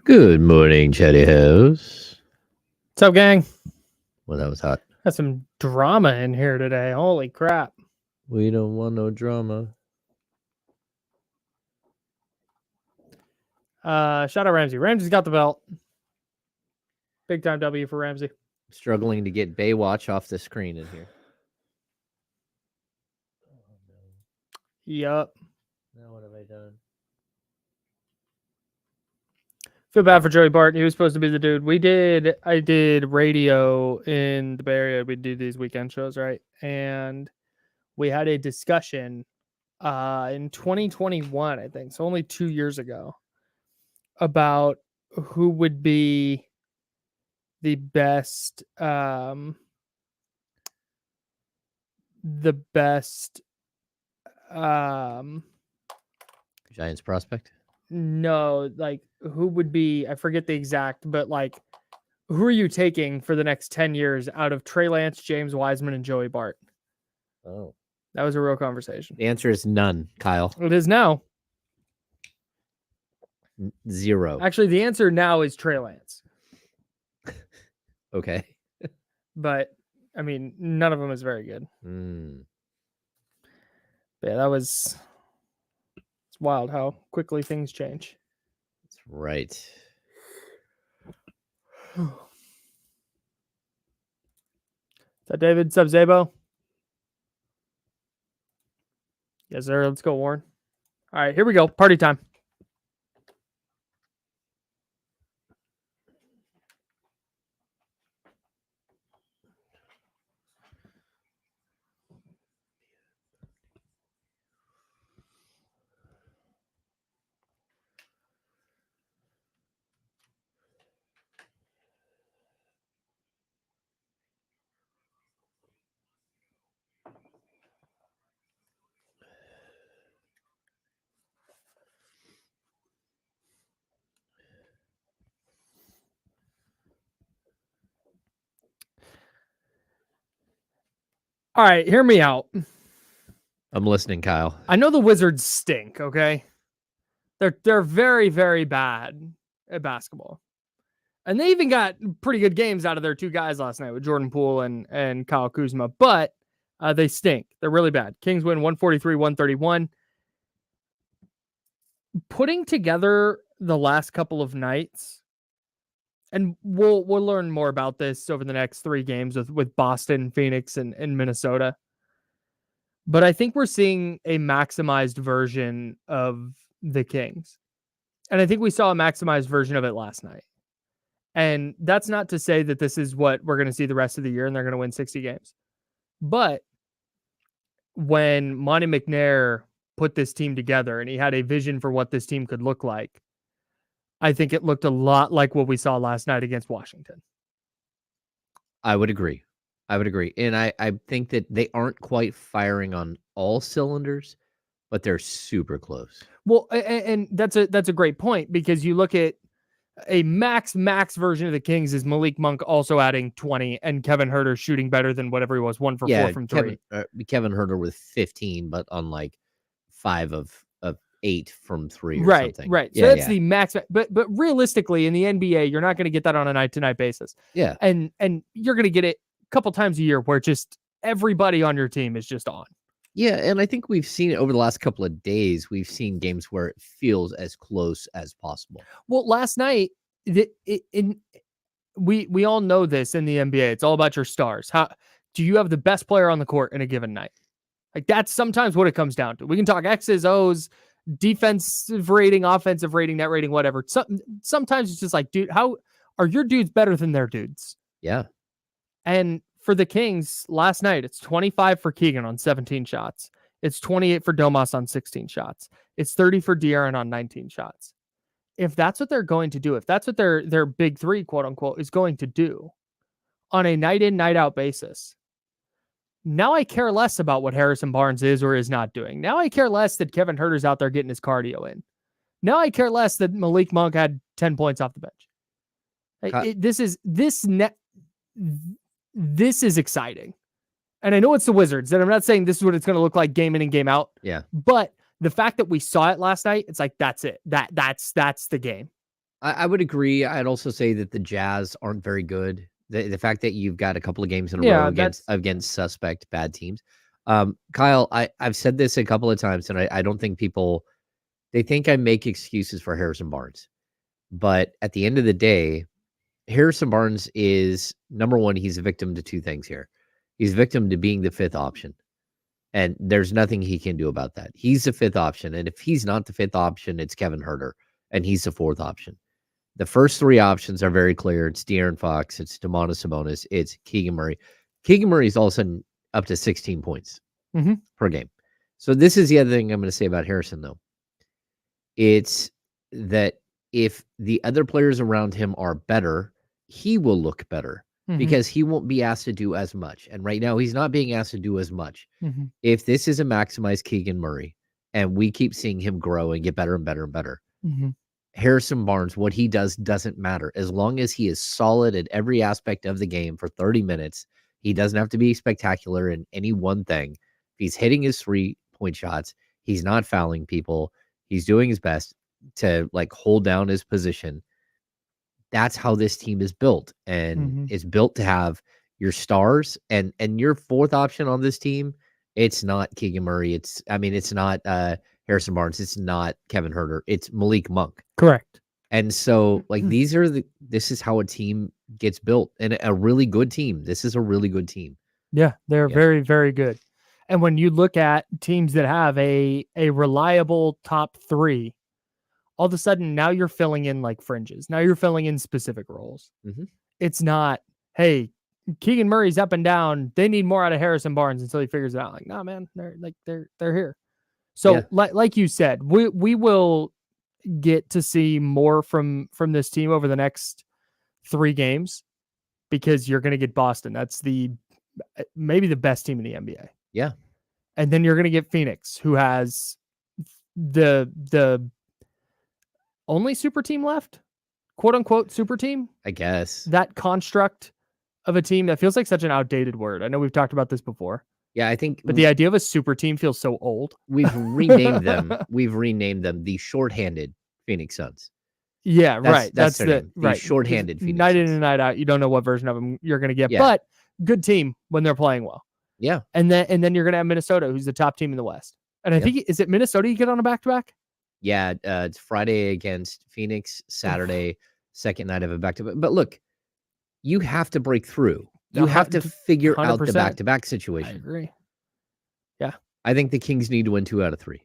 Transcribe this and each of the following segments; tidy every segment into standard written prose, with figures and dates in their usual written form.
Good morning, Chatty House. What's up, gang? Well, that was hot. Got some drama in here today. Holy crap. We don't want no drama. Shout out Ramsey. Ramsey's got the belt. Big time W for Ramsey. Struggling to get Baywatch off the screen in here. Yup. Now what have I done? Feel bad for Joey Bart. He was supposed to be the dude. I did radio in the Bay Area. We do these weekend shows, right? And we had a discussion in 2021, I think. So only 2 years ago, about who would be the best Giants prospect? no, like who would be, I forget the exact, but like who are you taking for the next 10 years out of Trey Lance, James Wiseman, and Joey Bart? Oh. That was a real conversation. The answer is none, Kyle. It is now. Zero. Actually, the answer now is Trey Lance. Okay. But I mean, none of them is very good. But yeah, it's wild how quickly things change. That's right. Is that David? Sub Zabo? Yes, sir. Let's go, Warren. All right, here we go. Party time. All right, hear me out. I'm listening, Kyle. I know the Wizards stink, okay? They're very, very bad at basketball. And they even got pretty good games out of their two guys last night with Jordan Poole and Kyle Kuzma, but they stink. They're really bad. Kings win 143-131. Putting together the last couple of nights, and we'll learn more about this over the next 3 games with Boston, Phoenix, and Minnesota. But I think we're seeing a maximized version of the Kings. And I think we saw a maximized version of it last night. And that's not to say that this is what we're going to see the rest of the year and they're going to win 60 games. But when Monty McNair put this team together and he had a vision for what this team could look like, I think it looked a lot like what we saw last night against Washington. I would agree. And I think that they aren't quite firing on all cylinders, but they're super close. Well, and that's a great point, because you look at a max version of the Kings is Malik Monk also adding 20 and Kevin Huerter shooting better than whatever he was, 1 for 4 from 3. Kevin Huerter with 15, but on like 5 of 8 from 3 or something. Right. So that's the max. But realistically, in the NBA, you're not going to get that on a night-to-night basis. Yeah. And you're going to get it a couple times a year where just everybody on your team is just on. Yeah, and I think we've seen it over the last couple of days. We've seen games where it feels as close as possible. Well, last night, we all know this in the NBA. It's all about your stars. How do you have the best player on the court in a given night? Like, that's sometimes what it comes down to. We can talk X's, O's, defensive rating, offensive rating, net rating, whatever. Sometimes it's just like, dude, how are your dudes better than their dudes? Yeah. And for the Kings last night, it's 25 for Keegan on 17 shots. It's 28 for Domas on 16 shots. It's 30 for De'Aaron on 19 shots. If that's what they're going to do, if that's what their big 3, quote unquote, is going to do on a night in, night out basis, now I care less about what Harrison Barnes is or is not doing. Now I care less that Kevin Huerter's out there getting his cardio in. Now I care less that Malik Monk had 10 points off the bench. This is exciting. And I know it's the Wizards, and I'm not saying this is what it's going to look like game in and game out. Yeah. But the fact that we saw it last night, it's like, that's it. That's the game. I would agree. I'd also say that the Jazz aren't very good. The fact that you've got a couple of games in a row Yeah, that's against suspect bad teams. Kyle, I've said this a couple of times, and I don't think people they think I make excuses for Harrison Barnes. But at the end of the day, Harrison Barnes is number one, he's a victim to two things here. He's a victim to being the fifth option. And there's nothing he can do about that. He's the fifth option. And if he's not the fifth option, it's Kevin Herter. And he's the fourth option. The first three options are very clear. It's De'Aaron Fox, it's Domantas Sabonis, it's Keegan Murray. Keegan Murray is all of a sudden up to 16 points per game. So this is the other thing I'm going to say about Harrison, though. It's that if the other players around him are better, he will look better because he won't be asked to do as much. And right now, he's not being asked to do as much. If this is a maximized Keegan Murray and we keep seeing him grow and get better and better and better, Harrison Barnes, what he does doesn't matter. As long as he is solid at every aspect of the game for 30 minutes, he doesn't have to be spectacular in any one thing. If he's hitting his 3-point shots, he's not fouling people, he's doing his best to like hold down his position. That's how this team is built. And it's built to have your stars and your fourth option on this team. It's not Keegan Murray. It's not Harrison Barnes. It's not Kevin Herter. It's Malik Monk. correct. And so like this is how a team gets built, and a really good team. This is a really good team. Yeah, they're very, very good. And when you look at teams that have a reliable top three, all of a sudden now you're filling in like fringes. Now you're filling in specific roles. It's not, hey, Keegan Murray's up and down. They need more out of Harrison Barnes until he figures it out. Like, nah, man, they're here. So like you said, we will get to see more from this team over the next 3 games because you're going to get Boston. That's maybe the best team in the NBA. Yeah. And then you're going to get Phoenix, who has the only super team left, quote unquote super team. I guess that construct of a team that feels like such an outdated word. I know we've talked about this before. Yeah, I think, but the idea of a super team feels so old. We've renamed them. We've renamed them the shorthanded Phoenix Suns. Yeah, right. That's the shorthanded Phoenix night Suns. in and night out. You don't know what version of them you're going to get, Yeah. but good team when they're playing well. Yeah. And then you're going to have Minnesota, who's the top team in the West. And I think, is it Minnesota you get on a back-to-back? Yeah, it's Friday against Phoenix, Saturday, second night of a back-to-back. But look, you have to break through. You have to figure out the 100%. back-to-back situation. I agree. Yeah. I think the Kings need to win 2 out of 3.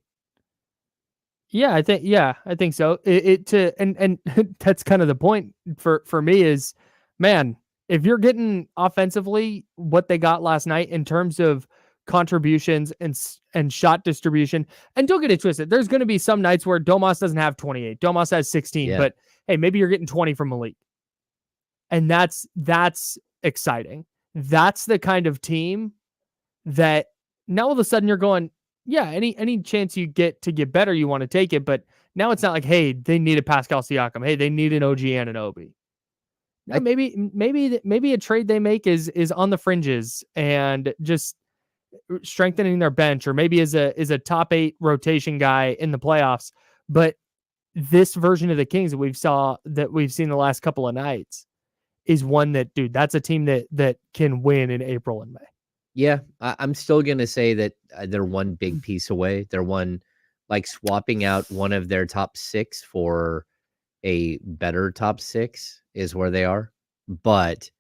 Yeah, I think so. And that's kind of the point for me is, man, if you're getting offensively what they got last night in terms of contributions and shot distribution, and don't get it twisted, there's going to be some nights where Domas doesn't have 28, Domas has 16, but hey, maybe you're getting 20 from Malik, and that's exciting. That's the kind of team that now all of a sudden you're going, yeah, any chance you get to get better, you want to take it. But now it's not like, hey, they needed Pascal Siakam. Hey, they need an OG Anunoby. Now maybe a trade they make is on the fringes and just strengthening their bench, or maybe is a top 8 rotation guy in the playoffs. But this version of the Kings that we've seen the last couple of nights is one that, dude, that's a team that can win in April and May. Yeah, I'm still going to say that they're one big piece away. They're one, like swapping out one of their top 6 for a better top 6 is where they are. But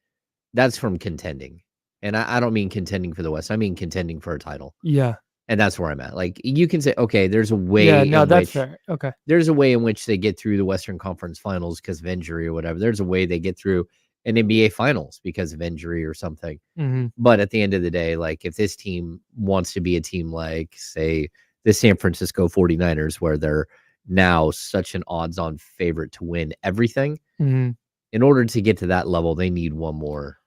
that's from contending. And I don't mean contending for the West. I mean contending for a title. Yeah. And that's where I'm at. Like, you can say, okay, there's a way. Yeah, no, that's fair. Okay. There's a way in which they get through the Western Conference Finals because of injury or whatever. There's a way they get through an NBA Finals because of injury or something. But at the end of the day, like, if this team wants to be a team like, say, the San Francisco 49ers, where they're now such an odds-on favorite to win everything, in order to get to that level, they need one more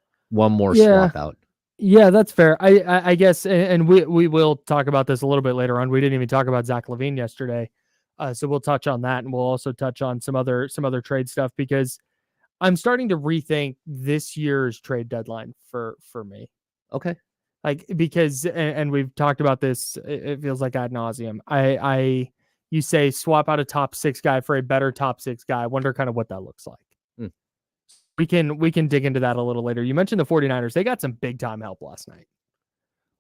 swap out. Yeah, that's fair. I guess, and we will talk about this a little bit later on. We didn't even talk about Zach LaVine yesterday, so we'll touch on that, and we'll also touch on some other trade stuff, because I'm starting to rethink this year's trade deadline for me. Okay. Like, because, and we've talked about this, it feels like ad nauseum. you say swap out a top 6 guy for a better top 6 guy. I wonder kind of what that looks like. We can dig into that a little later. You mentioned the 49ers. They got some big time help last night.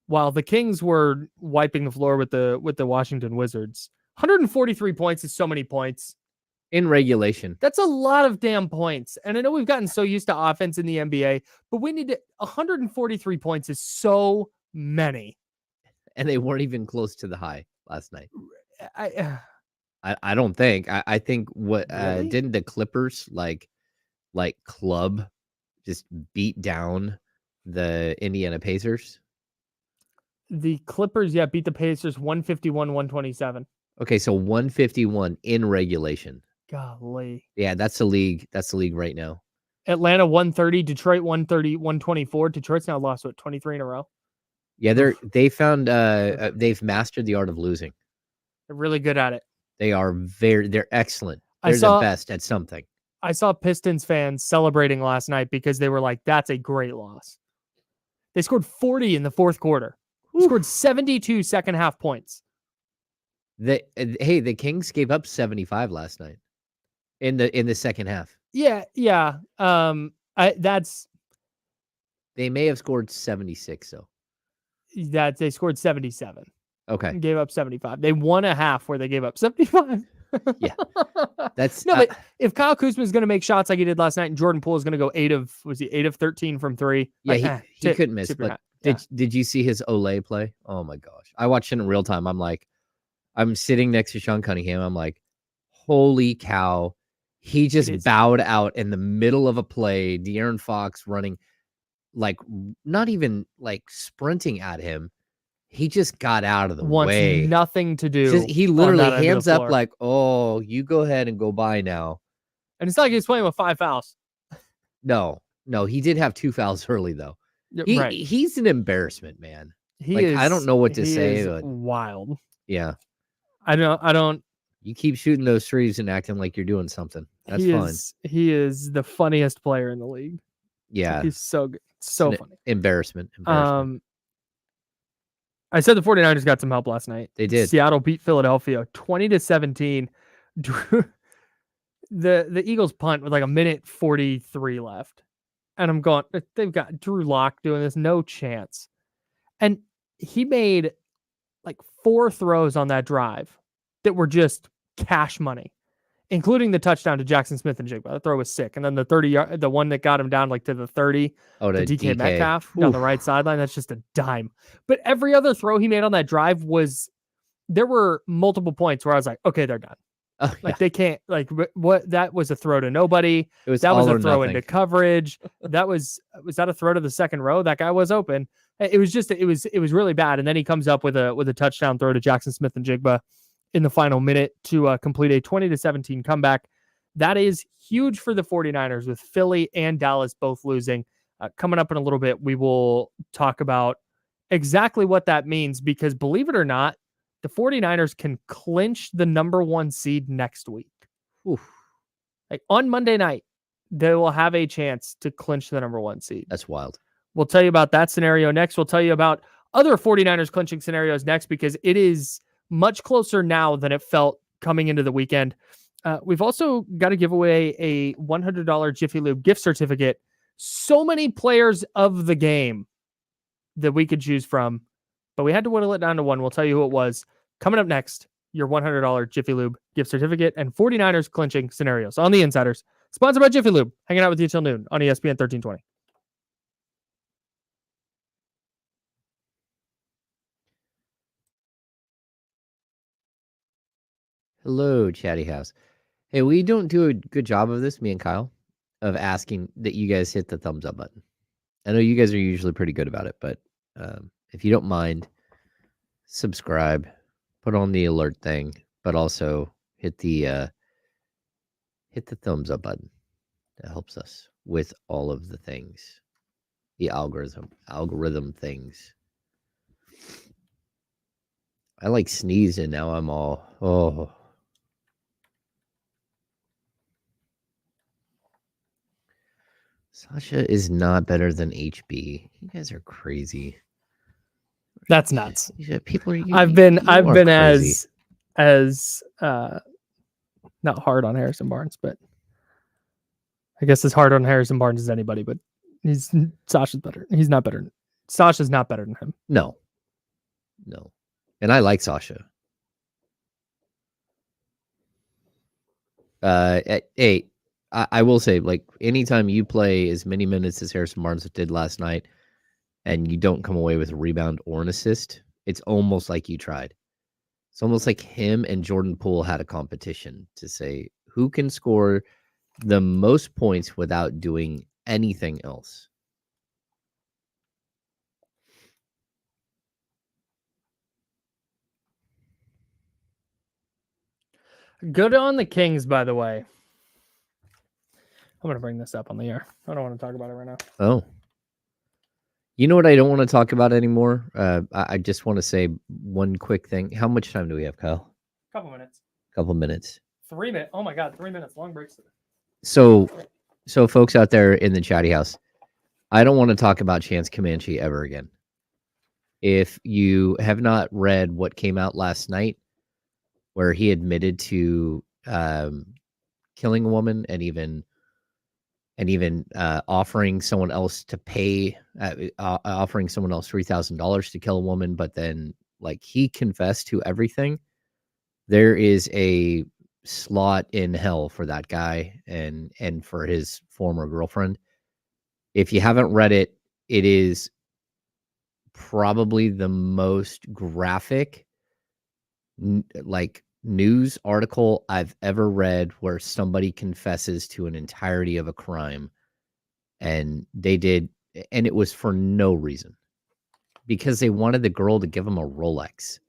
While the Kings were wiping the floor with the Washington Wizards, 143 points is so many points. In regulation. That's a lot of damn points. And I know we've gotten so used to offense in the NBA, but 143 points is so many. And they weren't even close to the high last night. I don't think. I think what really? Didn't the Clippers like club just beat down the Indiana Pacers? The Clippers, beat the Pacers 151-127. Okay, so 151 in regulation. Golly. Yeah, that's the league. That's the league right now. Atlanta 130, Detroit 124. Detroit's now lost 23 in a row. Yeah, they've mastered the art of losing. They're really good at it. They're excellent. They're the best at something. I saw Pistons fans celebrating last night because they were like, that's a great loss. They scored 40 in the fourth quarter. They scored 72 second half points. The Kings gave up 75 last night in the second half. Yeah. They may have scored 76 though. That they scored 77. Okay. And gave up 75. They won a half where they gave up 75. Yeah. That's but if Kyle Kuzma is going to make shots like he did last night and Jordan Poole is going to go 8 of 13 from 3. Yeah, he couldn't miss. But did you see his Olay play? Oh my gosh. I watched it in real time. I'm sitting next to Sean Cunningham. I'm like, holy cow. He just bowed out in the middle of a play. De'Aaron Fox running, not even sprinting at him. He just got out of the way. Wants nothing to do. He literally hands up like, oh, you go ahead and go by now. And it's not like he's playing with 5 fouls. No, he did have 2 fouls early, though. He's an embarrassment, man. I don't know what to say. But wild. Yeah. I don't. You keep shooting those threes and acting like you're doing something. That's fun. He is the funniest player in the league. Yeah. He's so good. So funny. Embarrassment. I said the 49ers got some help last night. They did. Seattle beat Philadelphia 20-17. The Eagles punt with a minute 43 left. And I'm going, they've got Drew Lock doing this, no chance. And he made 4 throws on that drive that were just cash money, including the touchdown to Jackson Smith-Njigba. That throw was sick. And then the 30-yard, the one that got him down to the 30, to DK Metcalf down the right sideline. That's just a dime. But every other throw he made on that drive there were multiple points where I was like, okay, they're done. Oh, yeah. They can't, what, that was a throw to nobody. That was a throw into coverage. Was that a throw to the second row? That guy was open. It was really bad. And then he comes up with a touchdown throw to Jackson Smith-Njigba in the final minute to complete a 20-17 comeback. That is huge for the 49ers with Philly and Dallas both losing. Coming up in a little bit, we will talk about exactly what that means because believe it or not, the 49ers can clinch the number 1 seed next week. Oof. On Monday night, they will have a chance to clinch the number 1 seed. That's wild. We'll tell you about that scenario next. We'll tell you about other 49ers clinching scenarios next because it is much closer now than it felt coming into the weekend. We've also got to give away a $100 Jiffy Lube gift certificate. So many players of the game that we could choose from, but we had to whittle it down to one. We'll tell you who it was. Coming up next, your $100 Jiffy Lube gift certificate and 49ers clinching scenarios on the Insiders. Sponsored by Jiffy Lube. Hanging out with you till noon on ESPN 1320. Hello, Chatty House. Hey, we don't do a good job of this, me and Kyle, of asking that you guys hit the thumbs up button. I know you guys are usually pretty good about it, but if you don't mind, subscribe, put on the alert thing, but also hit the thumbs up button. That helps us with all of the things, the algorithm things. I sneezed and now I'm all, Sasha is not better than HB. You guys are crazy. That's nuts. People are. I've been as not hard on Harrison Barnes, but I guess as hard on Harrison Barnes as anybody, but Sasha's better. He's not better. Sasha's not better than him. No. And I like Sasha. Hey, I will say, like, anytime you play as many minutes as Harrison Barnes did last night and you don't come away with a rebound or an assist, it's almost like you tried. It's almost like him and Jordan Poole had a competition to say who can score the most points without doing anything else. Good on the Kings, by the way. I'm going to bring this up on the air. I don't want to talk about it right now. Oh. You know what I don't want to talk about anymore? I just want to say one quick thing. How much time do we have, Kyle? Couple minutes. 3 minutes. Oh my God, 3 minutes. Long breaks. So folks out there in the chatty house, I don't want to talk about Chance Comanche ever again. If you have not read what came out last night, where he admitted to killing a woman and even offering someone else to pay, offering someone else $3,000 to kill a woman, but then like he confessed to everything. There is a slot in hell for that guy and for his former girlfriend. If you haven't read it, it is probably the most graphic like news article I've ever read where somebody confesses to an entirety of a crime, and it was for no reason, because they wanted the girl to give them a Rolex.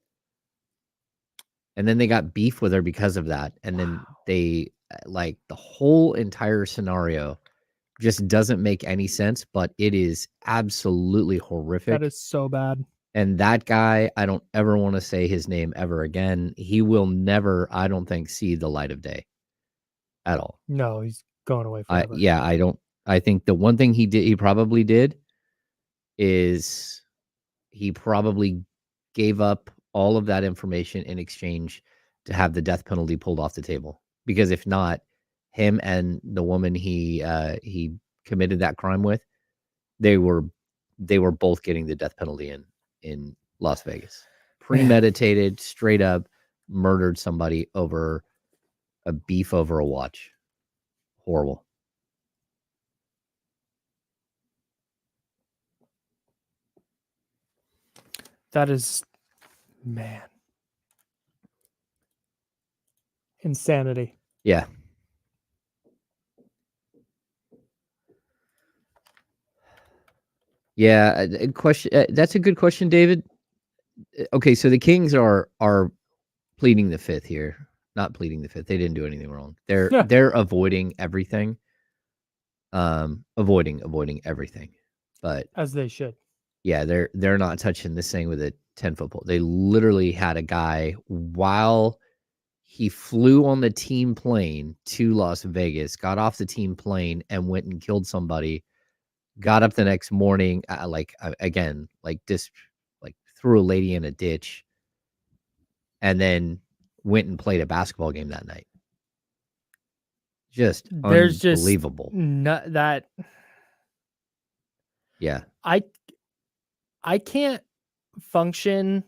And then they got beef with her because of that. And then they, like, the whole entire scenario just doesn't make any sense, but it is absolutely horrific. That is so bad. And that guy, I don't ever want to say his name ever again. He will never, I don't think, see the light of day at all. No, he's going away forever. I think the one thing he probably did is he probably gave up all of that information in exchange to have the death penalty pulled off the table. Because if not, him and the woman he committed that crime with, they were both getting the death penalty in Las Vegas. Premeditated, straight up murdered somebody over a beef over a watch. Horrible. That is, man, insanity. Yeah. Yeah, question. That's a good question, David. Okay, so the Kings are pleading the fifth here. Not pleading the fifth. They didn't do anything wrong. They're avoiding everything. Avoiding everything. But as they should. Yeah, they're not touching this thing with a 10-foot pole. They literally had a guy while he flew on the team plane to Las Vegas, got off the team plane and went and killed somebody. Got up the next morning, just threw a lady in a ditch, and then went and played a basketball game that night. Just unbelievable. That. Yeah. I can't function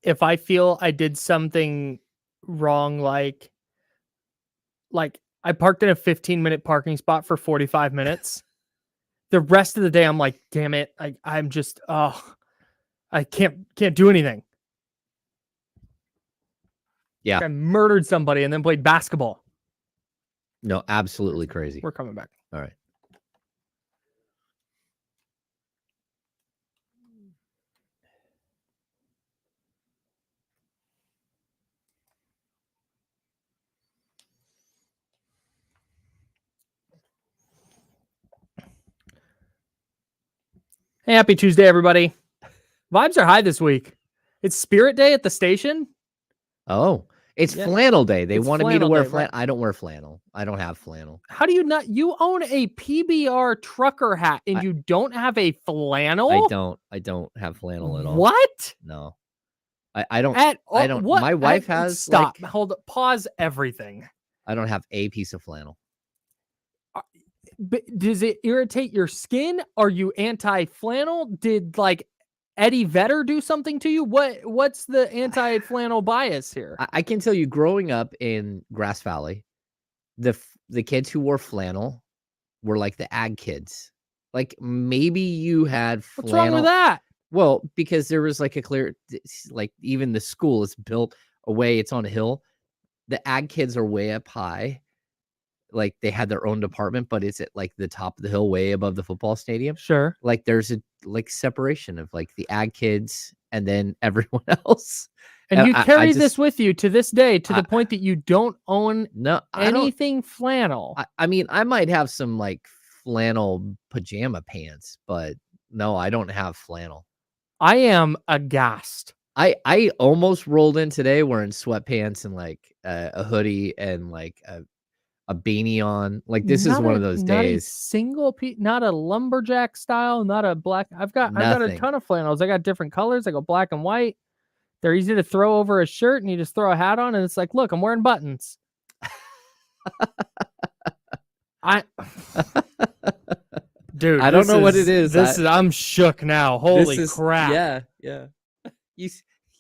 if I feel I did something wrong, like I parked in a 15-minute parking spot for 45 minutes. The rest of the day, I'm like, damn it. I'm just, I can't do anything. Yeah. I murdered somebody and then played basketball. No, absolutely crazy. We're coming back. All right. Hey, happy Tuesday, everybody. Vibes are high this week. It's Spirit Day at the station. Oh, it's flannel day. They wanted me to wear flannel. Right? I don't wear flannel. I don't have flannel. How do you not? You own a PBR trucker hat and you don't have a flannel? I don't have flannel at all. What? No. I don't. What? My wife has Stop. like. Hold up. Pause everything. I don't have a piece of flannel. But does it irritate your skin? Are you anti-flannel? Did like Eddie Vedder do something to you? What's the anti-flannel bias here? I can tell you, growing up in Grass Valley, the kids who wore flannel were like the ag kids. Like maybe you had flannel. What's wrong with that? Well, because there was like a clear, like even the school is built away. It's on a hill. The ag kids are way up high. Like they had their own department, but it's at like the top of the hill, way above the football stadium. Sure. Like there's a like separation of like the ag kids and then everyone else. And you carry this with you to this day, to the point that you don't own anything flannel. I mean, I might have some like flannel pajama pants, but no, I don't have flannel. I am aghast. I almost rolled in today wearing sweatpants and like a hoodie and like a beanie on. Like this is one of those days. Single piece, not a lumberjack style, not a black. I've got a ton of flannels. I got different colors. I go black and white. They're easy to throw over a shirt, and you just throw a hat on, and it's like, look, I'm wearing buttons. Dude, I don't know what it is. I'm shook now. Holy crap! Yeah.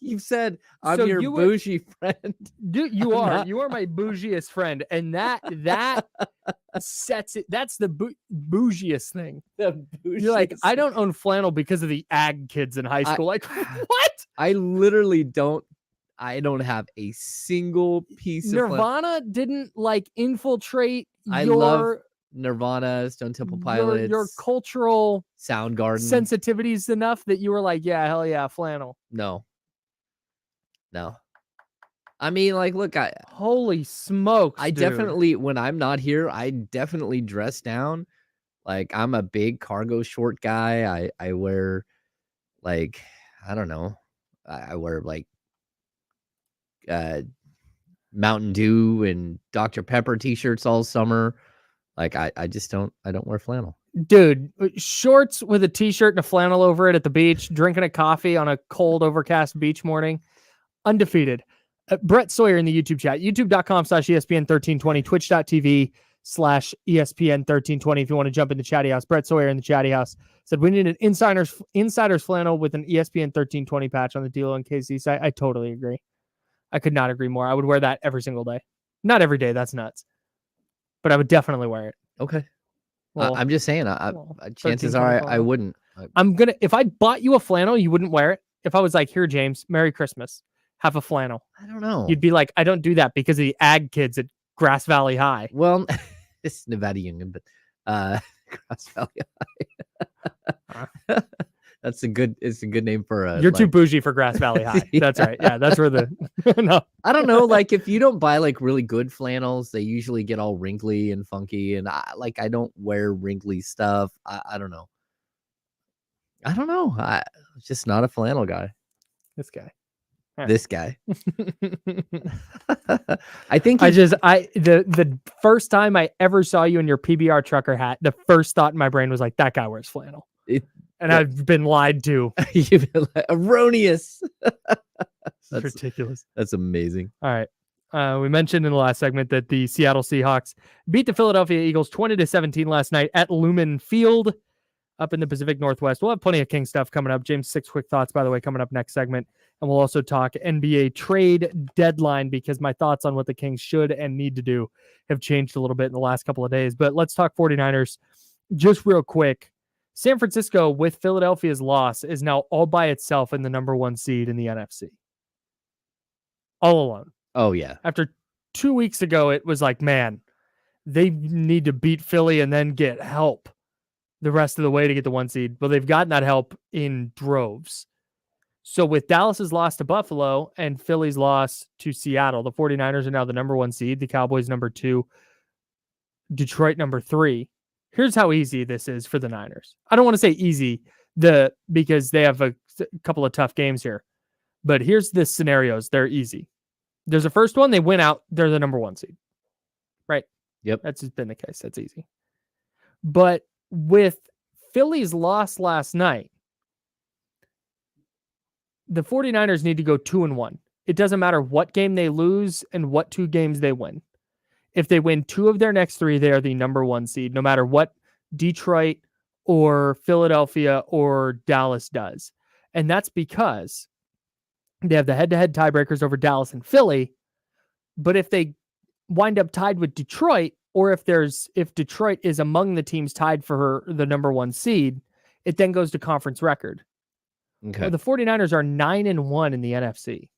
You've said I'm your bougie friend. Dude, you are. You are my bougiest friend, and that sets it. That's the bougiest thing. You're like, I don't own flannel because of the ag kids in high school. Like, what? I literally don't. I don't have a single piece of Nirvana didn't like infiltrate. I love Nirvana, Stone Temple Pilots, your cultural Soundgarden sensitivities enough that you were like, yeah, hell yeah, flannel. No. I mean, like, look, holy smokes. I definitely, when I'm not here, I definitely dress down. Like, I'm a big cargo short guy. I wear like, I don't know. I wear like Mountain Dew and Dr. Pepper t-shirts all summer. Like I don't wear flannel. Dude, shorts with a t-shirt and a flannel over it at the beach, drinking a coffee on a cold, overcast beach morning. Undefeated. Brett Sawyer in the YouTube chat, youtube.com/ESPN1320, twitch.tv/ESPN1320. If you want to jump in the chatty house, Brett Sawyer in the chatty house said, we need an insider's flannel with an ESPN 1320 patch on the deal on KC site. I totally agree. I could not agree more. I would wear that every single day. Not every day. That's nuts. But I would definitely wear it. Okay. Well, I'm just saying, chances are I wouldn't. If I bought you a flannel, you wouldn't wear it. If I was like, here, James, Merry Christmas, have a flannel. I don't know. You'd be like, I don't do that because of the ag kids at Grass Valley High. Well, it's Nevada Union, but Grass Valley High. It's a good name for a. You're too bougie for Grass Valley High. Yeah. That's right. Yeah, that's where the. No, I don't know. Like, if you don't buy like really good flannels, they usually get all wrinkly and funky. And I don't wear wrinkly stuff. I don't know. I'm just not a flannel guy. This guy. This guy. I think the first time I ever saw you in your PBR trucker hat, the first thought in my brain was like, that guy wears flannel. I've been lied to. You've been erroneous. That's ridiculous. That's amazing. All right. We mentioned in the last segment that the Seattle Seahawks beat the Philadelphia Eagles 20-17 last night at Lumen Field up in the Pacific Northwest. We'll have plenty of King stuff coming up. James, 6 quick thoughts, by the way, coming up next segment. And we'll also talk NBA trade deadline because my thoughts on what the Kings should and need to do have changed a little bit in the last couple of days. But let's talk 49ers just real quick. San Francisco, with Philadelphia's loss, is now all by itself in the number 1 seed in the NFC. All alone. Oh, yeah. After 2 weeks ago, it was like, man, they need to beat Philly and then get help the rest of the way to get the 1 seed. Well, they've gotten that help in droves. So with Dallas's loss to Buffalo and Philly's loss to Seattle, the 49ers are now the number 1 seed, the Cowboys number 2, Detroit number 3. Here's how easy this is for the Niners. I don't want to say easy because they have a couple of tough games here. But here's the scenarios. They're easy. There's a first one. They win out. They're the number 1 seed. Right? Yep. That's been the case. That's easy. But with Philly's loss last night, the 49ers need to go 2-1. It doesn't matter what game they lose and what 2 games they win. If they win 2 of their next 3, they are the number 1 seed, no matter what Detroit or Philadelphia or Dallas does. And that's because they have the head-to-head tiebreakers over Dallas and Philly. But if they wind up tied with Detroit, or if Detroit is among the teams tied for the number 1 seed, it then goes to conference record. Okay. Well, the 49ers are 9-1 in the NFC.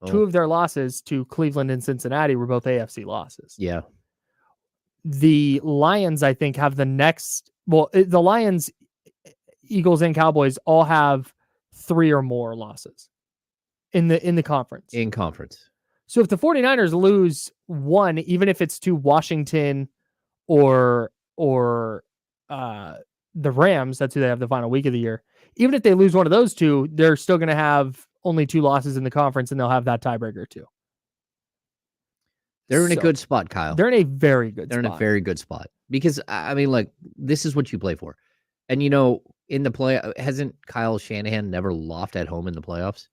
Oh. 2 of their losses to Cleveland and Cincinnati were both AFC losses. Yeah. The Lions, I think, have the next... Well, the Lions, Eagles, and Cowboys all have 3 or more losses in the conference. In conference. So if the 49ers lose 1, even if it's to Washington or the Rams, that's who they have the final week of the year. Even if they lose one of those 2, they're still going to have only 2 losses in the conference, and they'll have that tiebreaker too. They're in a good spot, Kyle. They're in a very good spot. They're in a very good spot. Because, I mean, like, this is what you play for. And, you know, in the play, hasn't Kyle Shanahan never lost at home in the playoffs?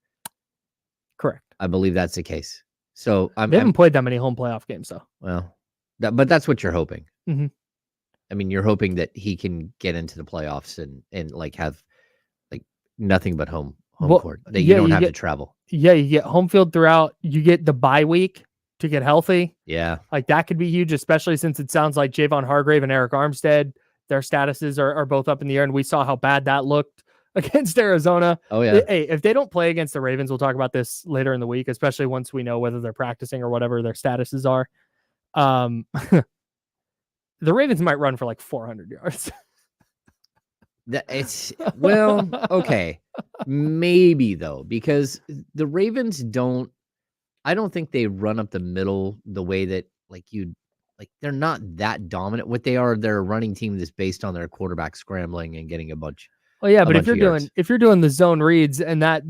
Correct. I believe that's the case. So they haven't played that many home playoff games, though. Well, but that's what you're hoping. Mm-hmm. I mean, you're hoping that he can get into the playoffs and like have like nothing but home court. That you don't have to travel. Yeah, you get home field throughout. You get the bye week to get healthy. Yeah. Like that could be huge, especially since it sounds like Javon Hargrave and Eric Armstead, their statuses are both up in the air. And we saw how bad that looked against Arizona. Oh, yeah. Hey, if they don't play against the Ravens, we'll talk about this later in the week, especially once we know whether they're practicing or whatever their statuses are. The Ravens might run for like 400 yards. Well, okay. Maybe though, because the Ravens I don't think they run up the middle the way that they're not that dominant. What they are, they're a running team that's based on their quarterback scrambling and getting a bunch. Oh yeah, but if you're doing the zone reads and that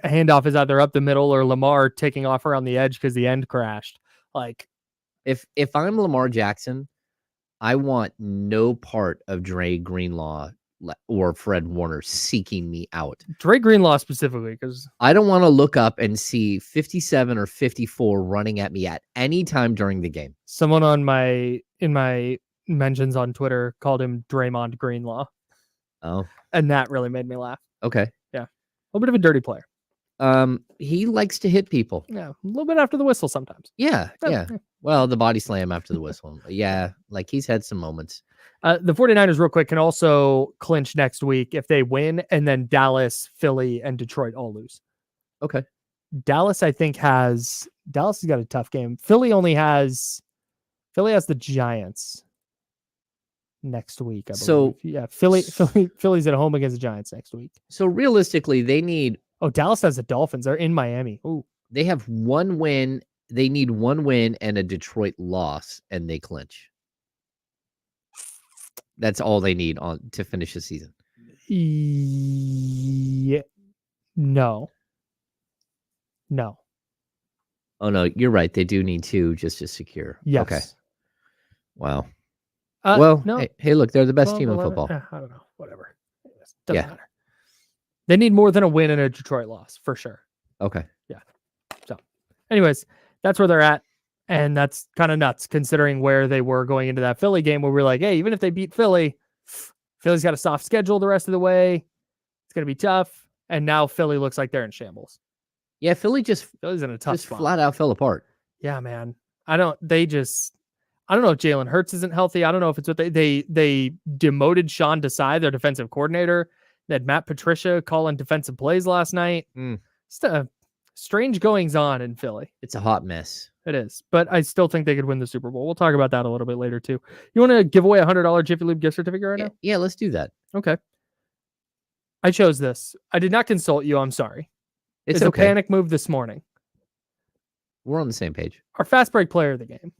handoff is either up the middle or Lamar taking off around the edge because the end crashed, like if I'm Lamar Jackson, I want no part of Dre Greenlaw or Fred Warner seeking me out. Dre Greenlaw specifically, because I don't want to look up and see 57 or 54 running at me at any time during the game. Someone in my mentions on Twitter called him Draymond Greenlaw. Oh. And that really made me laugh. Okay. Yeah. A little bit of a dirty player. He likes to hit people. Yeah. A little bit after the whistle sometimes. Yeah. Well, the body slam after the whistle. Yeah. Like he's had some moments. The 49ers real quick can also clinch next week if they win, and then Dallas, Philly, and Detroit all lose. Okay. Dallas, I think has got a tough game. Philly has the Giants next week, I believe. So yeah, Philly's at home against the Giants next week. So realistically, they need. Oh, Dallas has the Dolphins. They're in Miami. Ooh. They have 1 win. They need 1 win and a Detroit loss, and they clinch. That's all they need to finish the season. Yeah. No. Oh no, you're right. They do need 2 just to secure. Yes. Okay. Wow. No. Hey, look, they're the best team in football. I don't know. Whatever. Doesn't matter. They need more than a win and a Detroit loss for sure. Okay. Yeah. So, anyways, that's where they're at. And that's kind of nuts considering where they were going into that Philly game where we're like, hey, even if they beat Philly's got a soft schedule the rest of the way. It's going to be tough. And now Philly looks like they're in shambles. Yeah, Philly's in a tough spot. Flat out fell apart. Yeah, man. I don't know if Jalen Hurts isn't healthy. I don't know if it's what they demoted Sean Desai, their defensive coordinator. They had Matt Patricia calling defensive plays last night. Just a strange goings on in Philly. It's a hot mess. It is, but I still think they could win the Super Bowl. We'll talk about that a little bit later too. You want to give away $100 Jiffy Lube gift certificate right now? Yeah, let's do that. Okay. I chose this. I did not consult you. I'm sorry. It's a panic move this morning. We're on the same page. Our fast break player of the game,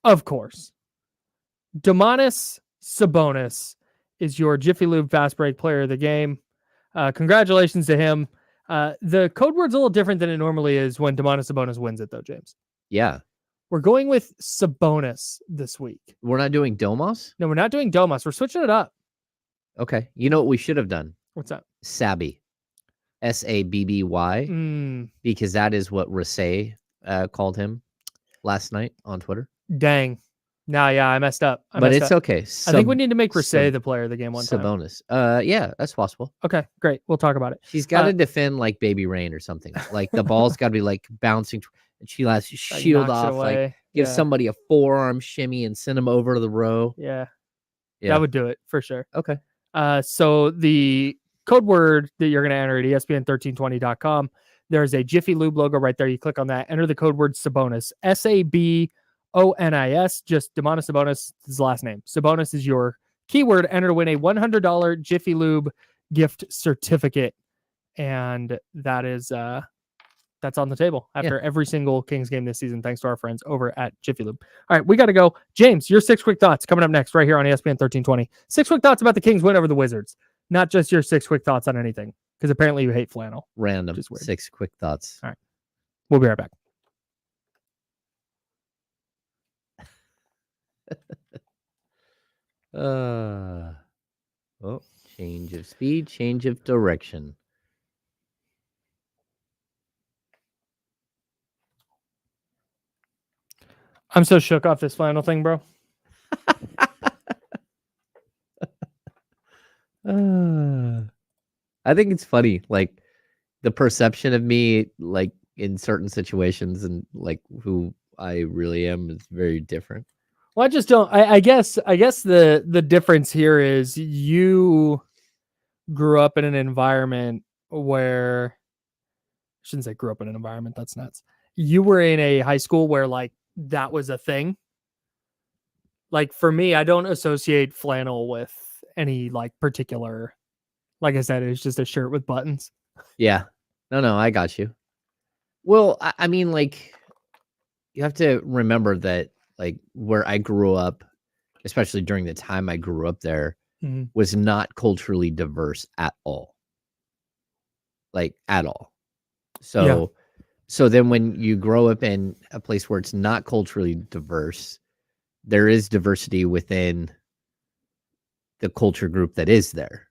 of course, Domantas Sabonis is your Jiffy Lube fast break player of the game. Congratulations to him. The code word's a little different than it normally is when Domantas Sabonis wins it, though, James. Yeah. We're going with Sabonis this week. We're not doing Domas? No, we're not doing Domas. We're switching it up. Okay. You know what we should have done? What's that? Sabby. Sabby, because that is what Rasay called him last night on Twitter. Dang. Nah, yeah, I messed up. But it's okay. I think we need to make Rasay the player of the game one time. Sabonis. Yeah, that's possible. Okay, great. We'll talk about it. She's got to defend like Baby Rain or something. Like the ball's got to be like bouncing, and she has to shield off, like give somebody a forearm shimmy and send them over to the row. Yeah, that would do it for sure. Okay. So the code word that you're going to enter at ESPN1320.com, there's a Jiffy Lube logo right there. You click on that, enter the code word Sabonis, Sabonis, just Domantas Sabonis, his last name. Sabonis is your keyword. Enter to win a $100 Jiffy Lube gift certificate. And that is, that's on the table after every single Kings game this season, thanks to our friends over at Jiffy Lube. All right, we got to go. James, your 6 quick thoughts coming up next right here on ESPN 1320. 6 quick thoughts about the Kings win over the Wizards. Not just your 6 quick thoughts on anything, because apparently you hate flannel. Random. 6 quick thoughts. All right. We'll be right back. Change of speed, change of direction. I'm so shook off this flannel thing, bro. I think it's funny, like the perception of me, like in certain situations, and like who I really am is very different. Well, I just don't. I guess the difference here is you grew up in an environment where, I shouldn't say grew up in an environment, that's nuts. You were in a high school where like that was a thing. Like for me, I don't associate flannel with any like particular, like I said, it's just a shirt with buttons. Yeah. No, I got you. Well, I mean, like, you have to remember that, like, where I grew up, especially during the time I grew up there, was not culturally diverse at all. Like, at all. So then when you grow up in a place where it's not culturally diverse, there is diversity within the culture group that is there.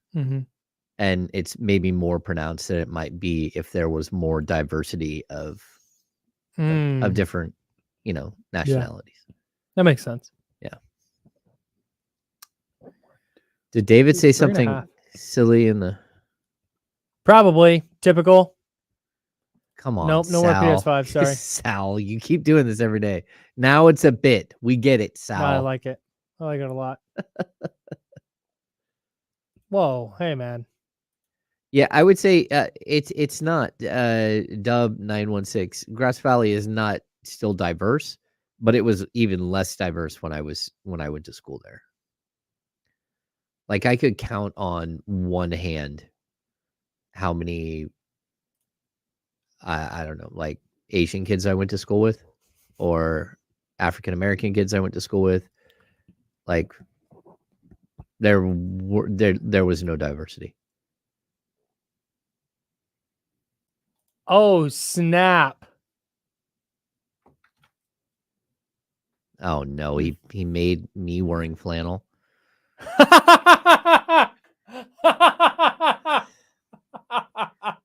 And it's maybe more pronounced than it might be if there was more diversity of different, nationalities. Yeah. That makes sense. Yeah. Did David say something silly in the? Probably. Typical. Come on, nope, no more PS5, sorry. Sal, you keep doing this every day. Now it's a bit. We get it, Sal. No, I like it. I like it a lot. Whoa, hey, man. Yeah, I would say it's not Dub 916. Grass Valley is not still diverse, but it was even less diverse when I went to school there. Like I could count on one hand how many I don't know, like Asian kids I went to school with or African American kids I went to school with. Like there was no diversity. Oh, snap. Oh no, he made me wearing flannel.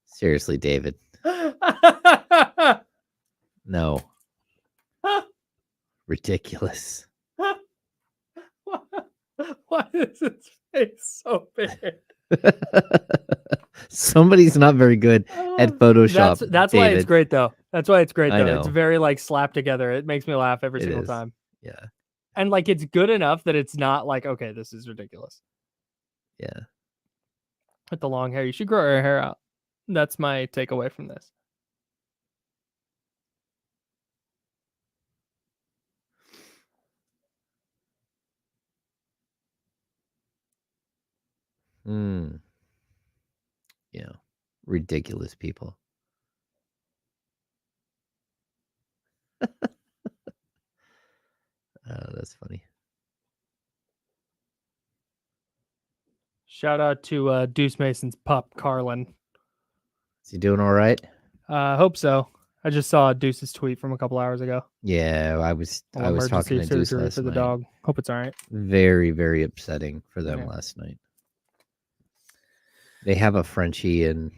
Seriously, David. No. Ridiculous. Why is his face so big? Somebody's not very good at Photoshop. That's why it's great though. That's why it's great though. I know. It's very like slapped together. It makes me laugh every single time. Yeah. And like it's good enough that it's not like, okay, this is ridiculous. Yeah. With the long hair, you should grow your hair out. That's my takeaway from this. Yeah. Ridiculous people. That's funny. Shout out to Deuce Mason's pup, Carlin. Is he doing all right? Hope so. I just saw Deuce's tweet from a couple hours ago. Yeah, I was talking to Deuce last for the night. dog. Hope it's all right. Very, very upsetting for them last night. They have a Frenchie, and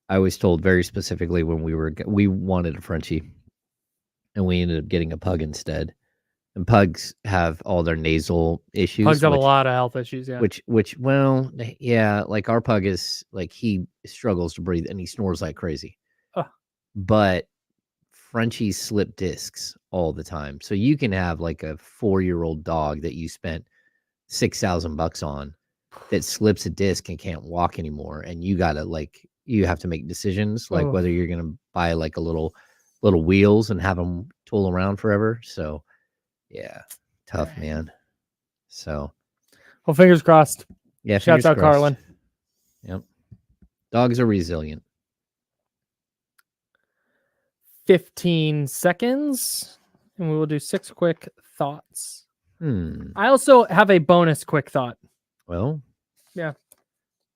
I was told very specifically when we wanted a Frenchie, and we ended up getting a pug instead. And pugs have all their nasal issues. Pugs have a lot of health issues, yeah. Well, yeah, like our pug is like he struggles to breathe and he snores like crazy. But Frenchies slip discs all the time. So you can have like a 4-year-old dog that you spent $6,000 on that slips a disc and can't walk anymore. And you have to make decisions like whether you're going to buy like a little wheels and have them tool around forever. So yeah, tough, man. So, well, fingers crossed. Yeah, shouts out, crossed. Carlin. Yep, dogs are resilient. 15 seconds, and we will do 6 quick thoughts. I also have a bonus quick thought. Well, yeah.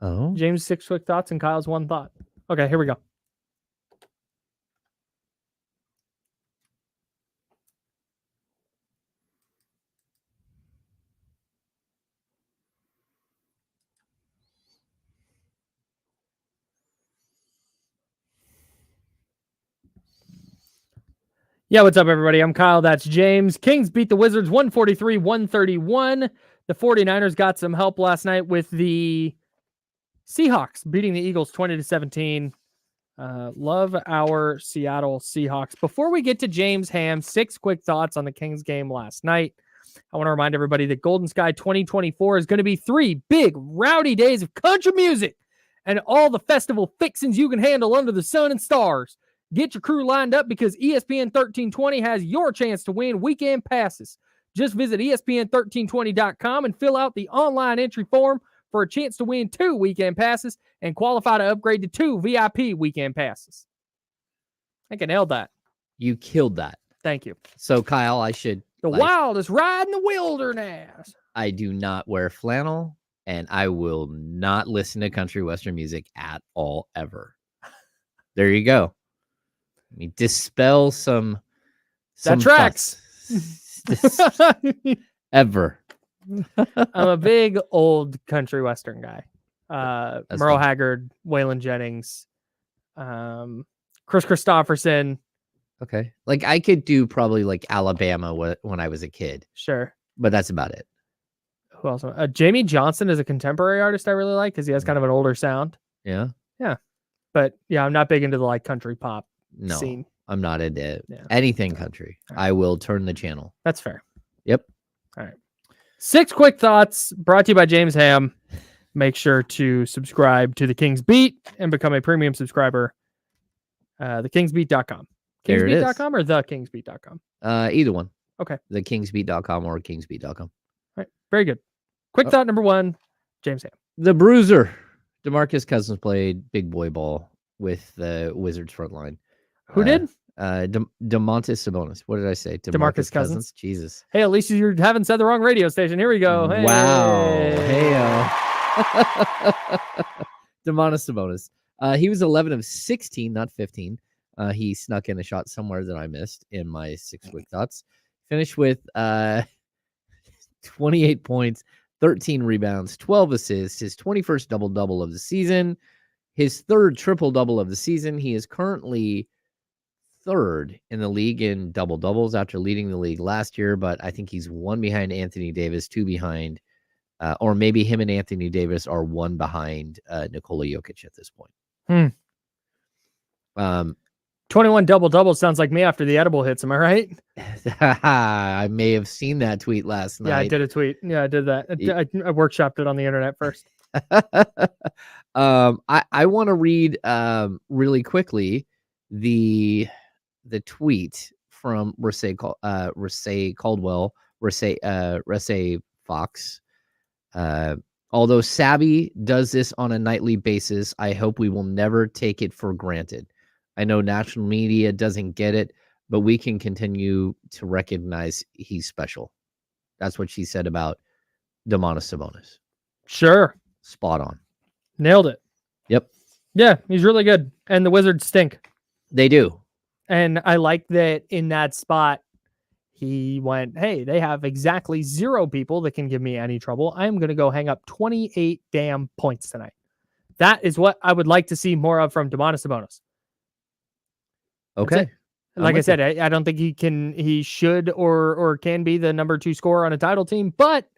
Oh, James 6 quick thoughts and Kyle's 1 thought. Okay, here we go. Yeah, what's up, everybody? I'm Kyle. That's James. Kings beat the Wizards 143-131. The 49ers got some help last night with the Seahawks beating the Eagles 20-17. Love our Seattle Seahawks. Before we get to James Ham, 6 quick thoughts on the Kings game last night. I want to remind everybody that Golden Sky 2024 is going to be 3 big, rowdy days of country music and all the festival fixings you can handle under the sun and stars. Get your crew lined up because ESPN 1320 has your chance to win weekend passes. Just visit ESPN1320.com and fill out the online entry form for a chance to win 2 weekend passes and qualify to upgrade to 2 VIP weekend passes. I think I nailed that. You killed that. Thank you. So, Kyle, I should... The wildest ride in the wilderness. I do not wear flannel, and I will not listen to country western music at all, ever. There you go. Let me dispel some that tracks. Ever. I'm a big old country western guy. Merle Haggard, Waylon Jennings, Chris Christopherson. Okay. Like I could do probably like Alabama when I was a kid. Sure. But that's about it. Who else? Jamie Johnson is a contemporary artist I really like because he has kind of an older sound. Yeah. Yeah. But yeah, I'm not big into the like country pop scene. I'm not into anything country. Right. I will turn the channel. That's fair. Yep. All right. 6 quick thoughts brought to you by James Ham. Make sure to subscribe to the Kings Beat and become a premium subscriber. TheKingsBeat.com. Kingsbeat.com or thekingsbeat.com? Either one. Okay. TheKingsBeat.com or Kingsbeat.com. All right. Very good. Quick thought number 1, James Ham. The Bruiser. DeMarcus Cousins played big boy ball with the Wizards front line. Who did? Domantas Sabonis. What did I say? DeMarcus Cousins. Jesus. Hey, at least you haven't said the wrong radio station. Here we go. Hey. Wow. Hey. Domantas Sabonis. He was 11 of 16, not 15. He snuck in a shot somewhere that I missed in my 6 quick thoughts. Finished with 28 points, 13 rebounds, 12 assists, his 21st double-double of the season, his 3rd triple-double of the season. He is currently 3rd in the league in double-doubles after leading the league last year, but I think he's 1 behind Anthony Davis, 2 behind, or maybe him and Anthony Davis are 1 behind Nikola Jokic at this point. 21 double-doubles sounds like me after the edible hits. Am I right? I may have seen that tweet last night. Yeah, I did a tweet. Yeah, I did that. I workshopped it on the internet first. I want to read really quickly the tweet from Rasay Fox. Although Savvy does this on a nightly basis, I hope we will never take it for granted. I know national media doesn't get it, but we can continue to recognize he's special. That's what she said about Domantas Sabonis. Sure. Spot on. Nailed it. Yep. Yeah, he's really good. And the Wizards stink. They do. And I like that in that spot, he went, hey, they have exactly 0 people that can give me any trouble. I'm going to go hang up 28 damn points tonight. That is what I would like to see more of from Domantas Sabonis. Okay. Like I said, I don't think he should or can be the number 2 scorer on a title team, but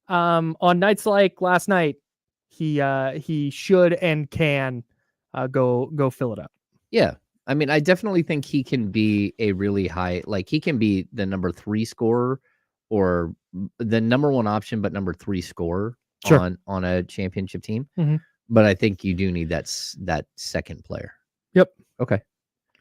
on nights like last night, he should and can go fill it up. Yeah. I mean, I definitely think he can be a really high, like he can be the number 3 scorer or the number 1 option, but number 3 scorer on a championship team. Mm-hmm. But I think you do need that second player. Yep. Okay.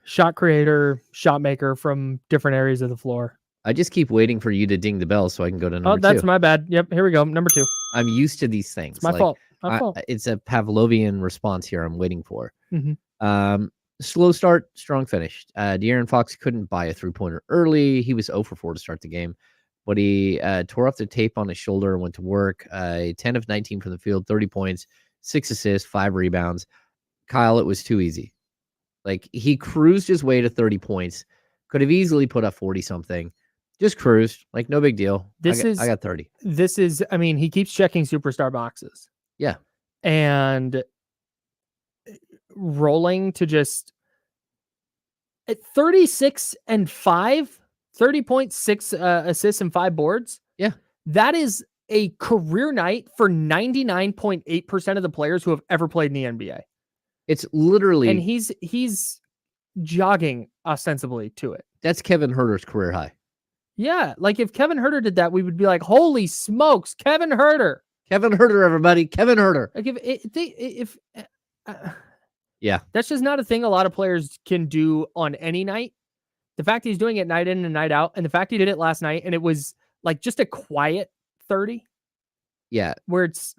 Shot creator, shot maker from different areas of the floor. I just keep waiting for you to ding the bell so I can go to number 2. Oh, that's my bad. Yep. Here we go. Number 2. I'm used to these things. It's my fault. My fault. It's a Pavlovian response here I'm waiting for. Mm-hmm. Slow start, strong finish. De'Aaron Fox couldn't buy a 3-pointer early. He was 0 for 4 to start the game, but he tore off the tape on his shoulder and went to work. 10 of 19 from the field, 30 points, 6 assists, 5 rebounds. Kyle, it was too easy. Like, he cruised his way to 30 points. Could have easily put up 40-something. Just cruised. Like, no big deal. I got 30. This is, I mean, he keeps checking superstar boxes. Yeah. And rolling to just at 36 and 5, 30.6 assists and 5 boards. Yeah. That is a career night for 99.8% of the players who have ever played in the NBA. It's literally, and he's jogging ostensibly to it. That's Kevin Huerter's career high. Yeah, like if Kevin Huerter did that, we would be like, "Holy smokes, Kevin Huerter!" Kevin Huerter, everybody, Kevin Huerter. Like yeah, that's just not a thing a lot of players can do on any night. The fact he's doing it night in and night out, and the fact he did it last night, and it was like just a quiet 30. Yeah, where it's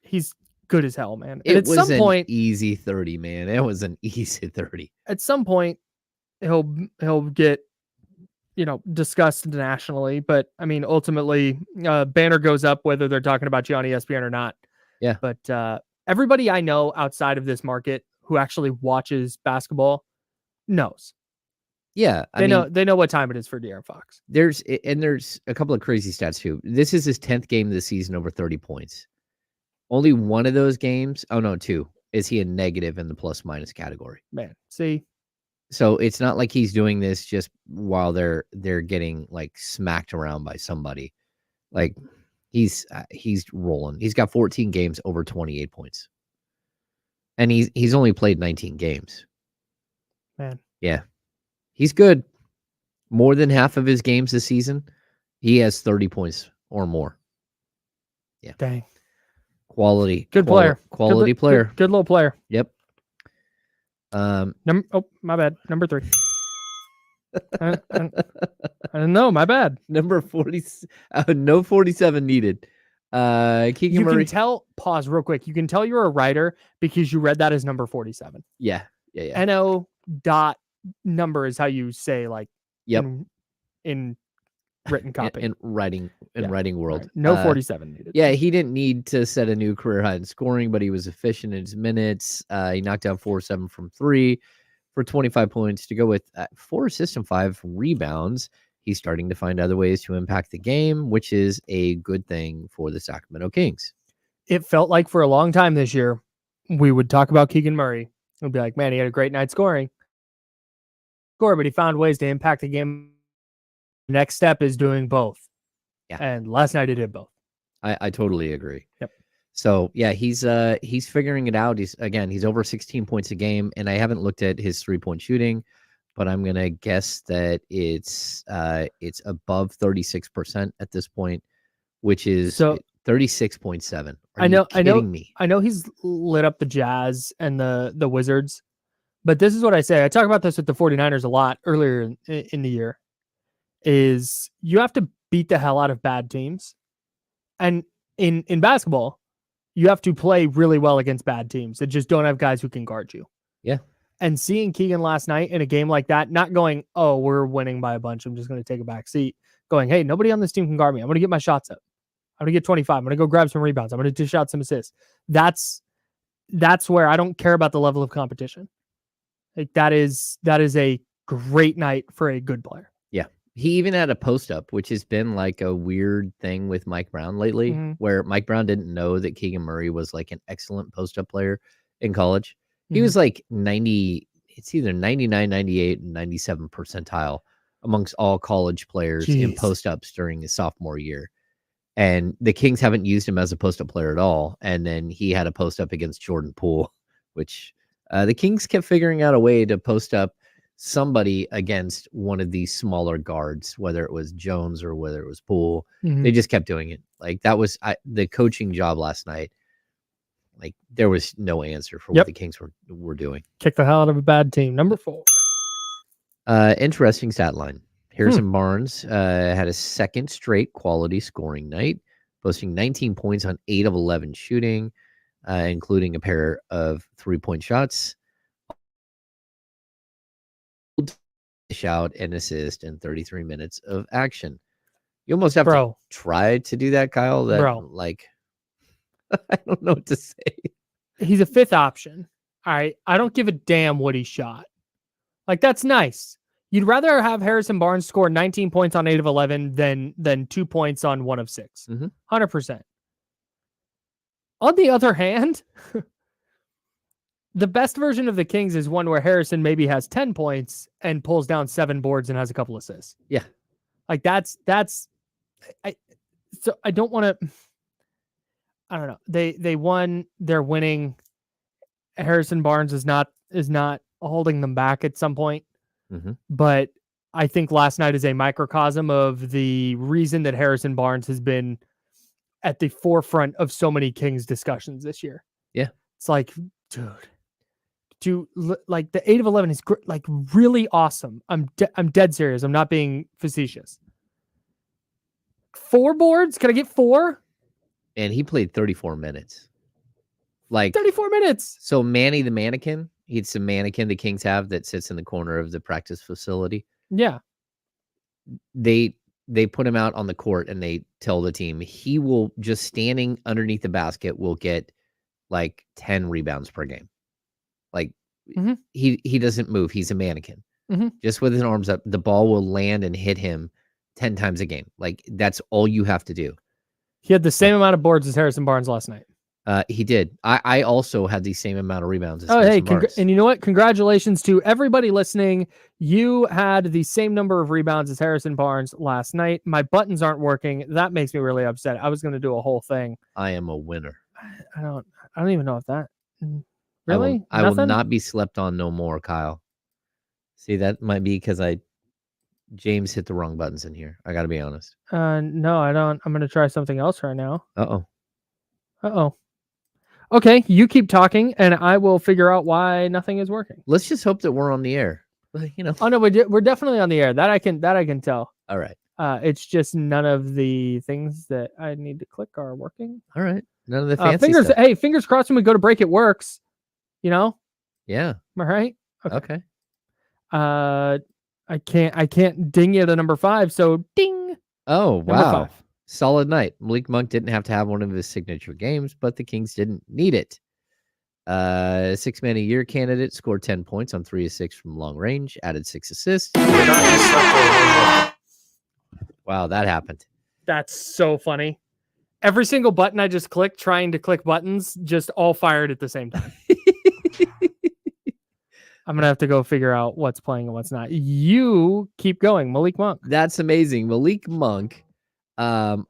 he's good as hell, man. And at some point, easy 30, man. It was an easy 30. At some point, he'll get discussed nationally, but I mean, ultimately, banner goes up whether they're talking about you on ESPN or not. Yeah. But everybody I know outside of this market who actually watches basketball knows. Yeah, they know what time it is for De'Aaron Fox. There's a couple of crazy stats too. This is his 10th game of the season over 30 points. Only one of those games, 2, is he a negative in the plus minus category. Man, see. So it's not like he's doing this just while they're getting like smacked around by somebody. Like he's rolling. He's got 14 games over 28 points. And he's only played 19 games. Man. Yeah. He's good. More than half of his games this season, he has 30 points or more. Yeah. Dang. Quality. Good player. Quality player. Good little player. Yep. My bad. Number 3. I don't know. My bad. Number 40. No 47 needed. Keegan Murray. Can tell. Pause real quick. You can tell you're a writer because you read that as number 47. Yeah. NO dot number is how you say like. Yep. In written copy. In writing world. Right. No 47 needed. Yeah, he didn't need to set a new career high in scoring, but he was efficient in his minutes. He knocked down 4-7 from 3 for 25 points to go with 4 assists and 5 rebounds. He's starting to find other ways to impact the game, which is a good thing for the Sacramento Kings. It felt like for a long time this year, we would talk about Keegan Murray and be like, man, he had a great night scoring. But he found ways to impact the game. Next step is doing both. Yeah. And last night he did both. I totally agree. Yep. So yeah, he's figuring it out. He's over 16 points a game, and I haven't looked at his 3-point shooting, but I'm gonna guess that it's above 36% at this point, which is 36.7. I know he's lit up the Jazz and the Wizards, but this is what I say. I talk about this with the 49ers a lot earlier in the year. Is you have to beat the hell out of bad teams. And in basketball, you have to play really well against bad teams that just don't have guys who can guard you. Yeah. And seeing Keegan last night in a game like that, not going, oh, we're winning by a bunch, I'm just going to take a back seat. Going, hey, nobody on this team can guard me. I'm going to get my shots up. I'm going to get 25. I'm going to go grab some rebounds. I'm going to dish out some assists. That's where I don't care about the level of competition. Like that is a great night for a good player. Yeah. He even had a post up, which has been like a weird thing with Mike Brown lately, where Mike Brown didn't know that Keegan Murray was like an excellent post up player in college. He was like 90, it's either 99, 98, and 97 percentile amongst all college players in post ups during his sophomore year. And the Kings haven't used him as a post up player at all. And then he had a post up against Jordan Poole, which the Kings kept figuring out a way to post up somebody against one of these smaller guards, whether it was Jones or whether it was Poole. They just kept doing it. Like that was the coaching job last night. Like there was no answer for what the Kings were doing. Kick the hell out of a bad team. Number 4. Interesting stat line. Harrison Barnes had a second straight quality scoring night, posting 19 points on 8 of 11 shooting, including a pair of 3-point shots. Shout and assist in 33 minutes of action. You almost have to try to do that, Kyle. Like, I don't know what to say. He's a 5th option. All right. I don't give a damn what he shot. Like, that's nice. You'd rather have Harrison Barnes score 19 points on 8 of 11 than 2 points on 1 of 6. 100%. On the other hand, the best version of the Kings is one where Harrison maybe has 10 points and pulls down 7 boards and has a couple assists. Yeah. Like so I don't want to, I don't know. They won, they're winning. Harrison Barnes is not holding them back at some point. But I think last night is a microcosm of the reason that Harrison Barnes has been at the forefront of so many Kings discussions this year. Yeah. It's like, dude, like the 8 of 11 is like really awesome. I'm dead serious. I'm not being facetious. 4 boards? Can I get 4? And he played 34 minutes. Like 34 minutes. So Manny the mannequin, he's a mannequin the Kings have that sits in the corner of the practice facility. Yeah. They put him out on the court and they tell the team he will just standing underneath the basket will get like 10 rebounds per game. Like he doesn't move. He's a mannequin. Just with his arms up, the ball will land and hit him 10 times a game. Like that's all you have to do. He had the same amount of boards as Harrison Barnes last night. He did. I also had the same amount of rebounds as Harrison Barnes. And you know what? Congratulations to everybody listening. You had the same number of rebounds as Harrison Barnes last night. My buttons aren't working. That makes me really upset. I was going to do a whole thing. I am a winner. I don't even know if that really. I will not be slept on no more, Kyle. See, that might be because James hit the wrong buttons in here. I got to be honest. No, I don't. I'm going to try something else right now. Uh-oh. Okay, you keep talking, and I will figure out why nothing is working. Let's just hope that we're on the air. You know. Oh no, we're definitely on the air. That I can tell. All right. It's just none of the things that I need to click are working. All right. None of the fancy stuff. Hey, fingers crossed when we go to break, it works. You know. Yeah. Am I right? Okay. I can't ding you to number 5. So ding. Oh wow. Solid night. Malik Monk didn't have to have one of his signature games, but the Kings didn't need it. 6-man a year candidate, scored 10 points on 3 of 6 from long range, added 6 assists. Wow, that happened. That's so funny. Every single button I just clicked, trying to click buttons, just all fired at the same time. I'm going to have to go figure out what's playing and what's not. You keep going. Malik Monk. That's amazing. Malik Monk. I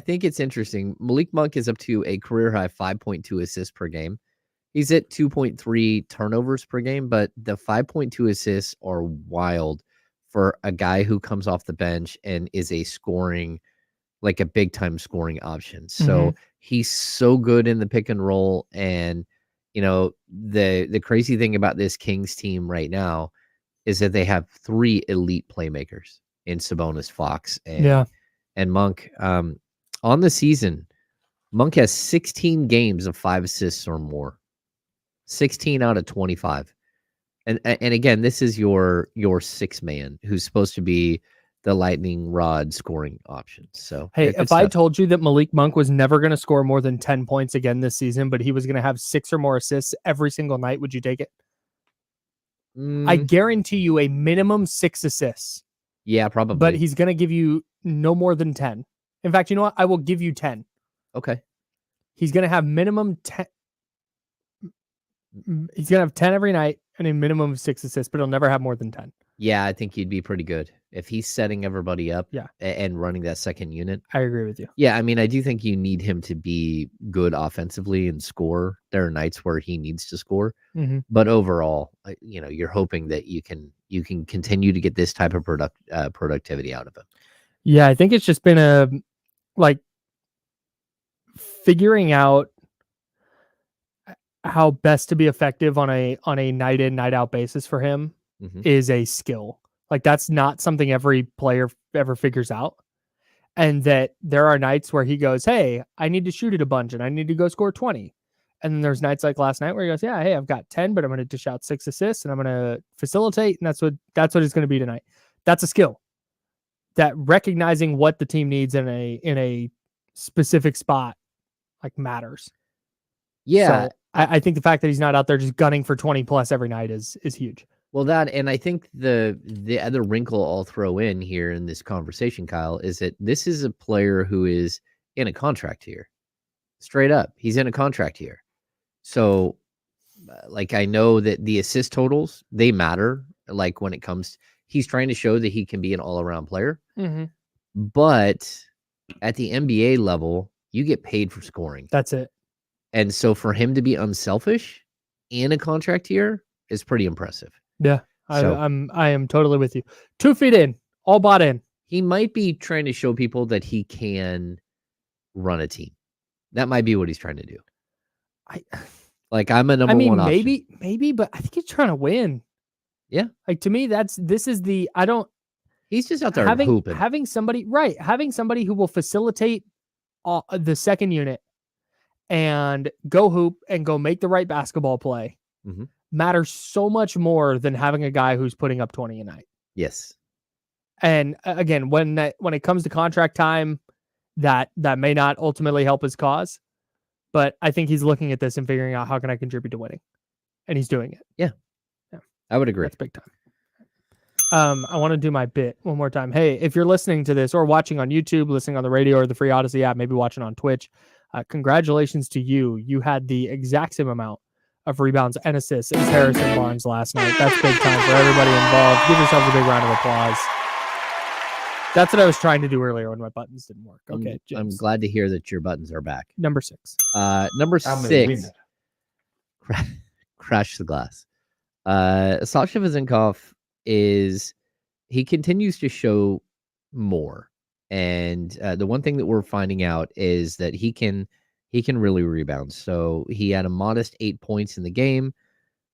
think it's interesting. Malik Monk is up to a career high 5.2 assists per game. He's at 2.3 turnovers per game, but the 5.2 assists are wild for a guy who comes off the bench and is a scoring, like a big time scoring option. So he's so good in the pick and roll. And, you know, the crazy thing about this Kings team right now is that they have 3 elite playmakers in Sabonis, Fox, and Monk. On the season, Monk has 16 games of 5 assists or more. 16 out of 25. And again, this is your 6-man who's supposed to be the lightning rod scoring option. So hey, if I told you that Malik Monk was never going to score more than 10 points again this season, but he was going to have 6 or more assists every single night, would you take it? I guarantee you a minimum 6 assists. Yeah, probably. But he's going to give you no more than 10. In fact, you know what? I will give you 10. Okay. He's going to have minimum 10. He's going to have 10 every night and a minimum of 6 assists, but he'll never have more than 10. Yeah, I think he'd be pretty good if he's setting everybody up Yeah. and running that second unit. I agree with you. Yeah, I mean, I do think you need him to be good offensively and score. There are nights where he needs to score, but overall, you're hoping that you can continue to get this type of productivity out of him. Yeah, I think it's just been figuring out how best to be effective on a night in, night out basis for him is a skill. Like, that's not something every player ever figures out. And that there are nights where he goes, hey, I need to shoot it a bunch and I need to go score 20. And then there's nights like last night where he goes, yeah, hey, I've got 10, but I'm going to dish out 6 assists and I'm going to facilitate. And that's what it's going to be tonight. That's a skill. That recognizing what the team needs in a specific spot matters. Yeah. So I think the fact that he's not out there just gunning for 20 plus every night is huge. Well, that, and I think the other wrinkle I'll throw in here in this conversation, Kyle, is that this is a player who is in a contract here. Straight up, he's in a contract here. So, I know that the assist totals, they matter. Like, when it comes, he's trying to show that he can be an all-around player. But at the NBA level, you get paid for scoring. That's it. And so for him to be unselfish in a contract here is pretty impressive. Yeah, I am totally with you. 2 feet in, all bought in. He might be trying to show people that he can run a team. That might be what he's trying to do. I'm a number one option. Maybe, but I think he's trying to win. Yeah. To me, he's just out there hooping. Having somebody who will facilitate the second unit and go hoop and go make the right basketball play matters so much more than having a guy who's putting up 20 a night. Yes. And again, when it comes to contract time, that may not ultimately help his cause, but I think he's looking at this and figuring out how can I contribute to winning, and he's doing it. Yeah. I would agree. That's big time. I want to do my bit one more time. Hey, if you're listening to this or watching on YouTube, listening on the radio or the free Odyssey app, maybe watching on Twitch, congratulations to you. You had the exact same amount of rebounds and assists as Harrison Barnes last night. That's big time for everybody involved. Give yourselves a big round of applause. That's what I was trying to do earlier when my buttons didn't work. Okay, James. I'm glad to hear that your buttons are back. Number 6. Number 6. Crash the glass. Sasha Vezenkov he continues to show more. And the one thing that we're finding out is that he can really rebound. So he had a modest 8 points in the game,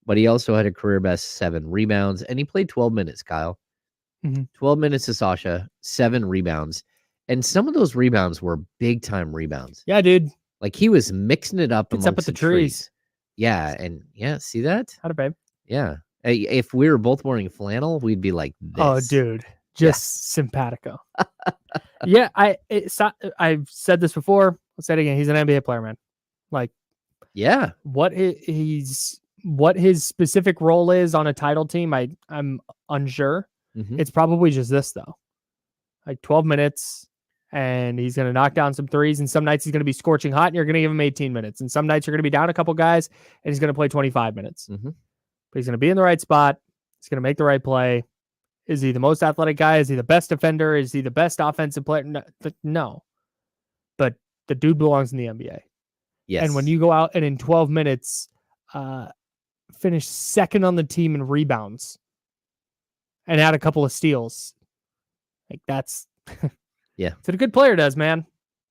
but he also had a career best 7 rebounds, and he played 12 minutes, Kyle. 12 minutes to Sasha, 7 rebounds. And some of those rebounds were big time rebounds. Yeah, dude. He was mixing it up amongst the trees. Yeah, and see that? How'd it, babe? Yeah. If we were both wearing flannel, we'd be like this. Oh, dude. Just simpatico. Yeah, I've said this before. I'll say it again. He's an NBA player, man. Yeah. What his specific role is on a title team, I'm unsure. It's probably just this, though. 12 minutes, and he's going to knock down some threes, and some nights he's going to be scorching hot, and you're going to give him 18 minutes. And some nights you're going to be down a couple guys, and he's going to play 25 minutes. But he's going to be in the right spot. He's going to make the right play. Is he the most athletic guy? Is he the best defender? Is he the best offensive player? No. But the dude belongs in the NBA. Yes. And when you go out and in 12 minutes, finish second on the team in rebounds and add a couple of steals, that's yeah. That's what a good player does, man.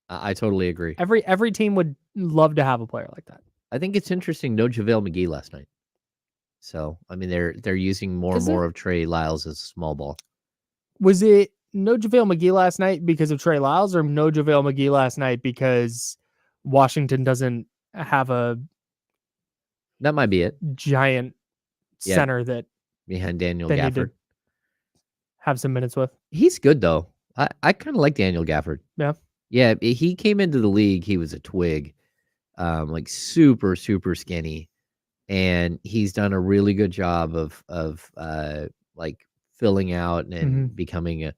I totally agree. Every team would love to have a player like that. I think it's interesting. No JaVale McGee last night. So, I mean, they're using more and more of Trey Lyles as a small ball. Was it no JaVale McGee last night because of Trey Lyles, or no JaVale McGee last night because Washington doesn't have that might be it. Giant center that behind Daniel Gafford have some minutes with. He's good though. I kind of like Daniel Gafford. Yeah. He came into the league. He was a twig, super, super skinny. And he's done a really good job of filling out and becoming a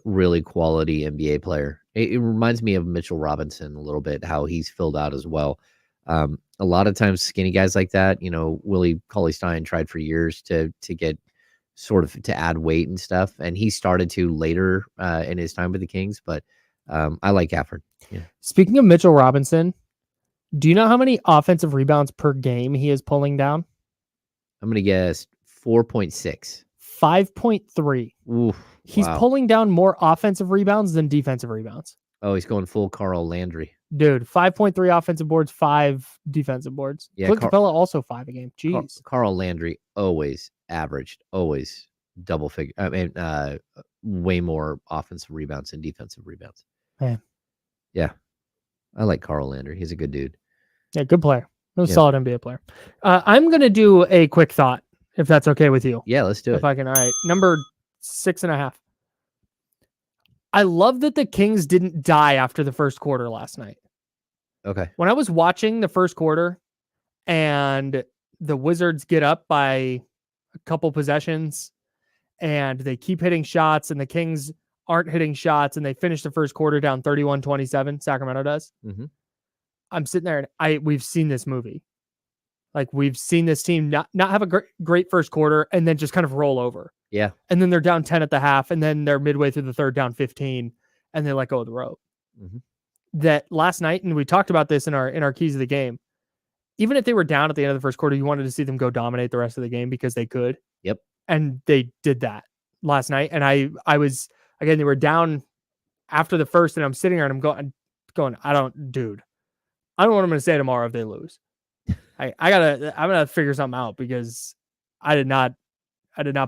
really quality NBA player. It reminds me of Mitchell Robinson a little bit, how he's filled out as well. A lot of times skinny guys like that, Willie Cauley-Stein tried for years to get sort of to add weight and stuff. And he started to later in his time with the Kings, but I like Gafford. Yeah. Speaking of Mitchell Robinson, do you know how many offensive rebounds per game he is pulling down? I'm going to guess 4.6. 5.3. Ooh, he's pulling down more offensive rebounds than defensive rebounds. Oh, he's going full Carl Landry. Dude, 5.3 offensive boards, 5 defensive boards. Yeah, Clint Capella also 5 a game. Jeez. Carl Landry always double figure. I mean, way more offensive rebounds than defensive rebounds. Man. Yeah. I like Carl Landry. He's a good dude. Yeah, good player. Solid NBA player. I'm going to do a quick thought, if that's okay with you. Yeah, let's do it. If I can. All right. Number 6.5. I love that the Kings didn't die after the first quarter last night. Okay. When I was watching the first quarter and the Wizards get up by a couple possessions and they keep hitting shots and the Kings aren't hitting shots and they finish the first quarter down 31-27, Sacramento does. Mm-hmm. I'm sitting there and we've seen this movie. Like, we've seen this team not have a great first quarter and then just kind of roll over. Yeah. And then they're down 10 at the half, and then they're midway through the third down 15, and they let go of the rope. Mm-hmm. That last night, and we talked about this in our keys of the game, even if they were down at the end of the first quarter, you wanted to see them go dominate the rest of the game because they could. Yep. And they did that last night. And I was, again, they were down after the first, and I'm sitting there and I'm going, I don't know what I'm going to say tomorrow if they lose. I'm gonna figure something out because I did not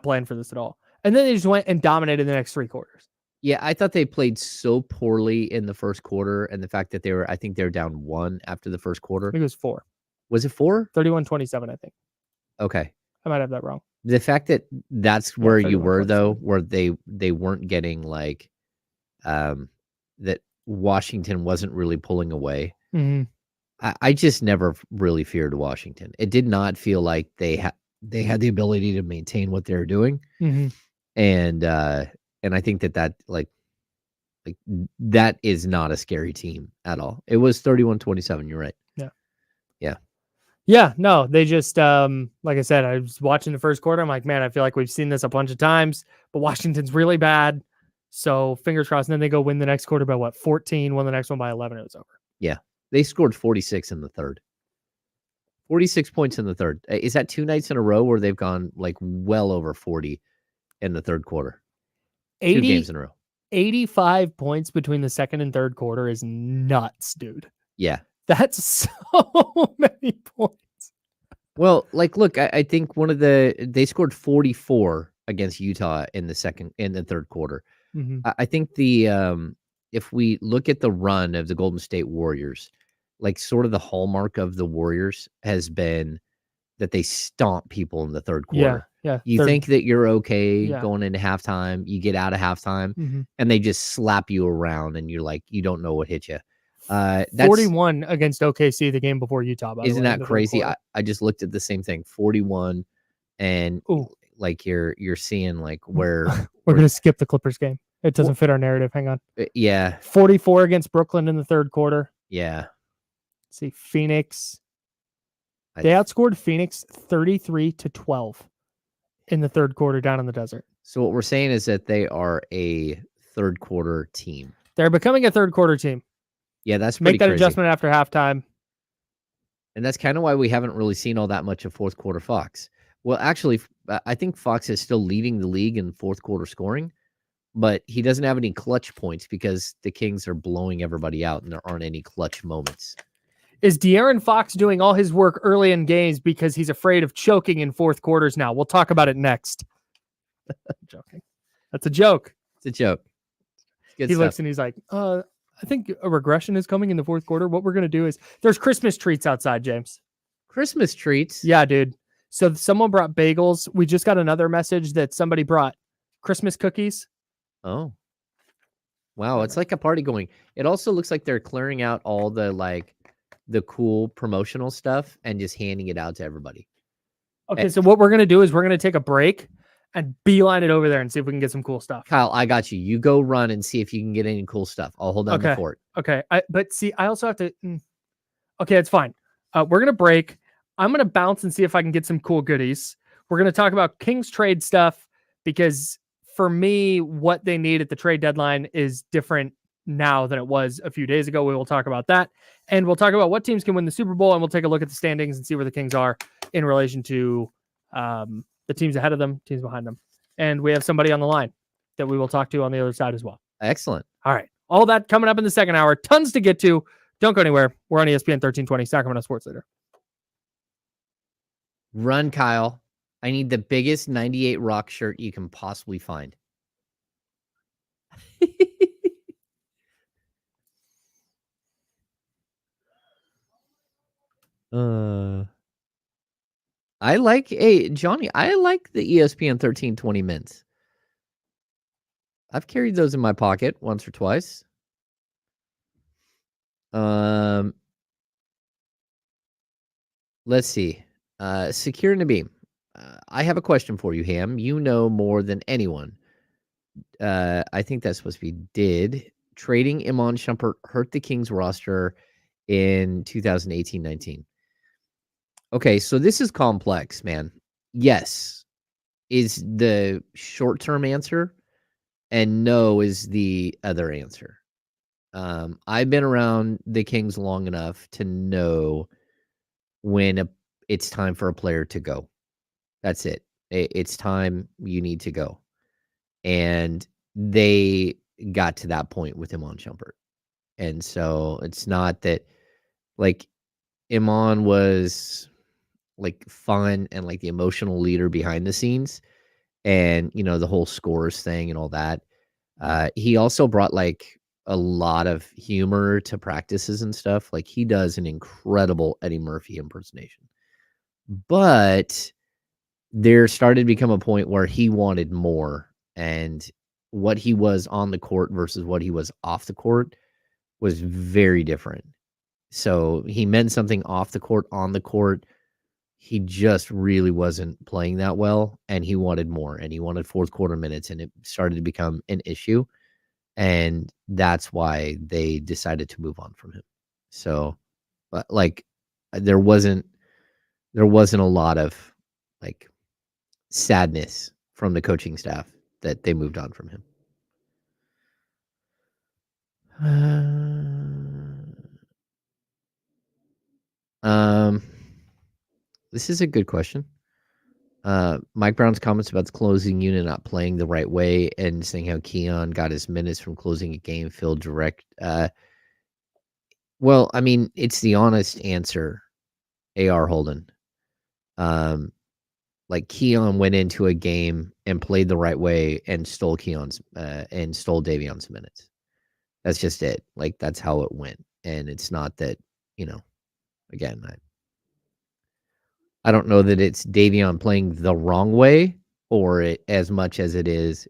plan for this at all. And then they just went and dominated the next 3 quarters. Yeah, I thought they played so poorly in the first quarter, and the fact that I think they were down 1 after the first quarter. I think it was 4. Was it 4? 31-27, I think. Okay. I might have that wrong. The fact that that's where you were, though, 27. where they weren't getting that Washington wasn't really pulling away. Mm-hmm. I just never really feared Washington. It did not feel like they had the ability to maintain what they were doing. Mm-hmm. And I think that that is not a scary team at all. It was 31-27. You're right. Yeah. No, they just, like I said, I was watching the first quarter. I'm like, man, I feel like we've seen this a bunch of times, but Washington's really bad. So fingers crossed. And then they go win the next quarter by 14, won the next one by 11. It was over. Yeah. They scored 46 in the third. 46 points in the third. Is that 2 nights in a row where they've gone well over 40 in the third quarter? 2 games in a row. 85 points between the second and third quarter is nuts, dude. Yeah. That's so many points. Well, look, I think they scored 44 against Utah in the third quarter. Mm-hmm. I think if we look at the run of the Golden State Warriors, sort of the hallmark of the Warriors has been that they stomp people in the third quarter. Yeah. You think that you're okay going into halftime, you get out of halftime, mm-hmm. and they just slap you around, and you're you don't know what hit you. That's 41 against OKC the game before Utah. Isn't that crazy? I just looked at the same thing. 41, and you're seeing where we're gonna skip the Clippers game. It doesn't fit our narrative. Hang on. Yeah. 44 against Brooklyn in the third quarter. Yeah. Let's see, Phoenix. They outscored Phoenix 33-12 in the third quarter down in the desert. So what we're saying is that they are a third quarter team. They're becoming a third quarter team. Yeah, that's pretty Make that crazy. adjustment after halftime. And that's kind of why we haven't really seen all that much of fourth quarter Fox. Well, actually, I think Fox is still leading the league in fourth quarter scoring, but he doesn't have any clutch points because the Kings are blowing everybody out and there aren't any clutch moments. Is De'Aaron Fox doing all his work early in games because he's afraid of choking in fourth quarters now? We'll talk about it next. Joking. That's a joke. It's a joke. He looks and he's like, I think a regression is coming in the fourth quarter. What we're going to do is there's Christmas treats outside, James. Christmas treats? Yeah, dude. So someone brought bagels. We just got another message that somebody brought Christmas cookies. Oh. Wow. It's like a party going. It also looks like they're clearing out all the cool promotional stuff and just handing it out to everybody. Okay. So what we're going to do is we're going to take a break and beeline it over there and see if we can get some cool stuff. Kyle, I got you. You go run and see if you can get any cool stuff. I'll hold down the fort. Okay. But see, I also have to. Okay, it's fine. We're gonna break. I'm gonna bounce and see if I can get some cool goodies. We're gonna talk about Kings trade stuff because for me, what they need at the trade deadline is different now than it was a few days ago. We will talk about that, and we'll talk about what teams can win the Super Bowl, and we'll take a look at the standings and see where the Kings are in relation to the teams ahead of them, teams behind them, and we have somebody on the line that we will talk to on the other side as well. Excellent. All right, all that coming up in the second hour. Tons to get to. Don't go anywhere. We're on ESPN 1320, Sacramento Sports Leader. Run, Kyle. I need the biggest 98 Rock shirt you can possibly find. I like, Johnny, I like the ESPN 1320 mints. I've carried those in my pocket once or twice. Let's see. Secure Nabeem. I have a question for you, Ham. You know more than anyone. I think that's supposed to be did trading Iman Shumpert hurt the Kings roster in 2018-19? Okay, so this is complex, man. Yes is the short-term answer, and no is the other answer. I've been around the Kings long enough to know when it's time for a player to go. That's it. It's time you need to go. And they got to that point with Iman Shumpert. And so it's not that, like, Iman was, like, fun and, like, the emotional leader behind the scenes and, you know, the whole scores thing and all that. He also brought, like, a lot of humor to practices and stuff. Like, he does an incredible Eddie Murphy impersonation. But there started to become a point where he wanted more, and what he was on the court versus what he was off the court was very different. So he meant something off the court. On the court, he just really wasn't playing that well, and he wanted more, and he wanted fourth quarter minutes, and it started to become an issue. And that's why they decided to move on from him. So, like, there wasn't a lot of, like, sadness from the coaching staff that they moved on from him. This is a good question. Mike Brown's comments about the closing unit not playing the right way and saying how Keon got his minutes from closing a game feel direct. Well, I mean, it's the honest answer, A.R. Holden. Like, Keon went into a game and played the right way and stole Davion's minutes. That's just it. Like, that's how it went. And it's not that, you know, again, I don't know that it's Davion playing the wrong way or it as much as it is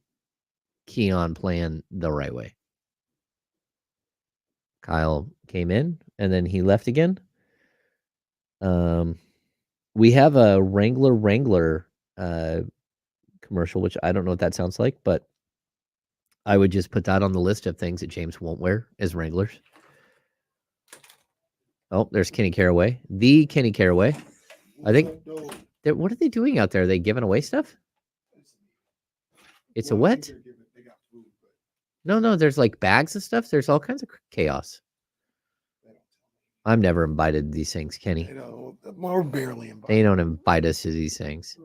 Keon playing the right way. Kyle came in and then he left again. We have a Wrangler commercial, which I don't know what that sounds like, but I would just put that on the list of things that James won't wear as Wranglers. Oh, there's Kenny Caraway. The Kenny Caraway. I think. What are they doing out there? Are they giving away stuff? It's a what? No, there's like bags of stuff. There's all kinds of chaos. I'm never invited to these things, Kenny. We're barely invited. They don't invite us to these things.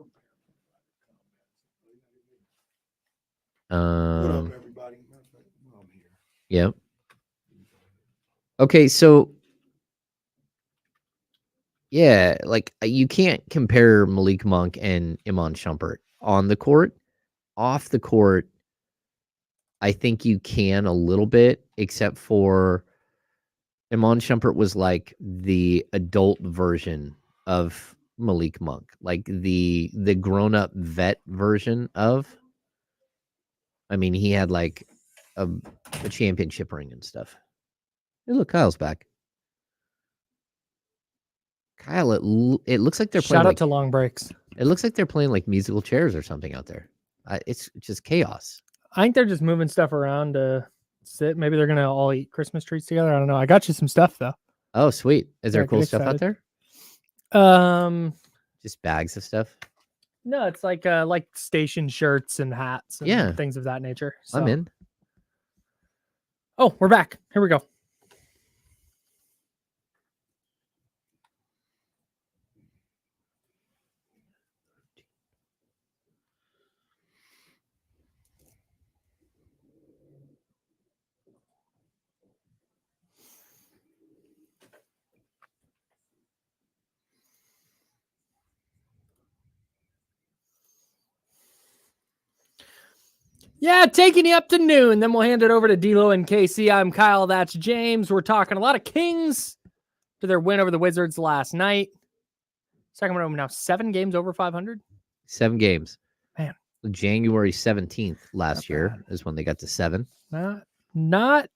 What up, everybody? I'm here. Yep. Okay, so yeah, like, you can't compare Malik Monk and Iman Shumpert on the court. Off the court, I think you can a little bit, except for Iman Shumpert was like the adult version of Malik Monk, like the grown-up vet version of. I mean, he had like a championship ring and stuff. Hey, look, Kyle's back. Kyle, it looks like they're playing. Shout out like, to long breaks. It looks like they're playing like musical chairs or something out there. It's just chaos. I think they're just moving stuff around to sit. Maybe they're gonna all eat Christmas trees together. I don't know. I got you some stuff though. Oh, sweet. Is there Yeah, cool get stuff out excited. there? Just bags of stuff? No, it's like station shirts and hats and Yeah. things of that nature. I'm So- in. Oh, we're back. Here we go. Yeah, taking you up to noon. Then we'll hand it over to D'Lo and Casey. I'm Kyle. That's James. We're talking a lot of Kings to their win over the Wizards last night. Sacramento now 7 games over 500. 7 games. Man. January 17th last Not year bad. is when they got to 7. Not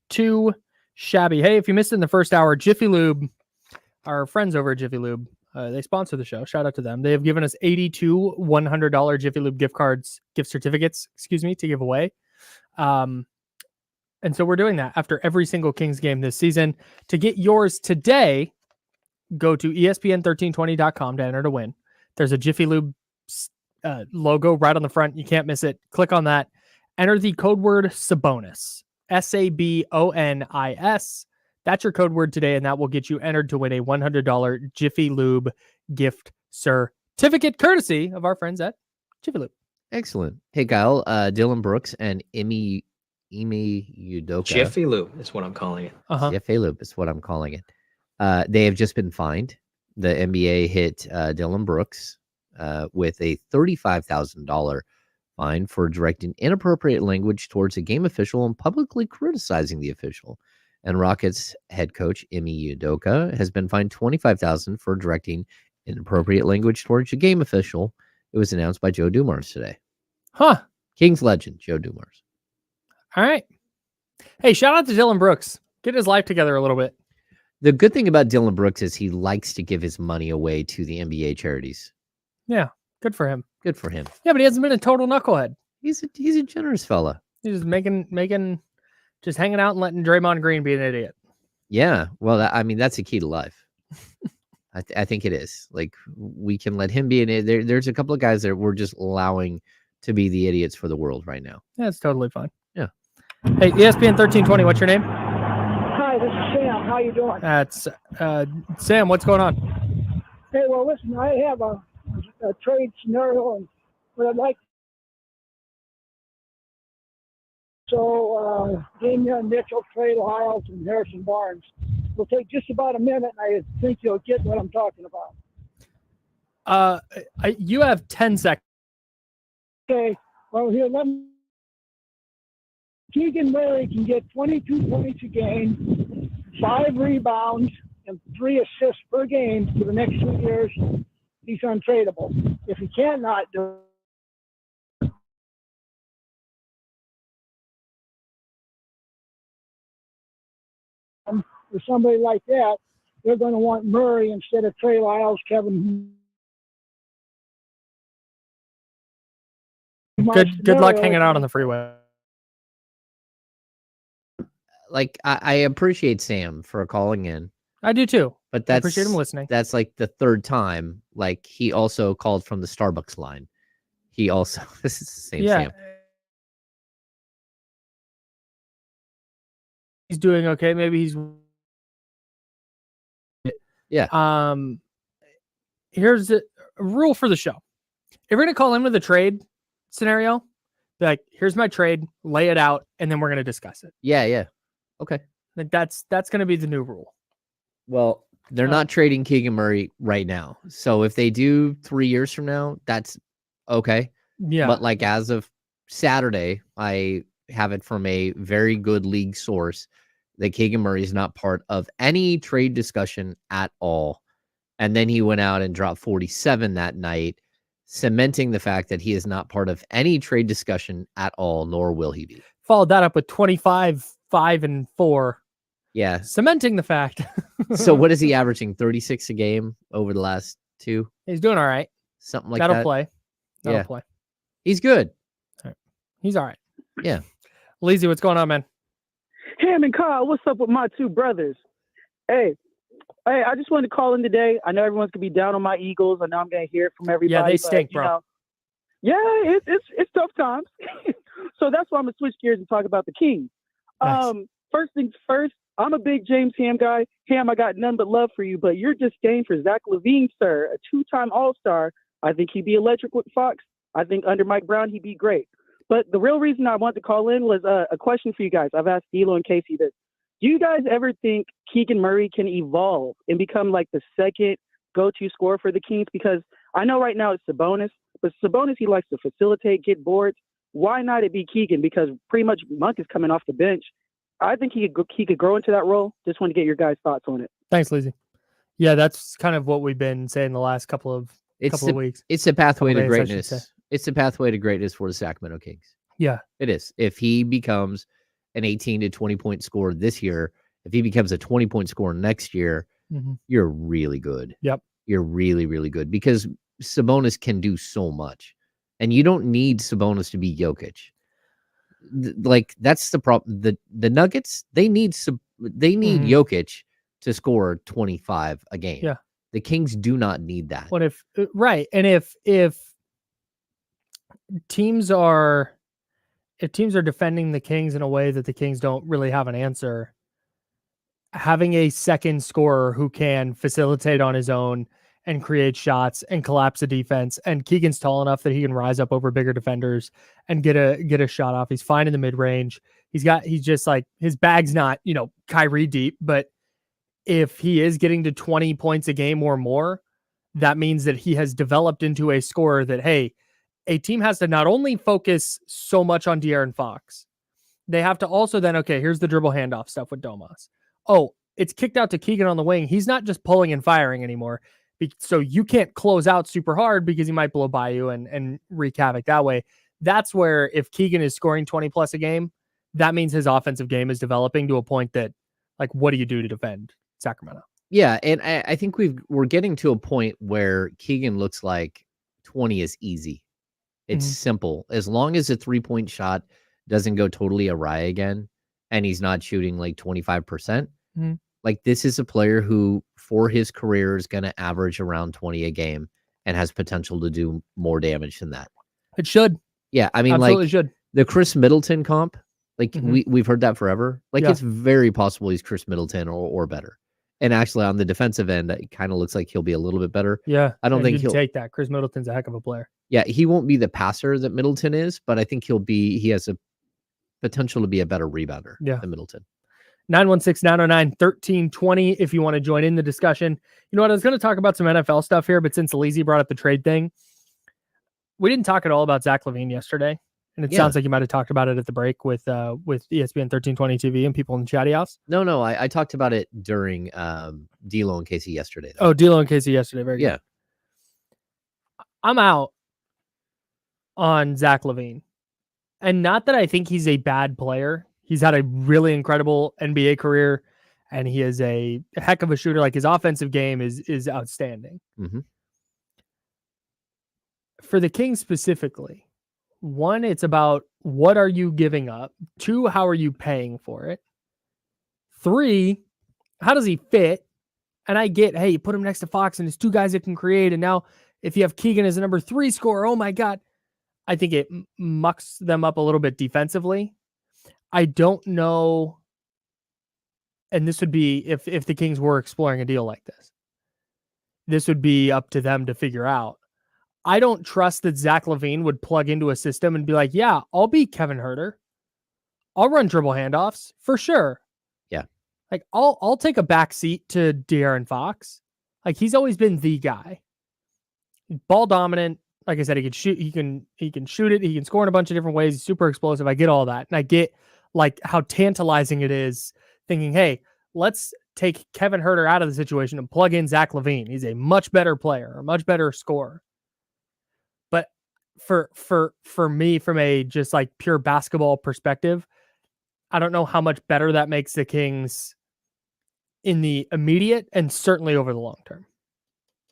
too shabby. Hey, if you missed it in the first hour, Jiffy Lube, our friends over at Jiffy Lube, they sponsor the show. Shout out to them. They have given us 82 $100 Jiffy Lube gift certificates, to give away. And so we're doing that after every single Kings game this season. To get yours today, go to ESPN1320.com to enter to win. There's a Jiffy Lube logo right on the front. You can't miss it. Click on that. Enter the code word Sabonis. SABONIS. That's your code word today, and that will get you entered to win a $100 Jiffy Lube gift certificate, courtesy of our friends at Jiffy Lube. Excellent. Hey, Kyle, Dylan Brooks and Ime Udoka. Jiffy Lube is what I'm calling it. Jiffy Lube is what I'm calling it. They have just been fined. The NBA hit Dylan Brooks with a $35,000 fine for directing inappropriate language towards a game official and publicly criticizing the official. And Rockets head coach Ime Udoka has been fined $25,000 for directing inappropriate language towards a game official. It was announced by Joe Dumars today. Huh. Kings legend, Joe Dumars. All right. Hey, shout out to Dylan Brooks. Get his life together a little bit. The good thing about Dylan Brooks is he likes to give his money away to the NBA charities. Yeah, good for him. Good for him. Yeah, but he hasn't been a total knucklehead. He's a generous fella. He's just just hanging out and letting Draymond Green be an idiot. Yeah, well, that's the key to life. I think it is. Like, we can let him be an idiot. There's a couple of guys that we're just allowing to be the idiots for the world right now. Yeah, it's totally fine. Yeah. Hey, ESPN 1320, what's your name? Hi, this is Sam. How you doing? That's Sam. What's going on? Hey, well, listen, I have a trade scenario, and what I'd like. So, Damian Mitchell, Trey Lyles, and Harrison Barnes. It'll take just about a minute, and I think you'll get what I'm talking about. You have 10 seconds. Okay, well, here, Keegan Murray can get 22 points a game, 5 rebounds, and 3 assists per game for the next 2 years. He's untradeable. If he cannot do for somebody like that, they're going to want Murray instead of Trey Lyles, Kevin. Good luck hanging out on the freeway. Like, I appreciate Sam for calling in, I do too. but I that's appreciate him listening. That's like the third time. Like, he also called from the Starbucks line. He also this is the same Sam. He's doing okay. Maybe he's. Yeah. Here's a rule for the show. If you're going to call in with a trade scenario, be like, here's my trade, lay it out, and then we're going to discuss it. Yeah. Okay. Like that's going to be the new rule. Well, they're not trading Keegan Murray right now. So if they do 3 years from now, that's okay. Yeah. But like, as of Saturday, I have it from a very good league source that Keegan Murray is not part of any trade discussion at all. And then he went out and dropped 47 that night, cementing the fact that he is not part of any trade discussion at all, nor will he be. Followed that up with 25, 5, and 4. Yeah. Cementing the fact. So what is he averaging? 36 a game over the last 2? He's doing all right. Something like That'll that. play. That'll Yeah. play. He's good. He's all right. Yeah. Leezy, what's going on, man? Ham and Kyle, what's up with my two brothers? Hey, I just wanted to call in today. I know everyone's gonna be down on my Eagles. I know I'm gonna hear it from everybody. Yeah, they but, stink, bro. It's tough times. So that's why I'm gonna switch gears and talk about the Kings. Nice. First things first, I'm a big James Ham guy. Ham, I got none but love for you, but you're disdain for Zach LaVine, sir, a two-time All-Star. I think he'd be electric with Fox. I think under Mike Brown, he'd be great. But the real reason I wanted to call in was a question for you guys. I've asked D'Lo and Casey this. Do you guys ever think Keegan Murray can evolve and become like the second go-to scorer for the Kings? Because I know right now it's Sabonis, but Sabonis, he likes to facilitate, get boards. Why not it be Keegan? Because pretty much Monk is coming off the bench. I think he could grow into that role. Just want to get your guys' thoughts on it. Thanks, Leezy. Yeah, that's kind of what we've been saying the last couple of weeks. It's the pathway to days, I should say. greatness. It's the pathway to greatness for the Sacramento Kings. Yeah. It is. If he becomes an 18 to 20 point scorer this year, if he becomes a 20 point scorer next year, you're really good. Yep. You're really, really good because Sabonis can do so much. And you don't need Sabonis to be Jokic. Like that's the problem. The Nuggets, they need Jokic to score 25 a game. Yeah. The Kings do not need that. What if right? And if teams are defending the Kings in a way that the Kings don't really have an answer, having a second scorer who can facilitate on his own and create shots and collapse the defense, and Keegan's tall enough that he can rise up over bigger defenders and get a shot off. He's fine in the mid range. He's just like his bag's not, Kyrie deep, but if he is getting to 20 points a game or more, that means that he has developed into a scorer that, hey, a team has to not only focus so much on De'Aaron Fox, they have to also then, okay, here's the dribble handoff stuff with Domas. Oh, it's kicked out to Keegan on the wing. He's not just pulling and firing anymore. So you can't close out super hard because he might blow by you and wreak havoc that way. That's where if Keegan is scoring 20 plus a game, that means his offensive game is developing to a point that, like, what do you do to defend Sacramento? Yeah, and I think we're getting to a point where Keegan looks like 20 is easy. It's simple. As long as a 3-point shot doesn't go totally awry again, and he's not shooting like 25%, like this is a player who, for his career, is going to average around 20 a game and has potential to do more damage than that. It should. Yeah, I mean, absolutely should. The Chris Middleton comp, like we've heard that forever. Like it's very possible he's Chris Middleton or better. And actually, on the defensive end, it kind of looks like he'll be a little bit better. Yeah, I don't think he'll take that. Chris Middleton's a heck of a player. Yeah, he won't be the passer that Middleton is, but I think he has a potential to be a better rebounder than Middleton. 916-909-1320 if you want to join in the discussion. You know what? I was going to talk about some NFL stuff here, but since Leezy brought up the trade thing, we didn't talk at all about Zach LaVine yesterday. And it sounds like you might have talked about it at the break with ESPN 1320 TV and people in the chatty house. No, I talked about it during D'Lo and Casey yesterday. Though. Oh, D'Lo and Casey yesterday. Very good. I'm out on Zach LaVine. And not that I think he's a bad player. He's had a really incredible NBA career, and he is a heck of a shooter. Like his offensive game is outstanding. For the Kings specifically, 1, it's about what are you giving up? 2, how are you paying for it? 3, how does he fit? And I get, hey, you put him next to Fox and there's 2 guys that can create. And now if you have Keegan as a number 3 scorer, oh my God, I think it mucks them up a little bit defensively. I don't know. And this would be if the Kings were exploring a deal like this would be up to them to figure out. I don't trust that Zach LaVine would plug into a system and be like, yeah, I'll be Kevin Huerter. I'll run dribble handoffs for sure. Yeah. Like I'll take a back seat to De'Aaron Fox. Like he's always been the guy. Ball dominant. Like I said, he can shoot. He can shoot it. He can score in a bunch of different ways. He's super explosive. I get all that. And I get like how tantalizing it is thinking, hey, let's take Kevin Huerter out of the situation and plug in Zach LaVine. He's a much better player, a much better scorer. But for me, from a just like pure basketball perspective, I don't know how much better that makes the Kings in the immediate and certainly over the long term.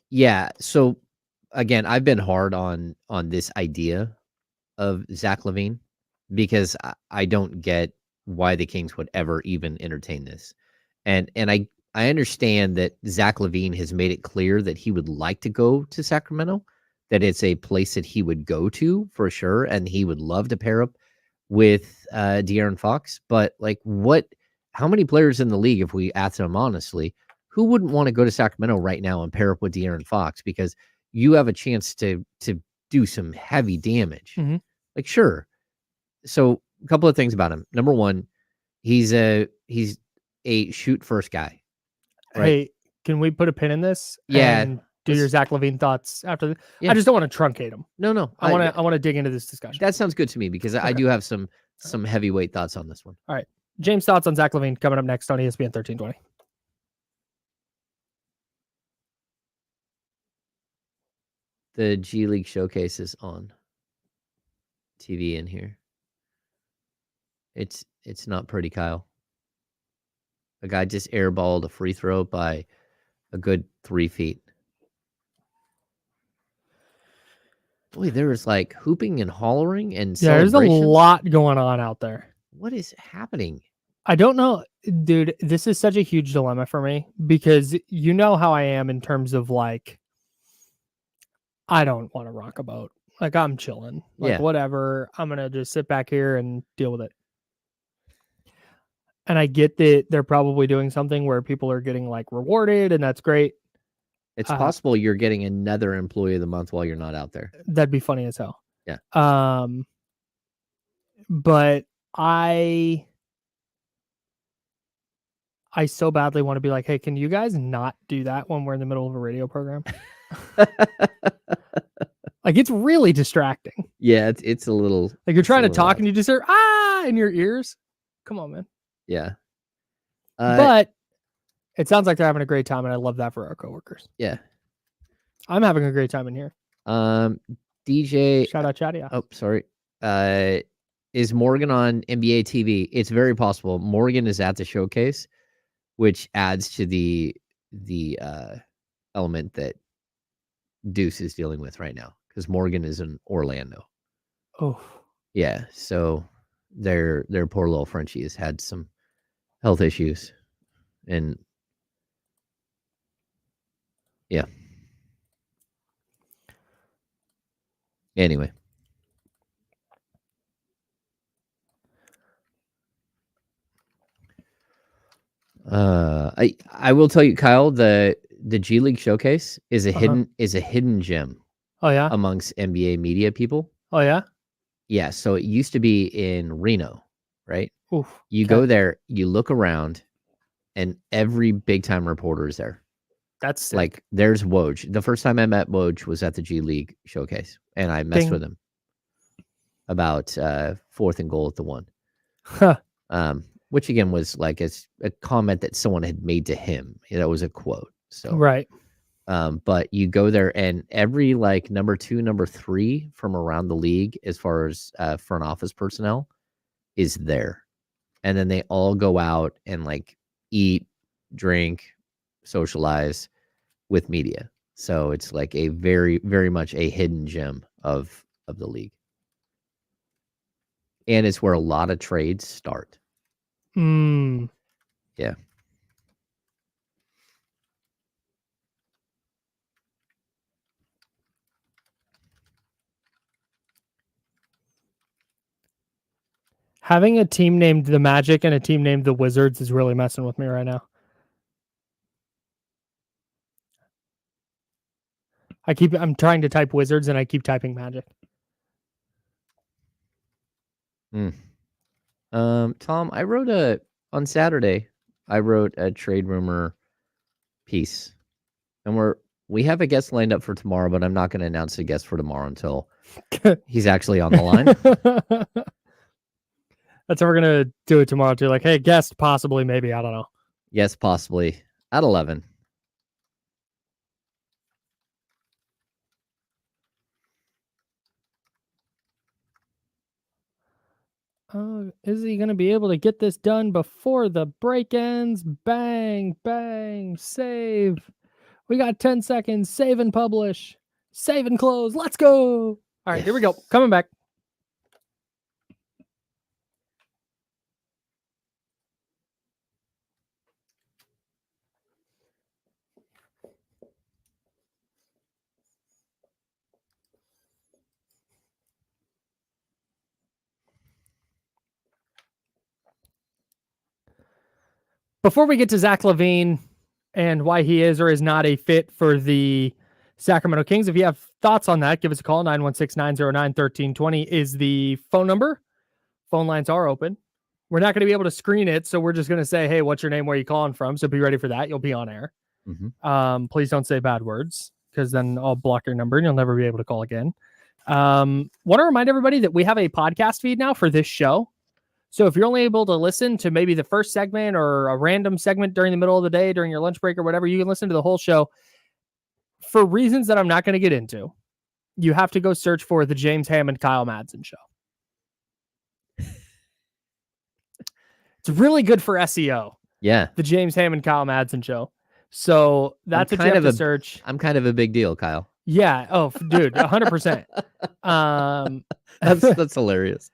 Yeah. So again, I've been hard on this idea of Zach LaVine because I don't get why the Kings would ever even entertain this. And I understand that Zach LaVine has made it clear that he would like to go to Sacramento, that it's a place that he would go to for sure, and he would love to pair up with De'Aaron Fox. But like, how many players in the league, if we ask them honestly, who wouldn't want to go to Sacramento right now and pair up with De'Aaron Fox because you have a chance to do some heavy damage? Mhm. Like, sure. So a couple of things about him. Number one, he's a shoot first guy. Right. Hey, can we put a pin in this? Yeah, And do your Zach LaVine thoughts after the, Yeah. I just don't want to truncate him. No. I want to dig into this discussion. That sounds good to me because I Okay. do have some heavyweight thoughts on this one. All right. James' thoughts on Zach LaVine coming up next on ESPN 1320. The G League showcase is on TV in here. It's not pretty, Kyle. A guy just airballed a free throw by a good 3 feet. Boy, there was like hooping and hollering and Yeah, there's a celebrations. lot going on out there. What is happening? I don't know, dude. This is such a huge dilemma for me because you know how I am in terms of like, I don't want to rock a boat. Like, I'm chilling. Like, Yeah. whatever. I'm going to just sit back here and deal with it. And I get that they're probably doing something where people are getting like rewarded, and that's great. It's possible you're getting another employee of the month while you're not out there. That'd be funny as hell. Yeah. But I so badly want to be like, hey, can you guys not do that when we're in the middle of a radio program? Like, it's really distracting. Yeah, it's a little Like, you're trying to little talk odd. and you just hear in your ears. Come on, man. Yeah. But it sounds like they're having a great time, and I love that for our coworkers. Yeah. I'm having a great time in here. DJ. Shout out Chadia. Oh, sorry. Is Morgan on NBA TV? It's very possible. Morgan is at the showcase, which adds to the element that Deuce is dealing with right now because Morgan is in Orlando. Oh, Yeah. So their poor little Frenchie has had some health issues, and yeah. Anyway. I will tell you, Kyle, the G League showcase is a hidden gem oh yeah. amongst NBA media people. Oh yeah. Yeah, so it used to be in Reno, right? Oof. You go there, you look around, and every big time reporter is there. That's sick. Like, there's Woj. The first time I met Woj was at the G League showcase, and I messed Ding. with him about 4th and goal at the 1. Huh. Which again was like a comment that someone had made to him. That was a quote. So Right. but you go there, and every like number 2, number 3 from around the league, as far as front office personnel, is there, and then they all go out and like eat, drink, socialize with media. So it's like a very, very much a hidden gem of the league, and it's where a lot of trades start. Yeah. Having a team named the Magic and a team named the Wizards is really messing with me right now. I'm trying to type Wizards and I keep typing Magic. Tom, on Saturday, I wrote a trade rumor piece, and we have a guest lined up for tomorrow, but I'm not going to announce the guest for tomorrow until he's actually on the line. That's how we're going to do it tomorrow too. Like, hey, guest, possibly, maybe, I don't know. Yes, possibly at 11. Is he going to be able to get this done before the break ends? Bang, bang, save. We got 10 seconds. Save and publish. Save and close. Let's go. All right, here we go. Coming back. Before we get to Zach LaVine and why he is or is not a fit for the Sacramento Kings, if you have thoughts on that, give us a call. 916-909-1320 is the phone number. Phone lines are open. We're not going to be able to screen it, so we're just going to say, hey, what's your name? Where are you calling from? So be ready for that. You'll be on air. Please don't say bad words, because then I'll block your number and you'll never be able to call again. Want to remind everybody that we have a podcast feed now for this show. So if you're only able to listen to maybe the first segment or a random segment during the middle of the day, during your lunch break or whatever, you can listen to the whole show. For reasons that I'm not going to get into, you have to go search for the James Hammond, Kyle Madsen show. It's really good for SEO. Yeah. The James Hammond, Kyle Madsen show. So that's what you have to search. I'm kind of a big deal, Kyle. Yeah. Oh, dude, 100%. That's hilarious.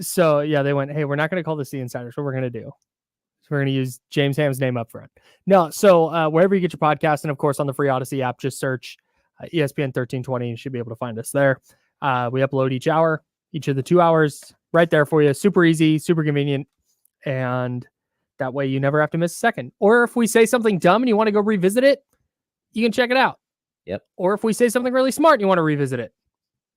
So yeah, they went, hey, we're not going to call this the Insiders. What we're going to do is we're going to use James Ham's name up front. No. So wherever you get your podcast, and of course on the free Odyssey app, just search ESPN 1320. You should be able to find us there. We upload each hour, each of the 2 hours right there for you. Super easy, super convenient. And that way you never have to miss a second. Or if we say something dumb and you want to go revisit it, you can check it out. Yep. Or if we say something really smart and you want to revisit it,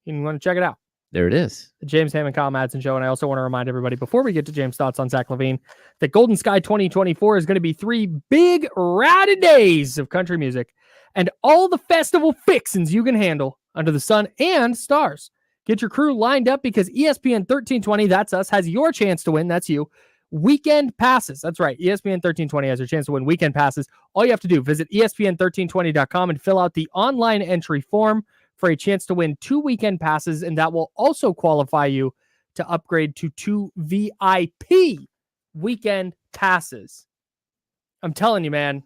you want to check it out. There it is. The James Hammond, Kyle Madsen show. And I also want to remind everybody before we get to James' thoughts on Zach LaVine, that Golden Sky 2024 is going to be 3 big rowdy days of country music and all the festival fixins you can handle under the sun and stars. Get your crew lined up because ESPN 1320, that's us, has your chance to win. That's you. Weekend passes. That's right. ESPN 1320 has your chance to win weekend passes. All you have to do, visit ESPN1320.com and fill out the online entry form for a chance to win 2 weekend passes. And that will also qualify you to upgrade to 2 VIP weekend passes. I'm telling you, man,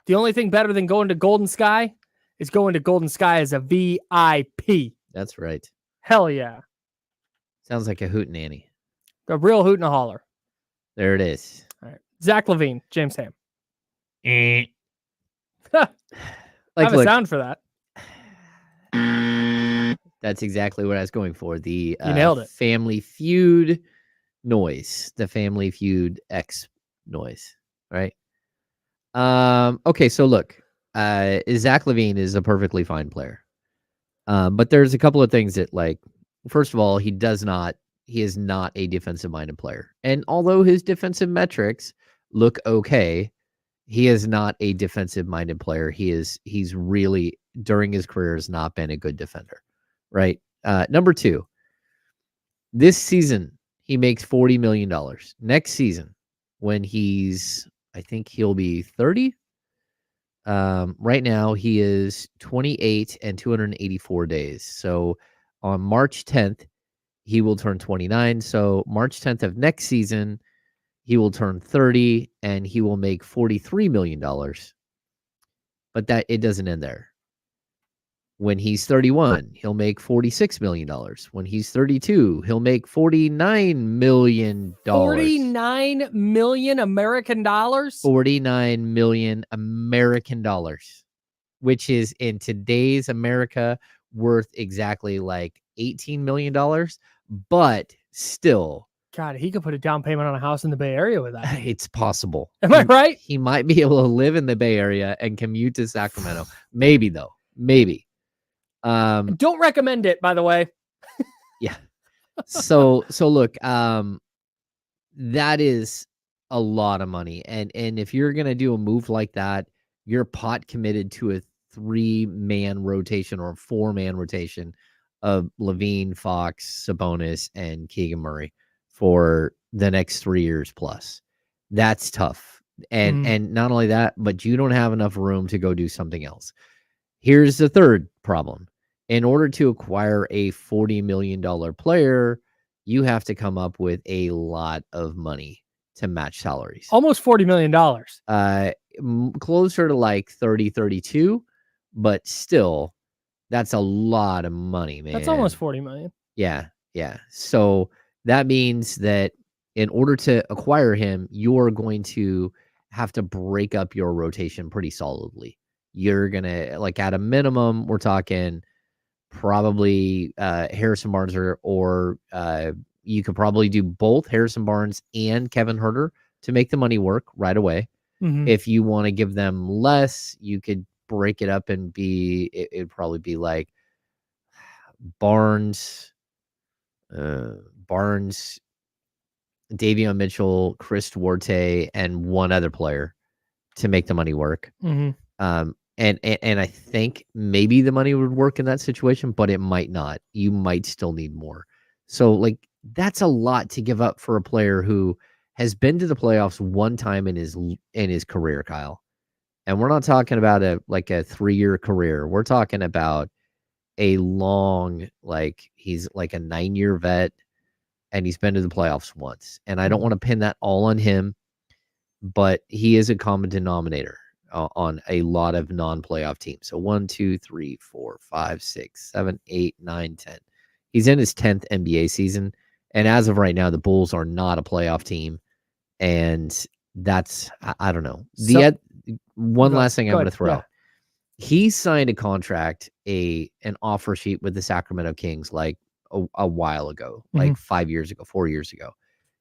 the only thing better than going to Golden Sky is going to Golden Sky as a VIP. That's right. Hell yeah. Sounds like a hootenanny. A real hoot and a holler. There it is. All right. Zach LaVine, James Ham. Like, I have a sound for that. That's exactly what I was going for. The you nailed it. Family Feud noise. The Family Feud X noise. Right? Okay, so look. Zach LaVine is a perfectly fine player. But there's a couple of things that, like, first of all, he is not a defensive-minded player. And although his defensive metrics look okay, he is not a defensive-minded player. He's really, during his career, has not been a good defender, right? Number 2, this season, he makes $40 million. Next season, when I think he'll be 30. Right now, he is 28 and 284 days. So on March 10th, he will turn 29. So March 10th of next season, he will turn 30 and he will make $43 million. But it doesn't end there. When he's 31, he'll make $46 million. When he's 32, he'll make $49 million. 49 million American dollars? 49 million American dollars, which is in today's America worth exactly like $18 million. But still, God, he could put a down payment on a house in the Bay Area with that. it's possible. Am I right? He might be able to live in the Bay Area and commute to Sacramento. Maybe, though. Maybe. Don't recommend it, by the way. Yeah. So look, that is a lot of money. And if you're going to do a move like that, you're pot committed to a 3-man rotation or a 4-man rotation of LaVine, Fox, Sabonis, and Keegan Murray for the next 3 years plus. That's tough. And not only that, but you don't have enough room to go do something else. Here's the third problem. In order to acquire a $40 million player, you have to come up with a lot of money to match salaries. Almost $40 million. Closer to like 30, 32, but still, that's a lot of money, man. That's almost 40 million. Yeah. So that means that in order to acquire him, you're going to have to break up your rotation pretty solidly. You're going to, like, at a minimum, we're talking probably Harrison Barnes or you could probably do both Harrison Barnes and Kevin Huerter to make the money work right away. Mhm. If you want to give them less, you could break it up and it'd probably be like Barnes, Barnes, Davion Mitchell, Chris Duarte, and one other player to make the money work. Mhm. And I think maybe the money would work in that situation, but it might not. You might still need more. So like that's a lot to give up for a player who has been to the playoffs one time in his career, Kyle. And we're not talking about a 3-year career. We're talking about a long, like he's like a 9-year vet and he's been to the playoffs once. And I don't want to pin that all on him, but he is a common denominator on a lot of non-playoff teams. So 1, 2, 3, 4, 5, 6, 7, 8, 9, 10. He's in his 10th NBA season. And as of right now, the Bulls are not a playoff team. And that's, I don't know. One last thing I'm going to throw out. He signed a contract, an offer sheet with the Sacramento Kings like a while ago, like 5 years ago, 4 years ago.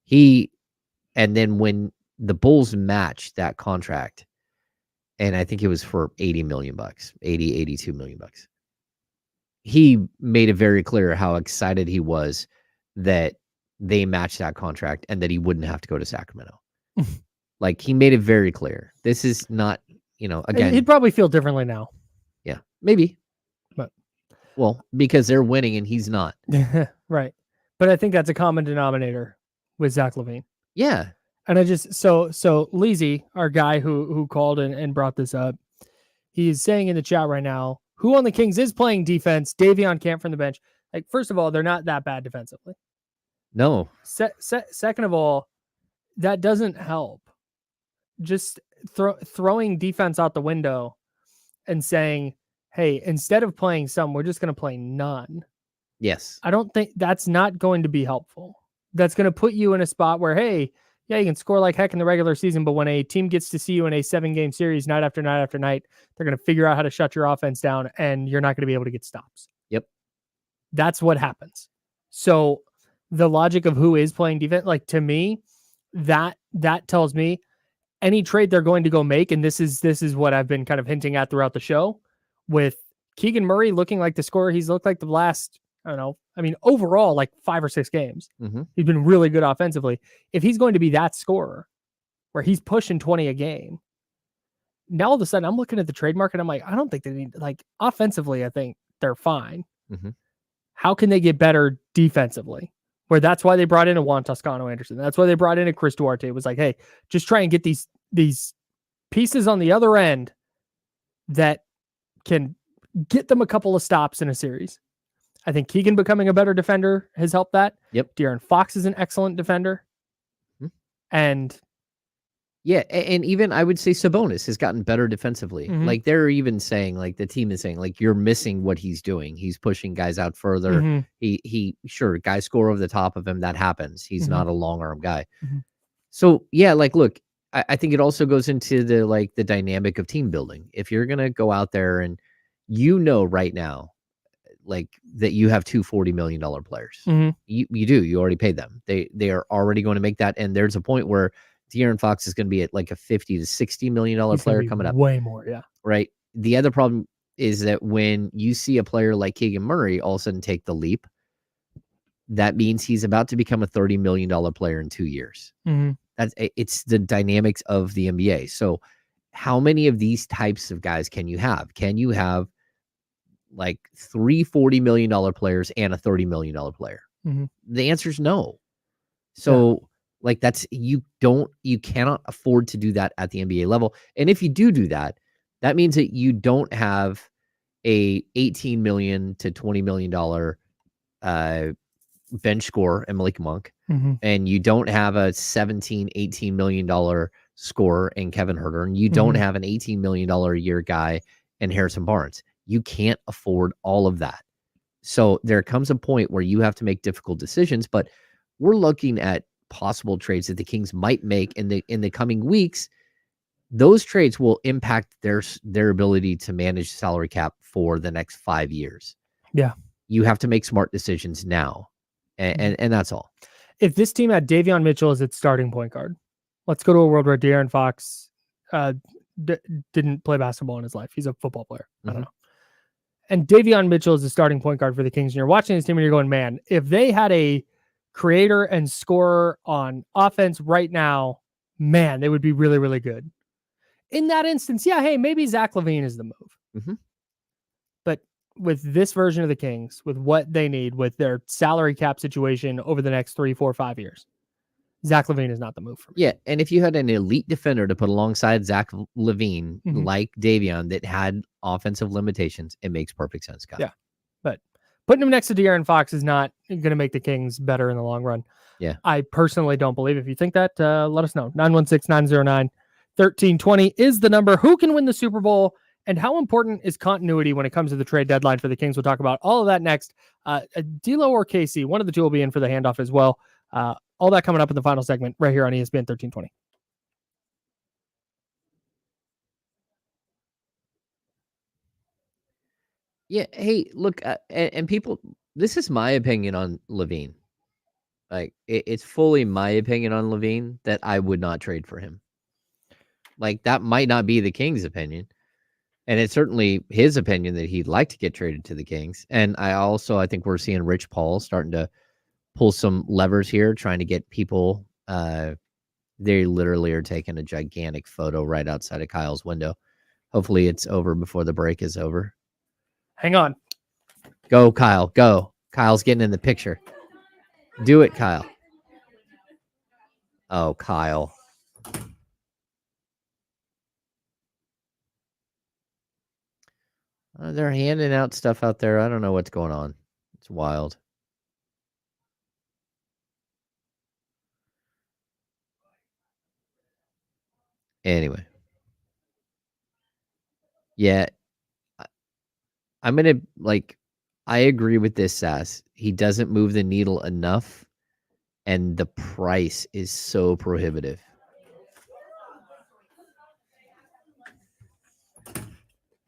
And then when the Bulls matched that contract, and I think it was for $80 million, $82 million. He made it very clear how excited he was that they matched that contract and that he wouldn't have to go to Sacramento. Like he made it very clear. This is not, again. He'd probably feel differently now. Yeah, maybe. But because they're winning and he's not. Right. But I think that's a common denominator with Zach LaVine. Yeah. And I just so Leezy, our guy who called and brought this up, he's saying in the chat right now, who on the Kings is playing defense? Davion Camp from the bench. Like, first of all, they're not that bad defensively. No. Second of all, that doesn't help. Just throwing defense out the window and saying, hey, instead of playing some, we're just going to play none. Yes. I don't think that's not going to be helpful. That's going to put you in a spot where, hey, yeah, you can score like heck in the regular season, but when a team gets to see you in a 7-game series night after night after night, they're going to figure out how to shut your offense down and you're not going to be able to get stops. Yep. That's what happens. So the logic of who is playing defense, like to me, that tells me any trade they're going to go make, and this is what I've been kind of hinting at throughout the show, with Keegan Murray looking like the scorer he's looked like the last, I don't know, I mean, overall, like 5 or 6 games. He's been really good offensively. If he's going to be that scorer where he's pushing 20 a game, now all of a sudden I'm looking at the trade market. I'm like, I don't think they need, like, offensively, I think they're fine. How can they get better defensively? Where that's why they brought in a Juan Toscano Anderson. That's why they brought in a Chris Duarte. It was like, hey, just try and get these pieces on the other end that can get them a couple of stops in a series. I think Keegan becoming a better defender has helped that. Yep. De'Aaron Fox is an excellent defender. And yeah, and even I would say Sabonis has gotten better defensively. Like they're even saying, like the team is saying, like you're missing what he's doing. He's pushing guys out further. He sure, guys score over the top of him. That happens. He's not a long arm guy. So yeah, like look, I think it also goes into the dynamic of team building. If you're gonna go out there and right now, like that you have 2 $40 million players. You do. You already paid them. They are already going to make that. And there's a point where De'Aaron Fox is going to be at like a $50 to $60 million player coming up. Way more, yeah. Right. The other problem is that when you see a player like Keegan Murray all of a sudden take the leap, that means he's about to become a $30 million player in 2 years. It's the dynamics of the NBA. So how many of these types of guys can you have? Can you have like 3 $40 million players and a $30 million player? The answer is no. So like you cannot afford to do that at the NBA level. And if you do that, that means that you don't have a $18 million to $20 million bench scorer in Malik Monk, and you don't have a $17-18 million scorer in Kevin Huerter, and you don't have an $18 million a year guy in Harrison Barnes. You can't afford all of that. So there comes a point where you have to make difficult decisions, but we're looking at possible trades that the Kings might make in the coming weeks. Those trades will impact their ability to manage salary cap for the next 5 years. Yeah. You have to make smart decisions now. And that's all. If this team had Davion Mitchell as its starting point guard, let's go to a world where De'Aaron Fox didn't play basketball in his life. He's a football player. I don't Mhm. know. And Davion Mitchell is the starting point guard for the Kings. And you're watching this team and you're going, man, if they had a creator and scorer on offense right now, man, they would be really, really good. In that instance, yeah, hey, maybe Zach LaVine is the move. Mhm. But with this version of the Kings, with what they need, with their salary cap situation over the next 3, 4, 5 years, Zach LaVine is not the move for me. Yeah, and if you had an elite defender to put alongside Zach LaVine, Mhm. like Davion, that had offensive limitations, it makes perfect sense, Kyle. Yeah. But putting him next to De'Aaron Fox is not going to make the Kings better in the long run. Yeah. I personally don't believe. If you think that, let us know. 916-909-1320 is the number. Who can win the Super Bowl? And how important is continuity when it comes to the trade deadline for the Kings? We'll talk about all of that next. D'Lo or Casey, one of the two will be in for the handoff as well. All that coming up in the final segment right here on ESPN 1320. Yeah. Hey, look, and people, this is my opinion on LaVine. Like, it's fully my opinion on LaVine that I would not trade for him. Like, that might not be the Kings' opinion. And it's certainly his opinion that he'd like to get traded to the Kings. And I think we're seeing Rich Paul starting to pull some levers here, trying to get people. They literally are taking a gigantic photo right outside of Kyle's window. Hopefully it's over before the break is over. Hang on. Go, Kyle. Go. Kyle's getting in the picture. Do it, Kyle. Oh, Kyle. They're handing out stuff out there. I don't know what's going on. It's wild. Anyway. Yeah. I'm going to, I agree with this, Sass. He doesn't move the needle enough, and the price is so prohibitive.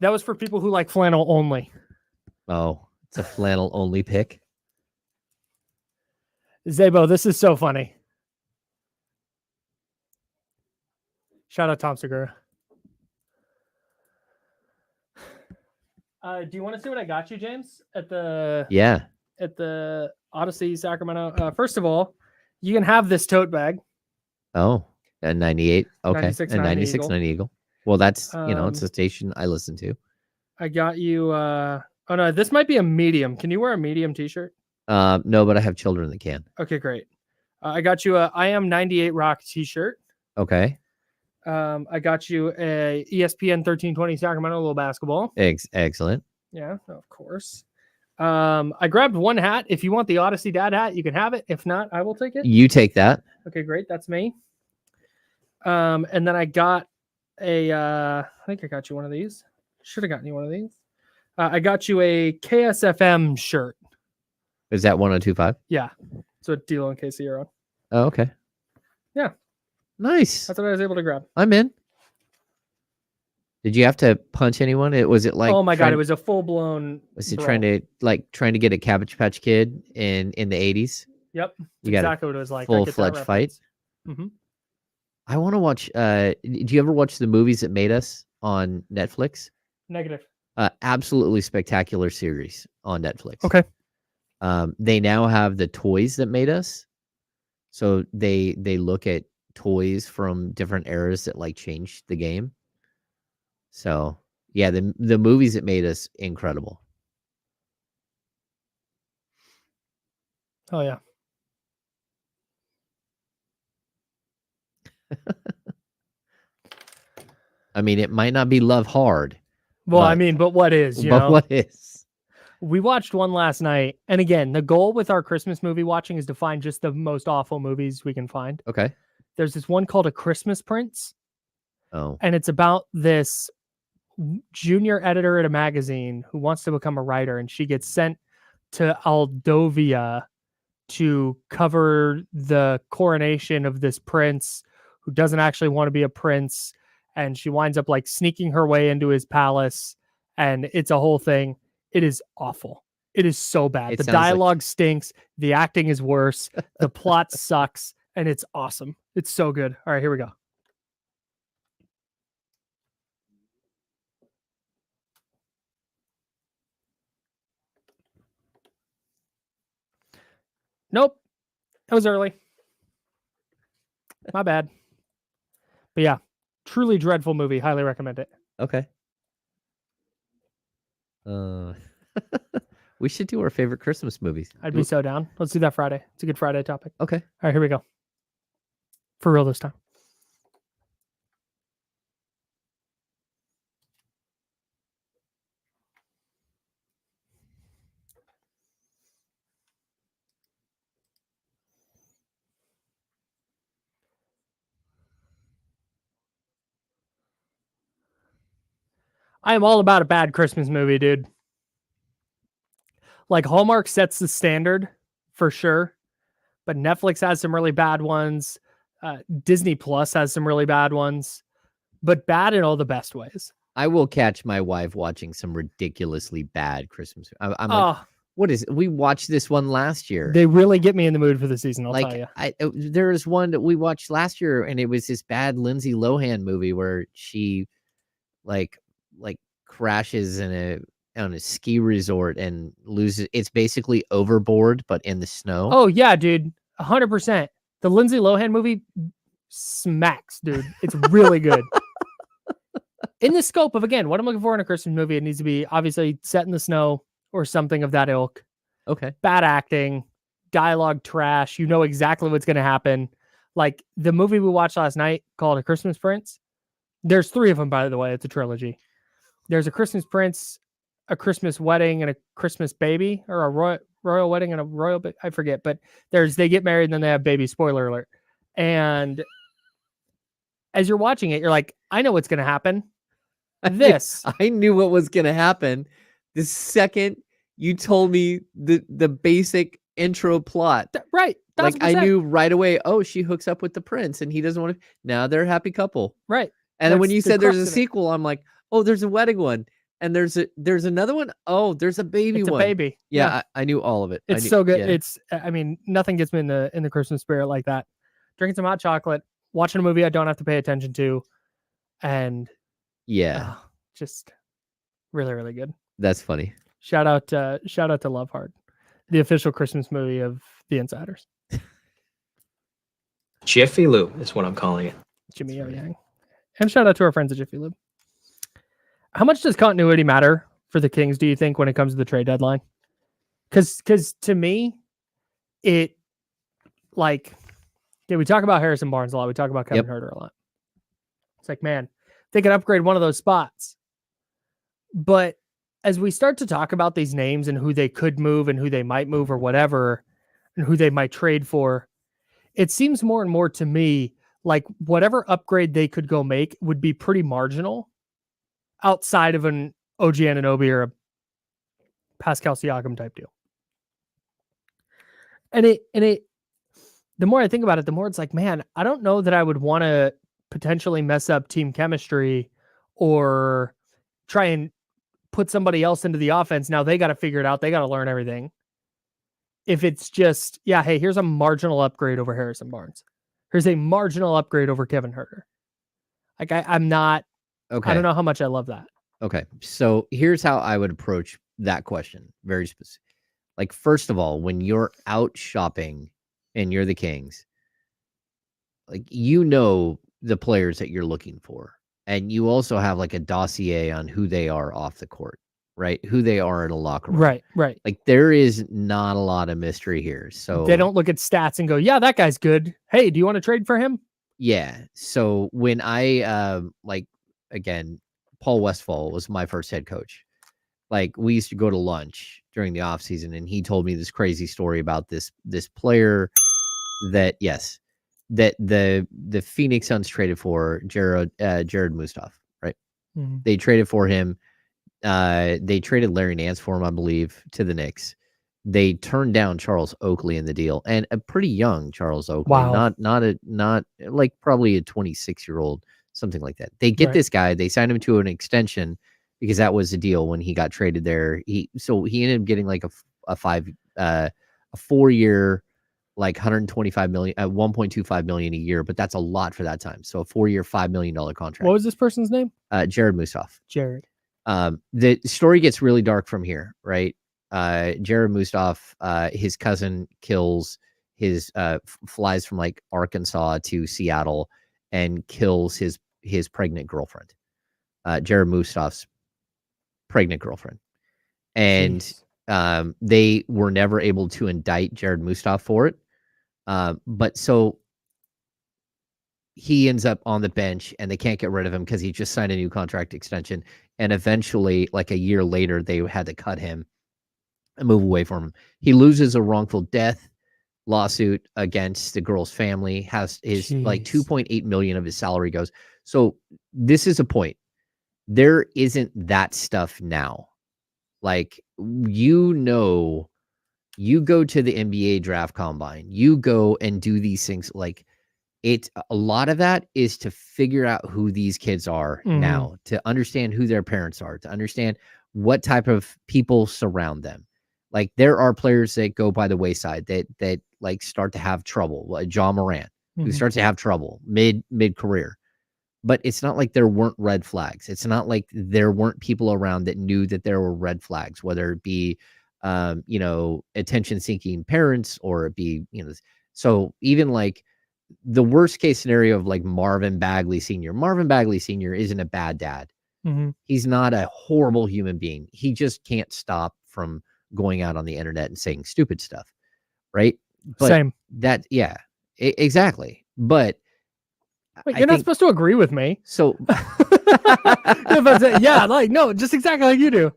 That was for people who like flannel only. Oh, it's a flannel only pick. Zabo, this is so funny. Shout out Tom Segura. Do you want to see what I got you, James? At the Odyssey Sacramento. First of all, you can have this tote bag. Oh, a 98. Okay. 96 a 96 90 Eagle. Well, that's, it's a station I listen to. I got you. Oh no, this might be a medium. Can you wear a medium t-shirt? No, but I have children that can. Okay, great. I got you a I Am 98 Rock t-shirt. Okay. I got you a ESPN 1320 Sacramento little basketball. Excellent. Yeah, of course. I grabbed one hat. If you want the Odyssey Dad hat, you can have it. If not, I will take it. You take that. Okay, great. That's me. And then I got I think I got you one of these. Should have gotten you one of these. I got you a KSFM shirt. Is that 1025? Yeah. So D'Lo and Casey are on. Oh, okay. Yeah. Nice. That's what I was able to grab. I'm in. Did you have to punch anyone? Was it like? Oh my god! It was a full blown. Was it trying to get a Cabbage Patch Kid in the 80s? Yep. You got exactly what it was like. Full-fledged fight. Mm-hmm. I want to watch. Do you ever watch the Movies That Made Us on Netflix? Negative. Absolutely spectacular series on Netflix. Okay. They now have the Toys That Made Us, so they look at toys from different eras that changed the game. So yeah, the Movies That Made Us, incredible. Oh yeah. I mean, it might not be Love Hard. Well, but what is? What is? We watched one last night, and again, the goal with our Christmas movie watching is to find just the most awful movies we can find. Okay. There's this one called A Christmas Prince. Oh. And it's about this junior editor at a magazine who wants to become a writer, and she gets sent to Aldovia to cover the coronation of this prince who doesn't actually want to be a prince, and she winds up sneaking her way into his palace, and it's a whole thing. It is awful. It is so bad. The dialogue stinks. The acting is worse. The plot sucks, and it's awesome. It's so good. All right, here we go. Nope. It was early. My bad. But yeah, truly dreadful movie. Highly recommend it. Okay. We should do our favorite Christmas movies. I'd be so down. Let's do that Friday. It's a good Friday topic. Okay. All right, here we go. For real this time. I am all about a bad Christmas movie, dude. Like Hallmark sets the standard for sure, but Netflix has some really bad ones. Disney Plus has some really bad ones, but bad in all the best ways. I will catch my wife watching some ridiculously bad Christmas. I'm like, what is it? We watched this one last year. They really get me in the mood for the season, I'll tell you. There was one that we watched last year, and it was this bad Lindsay Lohan movie where she like crashes on a ski resort and loses. It's basically Overboard, but in the snow. Oh yeah, dude, 100%. The Lindsay Lohan movie smacks, dude. It's really good. In the scope of, again, what I'm looking for in a Christmas movie, it needs to be obviously set in the snow or something of that ilk. Okay. Bad acting, dialogue trash. You know exactly what's going to happen. Like the movie we watched last night called A Christmas Prince. There's 3 of them, by the way. It's a trilogy. There's a Christmas Prince, a Christmas Wedding, and a Christmas Baby, or a royal wedding and a royal, I forget, but they get married and then they have babies. Spoiler alert. And as you're watching it, you're like, I know what's going to happen. I knew what was going to happen the second you told me the basic intro plot. Right. Like I knew right away, oh, she hooks up with the prince and he doesn't want to. Now they're a happy couple. Right. And then when you said there's a sequel, I'm like, oh, there's a wedding one. And there's another one. Oh, there's a baby it's one. A baby. Yeah. I knew all of it. It's so good. Yeah. I mean, nothing gets me in the Christmas spirit like that. Drinking some hot chocolate, watching a movie I don't have to pay attention to. And just really, really good. That's funny. Shout out to Love Hard, the official Christmas movie of The Insiders. Jiffy Lube is what I'm calling it. Jimmy O Yang. And shout out to our friends at Jiffy Lube. How much does continuity matter for the Kings, do you think, when it comes to the trade deadline? Because to me, we talk about Harrison Barnes a lot. We talk about Kevin Huerter a lot. It's like, man, they could upgrade one of those spots. But as we start to talk about these names and who they could move and who they might move or whatever, and who they might trade for, it seems more and more to me like whatever upgrade they could go make would be pretty marginal outside of an OG Anunoby or a Pascal Siakam type deal. And the more I think about it, the more it's like, man, I don't know that I would want to potentially mess up team chemistry or try and put somebody else into the offense. Now they got to figure it out. They got to learn everything. If it's just, hey, here's a marginal upgrade over Harrison Barnes. Here's a marginal upgrade over Kevin Huerter. Like I'm not, okay. I don't know how much I love that. Okay. So here's how I would approach that question. Very specific. Like, first of all, when you're out shopping and you're the Kings, like, you know, the players that you're looking for. And you also have like a dossier on who they are off the court, right? Who they are in a locker room. Right. Like, there is not a lot of mystery here. So they don't look at stats and go, yeah, that guy's good. Hey, do you want to trade for him? Yeah. So when I, again, Paul Westphal was my first head coach. Like, we used to go to lunch during the off season, and he told me this crazy story about this player that the Phoenix Suns traded for, Jared Mustaf, right? Mm-hmm. They traded for him. They traded Larry Nance for him, I believe, to the Knicks. They turned down Charles Oakley in the deal, and a pretty young Charles Oakley, wow. not like probably a 26-year-old, something like that. They get this guy, they signed him to an extension because that was the deal when he got traded there. He ended up getting like a 4-year, like $125 million, $1.25 million a year, but that's a lot for that time. So a 4-year, $5 million contract. What was this person's name? Jared Mustaf. Jared. The story gets really dark from here, right? Jared Mustaf, his cousin kills flies from like Arkansas to Seattle and kills his pregnant girlfriend, Jared Mustaf's pregnant girlfriend. And Jeez. they were never able to indict Jared Mustaf for it. But so he ends up on the bench and they can't get rid of him because he just signed a new contract extension. And eventually, like a year later, they had to cut him and move away from him. He loses a wrongful death lawsuit against the girl's family, has his like Jeez. 2.8 million of his salary goes. So this is a point. There isn't that stuff now. Like, you go to the NBA draft combine, you go and do these things. Like, a lot of that is to figure out who these kids are now, to understand who their parents are, to understand what type of people surround them. Like, there are players that go by the wayside that like start to have trouble, like John Morant, who starts to have trouble mid career. But it's not like there weren't red flags. It's not like there weren't people around that knew that there were red flags, whether it be, attention-seeking parents or it be, so even like the worst case scenario of like Marvin Bagley Sr. Marvin Bagley Sr. isn't a bad dad. He's not a horrible human being. He just can't stop from going out on the internet and saying stupid stuff, right? But Same. Exactly. But Wait, you're not supposed to agree with me. So no, just exactly like you do.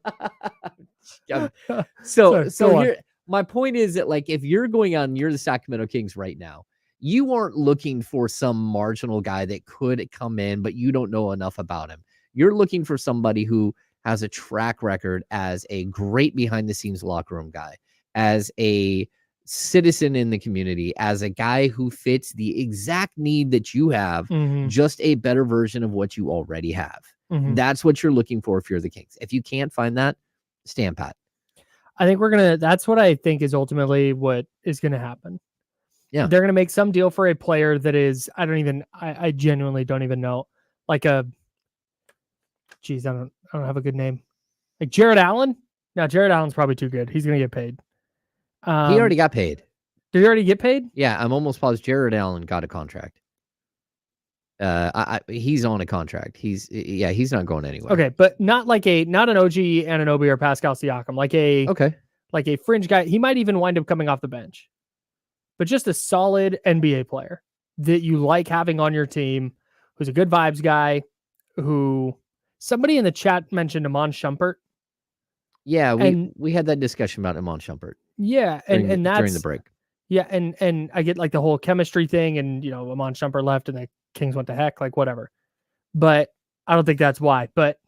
So go here, my point is that, like, if you're going on, you're the Sacramento Kings right now, you aren't looking for some marginal guy that could come in, but you don't know enough about him. You're looking for somebody who has a track record as a great behind the scenes locker room guy, as a citizen in the community, as a guy who fits the exact need that you have, just a better version of what you already have. That's what you're looking for if you're the Kings. If you can't find that, stand pat. I think that's what I think is ultimately what is going to happen. Yeah. They're going to make some deal for a player that is, I genuinely don't even know. Like I don't have a good name. Like Jared Allen. No, Jared Allen's probably too good. He's going to get paid. He already got paid. Did he already get paid? Yeah, I'm almost positive Jared Allen got a contract. He's on a contract. He's not going anywhere. Okay, but not an OG Anunoby or Pascal Siakam, like a fringe guy. He might even wind up coming off the bench, but just a solid NBA player that you like having on your team, who's a good vibes guy. Who somebody in the chat mentioned Iman Shumpert. Yeah, we had that discussion about Iman Shumpert. Yeah, and that's during the break. Yeah, and I get like the whole chemistry thing, and Iman Shumpert left, and the Kings went to heck, like whatever. But I don't think that's why. But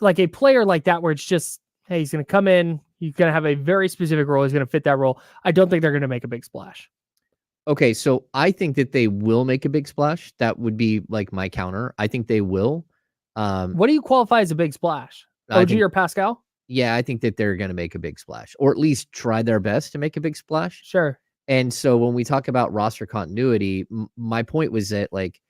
like a player like that, where it's just, hey, he's going to come in, he's going to have a very specific role, he's going to fit that role. I don't think they're going to make a big splash. Okay, so I think that they will make a big splash. That would be like my counter. I think they will. What do you qualify as a big splash? OG or Pascal? Yeah, I think that they're going to make a big splash, or at least try their best to make a big splash. Sure. And so when we talk about roster continuity, my point was that, like,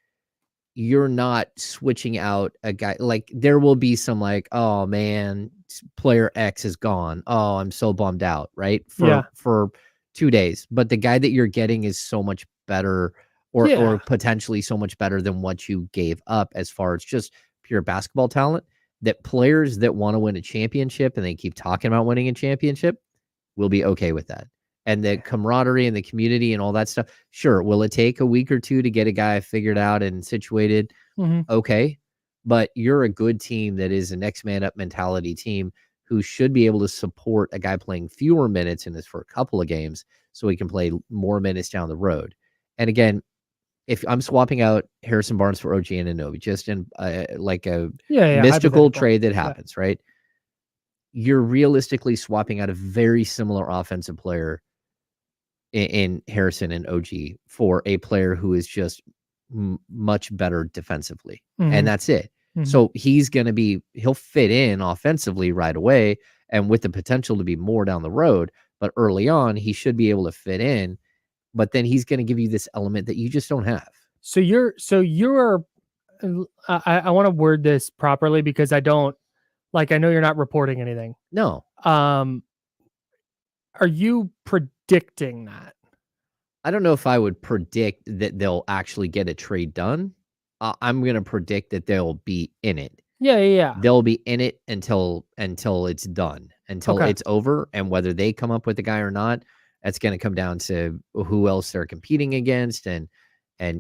you're not switching out a guy. Like, there will be some like, oh man, player X is gone. Oh, I'm so bummed out, right? For 2 days. But the guy that you're getting is so much better, or potentially so much better than what you gave up as far as just pure basketball talent, that players that want to win a championship and they keep talking about winning a championship will be okay with that. And the camaraderie and the community and all that stuff. Sure. Will it take a week or two to get a guy figured out and situated? Okay. But you're a good team that is a next man up mentality team who should be able to support a guy playing fewer minutes in this for a couple of games so he can play more minutes down the road. And again, if I'm swapping out Harrison Barnes for OG Anunoby, just in like a mystical trade that happens, right? You're realistically swapping out a very similar offensive player in Harrison and OG for a player who is just much better defensively. And that's it. So he'll fit in offensively right away and with the potential to be more down the road. But early on, he should be able to fit in. But then he's going to give you this element that you just don't have. So you're I want to word this properly because I know you're not reporting anything. No. Are you predicting that? I don't know if I would predict that they'll actually get a trade done. I'm going to predict that they'll be in it. Yeah. They'll be in it until it's done, until Okay. it's over, and whether they come up with a guy or not, that's going to come down to who else they're competing against and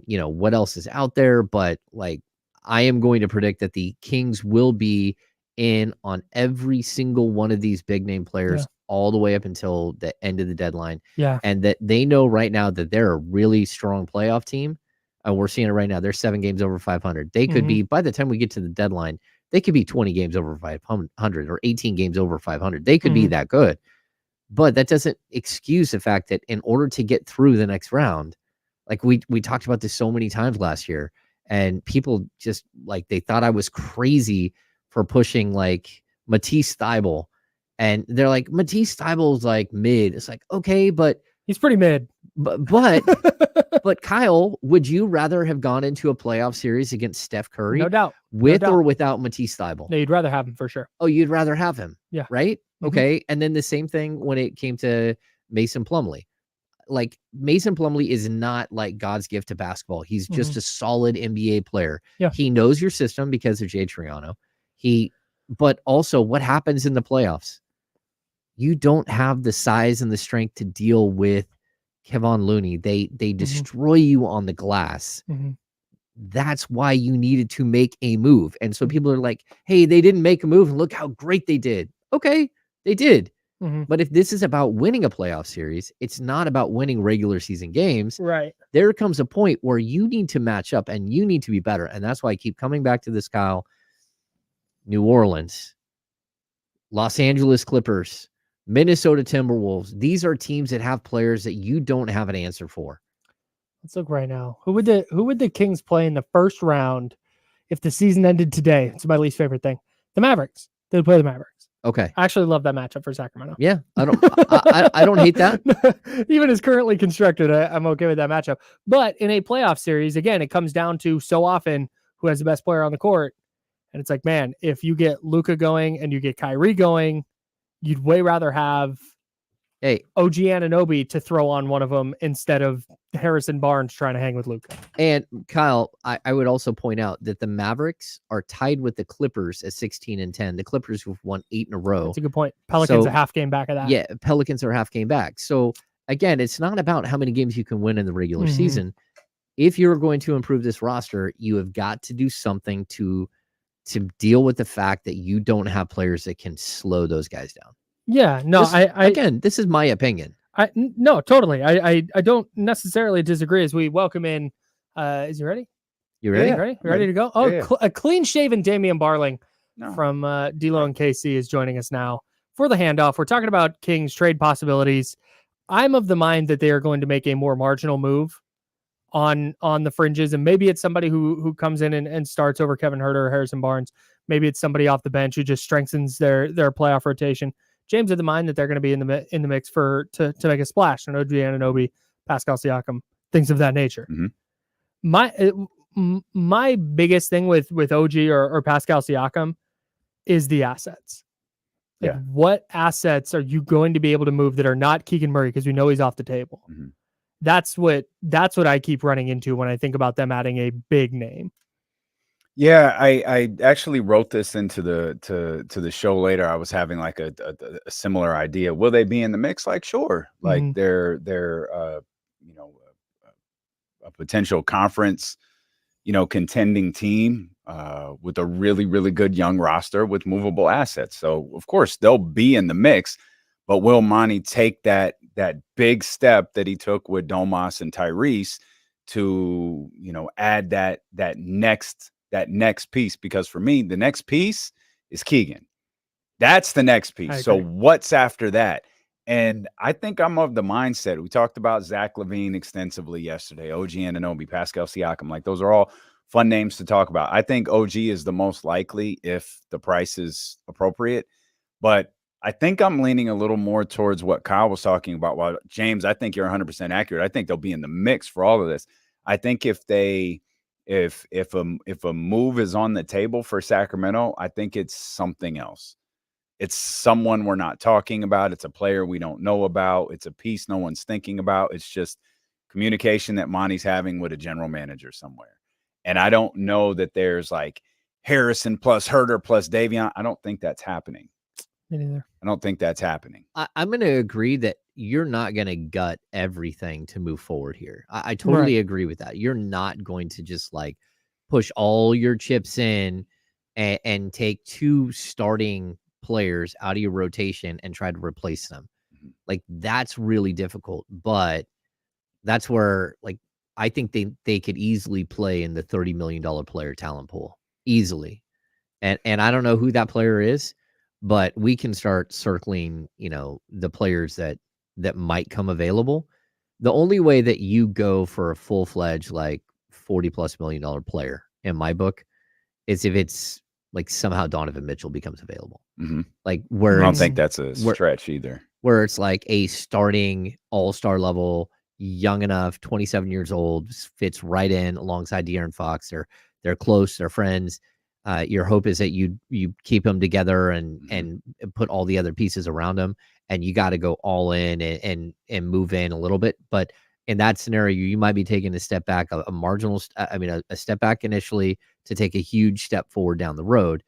what else is out there. But like, I am going to predict that the Kings will be in on every single one of these big name players all the way up until the end of the deadline. Yeah. And that they know right now that they're a really strong playoff team. And we're seeing it right now. They're 7 games over 500. They could be, by the time we get to the deadline, they could be 20 games over 500 or 18 games over 500. They could be that good. But that doesn't excuse the fact that in order to get through the next round, like we talked about this so many times last year, and people just like, they thought I was crazy for pushing like Matisse Thybulle. And they're like, Matisse Thybulle's like mid. It's like, okay, but he's pretty mid. But Kyle, would you rather have gone into a playoff series against Steph Curry? No doubt. With or without Matisse Thybulle? No, you'd rather have him for sure. Oh, you'd rather have him. Yeah. Right? Okay. And then the same thing when it came to Mason Plumlee. Like, Mason Plumlee is not like God's gift to basketball. He's just a solid NBA player. Yeah. He knows your system because of Jay Triano. But also what happens in the playoffs? You don't have the size and the strength to deal with Kevon Looney. They destroy you on the glass. That's why you needed to make a move. And so people are like, hey, they didn't make a move and look how great they did. Okay, they did. But if this is about winning a playoff series, it's not about winning regular season games. Right. There comes a point where you need to match up and you need to be better. And that's why I keep coming back to this, Kyle. New Orleans, Los Angeles Clippers, Minnesota Timberwolves. These are teams that have players that you don't have an answer for. Let's look right now. Who would the Kings play in the first round if the season ended today? It's my least favorite thing. The Mavericks. They would play the Mavericks. Okay. I actually love that matchup for Sacramento. Yeah, I don't hate that. Even as currently constructed, I'm okay with that matchup. But in a playoff series, again, it comes down to so often who has the best player on the court. And it's like, man, if you get Luka going and you get Kyrie going, you'd way rather have OG Anunoby to throw on one of them instead of Harrison Barnes trying to hang with Luka. And Kyle, I would also point out that the Mavericks are tied with the Clippers at 16-10. The Clippers have won 8 in a row. That's a good point. Pelicans a half game back of that. Yeah, Pelicans are half game back. So again, it's not about how many games you can win in the regular season. If you're going to improve this roster, you have got to do something to deal with the fact that you don't have players that can slow those guys down. Yeah, no, again, this is my opinion. No, totally. I don't necessarily disagree as we welcome in. Is he ready? You ready? Yeah, ready? Ready to go? Oh, Yeah. A clean shaven Damian Barling from D-Lo and KC is joining us now for the handoff. We're talking about Kings trade possibilities. I'm of the mind that they are going to make a more marginal move on the fringes, and maybe it's somebody who comes in and starts over Kevin Huerter or Harrison Barnes. Maybe it's somebody off the bench who just strengthens their playoff rotation. James of the mind that they're going to be in the mix to make a splash. And OG Anunoby, Pascal Siakam, things of that nature. My biggest thing with OG or Pascal Siakam is the assets. Like, what assets are you going to be able to move that are not Keegan Murray, because we know he's off the table? That's what I keep running into when I think about them adding a big name. Yeah, I actually wrote this into the show later. I was having like a similar idea. Will they be in the mix? Like, sure. Like they're a potential conference, contending team with a really, really good young roster with movable assets. So of course they'll be in the mix, but will Monty take that big step that he took with Domas and Tyrese to, add that next piece? Because for me, the next piece is Keegan. That's the next piece. So what's after that? And I think I'm of the mindset. We talked about Zach LaVine extensively yesterday, OG Anunoby, Pascal Siakam. Like, those are all fun names to talk about. I think OG is the most likely if the price is appropriate. But I think I'm leaning a little more towards what Kyle was talking about. Well, James, I think you're 100% accurate. I think they'll be in the mix for all of this. I think if a move is on the table for Sacramento, I think it's something else. It's someone we're not talking about. It's a player we don't know about. It's a piece no one's thinking about. It's just communication that Monty's having with a general manager somewhere. And I don't know that there's like Harrison plus Herter plus Davion. I don't think that's happening. Me neither. I don't think that's happening. I'm going to agree that you're not going to gut everything to move forward here. I totally agree with that. You're not going to just like push all your chips in and take 2 starting players out of your rotation and try to replace them. Like, that's really difficult, but that's where, like, I think they could easily play in the $30 million player talent pool easily. And I don't know who that player is, but we can start circling, the players that might come available. The only way that you go for a full-fledged, like, $40+ million player in my book is if it's like somehow Donovan Mitchell becomes available. Like, where I don't think that's a stretch either. Where it's like a starting all-star level, young enough, 27 years old, fits right in alongside De'Aaron Fox. They're close, they're friends. Your hope is that you keep them together and put all the other pieces around them, and you got to go all in and move in a little bit. But in that scenario, you might be taking a step back, a step back initially to take a huge step forward down the road.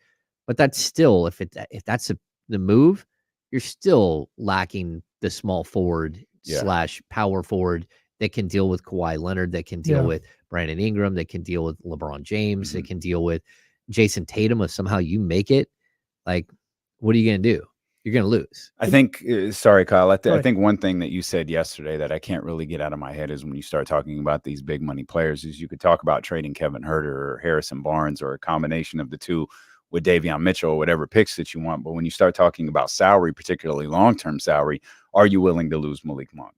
But that's still, if that's the move, you're still lacking the small forward / power forward that can deal with Kawhi Leonard, that can deal with Brandon Ingram, that can deal with LeBron James, that can deal with Jason Tatum. If somehow you make it, like, what are you going to do? You're going to lose. I think, sorry, Kyle, I think one thing that you said yesterday that I can't really get out of my head is when you start talking about these big money players is you could talk about trading Kevin Herter or Harrison Barnes or a combination of the two with Davion Mitchell or whatever picks that you want. But when you start talking about salary, particularly long-term salary, are you willing to lose Malik Monk?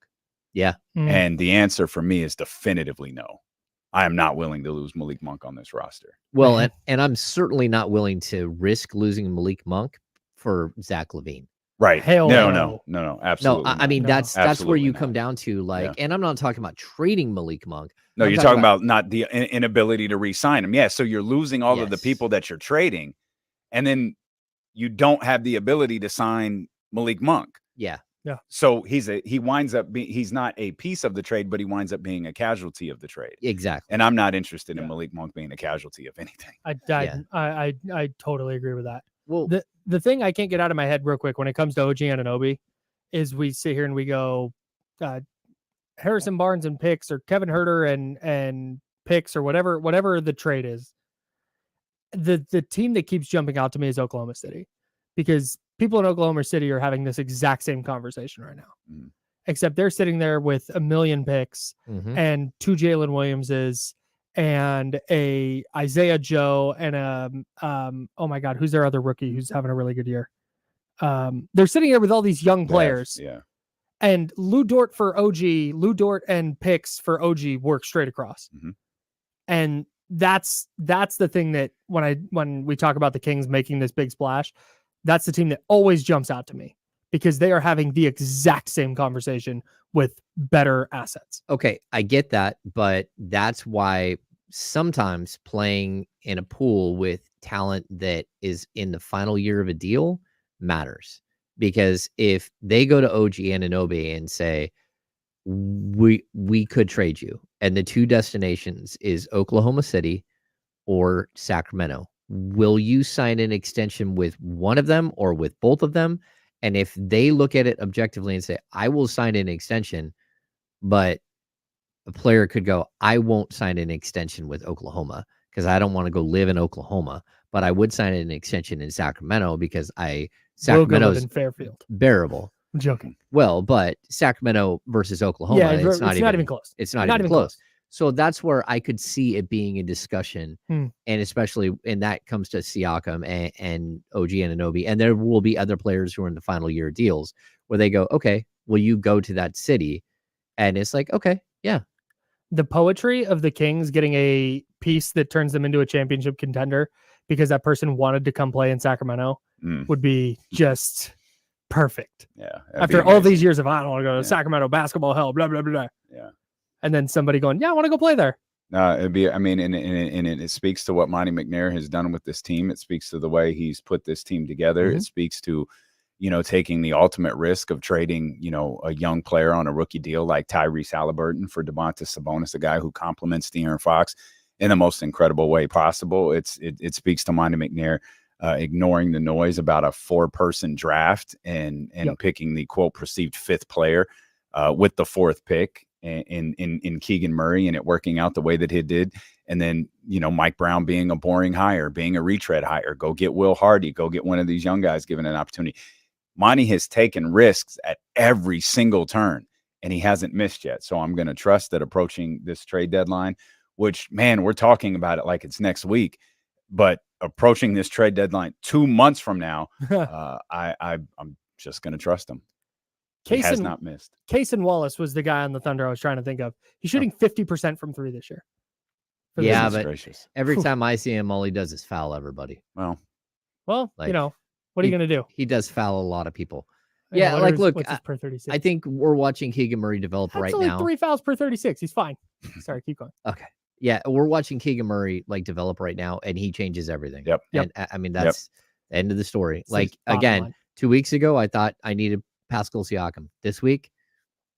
Yeah. And the answer for me is definitively no. I am not willing to lose Malik Monk on this roster. Well, and I'm certainly not willing to risk losing Malik Monk for Zach LaVine. Right. Hell no, absolutely. No, I mean, No. that's where Absolutely you not. come down to, like, and I'm not talking about trading Malik Monk. No, I'm you're talking about not the inability to re-sign him. Yeah, so you're losing all of the people that you're trading, and then you don't have the ability to sign Malik Monk. Yeah. Yeah. So he winds up being, he's not a piece of the trade, but he winds up being a casualty of the trade. Exactly. And I'm not interested in Malik Monk being a casualty of anything. I totally agree with that. Well, The thing I can't get out of my head real quick when it comes to OG Anunoby is we sit here and we go Harrison Barnes and picks, or Kevin Herter and picks, or whatever the trade is. The team that keeps jumping out to me is Oklahoma City, because people in Oklahoma City are having this exact same conversation right now, except they're sitting there with 1 million picks and 2 Jalen Williamses and a Isaiah Joe and oh my God, who's their other rookie who's having a really good year? They're sitting here with all these young players. Yeah. And Lou Dort and picks for OG work straight across. And that's the thing that when we talk about the Kings making this big splash, that's the team that always jumps out to me, because they are having the exact same conversation with better assets. Okay, I get that, but that's why sometimes playing in a pool with talent that is in the final year of a deal matters. Because if they go to OG Anunoby and say, we could trade you, and the 2 destinations is Oklahoma City or Sacramento, will you sign an extension with one of them or with both of them? And if they look at it objectively and say, I will sign an extension, but a player could go, I won't sign an extension with Oklahoma because I don't want to go live in Oklahoma, but I would sign an extension in Sacramento because Sacramento's in Fairfield. Bearable. I'm joking. Well, but Sacramento versus Oklahoma, it's not even close. It's not even close. So that's where I could see it being a discussion, and especially, and that comes to Siakam and OG Anunoby, and there will be other players who are in the final year deals where they go, okay, will you go to that city? And it's like, okay, yeah. The poetry of the Kings getting a piece that turns them into a championship contender because that person wanted to come play in Sacramento would be just perfect. Yeah. After all these years of, I don't want to go to Sacramento basketball hell, blah, blah, blah, blah. Yeah. And then somebody going, yeah, I want to go play there. It'd be, I mean, and it speaks to what Monty McNair has done with this team. It speaks to the way he's put this team together. It speaks to taking the ultimate risk of trading, a young player on a rookie deal like Tyrese Halliburton for Domantas Sabonis, a guy who complements De'Aaron Fox in the most incredible way possible. It speaks to Monty McNair ignoring the noise about a 4-person draft and picking the quote perceived 5th player with the 4th pick in Keegan Murray, and it working out the way that he did. And then, Mike Brown being a boring hire, being a retread hire, go get Will Hardy, go get one of these young guys given an opportunity. Monty has taken risks at every single turn, and he hasn't missed yet. So I'm going to trust that approaching this trade deadline, which, man, we're talking about it like it's next week, but approaching this trade deadline 2 months from now, I'm just going to trust him. He has not missed. Cason Wallace was the guy on the Thunder I was trying to think of. He's shooting 50% from 3 this year. Yeah, but every time I see him, all he does is foul everybody. Well, what are you going to do? He does foul a lot of people. Yeah, look, what's his per 36? I think we're watching Keegan Murray develop That's right only now. 3 fouls per 36. He's fine. Sorry, keep going. Okay. Yeah, we're watching Keegan Murray develop right now, and he changes everything. Yep. And I mean, that's the end of the story. So again, line. 2 weeks ago, I thought I needed Pascal Siakam. This week,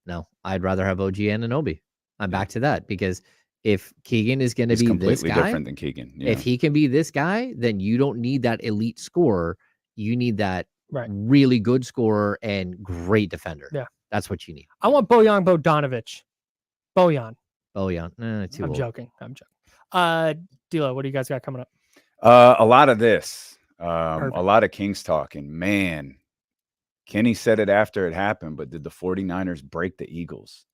no, I'd rather have OG Anunoby. I'm back to that because if Keegan is going to be this guy, different than Keegan. Yeah. If he can be this guy, then you don't need that elite scorer. You need that really good scorer and great defender. Yeah. That's what you need. I want Bojan Bogdanovic. Bojan. Too I'm old. joking. D'Lo, what do you guys got coming up? A lot of this. A lot of Kings talking. Man, Kenny said it after it happened, but did the 49ers break the Eagles?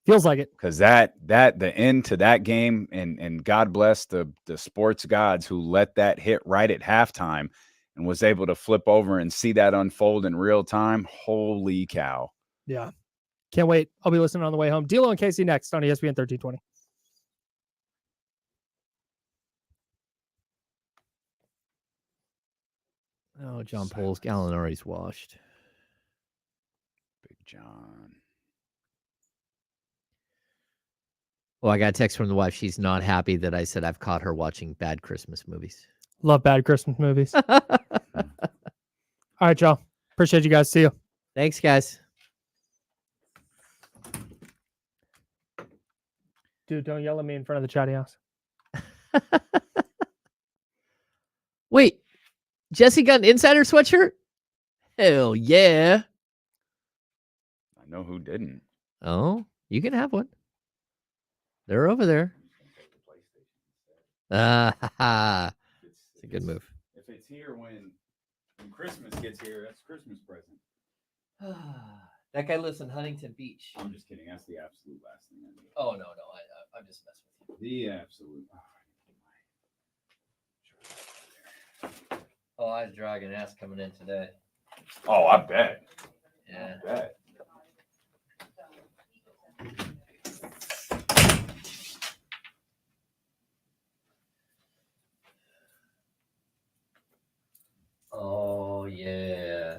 Feels like it. Because the end to that game, and God bless the sports gods who let that hit right at halftime and was able to flip over and see that unfold in real time. Holy cow. Yeah. Can't wait. I'll be listening on the way home. D'Lo and Casey next on ESPN 1320. Oh, John Paul's Gallinari's washed. Big John. Well, I got a text from the wife. She's not happy that I said I've caught her watching bad Christmas movies. Love bad Christmas movies. All right, y'all. Appreciate you guys. See you. Thanks, guys. Dude, don't yell at me in front of the chatty house. Wait, Jesse got an insider sweatshirt? Hell yeah. I know who didn't. Oh, you can have one. They're over there. It's a good move. If it's here when Christmas gets here, that's Christmas present. That guy lives in Huntington Beach. I'm just kidding. That's the absolute last thing I do. Oh, no. I'm just messing with you. The absolute. Oh, I was dragging ass coming in today. Oh, I bet. Yeah. I bet. Oh, yeah.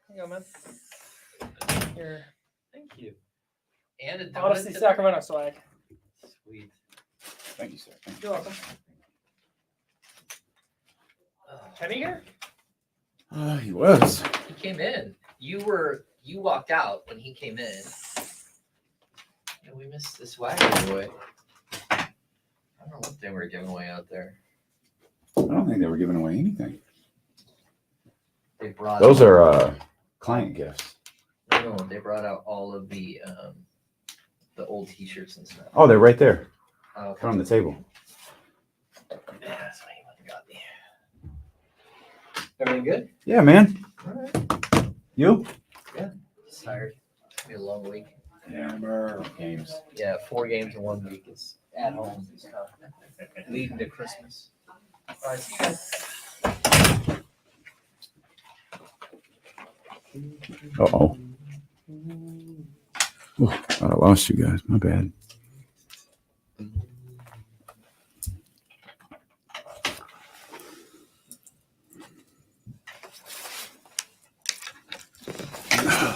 Hang on, man. Here. Thank you. And a donut. Honestly, Sacramento swag. Sweet. Thank you, sir. You're welcome. Kenny here? He was. He came in. You walked out when he came in. And we missed the swag giveaway. I don't know what they were giving away out there. I don't think they were giving away anything. They brought Those are client gifts. No, they brought out all of the old T-shirts and stuff. Oh, they're right there. Oh, okay. They're on the table. Yeah, that's what he went and got me. Everything good? Yeah, man. All right. You? Yeah. Just tired. It's gonna be a long week. Yeah, games. Yeah, 4 games in 1 week. It's at home and stuff. Leading to Christmas. All right, see you guys. Uh-oh. Ooh, I lost you guys. My bad.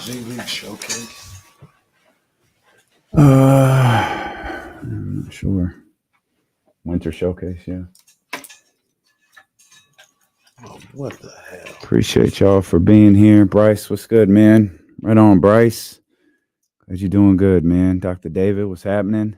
G League Showcase. I'm not sure. Winter Showcase, yeah. Oh, what the hell? Appreciate y'all for being here. Bryce, what's good, man? Right on, Bryce. Glad you're doing good, man. Dr. David, what's happening?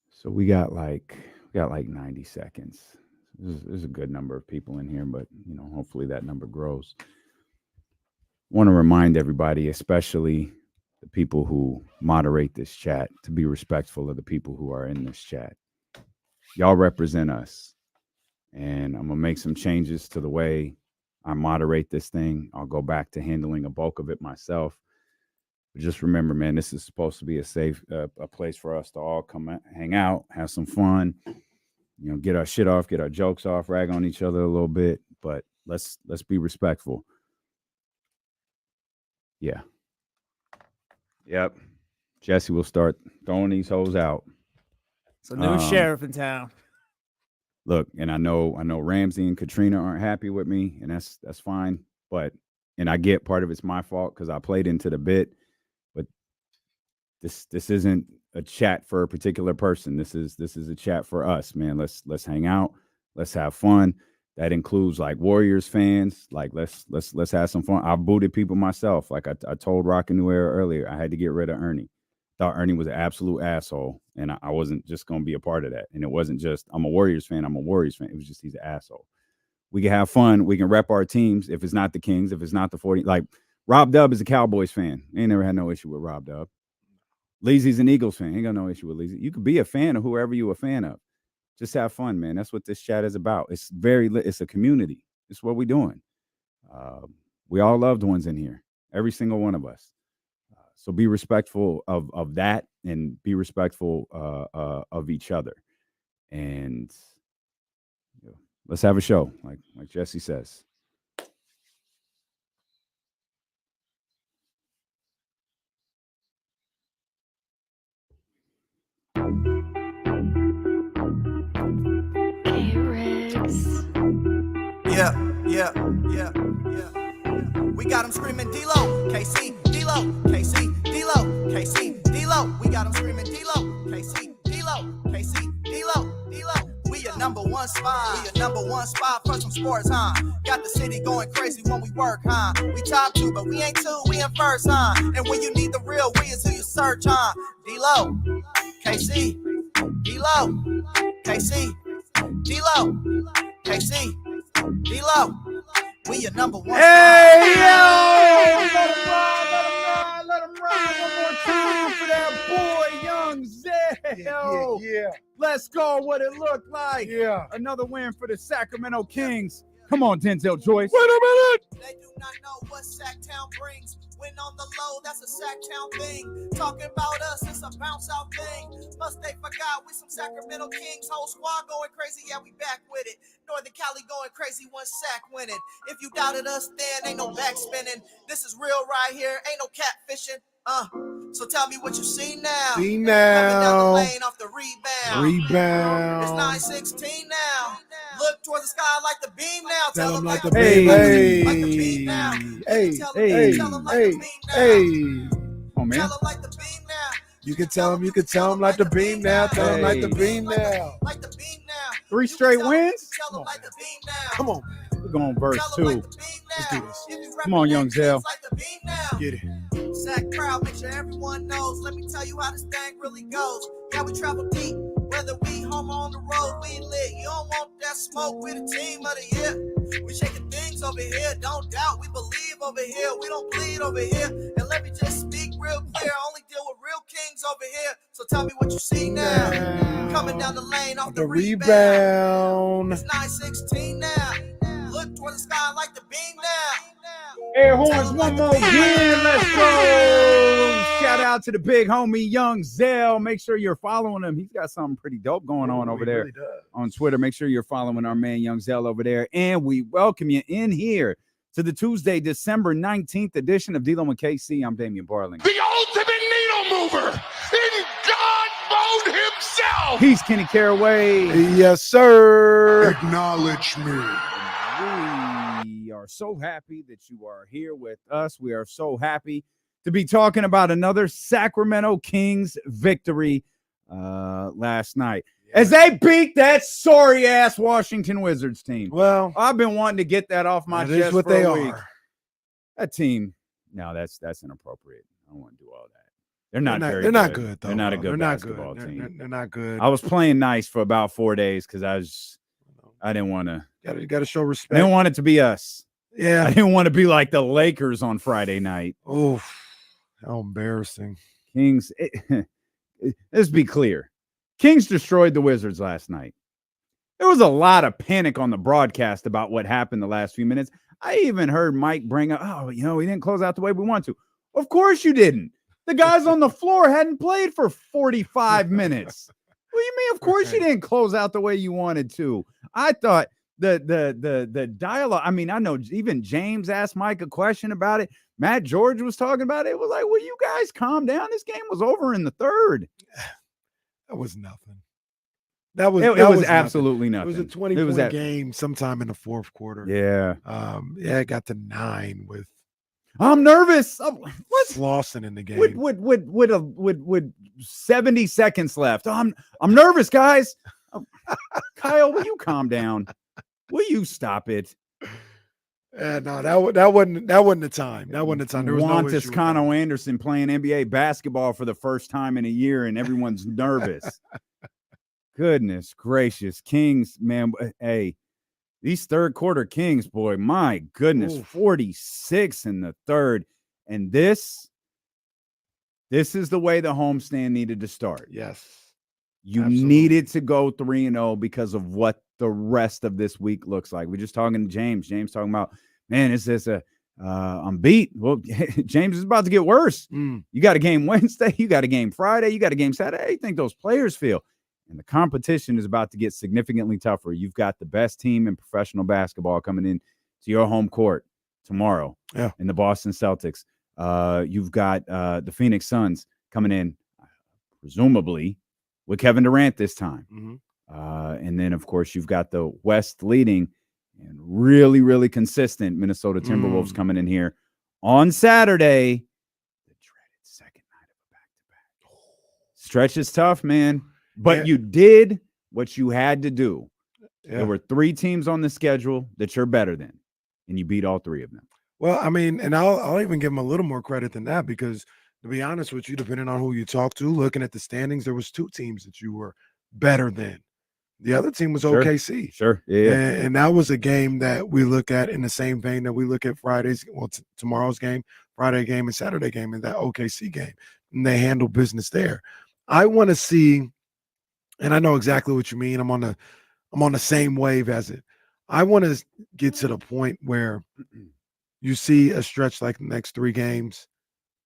So we got like 90 seconds. There's a good number of people in here, but hopefully that number grows. Want to remind everybody, especially the people who moderate this chat, to be respectful of the people who are in this chat. Y'all represent us, and I'm gonna make some changes to the way I moderate this thing. I'll go back to handling a bulk of it myself. But just remember, man, this is supposed to be a safe a place for us to all come hang out, have some fun, get our shit off, get our jokes off, rag on each other a little bit, but let's be respectful. Yeah. Yep. Jesse will start throwing these hoes out. It's a new sheriff in town. Look, and I know Ramsey and Katrina aren't happy with me, and that's fine. And I get part of it's my fault because I played into the bit. But this isn't a chat for a particular person. This is a chat for us, man. Let's hang out. Let's have fun. That includes like Warriors fans. Like let's have some fun. I booted people myself. Like I told Rock and New Era earlier, I had to get rid of Ernie. Thought Ernie was an absolute asshole, and I wasn't just gonna be a part of that. And it wasn't just I'm a Warriors fan. I'm a Warriors fan. It was just he's an asshole. We can have fun. We can rep our teams. If it's not the Kings, if it's not the 40, like Rob Dub is a Cowboys fan. Ain't never had no issue with Rob Dub. Leezy's an Eagles fan. Ain't got no issue with Leezy. You could be a fan of whoever you a fan of. Just have fun, man. That's what this chat is about. It's it's a community. It's what we're doing. We all loved ones in here. Every single one of us. So be respectful of that and be respectful of each other. And let's have a show, like Jesse says. Yeah. We got them screaming D-Lo, KC, D-Lo, KC, D-Lo, KC, D-Lo. We got them screaming D-Lo, KC, D-Lo, KC, D-Lo, D-Lo. We your number one spot. We your number one spot for some sports, huh? Got the city going crazy when we work, huh? We top two, but we ain't two, we in first, huh? And when you need the real, we is who you search, huh? D-Lo, KC, D-Lo, KC, D-Lo, KC, D-Lo. We your number one. Hey, yo! Let him ride one more time for that boy, Young Zell. Yeah. Let's go. What it looked like. Yeah. Another win for the Sacramento Kings. Come on, Denzel Joyce. Wait a minute. They do not know what Sacktown brings. When on the low, that's a Sacktown thing. Talking about us, it's a bounce out thing. Must they forgot we some Sacramento Kings. Whole squad going crazy, yeah, we back with it. Northern Cali going crazy, one sack winning. If you doubted us, then ain't no back spinning. This is real right here, ain't no catfishing. So tell me what you see now. See Coming down the now. lane off the rebound. It's Rebound. 9-16 now. Look towards the sky like the beam now. Tell them like the Hey. beam. Like the beam now. Hey. Tell Hey. them like the beam now. Hey. Oh, man. Tell them like the beam now. You can tell them like the beam now. Tell them like the beam now. Like the beam now. 3 straight wins? Tell them like the beam now. Come on. We're going verse Tell 'em 2. like the beam now. Let's do this. If you Come on, Young represent Zell. kids like the beam now. Get it. Sack crowd, make sure everyone knows. Let me tell you how this thing really goes. Yeah, we travel deep. Whether we home or on the road, we lit. You don't want that smoke with a team of the year. We shaking things over here, don't doubt. We believe over here, we don't bleed over here. And let me just speak real clear. I only deal with real kings over here. So tell me what you see now. Coming down the lane off the rebound. Rebound. It's 9-16 now. Look toward the sky like the beam now. Air horns one more again. Let's go. Shout out to the big homie Young Zell. Make sure you're following him. He's got something pretty dope going on over there on Twitter. Make sure you're following our man Young Zell over there. And we welcome you in here to the Tuesday, December 19th edition of D-Lo and KC. I'm Damian Barling. The ultimate needle mover in God crowned himself. He's Kenny Caraway. Yes, sir. Acknowledge me. We are so happy that you are here with us. We are so happy to be talking about another Sacramento Kings victory last night as they beat that sorry-ass Washington Wizards team. Well, I've been wanting to get that off my chest is what for they a week. are. That team, no, that's inappropriate. I don't want to do all that. They're not They're not good, though. They're not a good They're not basketball good. team. They're not good. I was playing nice for about 4 days because I didn't want to. You got to show respect. I didn't want it to be us. Yeah. I didn't want to be like the Lakers on Friday night. Oh, how embarrassing. Kings, let's be clear. Kings destroyed the Wizards last night. There was a lot of panic on the broadcast about what happened the last few minutes. I even heard Mike bring up, we didn't close out the way we want to. Of course you didn't. The guys on the floor hadn't played for 45 minutes. What do you mean? Of course you didn't close out the way you wanted to. I thought the dialogue. I mean, I know even James asked Mike a question about it. Matt George was talking about it. It was like, will you guys calm down? This game was over in the third. That was nothing. It was absolutely nothing. It was a 20-point game sometime in the fourth quarter. Yeah. It got to 9 with. I'm nervous. What's Slauson in the game? With 70 seconds left. I'm nervous, guys. Kyle, will you calm down? Will you stop it? No, that wasn't the time. That wasn't the time. There was no issue. Toscano Anderson playing NBA basketball for the first time in a year, and everyone's nervous. Goodness gracious, Kings, man. Hey, these third quarter Kings, boy, my goodness, 46 in the third. And this is the way the homestand needed to start. Yes. You needed to go 3-0 because of what the rest of this week looks like. We're just talking to James. James talking about, man, is this I'm beat? Well, James is about to get worse. You got a game Wednesday. You got a game Friday. You got a game Saturday. How do you think those players feel? And the competition is about to get significantly tougher. You've got the best team in professional basketball coming in to your home court tomorrow in the Boston Celtics. You've got the Phoenix Suns coming in, presumably, with Kevin Durant this time. And then, of course, you've got the West leading and really, really consistent Minnesota Timberwolves coming in here on Saturday. The dreaded second night of a back-to-back. Stretch is tough, man. But you did what you had to do. There were 3 teams on the schedule that you're better than, and you beat all 3 of them. Well, I mean, and I'll even give them a little more credit than that because, to be honest with you, depending on who you talk to, looking at the standings, there was 2 teams that you were better than. The other team was OKC. Sure. Yeah. And that was a game that we look at in the same vein that we look at Friday's, tomorrow's game, Friday game, and Saturday game, and that OKC game. And they handle business there. I want to see. And I know exactly what you mean. I'm on the same wave as it. I want to get to the point where you see a stretch like the next 3 games,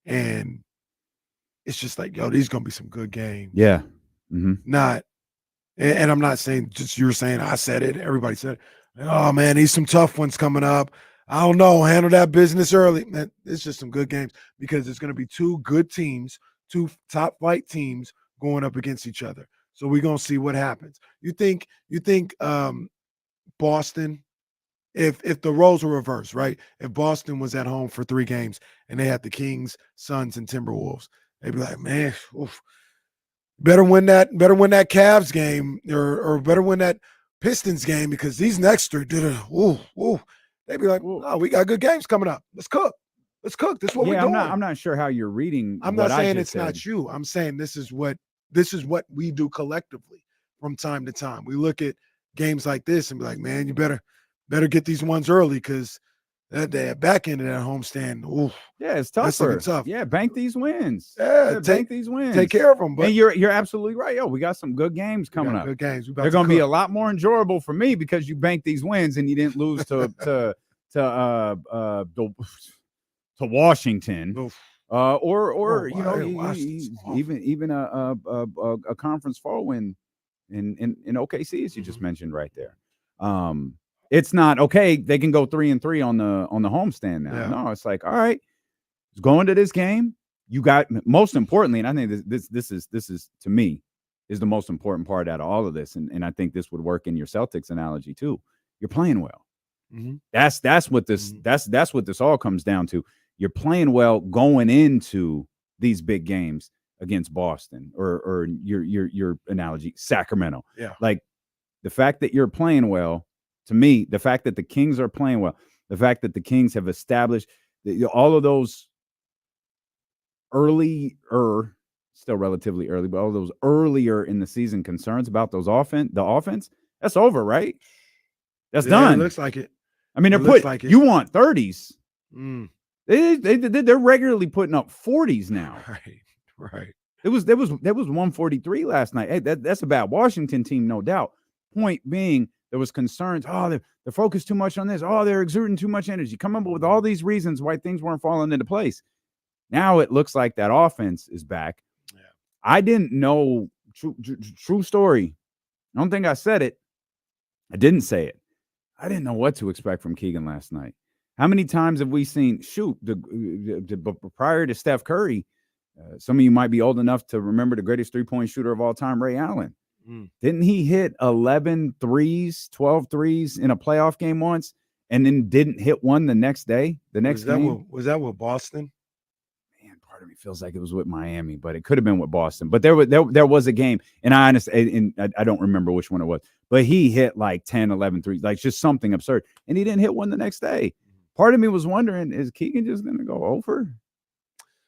and it's just like, yo, these gonna be some good games. Yeah. Not, and I'm not saying just you're saying I said it. Everybody said it. Oh man, these some tough ones coming up. I don't know. Handle that business early. Man, it's just some good games because it's gonna be 2 good teams, 2 top flight teams going up against each other. So we're gonna see what happens. You think Boston, if the roles were reversed, right? If Boston was at home for 3 games and they had the Kings, Suns, and Timberwolves, they'd be like, man, better win that Cavs game or better win that Pistons game because these next 3 did they'd be like, oh, we got good games coming up. Let's cook. This is what we're doing. I'm not sure how you're reading. I'm not saying it's not you. I'm saying this is what we do collectively from time to time. We look at games like this and be like, man, you better get these ones early because that back end of that homestand, it's tougher. That's looking tough. Yeah, bank these wins. Bank these wins. Take care of them. But and you're absolutely right. Yo, we got some good games coming up. Good games. They're going to be a lot more enjoyable for me because you banked these wins and you didn't lose to Washington. Or even a conference fall win in OKC, as you just mentioned right there. It's not okay. They can go 3-3 on the homestand now. Yeah. No, it's like, all right, going to this game. You got, most importantly, and I think this is to me is the most important part out of all of this. And I think this would work in your Celtics analogy too. You're playing well. Mm-hmm. That's what this that's what this all comes down to. You're playing well going into these big games against Boston or your analogy, Sacramento. Yeah. Like the fact that you're playing well, to me, the fact that the Kings are playing well, the fact that the Kings have established all of those still relatively early, but all those earlier in the season concerns about the offense, that's over, right? That's done. It looks like it. I mean, you want 30s. Mm. They're regularly putting up 40s now. Right. There was 143 last night. Hey, that's a bad Washington team, no doubt. Point being, there was concerns. Oh, they're focused too much on this. Oh, they're exerting too much energy. Come up with all these reasons why things weren't falling into place. Now it looks like that offense is back. Yeah. I didn't know. True story. I don't think I said it. I didn't say it. I didn't know what to expect from Keegan last night. How many times have we seen prior to Steph Curry? Some of you might be old enough to remember the greatest three-point shooter of all time, Ray Allen. Didn't he hit 11 threes, 12 threes in a playoff game once, and then didn't hit one the next day? Was that with Boston? Man, part of me feels like it was with Miami, but it could have been with Boston. But there was a game, and I don't remember which one it was, but he hit like 10, 11 threes, like just something absurd, and he didn't hit one the next day. Part of me was wondering, is Keegan just going to go over?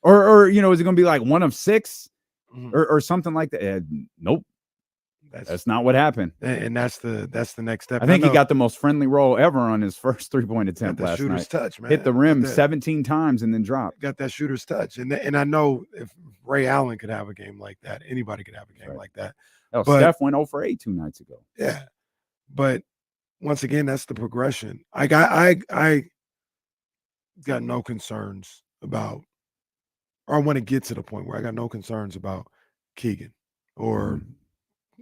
Or is it going to be like 1 of 6 or something like that? Nope. That's not what happened. And that's the next step. I think he got the most friendly roll ever on his first 3-point attempt last shooter's night. Touch, man. Hit the rim 17 times and then dropped. Got that shooter's touch. And I know if Ray Allen could have a game like that, anybody could have a game like that. But Steph went 0 for 8 2 nights ago. Yeah. But once again, that's the progression. I got no concerns about, or I want to get to the point where I got no concerns about Keegan or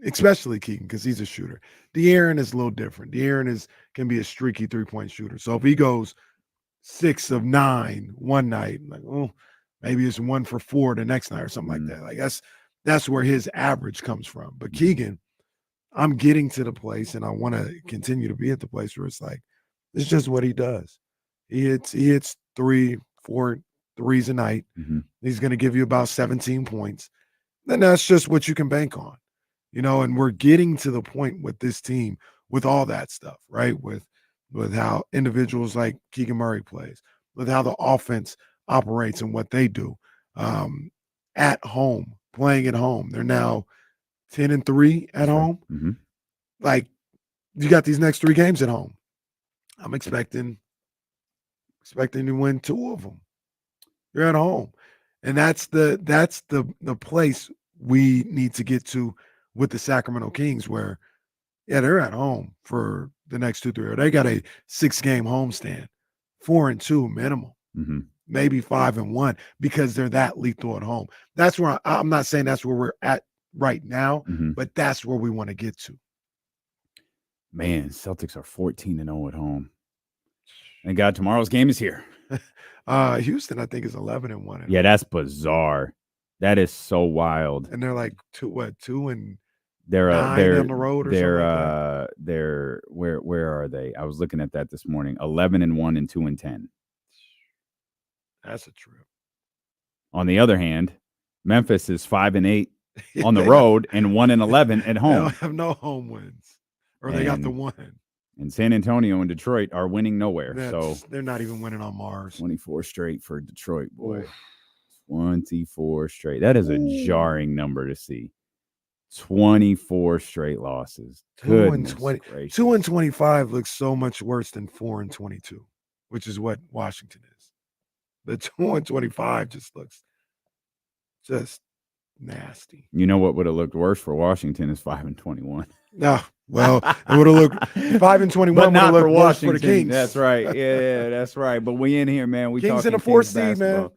especially Keegan, because he's a shooter. De'Aaron is a little different. De'Aaron can be a streaky 3-point shooter. So if he goes 6 of 9 one night, like, oh, maybe it's 1 for 4 the next night or something like that. Like that's where his average comes from. But Keegan, I'm getting to the place, and I want to continue to be at the place where it's like, it's just what he does. He hits 3, 4 threes a night. He's going to give you about 17 points. Then that's just what you can bank on. And we're getting to the point with this team with all that stuff, right? With how individuals like Keegan Murray plays, with how the offense operates and what they do at home, playing at home. They're now 10-3 at home. Like, you got these next 3 games at home. I'm expecting to win 2 of them. You're at home. And that's the place we need to get to with the Sacramento Kings, where, they're at home for the next 2-3. Or they got a 6-game homestand, 4-2 minimum, maybe 5-1, because they're that lethal at home. That's where I'm not saying that's where we're at right now, but that's where we want to get to. Man, Celtics are 14-0 at home. Thank God tomorrow's game is here. Houston, I think, is 11-1. Yeah, that's bizarre. That is so wild. And they're like 2 and they're 9 on the road or they're something like that. they're where are they? I was looking at that this morning. 11-1 and 2-10. That's a trip. On the other hand, Memphis is 5-8 on the road and 1-11 at home. They don't have no home wins, or they got the one. And San Antonio and Detroit are winning nowhere. So they're not even winning on Mars. 24 straight for Detroit, boy. 24 straight. That is a jarring number to see. 24 straight losses. 2-25 looks so much worse than 4-22, which is what Washington is. The 2-25 just looks nasty. You know what would have looked worse for Washington is 5-21. No, well, it would have looked 5-21, but not for Washington. Worse for the Kings. That's right. Yeah, that's right. But we in here, man. We Kings talking in the 4th Kings seed, man.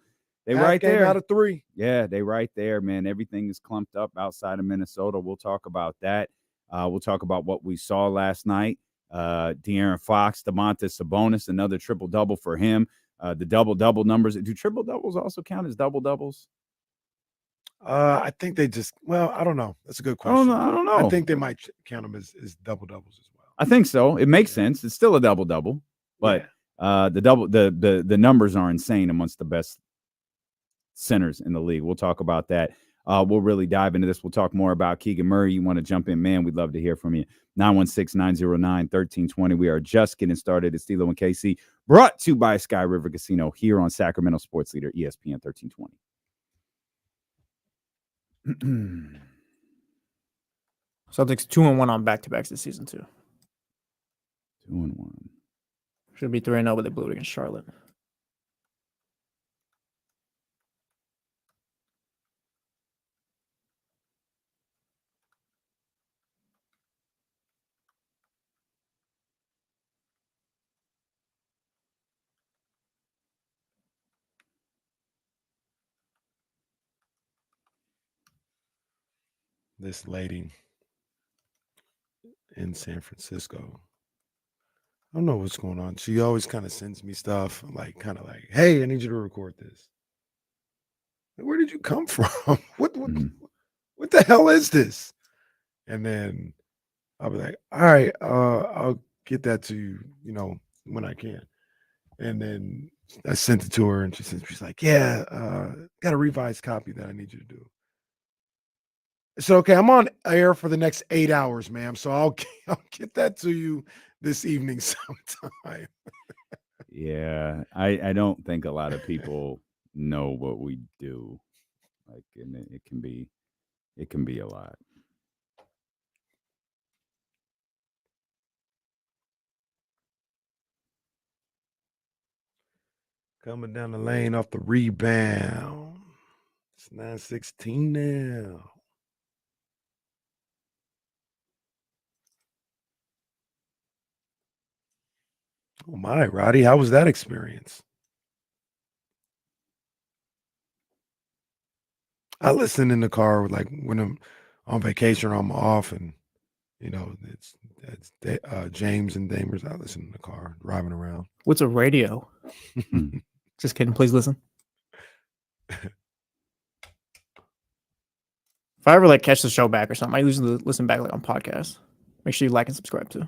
They right there out of 3. Yeah, they right there, man. Everything is clumped up outside of Minnesota. We'll talk about that. We'll talk about what we saw last night. De'Aaron Fox, Domantas Sabonis, another triple-double for him. The double-double numbers. Do triple-doubles also count as double-doubles? I think they just. Well, I don't know. That's a good question. I don't know. I think they might count them as double doubles as well. I think so. It makes sense. It's still a double, but the numbers are insane amongst the best centers in the league. We'll talk about that. We'll really dive into this. We'll talk more about Keegan Murray. You want to jump in, man? We'd love to hear from you. 916-909-1320. We are just getting started. It's D'Lo and KC, brought to you by Sky River Casino here on Sacramento Sports Leader ESPN 1320. Celtics 2-1 on back-to-backs this season too. 2-1. Should be 3-0, but they blew it against Charlotte. This lady in San Francisco. I don't know what's going on. She always kind of sends me stuff like, hey, I need you to record this. Like, where did you come from? What the hell is this? And then I'll be like, all right, I'll get that to you, when I can. And then I sent it to her, and she's like, yeah, got a revised copy that I need you to do. I said, okay, I'm on air for the next 8 hours, ma'am. So I'll get that to you this evening sometime. Yeah, I don't think a lot of people know what we do. Like, and it can be a lot. Coming down the lane off the rebound. It's 9:16 now. Oh my, Roddy, how was that experience? I listen in the car like when I'm on vacation or I'm off, and it's James and Damers. I listen in the car driving around. What's a radio? Just kidding. Please listen. If I ever catch the show back or something, I usually listen back on podcasts. Make sure you like and subscribe too.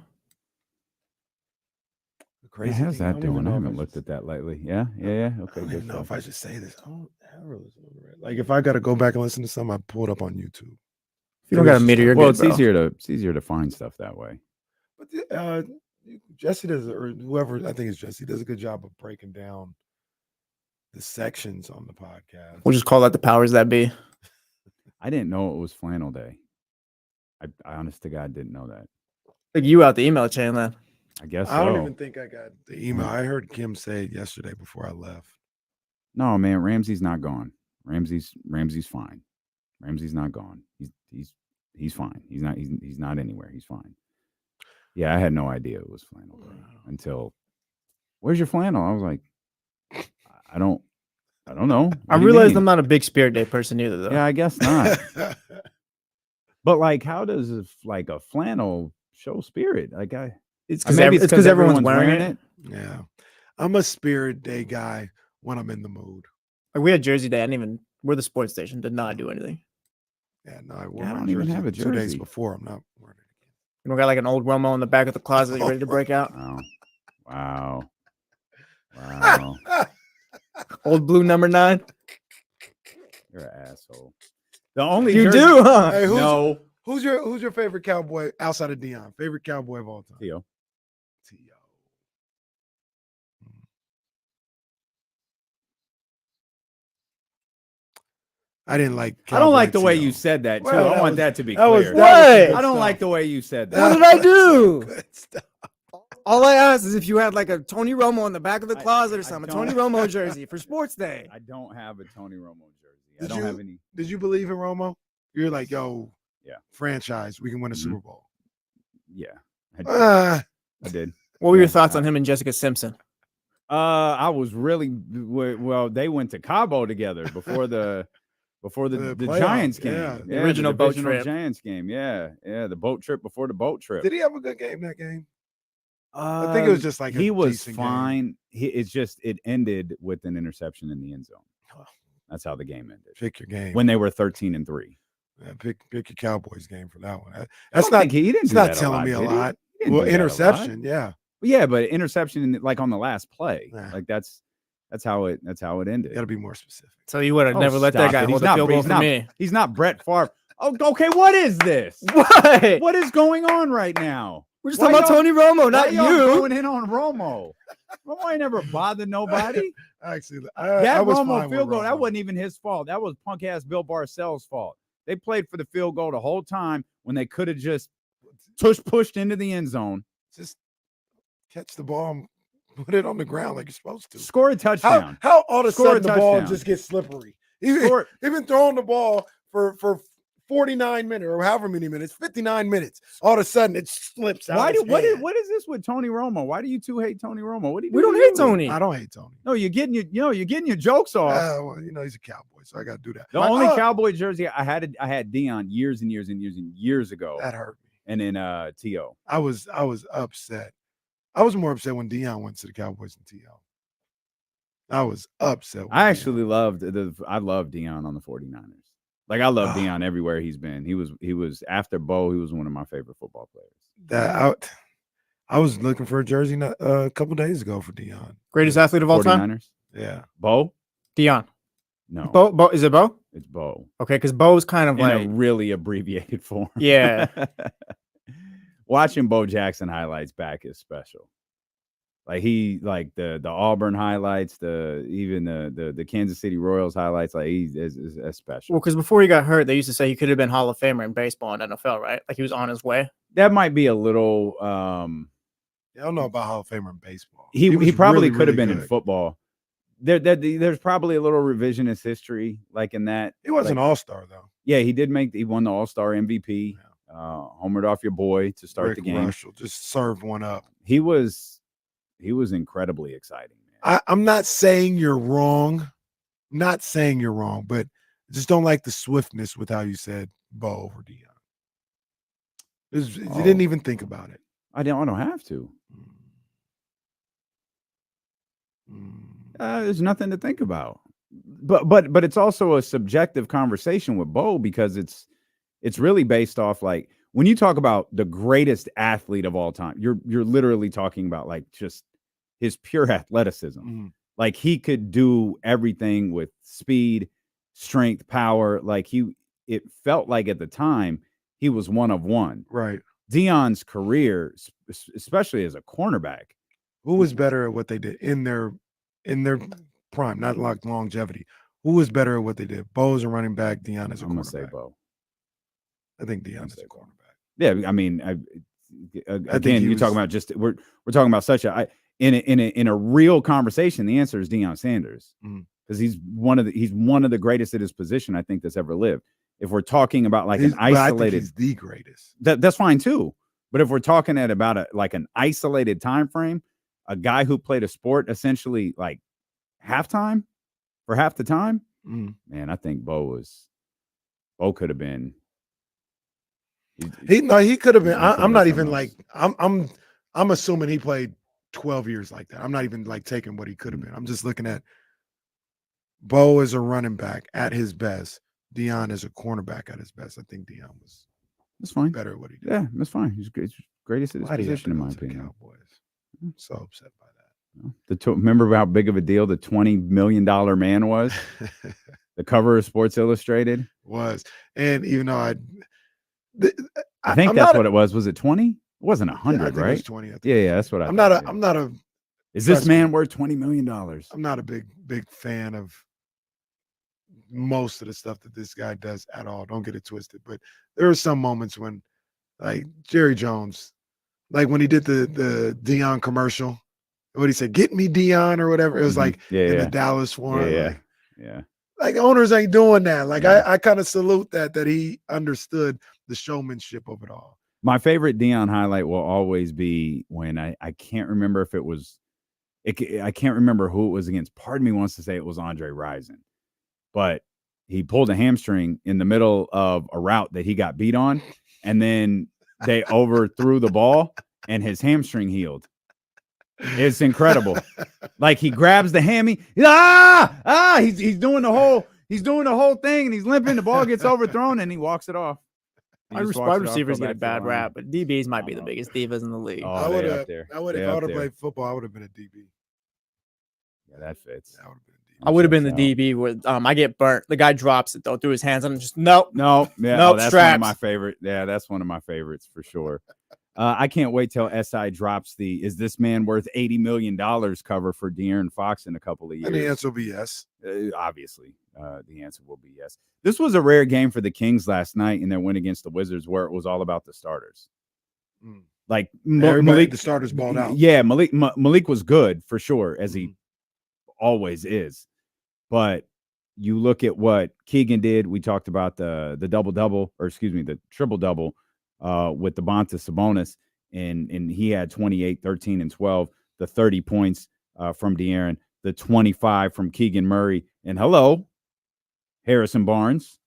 Crazy. How's that doing? I haven't looked at that lately. Yeah. Okay. I don't even know if I should say this. I don't ever listen to it. Like if I got to go back and listen to something, I pull it up on YouTube. If you don't got a meter, you're good, it's easier to find stuff that way. But Jesse does, or whoever, I think it's Jesse, does a good job of breaking down the sections on the podcast. We'll just call that the powers that be. I didn't know it was Flannel Day. I honest to God didn't know that. Like you out the email chain, then. I guess I don't even think I got the email. I heard Kim say it yesterday before I left. No, man, Ramsey's not gone. Ramsey's fine. Ramsey's not gone. He's fine. He's not anywhere. He's fine. Yeah, I had no idea it was Flannel Day until, where's your flannel? I was like, I don't know. I realized I'm not a big Spirit Day person either, though. Yeah, I guess not. But like, how does a flannel show spirit? Like it's because everyone's wearing it. Yeah, I'm a Spirit Day guy when I'm in the mood. Like we had Jersey Day. We're the sports station. Did not do anything. Yeah, no, I wore I my don't even jersey have a 2 days jersey. before. I'm not wearing it again. We got like an old Romo in the back of the closet ready to break out. Wow. Old blue number 9. You're an asshole. The only you jersey- do, huh? Hey, No. Who's your favorite Cowboy outside of Deion? Favorite Cowboy of all time? Theo. I didn't like. I don't like the way Theo. you said that too. Well, I want that to be clear. What? I don't like the way you said that. What did I do? Good stuff. All I asked is if you had like a Tony Romo in the back of the closet or something. A don't. Tony Romo jersey for Sports Day. I don't have a Tony Romo jersey. I don't have any. Did you believe in Romo? You're like, yo, Yeah. franchise, we can win a Super Bowl. Yeah. Ah, I did. What were your thoughts on him and Jessica Simpson? I was really well. They went to Cabo together before the playoff, Giants game. yeah. The original boat divisional trip. Giants game. Yeah, the boat trip before the boat trip. did he have a good game that game? I think it was just like he was decent fine. It's just it ended with an interception in the end zone. Oh. That's how the game ended. Pick your game. When they were 13-3. Yeah, pick your Cowboys game for that one. I That's don't not think he didn't it's do not that a telling lot, me a did he? lot. He didn't Well, do that a lot. interception, yeah. Yeah, but interception like on the last play. Yeah. Like that's how it ended. You got to be more specific. So you would have never let that stop guy it. hold a field goal for me. He's not Brett Favre. Oh, okay. What is this? What? What is going on right now? We're just Why talking about y'all- Tony Romo, Why not y'all you. going in on Romo. Romo ain't never bothered nobody. Actually, That I was Romo fine field with goal, that Romo. wasn't even his fault. That was punk ass Bill Parcells' fault. They played for the field goal the whole time when they could have just pushed into the end zone. Just catch the ball and put it on the ground like you're supposed to. Score a touchdown. How all of a Score a sudden the ball touchdown. just gets slippery? Score- They've been throwing the ball for 49 minutes or however many minutes, 59 minutes. All of a sudden it slips out. What is this with Tony Romo? Why do you two hate Tony Romo? What do you We do don't to hate you? Tony. I don't hate Tony. No, you're getting your jokes off. Well, he's a Cowboy, so I got to do that. The only Cowboy jersey I had Dion years and years ago. That hurt me. And then T.O. I was upset. I was more upset when Dion went to the Cowboys than T.O. I was upset. I actually loved Dion on the 49ers. Like I love Dion everywhere he's been. He was after Bo, he was one of my favorite football players. I was looking for a jersey a couple days ago for Dion. Greatest athlete of all time? 49ers? Yeah. Bo? Dion. No. Bo, is it Bo? It's Bo. Okay, because Bo's kind of In like a really abbreviated form. Yeah. Watching Bo Jackson highlights back is special. Like the Auburn highlights, even the Kansas City Royals highlights, like he's special. Well, because before he got hurt, they used to say he could have been Hall of Famer in baseball and NFL, right? Like he was on his way. That might be a little. I don't know about Hall of Famer in baseball. He probably really, could have really been good. in football. There's probably a little revisionist history, like in that. He was an all-star though. Yeah, he won the All-Star MVP. Homered off your boy to start Rick the game. Russell just served one up. He was incredibly exciting, man. I'm not saying you're wrong. I'm not saying you're wrong, but I just don't like the swiftness with how you said Bo over Dion. You didn't even think about it. I don't have to. There's nothing to think about. But it's also a subjective conversation with Bo because it's really based off like when you talk about the greatest athlete of all time, you're literally talking about like just his pure athleticism. Like he could do everything with speed, strength, power. Like it felt like at the time he was one of one. Right. Dion's career, especially as a cornerback. Who was better at what they did in their prime, not like longevity? Who was better at what they did? Bo is a running back. Dion is a cornerback. I'm gonna say Bo. I think Dion is a cornerback. Yeah, I mean, again, you're talking about just we're talking about such a in a real conversation. The answer is Deion Sanders because he's one of the greatest at his position I think that's ever lived. If we're talking about like an isolated, he's the greatest. That's fine too. But if we're talking about an isolated time frame, a guy who played a sport essentially like half the time, man, I think Bo could have been. He could have been. I'm not even like I'm assuming he played 12 years like that. I'm not even like taking what he could have been. I'm just looking at Bo as a running back at his best. Dion is a cornerback at his best. I think Dion was better at what he did. Yeah, that's fine. He's greatest at his position in my opinion. Cowboys. I'm so upset by that. Remember how big of a deal the $20 million man was? The cover of Sports Illustrated was, and even though I think that's what it was. Was it 20? It wasn't 100, I think right? It was 20. Yeah, that's what I'm not a. Is this man worth $20 million? I'm not a big fan of most of the stuff that this guy does at all. Don't get it twisted. But there are some moments when, like Jerry Jones, like when he did the Dion commercial, what he said, "Get me Dion" or whatever. It was like in the Dallas forum. Like owners ain't doing that. Like I kind of salute that he understood the showmanship of it all. My favorite Dion highlight will always be when I can't remember if it was, I can't remember who it was against. Part of me wants to say it was Andre Rison, but he pulled a hamstring in the middle of a route that he got beat on, and then they overthrew the ball, and his hamstring healed. It's incredible. Like he grabs the hammy. He's doing the He's doing the whole thing, and he's limping. The ball gets overthrown, and he walks it off. He just walks Wide it off, receivers go get a back to the bad line. rap, but DBs might be the biggest divas in the league. Oh, I they would up have. there. I would They if I up would have there. played football. I would have been a DB. Yeah, that fits. I would have been a DB. I would have been the Checks out. DB where I get burnt. The guy drops it though through his hands. I'm just nope. No, yeah, Nope, that's one of my straps. favorite. Yeah, that's one of my favorites for sure. I can't wait till SI drops the "Is this man worth $80 million?" cover for De'Aaron Fox in a couple of years. And the answer will be yes. Obviously, the answer will be yes. This was a rare game for the Kings last night in their win against the Wizards, where it was all about the starters. Like Everybody, Malik, the starters balled out. yeah, Malik was good for sure, as he always is. But you look at what Keegan did. We talked about the double-double, or excuse me, the triple-double with the Bonta Sabonis, and he had 28, 13, and 12, the 30 points from De'Aaron, the 25 from Keegan Murray, and Harrison Barnes,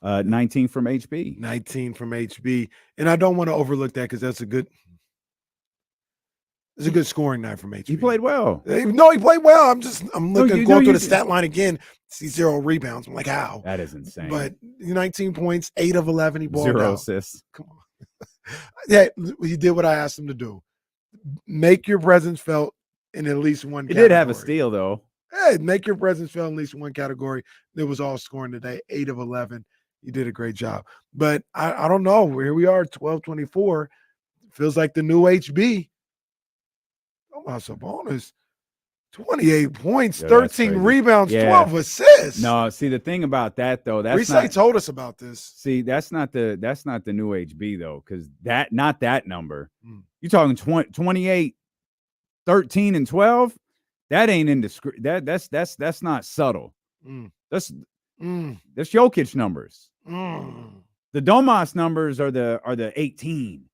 19 from HB. 19 from HB. And I don't want to overlook that because that's a good scoring night from HB. He played well. No, he played well. I'm looking, going through the did. stat line again, see 0 rebounds. I'm like, how? That is insane. But 19 points, 8 of 11, he balled 0 out. assists. Come on. Yeah, he did what I asked him to do. Make your presence felt in at least one He category. did have a steal, though. Hey, make your presence felt in at least one category. It was all scoring today, 8 of 11. You did a great job. But I don't know. Here we are, 12-24. Feels like the new HB. Oh, my Sabonis. 28 points, Yeah, that's 13 crazy. rebounds, Yeah. 12 assists. No, see, the thing about that, though, that's Reese not. told us about this. See, that's not the new HB, though, because not that number. Mm. You're talking 28, 13, and 12. That ain't indiscreet. That's not subtle. Mm. That's Mm. Jokic numbers. Mm. The Domas numbers are the 18,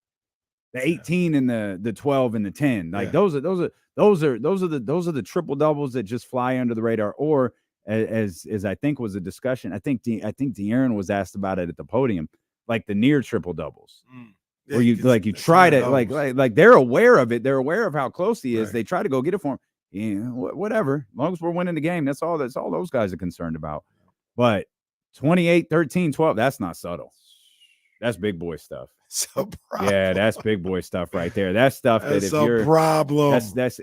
the 18 and the 12 and the 10. Like those are the triple doubles that just fly under the radar. Or as I think was a discussion, I think De'Aaron was asked about it at the podium, like the near triple doubles. Yeah, Where you try to like they're aware of it. They're aware of how close he is. Right. They try to go get it for him. Yeah, whatever. As long as we're winning the game, that's all those guys are concerned about. But 28, 13, 12, that's not subtle. That's big boy stuff. So Yeah, that's big boy stuff right there. That's stuff that that's if a you're problem. that's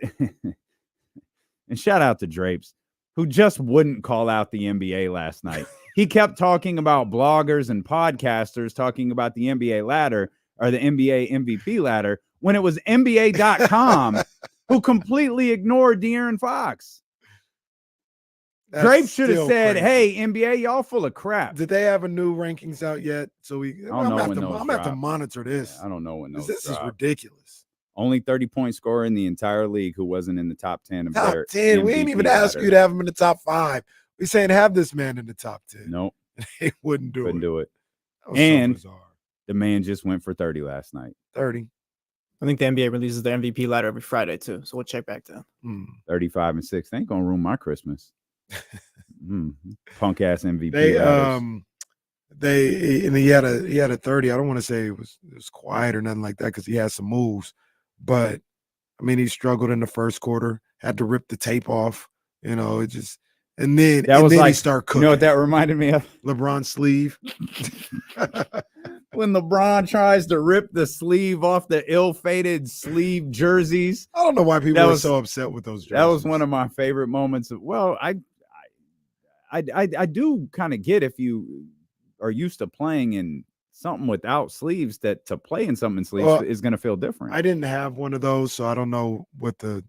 and shout out to Drapes, who just wouldn't call out the NBA last night. He kept talking about bloggers and podcasters talking about the NBA ladder or the NBA MVP ladder when it was NBA.com who completely ignored De'Aaron Fox. That's Drapes should have still said, crazy. "Hey, NBA, y'all full of crap." Did they have a new rankings out yet? So I don't know when those I'm gonna have to drop. monitor this. I don't know when those This is drop. ridiculous. Only 30-point scorer in the entire league who wasn't in the top 10 of Top their 10. We ain't MVP even ask ladder. you to have him in the top 5. We saying have this man in the top 10. Nope, They wouldn't do couldn't it. do it. That was so And- bizarre. The man just went for 30 last night. 30. I think the NBA releases the MVP ladder every Friday too, so we'll check back then. 35 and 6. They ain't gonna ruin my Christmas. Punk ass MVP. They ladders. he had a 30. I don't want to say it was quiet or nothing like that because he had some moves, but I mean he struggled in the first quarter, had to rip the tape off, it just and then he start cooking. You know what that reminded me of? LeBron's sleeve. When LeBron tries to rip the sleeve off the ill-fated sleeve jerseys. I don't know why people That were was- so upset with those jerseys. That was one of my favorite moments. I do kind of get if you are used to playing in something without sleeves, that to play in something in sleeves Well, is going to feel different. I didn't have one of those, so I don't know what the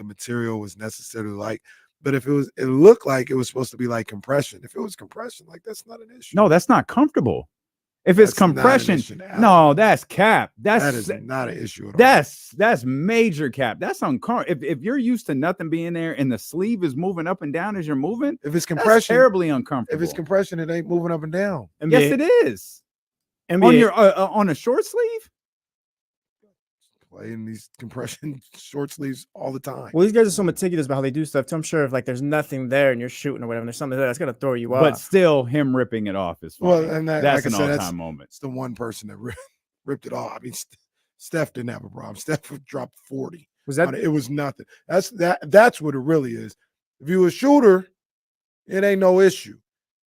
material was necessarily like. But if it looked like it was supposed to be like compression. If it was compression, like that's not an issue. No, that's not comfortable. If it's That's not an compression, issue at no, all. that's cap. That is not an issue at all. That's major cap. That's uncomfortable. If you're used to nothing being there and the sleeve is moving up and down as you're moving, If it's that's compression, terribly uncomfortable. if it's compression, it ain't moving up and down. yes, it is. NBA, On your on a short sleeve. Playing these compression short sleeves all the time. well, these guys are so meticulous about how they do stuff too. I'm sure if like there's nothing there and you're shooting or whatever, and there's something there that's gonna throw you But off. still, him ripping it off is funny. Well, and that, that's like I an said, all-time moment. it's the one person that ripped it off. I mean, Steph didn't have a problem. Steph dropped 40. Was that It was nothing. That's what it really is. If you a shooter, it ain't no issue.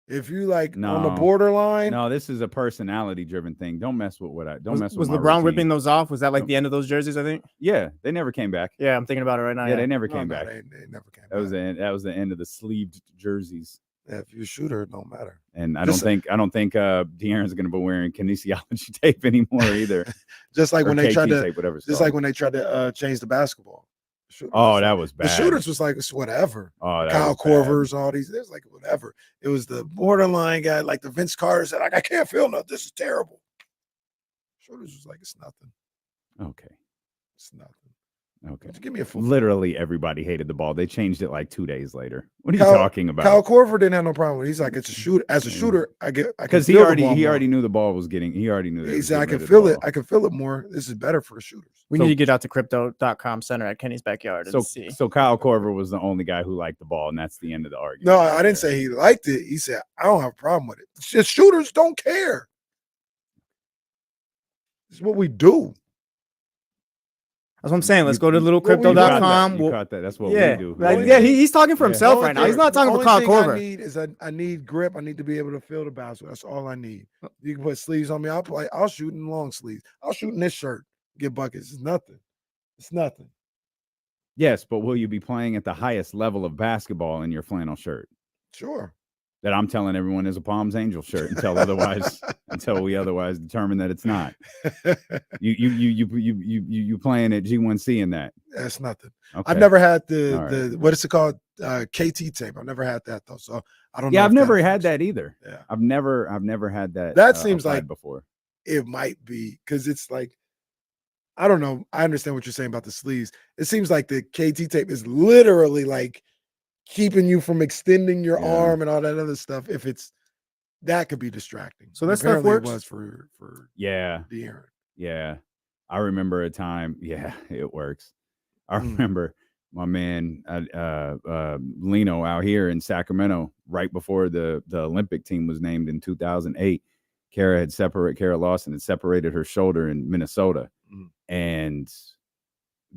If you like No. on the borderline, No, this is a personality-driven thing. Don't mess with what I don't mess with Was my LeBron routine. ripping those off? Was that like the end of those jerseys? I think. Yeah, they never came back. Yeah, I'm thinking about it right now. Yeah, they never came no, back. they never came That was back. that was the end of the sleeved jerseys. Yeah, if you're a shooter, it don't matter. And I don't think De'Aaron's going to be wearing kinesiology tape anymore either. Just like Or when they tried KT to, tape, whatever it's just called. like when they tried to change the basketball. Shooters Oh, was that like- was the bad. shooters was like it's whatever. Oh, that Kyle was bad. Korver's, all these. It was like whatever. It was the borderline guy, like the Vince Carter said, like I can't feel nothing. This is terrible. Shooters was like it's nothing. Okay. It's nothing. Okay. Just give me a full. Literally everybody hated the ball. They changed it like 2 days later. What are you Kyle- talking about? Kyle Korver didn't have no problem with it. He's like it's a shooter. As a shooter, I can Because he feel the already ball more. knew the ball was getting. He already knew. That He it was said I getting can rid of feel the it. ball. I can feel it more. This is better for the shooters. We need to get out to crypto.com center at Kenny's backyard and see. So Kyle Korver was the only guy who liked the ball, and that's the end of the argument. No, I didn't say he liked it. He said I don't have a problem with it. It's just shooters don't care. It's what we do. That's what I'm saying. Let's go to You caught littlecrypto.com. You caught that. That's what yeah, we do. like, Only yeah, thing- he's talking for Yeah. himself Only right now. thing- He's not talking the for Kyle only thing Korver. I need is I need grip. I need to be able to feel the basketball. That's all I need. You can put sleeves on me. I'll play. I'll shoot in long sleeves. I'll shoot in this shirt. Get buckets. It's nothing. It's nothing. Yes, but will you be playing at the highest level of basketball in your flannel shirt? Sure. That I'm telling everyone is a Palms Angel shirt until we otherwise determine that it's not. You playing at G1C in that? That's nothing. Okay. I've never had All right. the what is it called? KT tape. I've never had that though. So I don't know. Yeah, if I've never that had affects- that either. Yeah. I've never had that. That seems applied like- before. It might be because it's like I don't know. I understand what you're saying about the sleeves. It seems like the KT tape is literally like keeping you from extending your Yeah. arm and all that other stuff. If it's that could be distracting. So that stuff Apparently works? It was for Yeah, De'Aaron. yeah. I remember a time. Yeah, it works. I Mm. remember my man Lino out here in Sacramento right before the Olympic team was named in 2008. Kara Lawson had separated her shoulder in Minnesota, Mm. and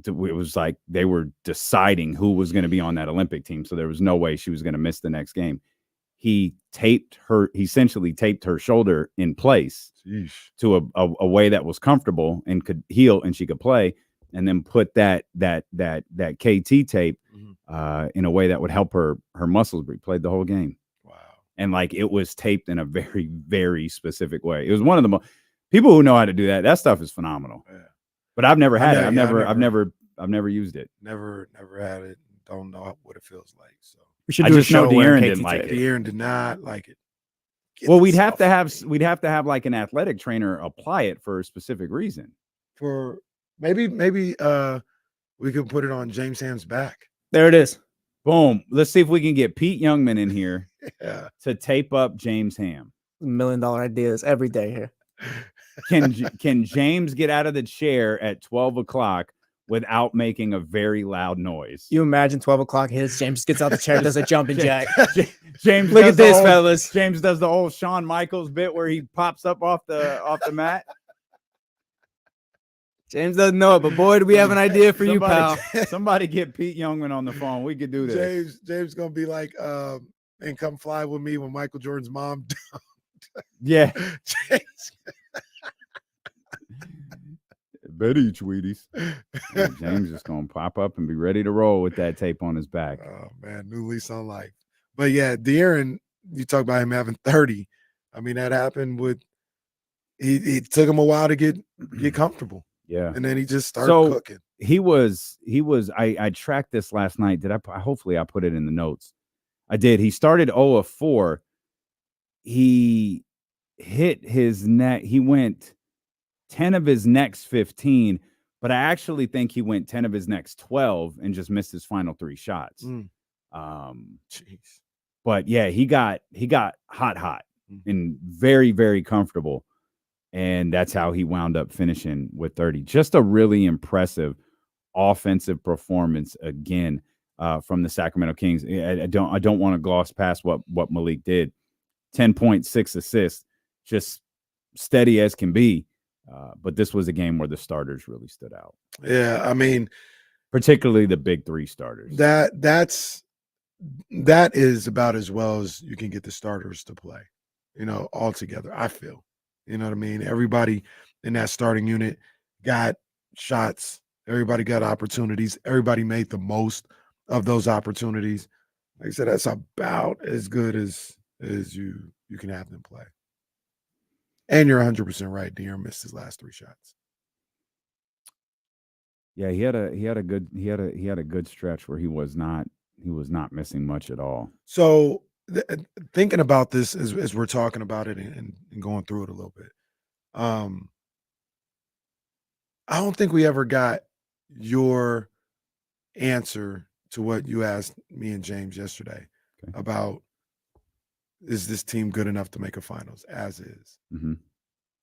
it was like they were deciding who was going to be on that Olympic team. So there was no way she was going to miss the next game. He essentially taped her shoulder in place Jeez. to a way that was comfortable and could heal and she could play, and then put that KT tape Mhm. in a way that would help her muscles breathe. Played the whole game. Wow. And like it was taped in a very, very specific way. It was one of the most people who know how to do that. That stuff is phenomenal. Yeah. But I've never had it. I've I've never used it. Never had it. Don't know what it feels like. So We should I do a just know show wearing De'Aaron KT didn't like tape. it. De'Aaron did not like it. Get Well, this we'd have off to have like an athletic trainer apply it for a specific reason. for maybe we could put it on James Ham's back. There it is. Boom. Let's see if we can get Pete Youngman in here Yeah. to tape up James Ham. $1 million ideas every day here. Can James get out of the chair at 12 o'clock without making a very loud noise? You imagine 12 o'clock hits. James gets out the chair, does a jumping jack. James, Look does at the this, old- fellas. James does the old Shawn Michaels bit where he pops up off the mat. James doesn't know it, but boy, do we have an idea for you, pal. Somebody get Pete Youngman on the phone. We could do this. James gonna be like, and come fly with me when Michael Jordan's mom. Yeah. James. Betty Tweeties. James is gonna pop up and be ready to roll with that tape on his back. Oh man, new lease on life. But yeah, De'Aaron, you talk about him having 30. I mean, that happened with it took him a while to get comfortable. Yeah. And then he just started cooking. He was I tracked this last night. Hopefully I put it in the notes. I did. He started 0 of 4. He hit his net. He went 10 of his next 15, but I actually think he went 10 of his next 12 and just missed his final 3 shots. Jeez. But yeah, he got hot Mhm. and very, very comfortable. And that's how he wound up finishing with 30. Just a really impressive offensive performance again from the Sacramento Kings. I don't want to gloss past what Malik did. 10.6 assists, just steady as can be. But this was a game where the starters really stood out. Yeah, I mean, Particularly the big 3 starters. that's that is about as well as you can get the starters to play, all together, I feel. You know what I mean? Everybody in that starting unit got shots. Everybody got opportunities. Everybody made the most of those opportunities. Like I said, that's about as good as you can have them play. And you're 100% right. De'Aaron missed his last 3 shots. Yeah, he had a good stretch where he was not missing much at all. So thinking about this as we're talking about it and going through it a little bit, I don't think we ever got your answer to what you asked me and James yesterday about, is this team good enough to make a finals as is? Mm-hmm.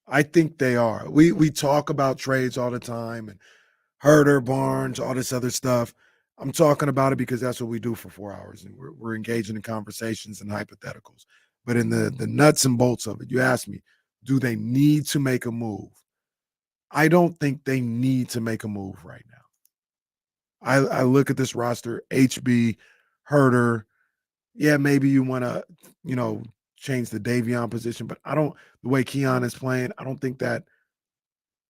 I think they are. We talk about trades all the time and Herter, Barnes, all this other stuff. I'm talking about it because that's what we do for 4 hours, and we're engaging in conversations and hypotheticals. But in the nuts and bolts of it, you ask me, do they need to make a move? I don't think they need to make a move right now. I look at this roster, HB, Herter. Yeah, maybe you want to, change the Davion position, but the way Keon is playing, I don't think that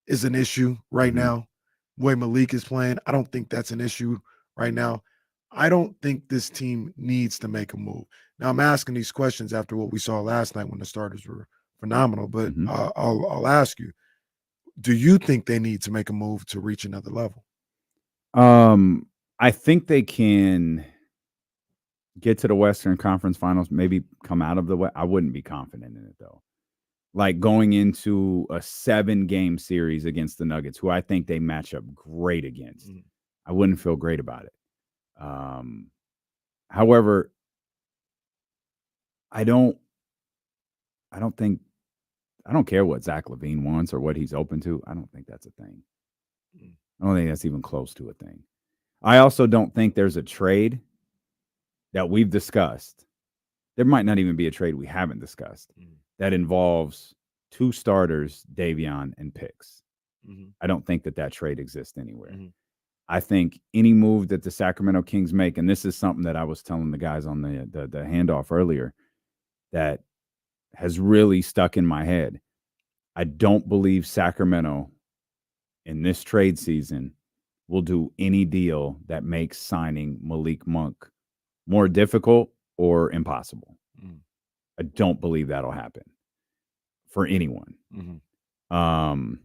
is an issue right now. The way Malik is playing, I don't think that's an issue right now. I don't think this team needs to make a move. Now, I'm asking these questions after what we saw last night when the starters were phenomenal, but I'll ask you, do you think they need to make a move to reach another level? I think they can get to the Western Conference Finals, maybe come out of the West. I wouldn't be confident in it, though. Like going into a 7-game series against the Nuggets, who I think they match up great against. I wouldn't feel great about it. However, I don't care what Zach LaVine wants or what he's open to. I don't think that's a thing. I don't think that's even close to a thing. I also don't think there's a trade that we've discussed. There might not even be a trade we haven't discussed that involves 2 starters, Davion, and picks. I don't think that trade exists anywhere. I think any move that the Sacramento Kings make, and this is something that I was telling the guys on the handoff earlier, that has really stuck in my head. I don't believe Sacramento in this trade season will do any deal that makes signing Malik Monk more difficult or impossible. I don't believe that'll happen for anyone. I'm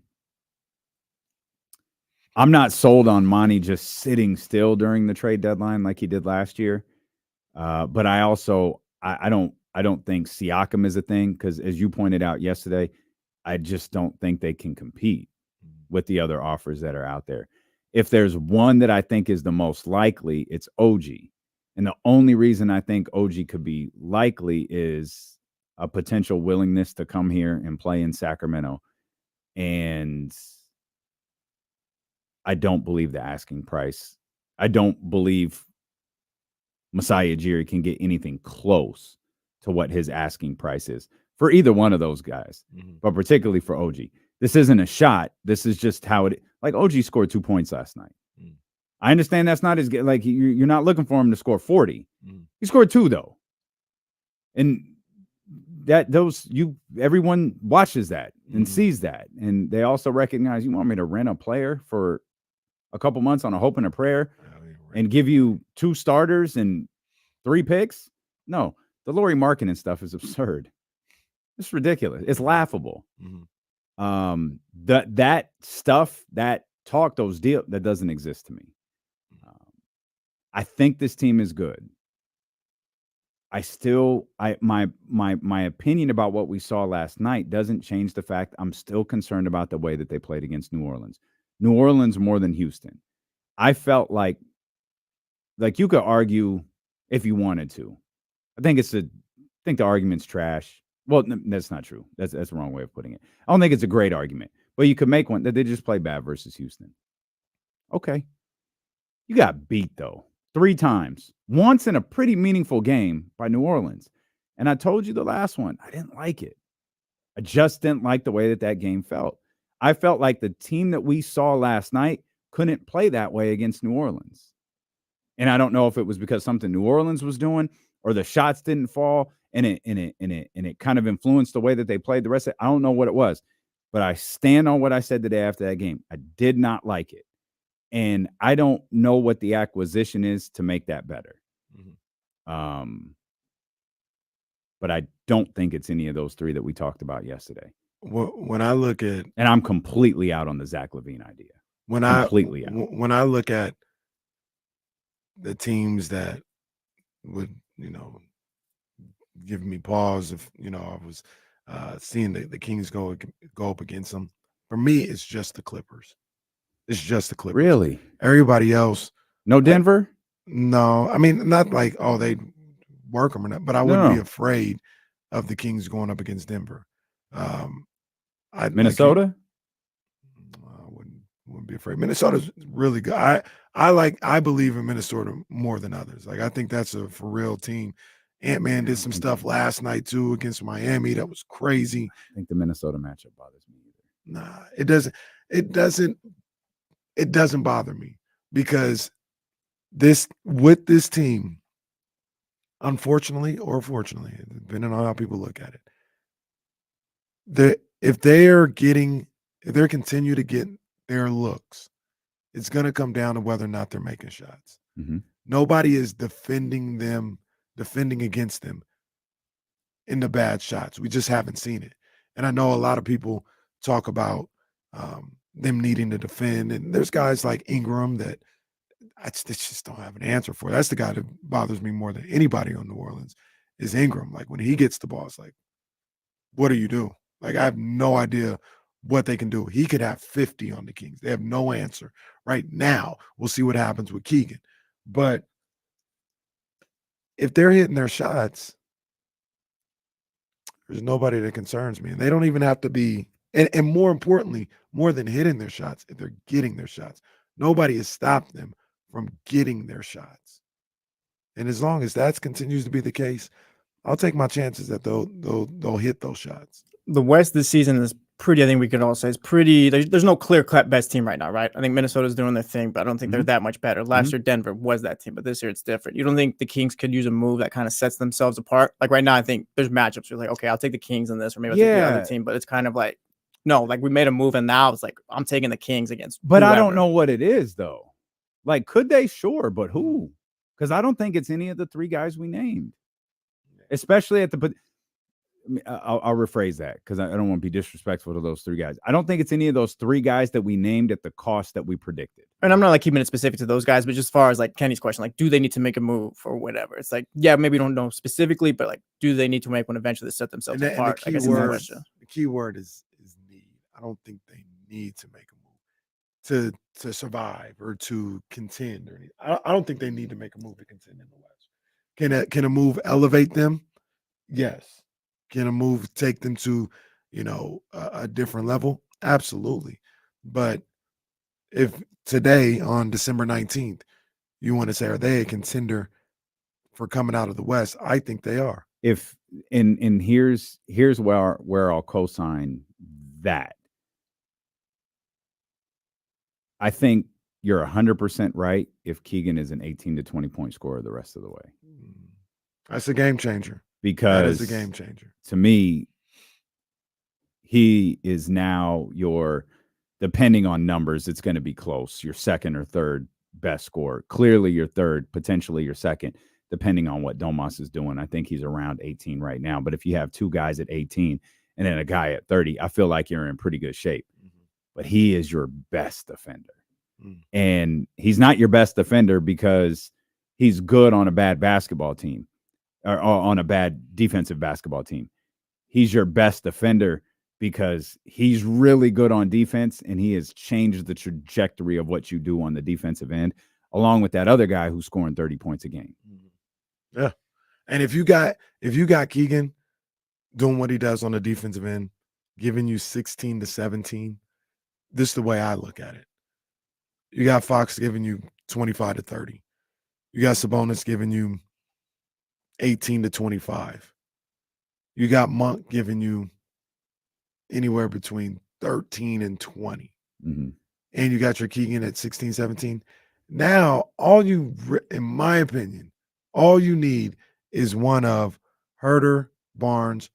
not sold on Monty just sitting still during the trade deadline like he did last year. But I also I don't think Siakam is a thing because, as you pointed out yesterday, I just don't think they can compete with the other offers that are out there. If there's one that I think is the most likely, it's OG. And the only reason I think OG could be likely is a potential willingness to come here and play in Sacramento. And I don't believe the asking price. I don't believe Masai Ujiri can get anything close to what his asking price is for either one of those guys, but particularly for OG. This isn't a shot. This is just how it, like OG scored 2 points last night. I understand that's not as good. Like you're not looking for him to score 40. He scored 2 though. And everyone watches that and sees that. And they also recognize, you want me to rent a player for a couple months on a hope and a prayer and give you 2 starters and 3 picks? No, the Lauri Markkanen stuff is absurd. It's ridiculous. It's laughable. That stuff, that talk, those deals, that doesn't exist to me. I think this team is good. My opinion about what we saw last night doesn't change the fact I'm still concerned about the way that they played against New Orleans. New Orleans more than Houston. I felt like you could argue if you wanted to. I think the argument's trash. Well, that's not true. That's the wrong way of putting it. I don't think it's a great argument, but you could make one that they just play bad versus Houston. Okay. You got beat though 3 times, once in a pretty meaningful game by New Orleans. And I told you the last one, I didn't like it. I just didn't like the way that game felt. I felt like the team that we saw last night couldn't play that way against New Orleans. And I don't know if it was because something New Orleans was doing or the shots didn't fall and it kind of influenced the way that they played the rest of it. I don't know what it was, but I stand on what I said today after that game. I did not like it. And I don't know what the acquisition is to make that better. But I don't think it's any of those three that we talked about yesterday. When I look at, and I'm completely out on the Zach LaVine idea. When I look at the teams that would, give me pause if, I was seeing the Kings go up against them. For me, it's just the Clippers. It's just the Clippers. Really? Everybody else. No Denver? No. I mean, not like, they work them or not, but I wouldn't be afraid of the Kings going up against Denver. Minnesota? I wouldn't be afraid. Minnesota's really good. I believe in Minnesota more than others. Like, I think that's a for real team. Ant-Man did some stuff last night too against Miami. That was crazy. I think the Minnesota matchup bothers me either. Nah, it doesn't bother me because with this team, unfortunately or fortunately, depending on how people look at it, if they continue to get their looks, it's going to come down to whether or not they're making shots. Mm-hmm. Nobody is defending against them in the bad shots. We just haven't seen it. And I know a lot of people talk about them needing to defend. And there's guys like Ingram that I just don't have an answer for. That's the guy that bothers me more than anybody on New Orleans is Ingram. Like, when he gets the ball, it's like, what do you do? Like, I have no idea what they can do. He could have 50 on the Kings. They have no answer right now. We'll see what happens with Keegan. But if they're hitting their shots, there's nobody that concerns me. And they don't even have to be, and more importantly, more than hitting their shots, if they're getting their shots. Nobody has stopped them from getting their shots. And as long as that continues to be the case, I'll take my chances that they'll hit those shots. The West this season is pretty, I think we could all say, is pretty. There's no clear-cut best team right now, right? I think Minnesota's doing their thing, but I don't think they're that much better. Last year, Denver was that team, but this year it's different. You don't think the Kings could use a move that kind of sets themselves apart? Like, right now, I think there's matchups where, like, okay, I'll take the Kings in this, or maybe I'll take the other team, but it's kind of like, no, like, we made a move, and now it's like, I'm taking the Kings against But whoever. I don't know what it is, though. Like, could they? Sure, but who? Because I don't think it's any of the three guys we named, especially at the I'll rephrase that because I don't want to be disrespectful to those three guys. I don't think it's any of those three guys that we named at the cost that we predicted. And I'm not like keeping it specific to those guys, but just as far as like Kenny's question, like, do they need to make a move or whatever? It's like, yeah, maybe you don't know specifically, but like, do they need to make one eventually to set themselves apart? And the key word is need. I don't think they need to make a move to survive or to contend. I don't think they need to make a move to contend in the West. Can a move elevate them? Yes. Can a move take them to, a different level? Absolutely. But if today on December 19th, you want to say, are they a contender for coming out of the West? I think they are. And here's where I'll co-sign that. I think you're 100% right if Keegan is an 18 to 20 point scorer the rest of the way. That's a game changer. Because that is a game changer. To me, he is now depending on numbers, it's going to be close, your second or third best scorer. Clearly your third, potentially your second, depending on what Domas is doing. I think he's around 18 right now. But if you have two guys at 18 and then a guy at 30, I feel like you're in pretty good shape. But he is your best defender. And he's not your best defender because he's good on a bad basketball team. Or on a bad defensive basketball team. He's your best defender because he's really good on defense and he has changed the trajectory of what you do on the defensive end, along with that other guy who's scoring 30 points a game. Yeah. And if you got Keegan doing what he does on the defensive end, giving you 16 to 17, this is the way I look at it. You got Fox giving you 25 to 30. You got Sabonis giving you 18 to 25. You got Monk giving you anywhere between 13 and 20. Mm-hmm. And you got your Keegan at 16, 17. Now, in my opinion, all you need is one of Herter, Barnes,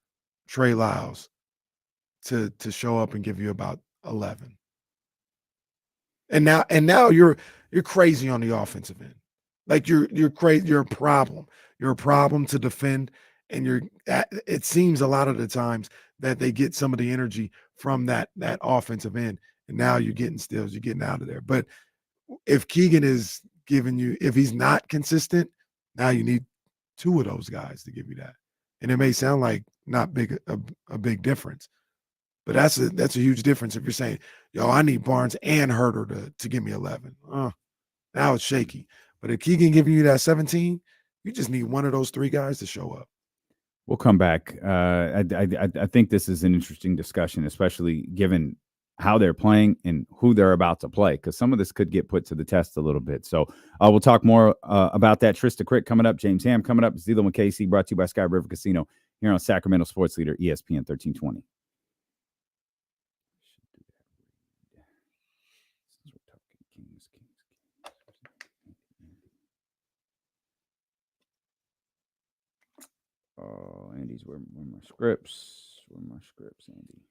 Trey Lyles to show up and give you about 11. And now you're crazy on the offensive end. Like you're crazy. You're a problem. You're a problem to defend. And it seems a lot of the times that they get some of the energy from that offensive end. And now you're getting steals. You're getting out of there. But if Keegan is giving you, if he's not consistent, now you need two of those guys to give you that. And it may sound like not a big difference, but that's a huge difference if you're saying, yo, I need Barnes and Herter to give me 11. Now it's shaky. But if Keegan giving you that 17, you just need one of those three guys to show up. We'll come back. I think this is an interesting discussion, especially given how they're playing and who they're about to play, because some of this could get put to the test a little bit. So we'll talk more about that. Trysta Krick coming up, James Ham coming up, Zelo and KC, brought to you by Sky River Casino here on Sacramento Sports Leader, ESPN 1320. Oh, Andy's where my scripts? Where my scripts, Andy?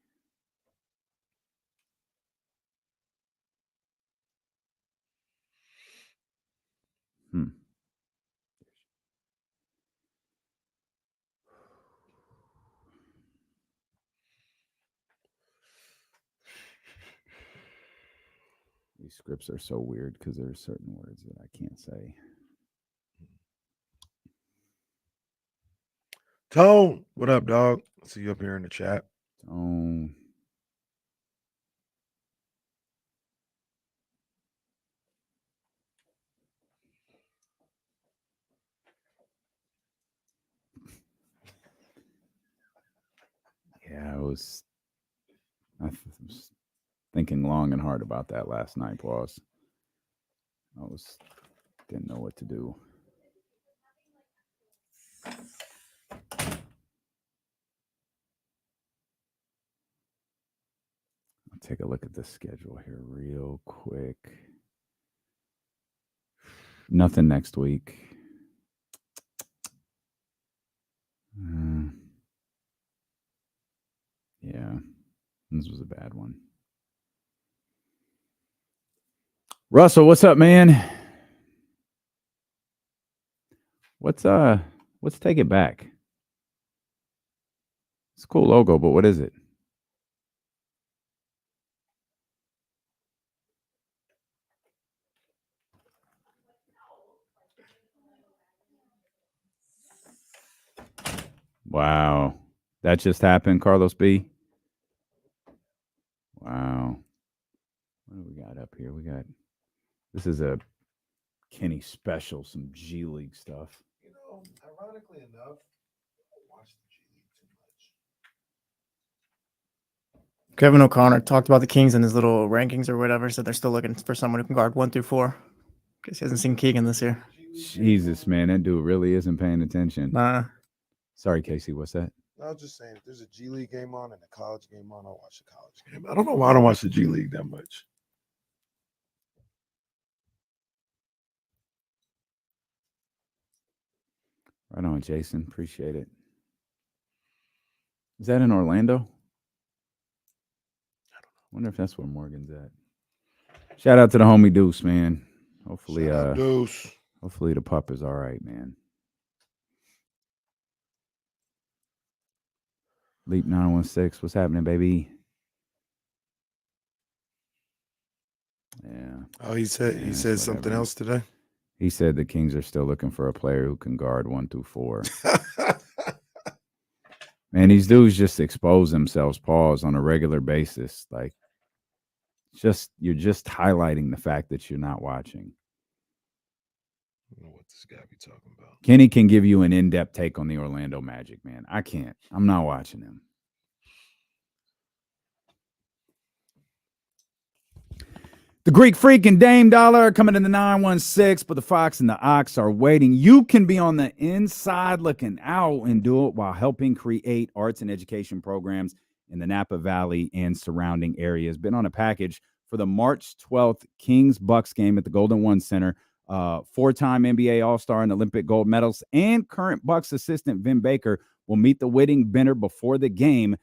These scripts are so weird because there are certain words that I can't say. Tone, what up, dog? See you up here in the chat. Tone. Yeah, I was thinking long and hard about that last night, boss. Didn't know what to do. I'll take a look at the schedule here real quick. Nothing next week. Yeah, this was a bad one. Russell, what's up, man? Let's take it back. It's a cool logo, but what is it? Wow. That just happened, Carlos B. Wow. What do we got up here? This is a Kenny special, some G League stuff. You know, ironically enough, I don't watch the G League too much. Kevin O'Connor talked about the Kings in his little rankings or whatever, so they're still looking for someone who can guard 1 through 4. Guess he hasn't seen Keegan this year. Jesus, man, that dude really isn't paying attention. Nah. Sorry, Casey, what's that? I was just saying, if there's a G League game on and a college game on, I'll watch the college game. I don't know why I don't watch the G League that much. Right on, Jason. Appreciate it. Is that in Orlando? I don't know. Wonder if that's where Morgan's at. Shout out to the homie Deuce, man. Hopefully, Deuce. Hopefully the pup is all right, man. Leap 916. What's happening, baby? Yeah. Oh, he said something else today. He said the Kings are still looking for a player who can guard 1 through 4. Man, these dudes just expose themselves, pause, on a regular basis. Like, you're just highlighting the fact that you're not watching. I don't know what this guy be talking about. Kenny can give you an in-depth take on the Orlando Magic, man. I can't. I'm not watching him. The Greek Freak and Dame Dollar coming in the 916, but the Fox and the Ox are waiting. You can be on the inside looking out and do it while helping create arts and education programs in the Napa Valley and surrounding areas. Been on a package for the March 12th Kings-Bucks game at the Golden One Center. Four-time NBA All-Star and Olympic gold medalist and current Bucks assistant Vin Baker will meet the wedding dinner before the game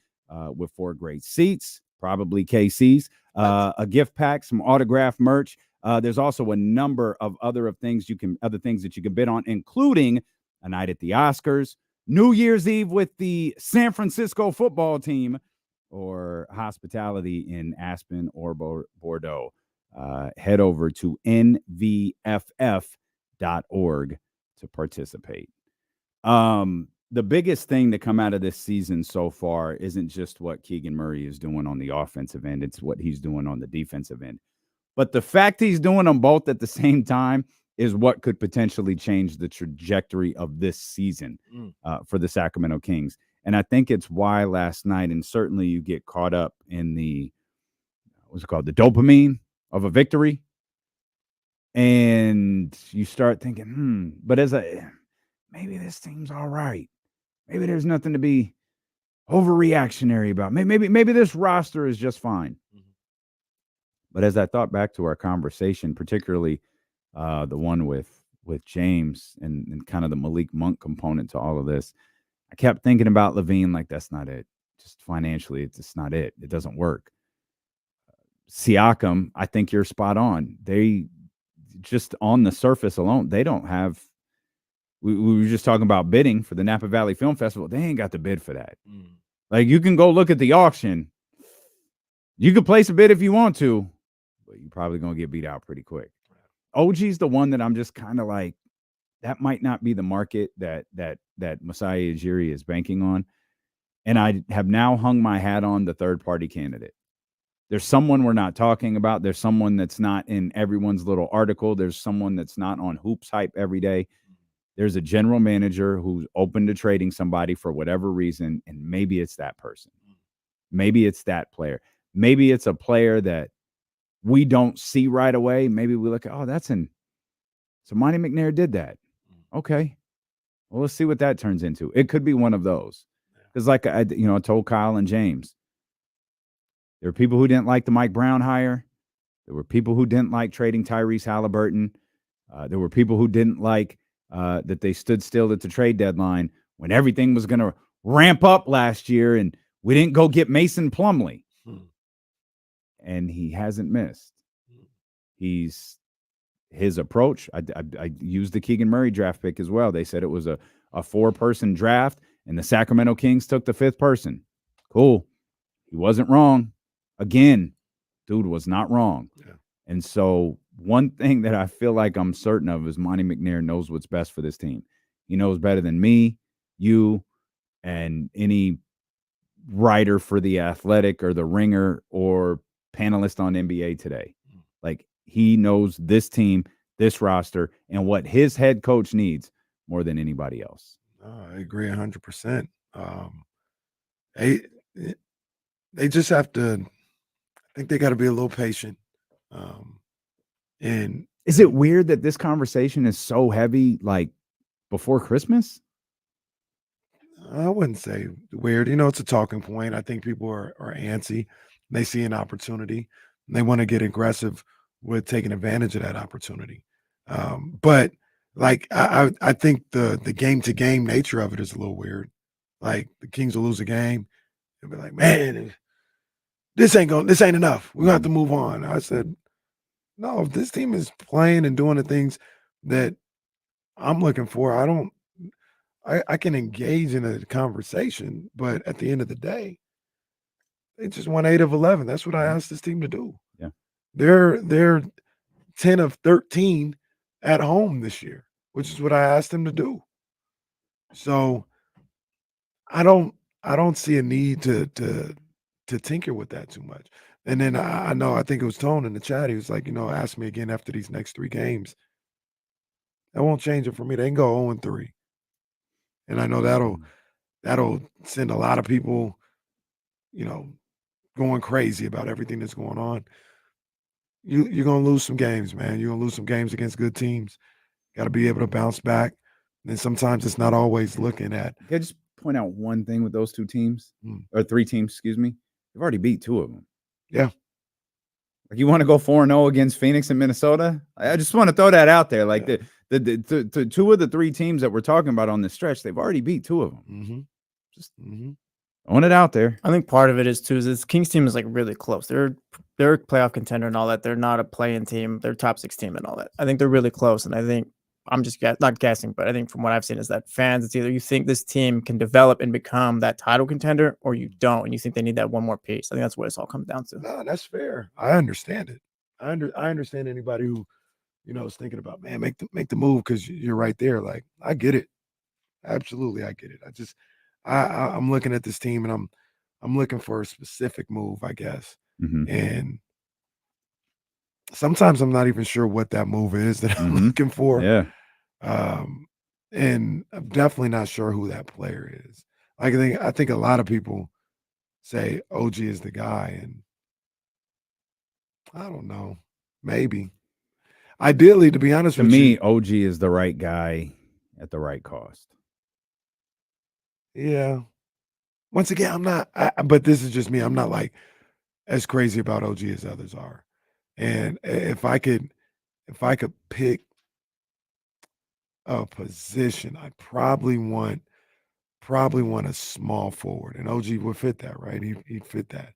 with 4 great seats, probably KC's, a gift pack, some autographed merch. There's also a number of other things that you can bid on, including a night at the Oscars, New Year's Eve with the San Francisco football team, or hospitality in Aspen or Bordeaux. Head over to nvff.org to participate. The biggest thing to come out of this season so far isn't just what Keegan Murray is doing on the offensive end. It's what he's doing on the defensive end. But the fact he's doing them both at the same time is what could potentially change the trajectory of this season for the Sacramento Kings. And I think it's why last night, and certainly you get caught up in the dopamine of a victory. And you start thinking, but maybe this team's all right. Maybe there's nothing to be overreactionary about. Maybe this roster is just fine. But as I thought back to our conversation, particularly the one with James and kind of the Malik Monk component to all of this, I kept thinking about Levine like that's not it. Just financially, it's just not it. It doesn't work. Siakam, I think you're spot on. They just on the surface alone, they don't have. We were just talking about bidding for the Napa Valley Film Festival. They ain't got the bid for that. Like, you can go look at the auction. You could place a bid if you want to, but you're probably going to get beat out pretty quick. OG's the one that I'm just kind of like, that might not be the market that Masai Ujiri is banking on. And I have now hung my hat on the third-party candidate. There's someone we're not talking about. There's someone that's not in everyone's little article. There's someone that's not on Hoops Hype every day. There's a general manager who's open to trading somebody for whatever reason, and maybe it's that person. Maybe it's that player. Maybe it's a player that we don't see right away. Maybe we look at, so Monty McNair did that. Okay. Well, let's see what that turns into. It could be one of those. Because like I told Kyle and James, there were people who didn't like the Mike Brown hire. There were people who didn't like trading Tyrese Halliburton. There were people who didn't like that they stood still at the trade deadline when everything was going to ramp up last year and we didn't go get Mason Plumlee. And he hasn't missed. His approach. I used the Keegan Murray draft pick as well. They said it was a 4-person draft, and the Sacramento Kings took the 5th person. Cool. He wasn't wrong. Again, dude was not wrong. Yeah. And so one thing that I feel like I'm certain of is Monty McNair knows what's best for this team. He knows better than me, you, and any writer for The Athletic or The Ringer or panelist on NBA Today. Like, he knows this team, this roster, and what his head coach needs more than anybody else. I agree 100%. They just have to. I think they got to be a little patient. And is it weird that this conversation is so heavy, like before Christmas? I wouldn't say weird. It's a talking point. I think people are antsy. They see an opportunity. And they want to get aggressive with taking advantage of that opportunity. But like I think the game-to-game nature of it is a little weird. Like, the Kings will lose a game and be like, man, this ain't enough. We're gonna have to move on. I said, no, if this team is playing and doing the things that I'm looking for, I can engage in a conversation, but at the end of the day, they just won 8 of 11. That's what I asked this team to do. Yeah. They're 10 of 13 at home this year, which is what I asked them to do. So I don't see a need to tinker with that too much. And then I think it was Tone in the chat. He was like, ask me again after these next 3 games. That won't change it for me. They can go 0-3. And I know that'll send a lot of people, going crazy about everything that's going on. You're going to lose some games, man. You're going to lose some games against good teams. Got to be able to bounce back. And sometimes it's not always looking at. Can I just point out one thing with those 2 teams or 3 teams, excuse me? They've already beat 2 of them. Yeah. Like, you want to go 4-0 against Phoenix and Minnesota? I just want to throw that out there. Like, the two of the three teams that we're talking about on this stretch, they've already beat two of them. Just throwing it out there. I think part of it is too is this Kings team is like really close. They're a playoff contender and all that. They're not a play-in team. They're top 6 team and all that. I think they're really close, and I think I'm just not guessing, but I think from what I've seen is that fans, it's either you think this team can develop and become that title contender, or you don't, and you think they need that one more piece. I think that's what it all comes down to. No, that's fair. I understand it. I understand anybody who, is thinking about, man, make the move because you're right there. Like, I get it. Absolutely, I get it. I'm looking at this team and I'm looking for a specific move, I guess. And sometimes I'm not even sure what that move is that I'm looking for. Yeah. And I'm definitely not sure who that player is. I think a lot of people say OG is the guy, and I don't know. Maybe. Ideally, to be honest to with me, you, OG is the right guy at the right cost. Yeah. Once again, I'm not, but this is just me. I'm not like as crazy about OG as others are. And if I could pick a position, I'd probably want a small forward, and OG would fit that, right? He'd fit that.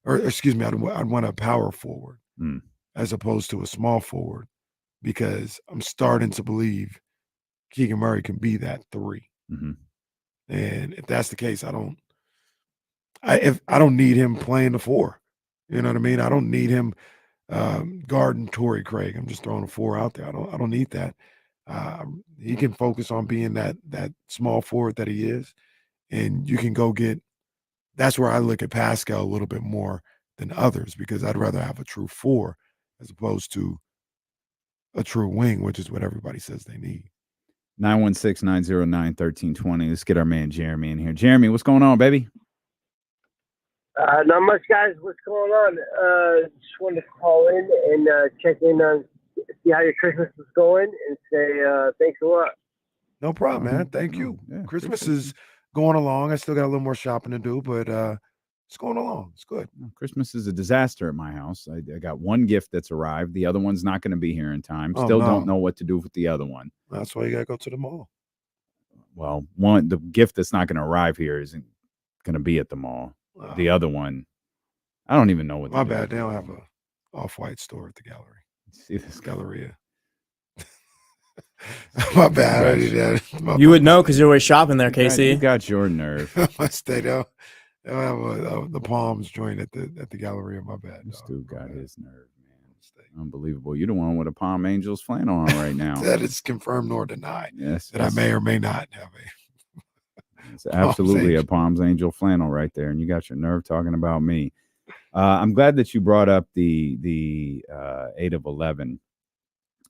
Or excuse me, I'd want a power forward as opposed to a small forward, because I'm starting to believe Keegan Murray can be that 3. And if that's the case, I don't need him playing the 4. You know what I mean? I don't need him guarding Torrey Craig. I'm just throwing a 4 out there. I don't need that. He can focus on being that small forward that he is, and you can go get. That's where I look at Pascal a little bit more than others, because I'd rather have a true 4 as opposed to a true wing, which is what everybody says they need. 916-909-1320. Let's get our man Jeremy in here. Jeremy, what's going on, baby? Not much, guys. What's going on? Just wanted to call in and check in on, see how your Christmas is going, and say thanks a lot. No problem, man. Thank you. Yeah, Christmas is going along. I still got a little more shopping to do, but it's going along. It's good. Christmas is a disaster at my house. I got one gift that's arrived. The other one's not going to be here in time. Still don't know what to do with the other one. That's why you got to go to the mall. Well, the gift that's not going to arrive here isn't going to be at the mall. The other one, I don't even know what. My bad. They don't have a off-white store at the gallery. See this Galleria. My bad. You would know because you're always shopping there, Casey. You got your nerve. My state. They'll have the Palms joint at the Galleria. My bad. This dude got his nerve, man. Unbelievable. You're the one with a Palm Angels flannel on right now. That is confirmed nor denied. Yes. That I may or may not have a. It's absolutely a Palms Angel flannel right there, and you got your nerve talking about me. I'm glad that you brought up the 8 of 11,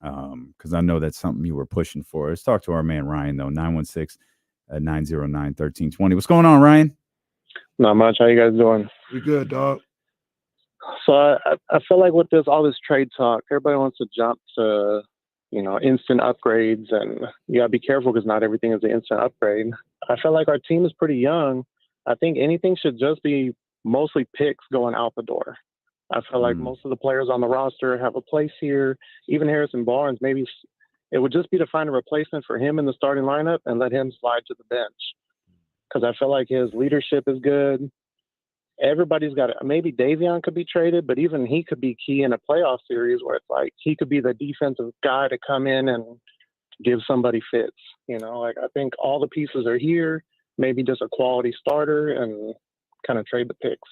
because I know that's something you were pushing for. Let's talk to our man Ryan, though. 916-909-1320. What's going on, Ryan? Not much. How you guys doing? We good, dog. So I feel like with all this trade talk, everybody wants to jump to instant upgrades, and you gotta be careful because not everything is an instant upgrade. I feel like our team is pretty young. I think anything should just be mostly picks going out the door. I feel like most of the players on the roster have a place here. Even Harrison Barnes, maybe it would just be to find a replacement for him in the starting lineup and let him slide to the bench. Because I feel like his leadership is good. Everybody's got it. Maybe Davion could be traded, but even he could be key in a playoff series where it's like he could be the defensive guy to come in and give somebody fits. I think all the pieces are here. Maybe just a quality starter and kind of trade the picks.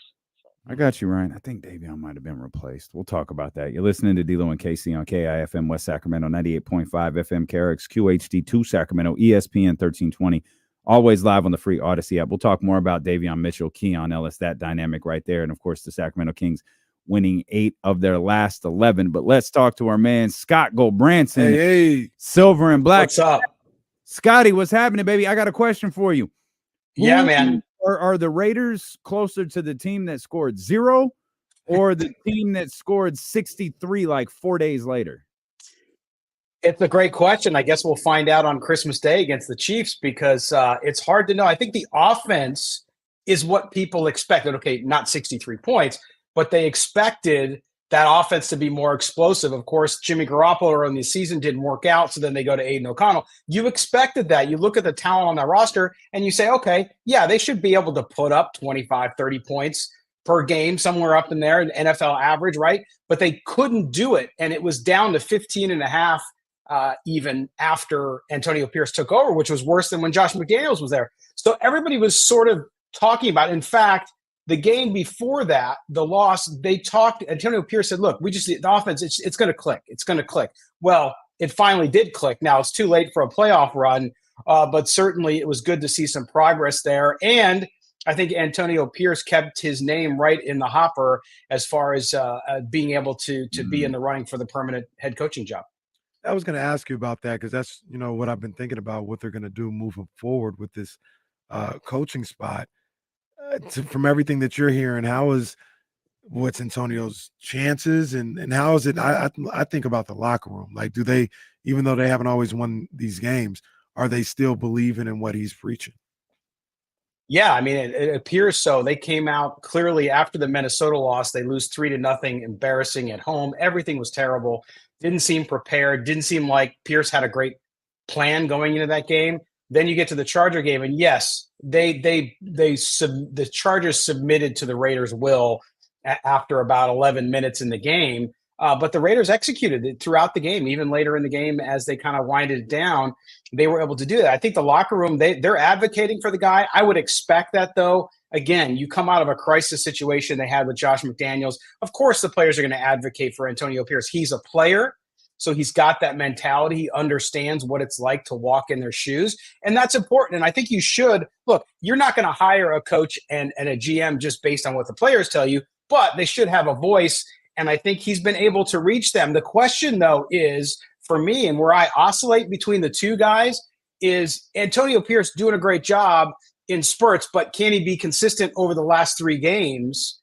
I got you, Ryan. I think Davion might have been replaced. We'll talk about that. You're listening to D-Lo and KC on KIFM West Sacramento, 98.5 FM KRX QHD2 Sacramento, ESPN 1320. Always live on the free Odyssey app. We'll talk more about Davion Mitchell, Keon Ellis, that dynamic right there. And, of course, the Sacramento Kings winning 8 of their last 11. But let's talk to our man, Scott Gulbransen. Hey. Silver and black. What's up? Scotty, what's happening, baby? I got a question for you. Yeah, man. Are the Raiders closer to the team that scored 0 or the team that scored 63 like 4 days later? It's a great question. I guess we'll find out on Christmas Day against the Chiefs because it's hard to know. I think the offense is what people expected. Okay, not 63 points, but they expected that offense to be more explosive. Of course, Jimmy Garoppolo early in the season didn't work out, so then they go to Aiden O'Connell. You expected that. You look at the talent on that roster and you say, okay, yeah, they should be able to put up 25, 30 points per game, somewhere up in there, an NFL average, right? But they couldn't do it, and it was down to 15 and a half even after Antonio Pierce took over, which was worse than when Josh McDaniels was there. So everybody was sort of talking about it. In fact, the game before that, the loss, Antonio Pierce said, look, the offense, it's going to click. It's going to click. Well, it finally did click. Now it's too late for a playoff run, but certainly it was good to see some progress there. And I think Antonio Pierce kept his name right in the hopper as far as being able to be in the running for the permanent head coaching job. I was going to ask you about that because that's, what I've been thinking about, what they're going to do moving forward with this coaching spot. From everything that you're hearing, what's Antonio's chances and how is it? I think about the locker room. Like, do they, even though they haven't always won these games, are they still believing in what he's preaching? Yeah, I mean, it appears so. They came out clearly after the Minnesota loss. They lose 3-0, embarrassing at home. Everything was terrible. Didn't seem prepared. Didn't seem like Pierce had a great plan going into that game. Then you get to the Charger game, and yes, the Chargers submitted to the Raiders' will after about 11 minutes in the game. But the Raiders executed it throughout the game, even later in the game as they kind of winded it down. They were able to do that. I think the locker room, they're advocating for the guy. I would expect that, though. Again, you come out of a crisis situation they had with Josh McDaniels. Of course, the players are going to advocate for Antonio Pierce. He's a player, so he's got that mentality. He understands what it's like to walk in their shoes, and that's important. And I think you should. Look, you're not going to hire a coach and a GM just based on what the players tell you, but they should have a voice, and I think he's been able to reach them. The question, though, is for me, and where I oscillate between the two guys, is Antonio Pierce doing a great job in spurts, but can he be consistent over the last 3 games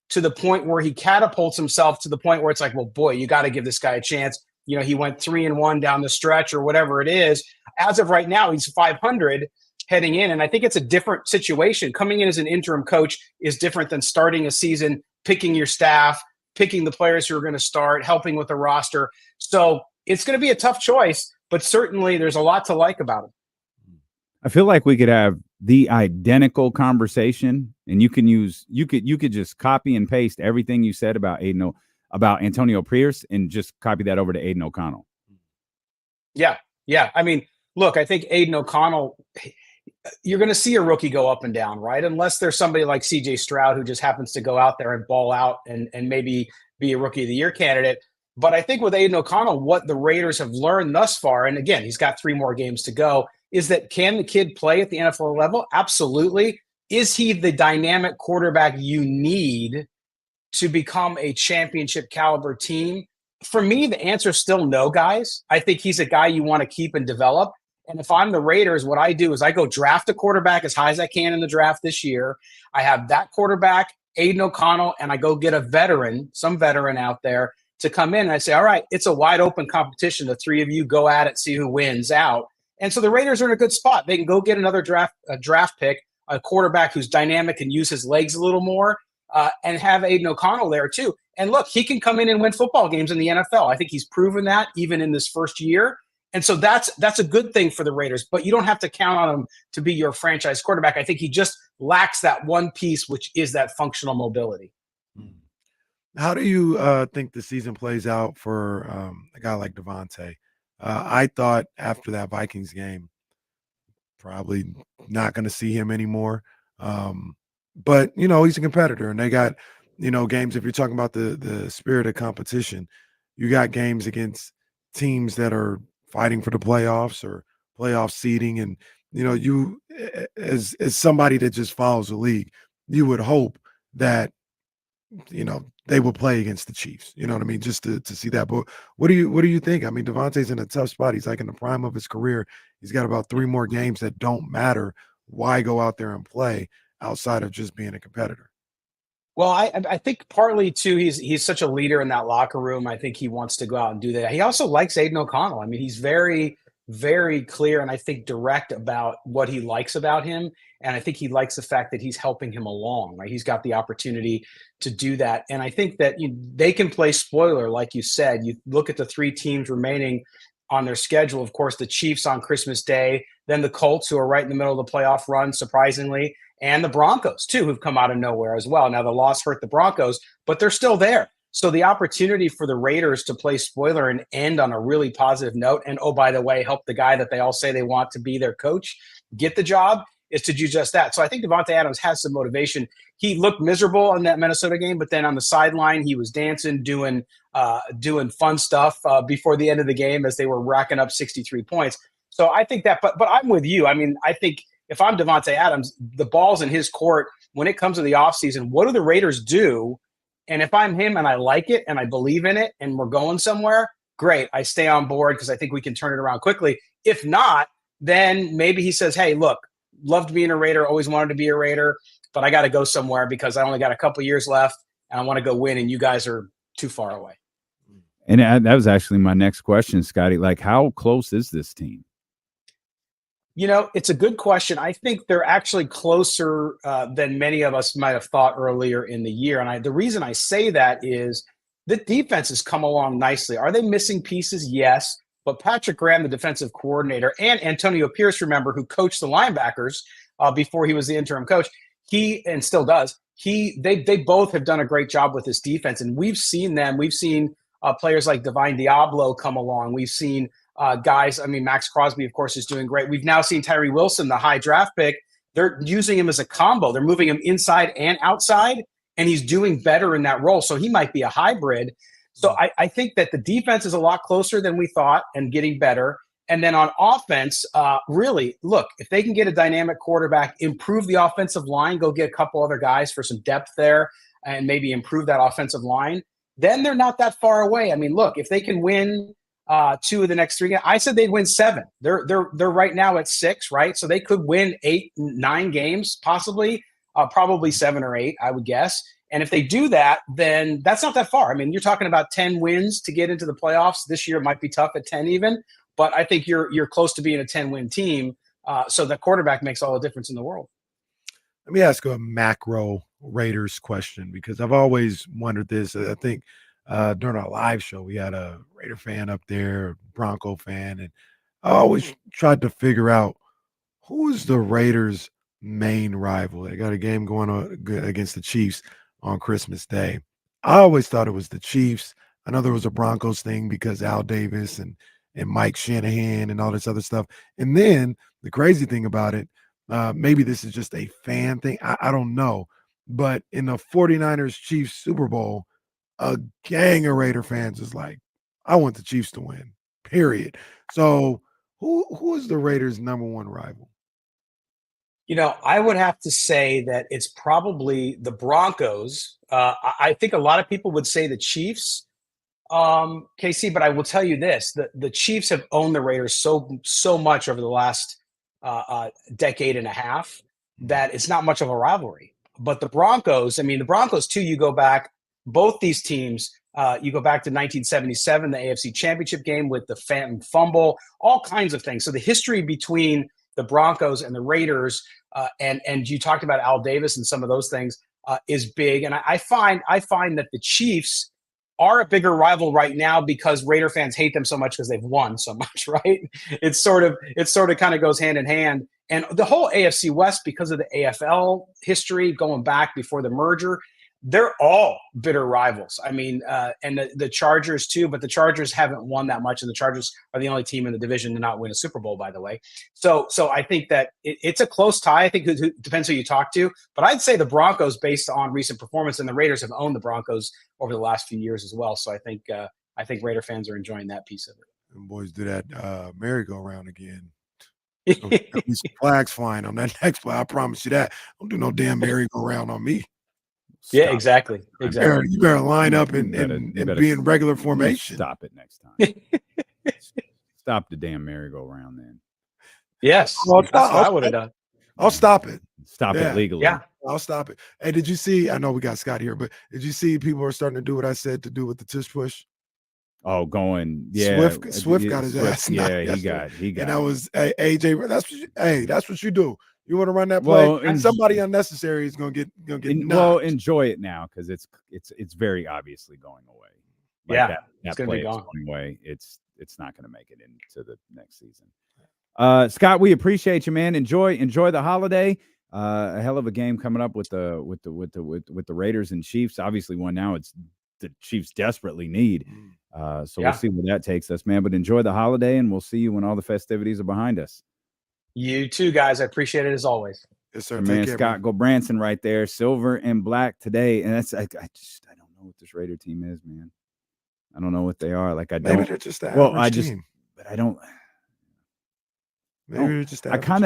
to the point where he catapults himself to the point where it's like, well, boy, you got to give this guy a chance. He went 3-1 down the stretch or whatever it is. As of right now, he's 500 heading in. And I think it's a different situation. Coming in as an interim coach is different than starting a season, picking your staff, picking the players who are going to start, helping with the roster. So it's going to be a tough choice, but certainly there's a lot to like about it. I feel like we could have the identical conversation, and you could just copy and paste everything you said about Antonio Pierce and just copy that over to Aiden O'Connell. Yeah. I mean, look, I think Aiden O'Connell, you're going to see a rookie go up and down, right? Unless there's somebody like CJ Stroud who just happens to go out there and ball out and maybe be a rookie of the year candidate. But I think with Aiden O'Connell, what the Raiders have learned thus far, and again, he's got 3 more games to go, is that can the kid play at the NFL level? Absolutely. Is he the dynamic quarterback you need to become a championship caliber team? For me, the answer is still no, guys. I think he's a guy you want to keep and develop. And if I'm the Raiders, what I do is I go draft a quarterback as high as I can in the draft this year. I have that quarterback, Aiden O'Connell, and I go get some veteran out there to come in. And I say, all right, it's a wide open competition. The 3 of you go at it, see who wins out. And so the Raiders are in a good spot. They can go get another draft pick, a quarterback who's dynamic and use his legs a little more, and have Aiden O'Connell there too. And look, he can come in and win football games in the NFL. I think he's proven that even in this first year. And so that's a good thing for the Raiders, but you don't have to count on him to be your franchise quarterback. I think he just lacks that one piece, which is that functional mobility. How do you think the season plays out for a guy like Davante? I thought after that Vikings game, probably not going to see him anymore. But, he's a competitor, and they got, games. If you're talking about the spirit of competition, you got games against teams that are fighting for the playoffs or playoff seeding. And, you as somebody that just follows the league, you would hope that, they will play against the Chiefs. You know what I mean? Just to see that. But what do you think? I mean, Davante's in a tough spot. He's like in the prime of his career. He's got about 3 more games that don't matter. Why go out there and play outside of just being a competitor? Well, I think partly too, he's such a leader in that locker room. I think he wants to go out and do that. He also likes Aiden O'Connell. I mean, he's very, very clear and I think direct about what he likes about him. And I think he likes the fact that he's helping him along, right? He's got the opportunity to do that. And I think that they can play spoiler, like you said. You look at the 3 teams remaining on their schedule. Of course, the Chiefs on Christmas Day, then the Colts, who are right in the middle of the playoff run, surprisingly, and the Broncos, too, who've come out of nowhere as well. Now, the loss hurt the Broncos, but they're still there. So the opportunity for the Raiders to play spoiler and end on a really positive note, and, oh, by the way, help the guy that they all say they want to be their coach get the job, is to do just that. So I think Davante Adams has some motivation. He looked miserable in that Minnesota game, but then on the sideline, he was dancing, doing fun stuff before the end of the game as they were racking up 63 points. So I think that, but I'm with you. I mean, I think if I'm Davante Adams, the ball's in his court when it comes to the offseason. What do the Raiders do? And if I'm him and I like it and I believe in it and we're going somewhere, great. I stay on board because I think we can turn it around quickly. If not, then maybe he says, hey, look, loved being a Raider, always wanted to be a Raider, but I got to go somewhere because I only got a couple years left and I want to go win and you guys are too far away. And that was actually my next question, Scotty. Like, how close is this team? It's a good question. I think they're actually closer than many of us might have thought earlier in the year. And the reason I say that is the defense has come along nicely. Are they missing pieces? Yes. But Patrick Graham, the defensive coordinator, and Antonio Pierce, remember, who coached the linebackers before he was the interim coach, he and still does. They both have done a great job with this defense, and we've seen them. We've seen players like Divine Diablo come along. We've seen guys. I mean, Max Crosby, of course, is doing great. We've now seen Tyree Wilson, the high draft pick. They're using him as a combo. They're moving him inside and outside, and he's doing better in that role. So he might be a hybrid. So I think that the defense is a lot closer than we thought and getting better. And then on offense, really, look, if they can get a dynamic quarterback, improve the offensive line, go get a couple other guys for some depth there and maybe improve that offensive line, then they're not that far away. I mean, look, if they can win 2 of the next 3 games, I said they'd win 7. They're right now at 6, right? So they could win 8, 9 games, possibly, probably 7 or 8, I would guess. And if they do that, then that's not that far. I mean, you're talking about 10 wins to get into the playoffs. This year it might be tough at 10 even, but I think you're close to being a 10-win team. So the quarterback makes all the difference in the world. Let me ask a macro Raiders question because I've always wondered this. I think during our live show, we had a Raider fan up there, Bronco fan, and I always tried to figure out who is the Raiders' main rival. They got a game going on against the Chiefs on Christmas Day. I always thought it was the Chiefs. I know there was a Broncos thing because Al Davis and Mike Shanahan and all this other stuff. And then the crazy thing about it, maybe this is just a fan thing. I don't know. But in the 49ers Chiefs Super Bowl, a gang of Raider fans is like, I want the Chiefs to win, period. So who is the Raiders' number one rival? I would have to say that it's probably the Broncos. I think a lot of people would say the Chiefs, KC, but I will tell you this, the Chiefs have owned the Raiders so much over the last decade and a half that it's not much of a rivalry. But the Broncos, I mean, the Broncos, too, you go back, both these teams, you go back to 1977, the AFC Championship game with the Phantom Fumble, all kinds of things. So the history between the Broncos and the Raiders, and you talked about Al Davis and some of those things, is big. And I find that the Chiefs are a bigger rival right now because Raider fans hate them so much because they've won so much, right? It sort of kind of goes hand in hand. And the whole AFC West, because of the AFL history going back before the merger, they're all bitter rivals. I mean, and the Chargers too, but the Chargers haven't won that much, and the Chargers are the only team in the division to not win a Super Bowl, by the way. So I think that it's a close tie. I think it depends who you talk to, but I'd say the Broncos, based on recent performance, and the Raiders have owned the Broncos over the last few years as well. So I think Raider fans are enjoying that piece of it. And boys do that merry-go-round again. There'll be some flags flying on that next play. I promise you that. Don't do no damn merry-go-round on me. Yeah, exactly. You better line up and be in regular formation. Stop it next time. Stop the damn merry-go-round then. Yes. That's what I would have done. I'll stop it. Stop it legally. Yeah. I'll stop it. Hey, did you see? I know we got Scott here, but did you see people are starting to do what I said to do with the tush push? Oh, going, yeah. Swift got his ass. Yeah, he yesterday. got. And that was AJ. That's what you do. You want to run that play, and somebody unnecessary is gonna get knocked. Well, enjoy it now because it's very obviously going away. Like that play play is gone. going away. It's not going to make it into the next season. Scott, we appreciate you, man. Enjoy the holiday. A hell of a game coming up with the Raiders and Chiefs. Obviously, one now it's the Chiefs desperately need. So we'll see where that takes us, man. But enjoy the holiday, and we'll see you when all the festivities are behind us. You too, guys. I appreciate it as always. Yes, sir. Man, Scott Gulbransen right there, silver and black today, and that's I don't know what this Raider team is, man. I don't know what they are. Like maybe they're just the average team. But I don't. Maybe they're just. I don't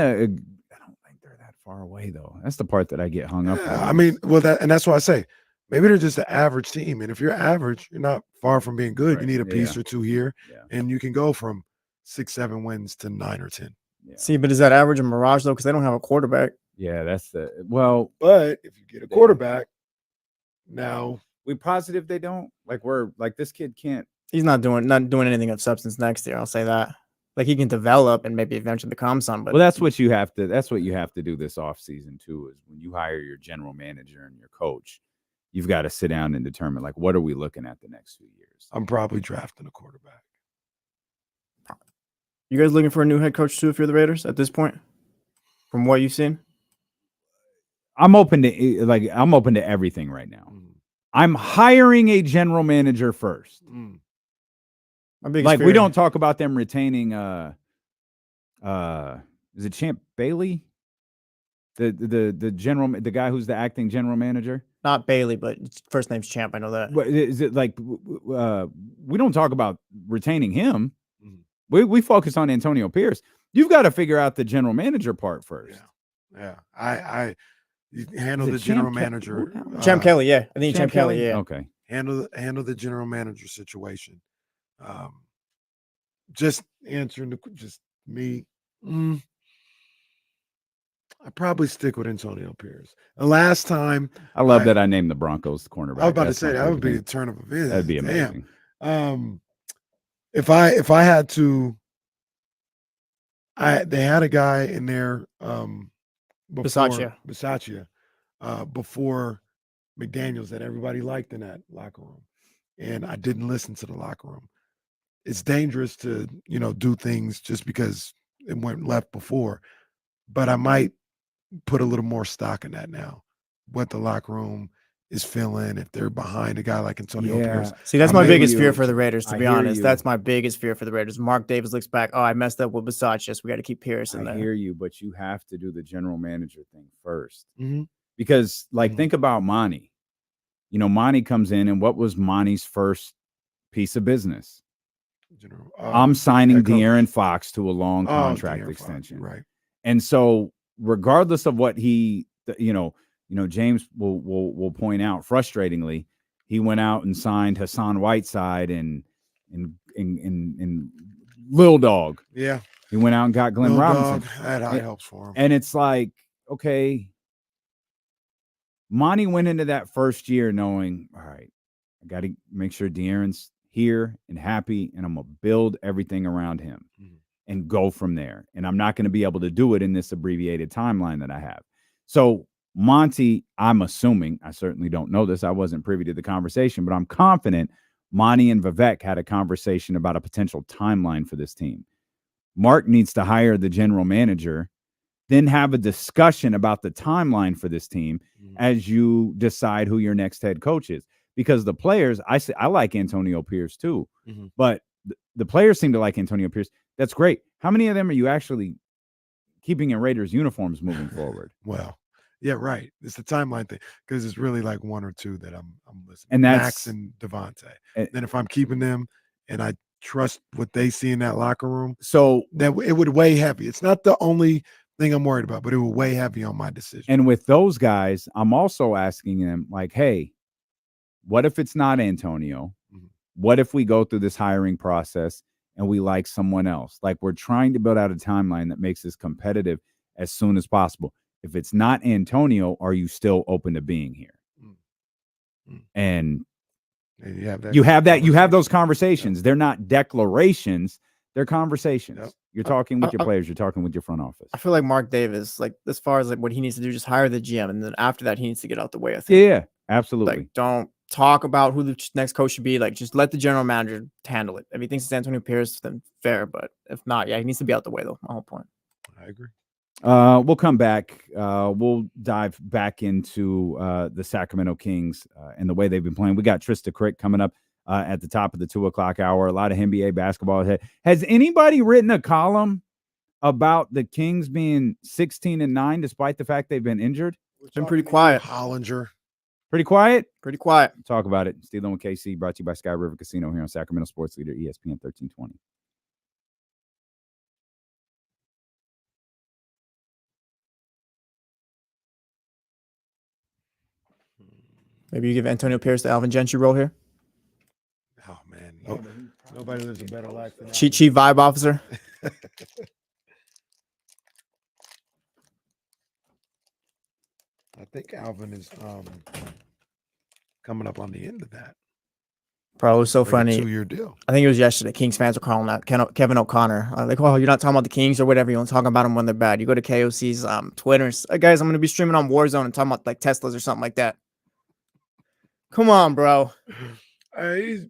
think they're that far away though. That's the part that I get hung up on. I mean, that's why I say maybe they're just an average team, and if you're average, you're not far from being good. Right. You need a piece or two here, and you can go from 6-7 wins to 9 or 10. Yeah. See, but is that average a mirage though? Because they don't have a quarterback. Yeah, that's the But if you get a quarterback, now we positive they don't this kid can't. He's not doing anything of substance next year. I'll say that. Like he can develop and maybe eventually become somebody. Well, that's what you have to do this offseason too. Is when you hire your general manager and your coach, you've got to sit down and determine what are we looking at the next few years. I'm probably drafting a quarterback. You guys looking for a new head coach too if you're the Raiders at this point? From what you've seen? I'm open to everything right now. I'm hiring a general manager first. We don't talk about them retaining is it Champ Bailey? The guy who's the acting general manager? Not Bailey, but first name's Champ. I know that. But is it we don't talk about retaining him. We focus on Antonio Pierce. You've got to figure out the general manager part first. Yeah. I handle the general manager. Champ Kelly, yeah. I think Champ Kelly, yeah. Okay. Handle the general manager situation. Just answering me. I probably stick with Antonio Pierce. The last time, I love that I named the Broncos cornerback. I was about to say that would be a turn of events. That'd be amazing. If I had to, they had a guy in there, Bisaccia, before McDaniels that everybody liked in that locker room, and I didn't listen to the locker room. It's dangerous to do things just because it went left before, but I might put a little more stock in that now. What the locker room is feeling if they're behind a guy like Antonio Pierce. See, that's my biggest fear for the Raiders, to be honest. That's my biggest fear for the Raiders. Mark Davis looks back. Oh, I messed up with Bisaccia. We got to keep Pierce in there. I hear you, but you have to do the general manager thing first. Because, think about Monty. Monty comes in, and what was Monty's first piece of business? I'm signing De'Aaron Fox to a long contract extension. Fox, right. And so, regardless of what he, James will point out frustratingly, he went out and signed Hassan Whiteside and Lil Dog. Yeah. He went out and got Glenn Robinson. That high helps for him. And it's like, okay, Monty went into that first year knowing, all right, I got to make sure De'Aaron's here and happy, and I'm going to build everything around him and go from there. And I'm not going to be able to do it in this abbreviated timeline that I have. So Monty, I'm assuming, I certainly don't know this, I wasn't privy to the conversation, but I'm confident Monty and Vivek had a conversation about a potential timeline for this team. Mark needs to hire the general manager, then have a discussion about the timeline for this team as you decide who your next head coach is. Because the players, I like Antonio Pierce too, but the players seem to like Antonio Pierce. That's great. How many of them are you actually keeping in Raiders uniforms moving forward? Well, yeah, right. It's the timeline thing because it's really like one or two that I'm listening. And that's Max and Devontae. Then if I'm keeping them and I trust what they see in that locker room, so that it would weigh heavy. It's not the only thing I'm worried about, but it would weigh heavy on my decision. And with those guys, I'm also asking them like, hey, what if it's not Antonio? What if we go through this hiring process and we like someone else? Like we're trying to build out a timeline that makes this competitive as soon as possible. If it's not Antonio, are you still open to being here? And And you have that. You have those conversations. Yep. They're not declarations. They're conversations. Yep. You're talking with your players. You're talking with your front office. I feel like Mark Davis, like as far as like what he needs to do, just hire the GM, and then after that, he needs to get out the way. I think. Yeah, absolutely. Like, don't talk about who the next coach should be. Like, just let the general manager handle it. If he thinks it's Antonio Pierce, then fair. But if not, yeah, he needs to be out the way, though. My whole point. I agree. We'll come back. We'll dive back into the Sacramento Kings and the way they've been playing. We got Trysta Krick coming up at the top of the 2:00 hour. A lot of NBA basketball. Has anybody written a column about the Kings being 16-9 despite the fact they've been injured? It's been pretty quiet. Hollinger. Pretty quiet? Pretty quiet. Talk about it. Stealing with KC, brought to you by Sky River Casino here on Sacramento Sports Leader ESPN 1320. Maybe you give Antonio Pierce the Alvin Gentry role here. Oh man, nobody lives a better life than Chief vibe officer. I think Alvin is coming up on the end of that. Bro, it was so funny. 2-year deal. I think it was yesterday. Kings fans were calling out Kevin O'Connor. Like, oh, you're not talking about the Kings or whatever. You want to talk about them when they're bad. You go to KOC's Twitter. Guys, I'm going to be streaming on Warzone and talking about like Teslas or something like that. Come on, bro. He's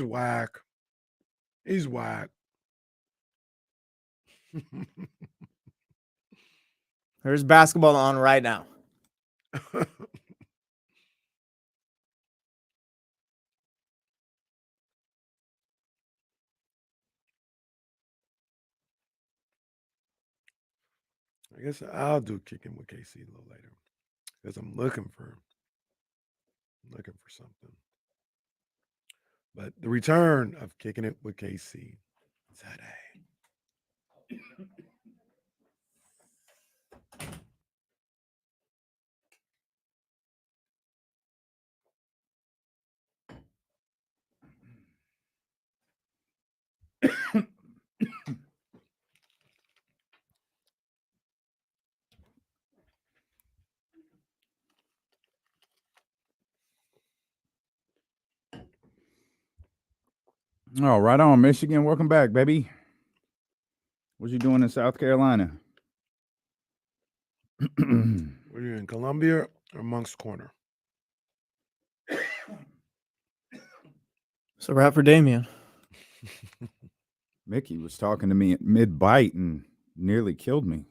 whack. He's whack. There's basketball on right now. I guess I'll do kicking with KC a little later because I'm looking for something. But the return of kicking it with KC today. Oh, right on, Michigan. Welcome back, baby. What you doing in South Carolina? Were you in Columbia or Moncks Corner? So wrap for Damien. Mickey was talking to me mid-bite and nearly killed me.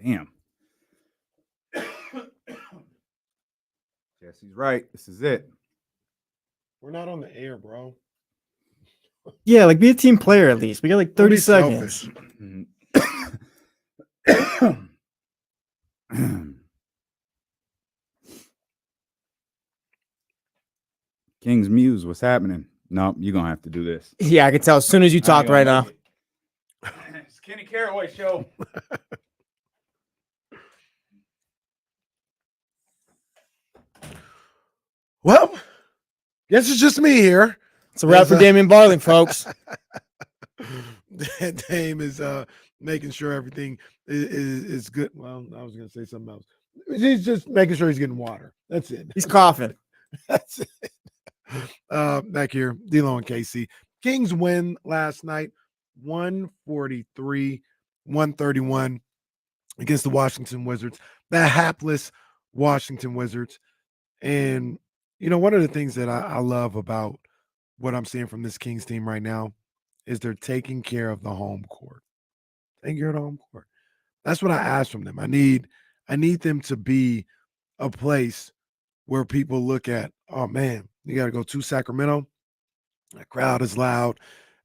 Damn. Jesse's right. This is it. We're not on the air, bro. Yeah, like be a team player at least. We got like 30 seconds. King's Muse, what's happening? No, you're going to have to do this. Yeah, I can tell as soon as you talk right now. It's Kenny Caraway show. Well, guess it's just me here. It's a wrap for Damian Barling, folks. Dame is making sure everything is good. Well, I was going to say something else. He's just making sure he's getting water. That's it. He's coughing. That's it. Back here, D'Lo and KC. Kings win last night, 143-131 against the Washington Wizards, the hapless Washington Wizards. And, you know, one of the things that I love about what I'm seeing from this Kings team right now is they're taking care of the home court. Taking care of the home court. That's what I ask from them. I need them to be a place where people look at, oh, man, you got to go to Sacramento. That crowd is loud.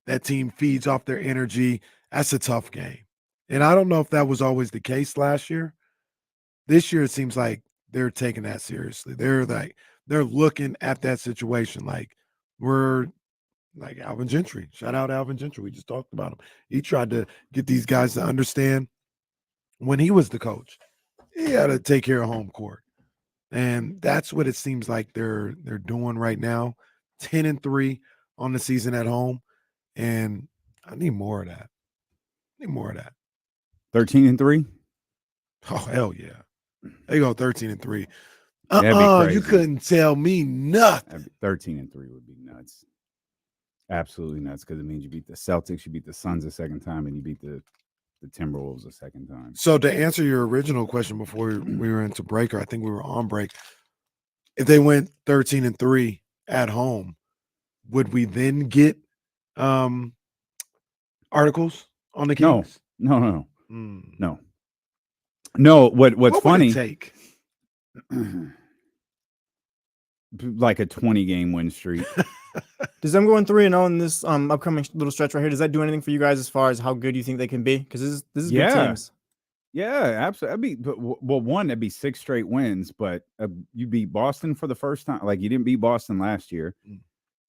That team feeds off their energy. That's a tough game. And I don't know if that was always the case last year. This year, it seems like they're taking that seriously. They're looking at that situation like we're like Alvin Gentry. Shout out Alvin Gentry. We just talked about him. He tried to get these guys to understand when he was the coach, he had to take care of home court. And that's what it seems like they're doing right now. 10-3 on the season at home. And I need more of that. 13-3. Oh, hell yeah. They go 13-3. That'd be crazy. You couldn't tell me nothing. 13-3 would be nuts. Absolutely nuts, because it means you beat the Celtics, you beat the Suns a second time, and you beat the Timberwolves a second time. So to answer your original question before we were into break, or I think we were on break, if they went 13-3 at home, would we then get articles on the Kings? No. Mm. No. What's What funny? would it take? Like a 20-game win streak. Does them going 3-0 in this upcoming little stretch right here, does that do anything for you guys as far as how good you think they can be? Because this is good teams. Yeah, absolutely. That'd be 6 straight wins, but you beat Boston for the first time. Like, you didn't beat Boston last year.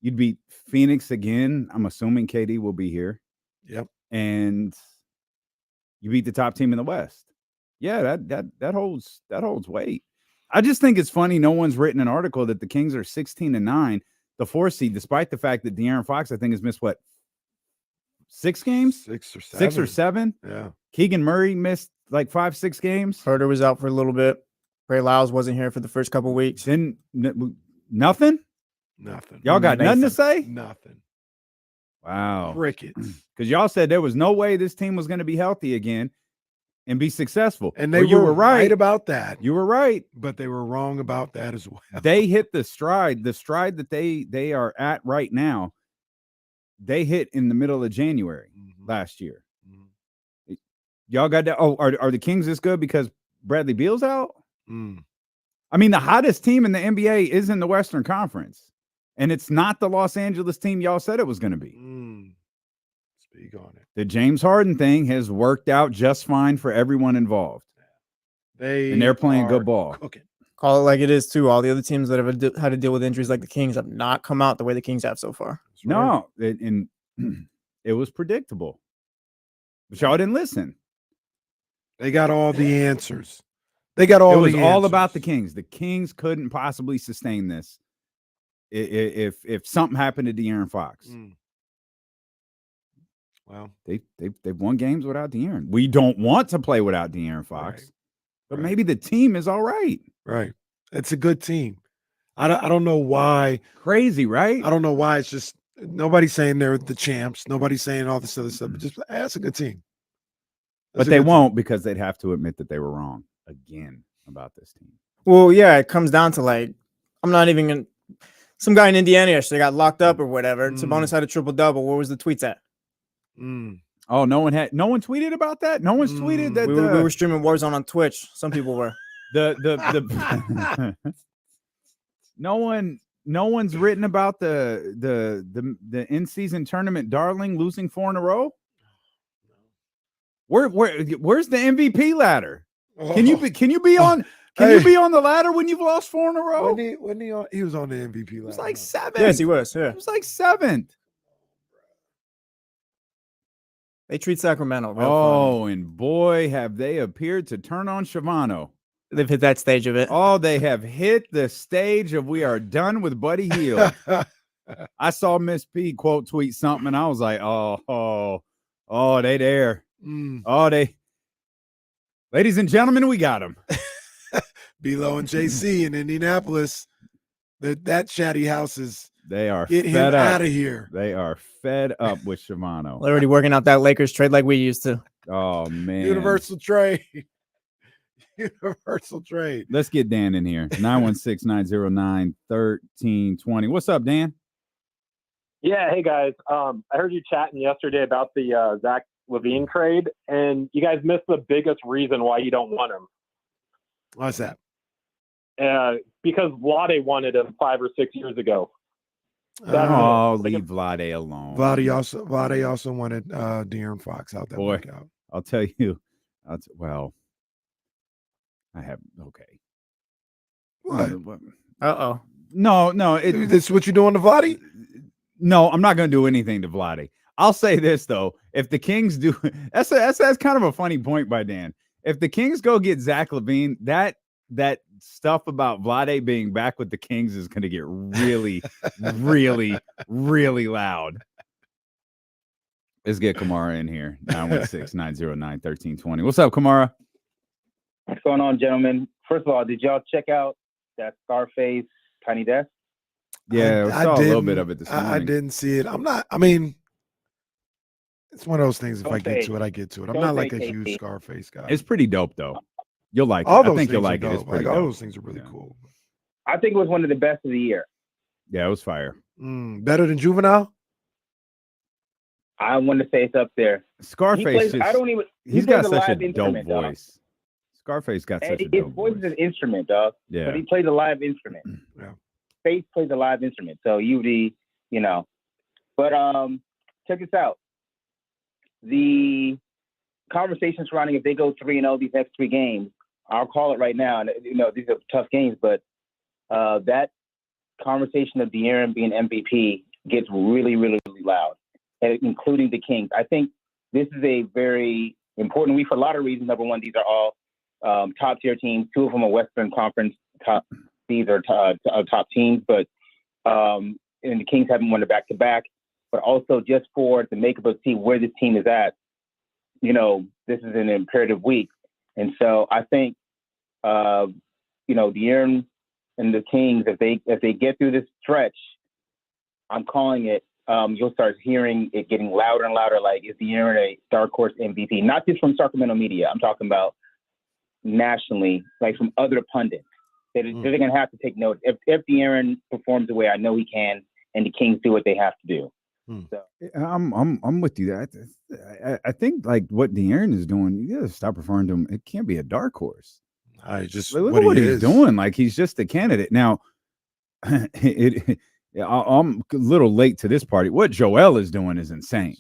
You'd beat Phoenix again. I'm assuming KD will be here. Yep. And you beat the top team in the West. Yeah, that holds weight. I just think it's funny no one's written an article that the Kings are 16-9, the 4 seed, despite the fact that De'Aaron Fox, I think, has missed 6 games? 6 or 7. 6 or 7? Yeah. Keegan Murray missed like 5-6 games. Herter was out for a little bit. Ray Lyles wasn't here for the first couple weeks. Then nothing? Nothing. Y'all got nothing to say? Nothing. Wow. Crickets. Because y'all said there was no way this team was going to be healthy again and be successful. And they you were right about that. You were right. But they were wrong about that as well. They hit the stride that they are at right now. They hit in the middle of January last year. Y'all got that. Oh, are the Kings this good because Bradley Beal's out? I mean, the hottest team in the NBA is in the Western Conference, and it's not the Los Angeles team y'all said it was going to be. Speak on it. The James Harden thing has worked out just fine for everyone involved. They're playing good ball. Cooking. Call it like it is, too. All the other teams that have had to deal with injuries like the Kings have not come out the way the Kings have so far. No, and it was predictable. But y'all didn't listen. They got all the answers. It was all about the Kings. The Kings couldn't possibly sustain this if something happened to De'Aaron Fox. Well, they've won games without De'Aaron. We don't want to play without De'Aaron Fox, but maybe the team is all right. Right. It's a good team. I don't know why. Crazy, right? I don't know why. It's just nobody's saying they're the champs. Nobody's saying all this other stuff. But just that's a good team. But they won't, because they'd have to admit that they were wrong again about this team. Well, yeah, it comes down to like, I'm not even going to. Some guy in Indiana yesterday got locked up or whatever. Sabonis had a triple-double. Where was the tweets at? Oh, no one tweeted about that? No one's tweeted that. We were streaming Warzone on Twitch. Some people were. No one's written about the in-season tournament darling losing 4 in a row. Where's the MVP ladder? Can you be on the ladder when you've lost 4 in a row? He was on the MVP ladder. It was like 7th. Yes, he was. Yeah. It was like 7th. They treat Sacramento. Funny. And boy, have they appeared to turn on Shavano. They've hit that stage of it. Oh, they have hit the stage of we are done with Buddy Hield. I saw Miss P quote tweet something, and I was like, oh, they there. Ladies and gentlemen, we got them. Below and JC in Indianapolis. That chatty house is. They are get him fed up. Out of here. They are fed up with Shavano. They're already working out that Lakers trade like we used to. Oh man, universal trade. Universal trade. Let's get Dan in here. 916-909-1320. What's up, Dan? Yeah, hey guys. I heard you chatting yesterday about the Zach LaVine trade, and you guys missed the biggest reason why you don't want him. What's that? Because Vlade wanted him 5 or 6 years ago. Leave Vlade alone. Vlade also wanted De'Aaron Fox out that workout. I'll tell you. Well, I have okay. What? Uh-oh. No. This is what you doing to Vladdy? No, I'm not going to do anything to Vladdy. I'll say this though: if the Kings do, that's kind of a funny point by Dan. If the Kings go get Zach LaVine, that stuff about Vlade being back with the Kings is going to get really, really, really loud. Let's get Kamara in here. 916-909-1320. What's up, Kamara? What's going on, gentlemen? First of all, did y'all check out that Scarface Tiny Desk? Yeah, I saw a little bit of it this morning. I didn't see it. It's one of those things. If I get to it, I get to it. I'm not like a huge Scarface guy. It's pretty dope, though. You'll like it. I think you'll like it. It's pretty all dope. those things are really cool. I think it was one of the best of the year. Yeah, it was fire. Better than Juvenile? I want to say it's up there. Scarface, he's got such a dope instrument, voice. Dog. Scarface got such a His dope voice is an instrument, dog. Yeah. But he plays a live instrument. Yeah. Faith plays a live instrument. So But check this out. The conversation surrounding if they go 3-0 these next 3 games, I'll call it right now. And these are tough games, but that conversation of De'Aaron being MVP gets really, really, really loud, including the Kings. I think this is a very important week for a lot of reasons. Number one, these are all top tier teams. 2 of them are Western Conference top. These are top teams, but and the Kings haven't won it back to back. But also just for the makeup of the team, where this team is at, this is an imperative week. And so I think, De'Aaron and the Kings, if they get through this stretch, I'm calling it. You'll start hearing it getting louder and louder. Like, is De'Aaron a dark horse MVP? Not just from Sacramento media. I'm talking about nationally, like from other pundits. They're going to have to take note. If De'Aaron performs the way I know he can, and the Kings do what they have to do. So. I'm with you. I think like what De'Aaron is doing, you gotta stop referring to him. It can't be a dark horse. Look at what he's doing. Like he's just a candidate now. I'm a little late to this party. What Joel is doing is insane.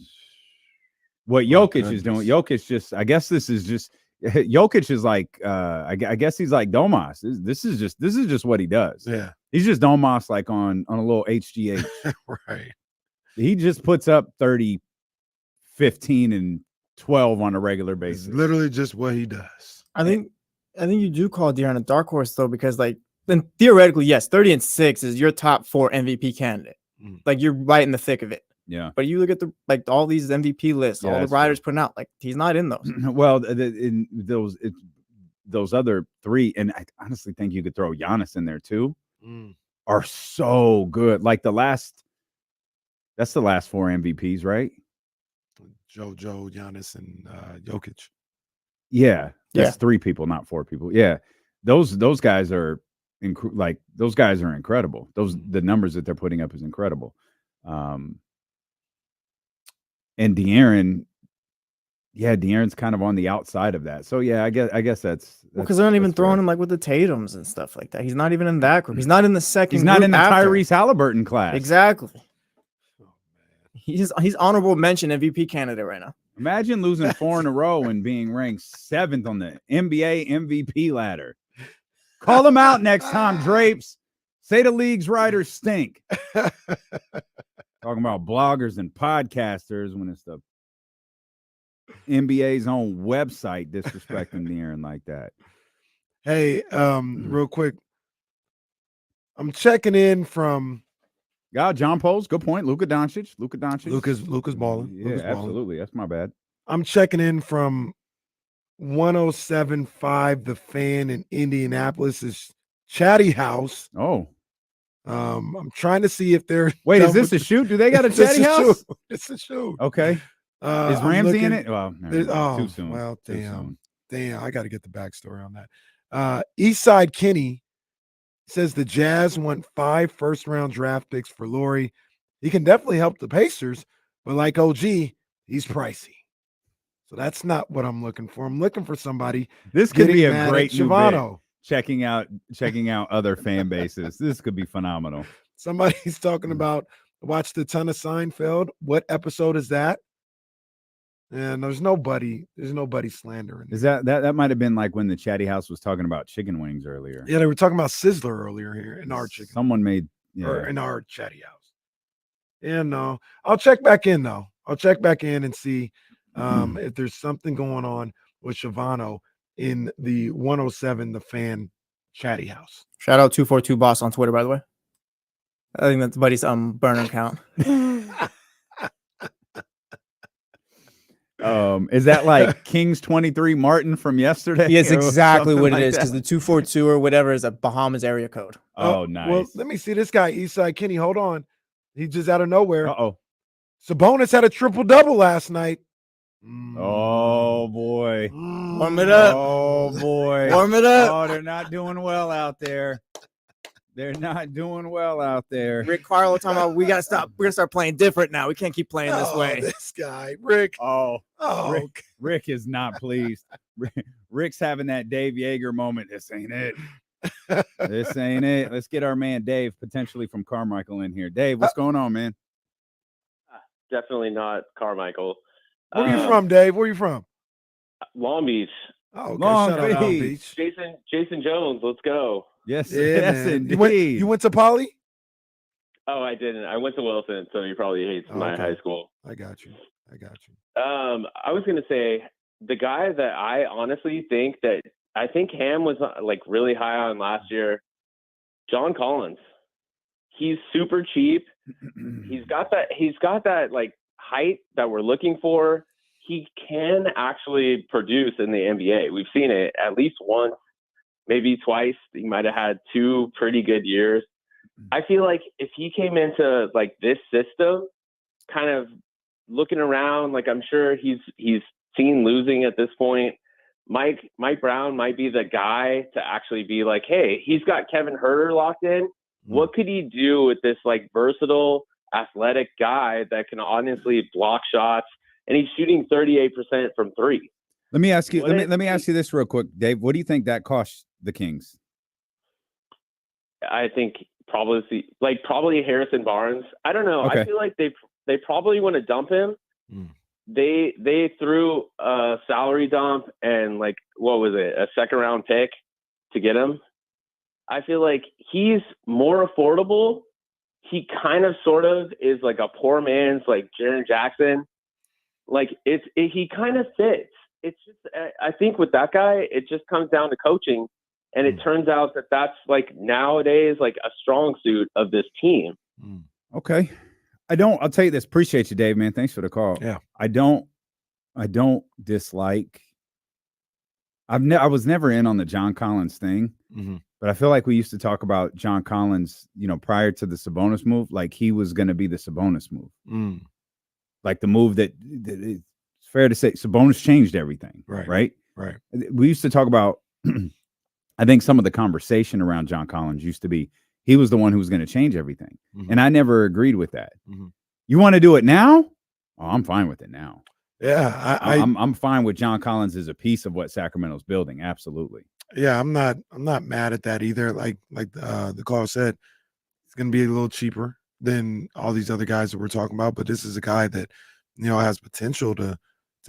What Jokic is doing, I guess this is just Jokic is like I guess he's like Domas. This is just what he does. Yeah, he's just Domas like on a little HGH. Right. He just puts up 30, 15, and 12 on a regular basis. It's literally just what he does. I think you do call De'Aaron a dark horse though, because then theoretically, yes, 30-6 is your top 4 MVP candidate. Like you're right in the thick of it. Yeah. But you look at all these MVP lists, all the riders putting out, like he's not in those. Well, in those other 3, and I honestly think you could throw Giannis in there too, are so good. Like that's the last 4 MVPs, right? Joe, Giannis, and Jokic. Yeah, that's 3 people, not 4 people. Yeah, those guys are those guys are incredible. The numbers that they're putting up is incredible. And De'Aaron's kind of on the outside of that. So yeah, I guess that's because they're not even throwing him like with the Tatums and stuff like that. He's not even in that group. He's not in the second. He's not in the after. Tyrese Halliburton class. Exactly. He's honorable mention MVP candidate right now. Imagine losing 4 in a row and being ranked 7th on the NBA MVP ladder. Call them out next time, Drapes. Say the league's writers stink. Talking about bloggers and podcasters when it's the NBA's own website disrespecting De'Aaron like that. Hey, real quick, I'm checking in from. John Poles, good point. Luka Doncic. Luka's balling. Yeah, absolutely. That's my bad. I'm checking in from 107.5 The Fan in Indianapolis is Chatty House. Oh. I'm trying to see if they're. Wait, is this a shoot? Do they got a Chatty House? It's a shoot. Okay. Is Ramsey in it? Well, too soon. Well, damn. I got to get the backstory on that. Eastside Kenny says the Jazz want 5 first-round draft picks for Laurie. He can definitely help the Pacers, but like OG, he's pricey. So that's not what I'm looking for. I'm looking for somebody. This could be a great new Shivano. Checking out other fan bases. This could be phenomenal. Somebody's talking about watched a ton of Seinfeld. What episode is that? And there's nobody slandering. Is that might have been like when the Chatty House was talking about chicken wings earlier? Yeah, they were talking about Sizzler earlier here in our chicken. Someone made or in our Chatty House. Yeah, no, I'll check back in though. I'll check back in and see if there's something going on with Shavano in the 107 The Fan Chatty House. Shout out 242 Boss on Twitter, by the way. I think that's Buddy's burner account. Is that like Kings 23 Martin from yesterday? Yes, exactly what like it is, because the 242 or whatever is a Bahamas area code. Oh, nice. Well, let me see this guy, Eastside Kenny. Hold on. He just out of nowhere. Uh-oh. Sabonis had a triple-double last night. Oh, boy. Warm it up. Oh, boy. Warm it up. Oh, they're not doing well out there. They're not doing well out there. Rick Carlo talking about we gotta stop. We're gonna start playing different now. We can't keep playing this way. This guy, Rick. Rick is not pleased. Rick's having that Dave Yeager moment. This ain't it. This ain't it. Let's get our man Dave, potentially from Carmichael, in here. Dave, what's going on, man? Definitely not Carmichael. Where are you from, Dave? Where are you from? Long Beach. Oh, okay. Long Shout out Long Beach. Jason Jones, let's go. Yes, Yeah, yes, man. indeed. You went to Poly? Oh, I didn't. I went to Wilson, so you probably hate my Okay. high school. I got you. I was gonna say the guy that I honestly think that I think Ham was like really high on last year, John Collins. He's super cheap. He's got that like height that we're looking for. He can actually produce in the NBA. We've seen it at least once, maybe twice. He might have had 2 pretty good years. I feel like if he came into like this system, kind of looking around, like I'm sure he's seen losing at this point. Mike Brown might be the guy to actually be like, hey, he's got Kevin Huerter locked in. What could he do with this like versatile, athletic guy that can honestly block shots? And he's shooting 38% from 3. Let me ask you. Let me ask you this real quick, Dave. What do you think that costs the Kings? I think probably Harrison Barnes. I don't know. Okay. I feel like they probably want to dump him. They threw a salary dump and like what was it, a 2nd round pick to get him. I feel like he's more affordable. He kind of sort of is like a poor man's like Jaren Jackson. Like he kind of fits. It's just I think with that guy, it just comes down to coaching. And it turns out that that's like nowadays like a strong suit of this team. Okay. I'll tell you this. Appreciate you, Dave, man. Thanks for the call. Yeah. I don't dislike. I was never in on the John Collins thing, but I feel like we used to talk about John Collins, prior to the Sabonis move, like he was going to be the Sabonis move. Like the move that it's fair to say Sabonis changed everything. Right. We used to talk about, I think some of the conversation around John Collins used to be, he was the one who was going to change everything. And I never agreed with that. You want to do it now? Oh, I'm fine with it now. Yeah. I'm fine with John Collins as a piece of what Sacramento's building. Absolutely. Yeah. I'm not mad at that either. Like the caller said, it's going to be a little cheaper than all these other guys that we're talking about. But this is a guy that, has potential to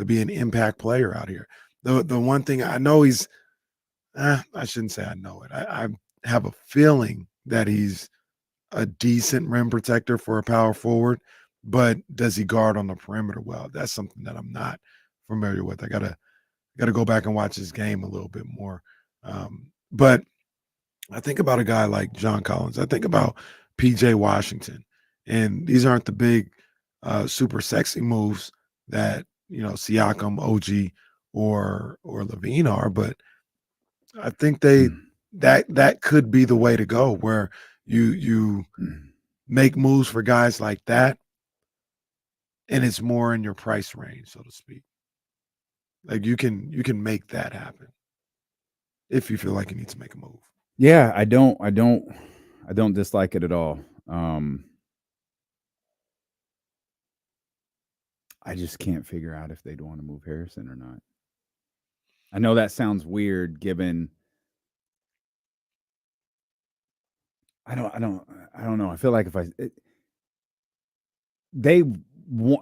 be an impact player out here. The one thing I know I shouldn't say I know it. I have a feeling that he's a decent rim protector for a power forward, but does he guard on the perimeter well? That's something that I'm not familiar with. I gotta go back and watch his game a little bit more. But I think about a guy like John Collins. I think about PJ Washington, and these aren't the big, super sexy moves that Siakam, OG, or Levine are, but I think that could be the way to go, where you make moves for guys like that, and it's more in your price range, so to speak. Like you can make that happen if you feel like you need to make a move. Yeah, I don't dislike it at all. I just can't figure out if they'd want to move Harrison or not. I know that sounds weird given I don't know. I feel like they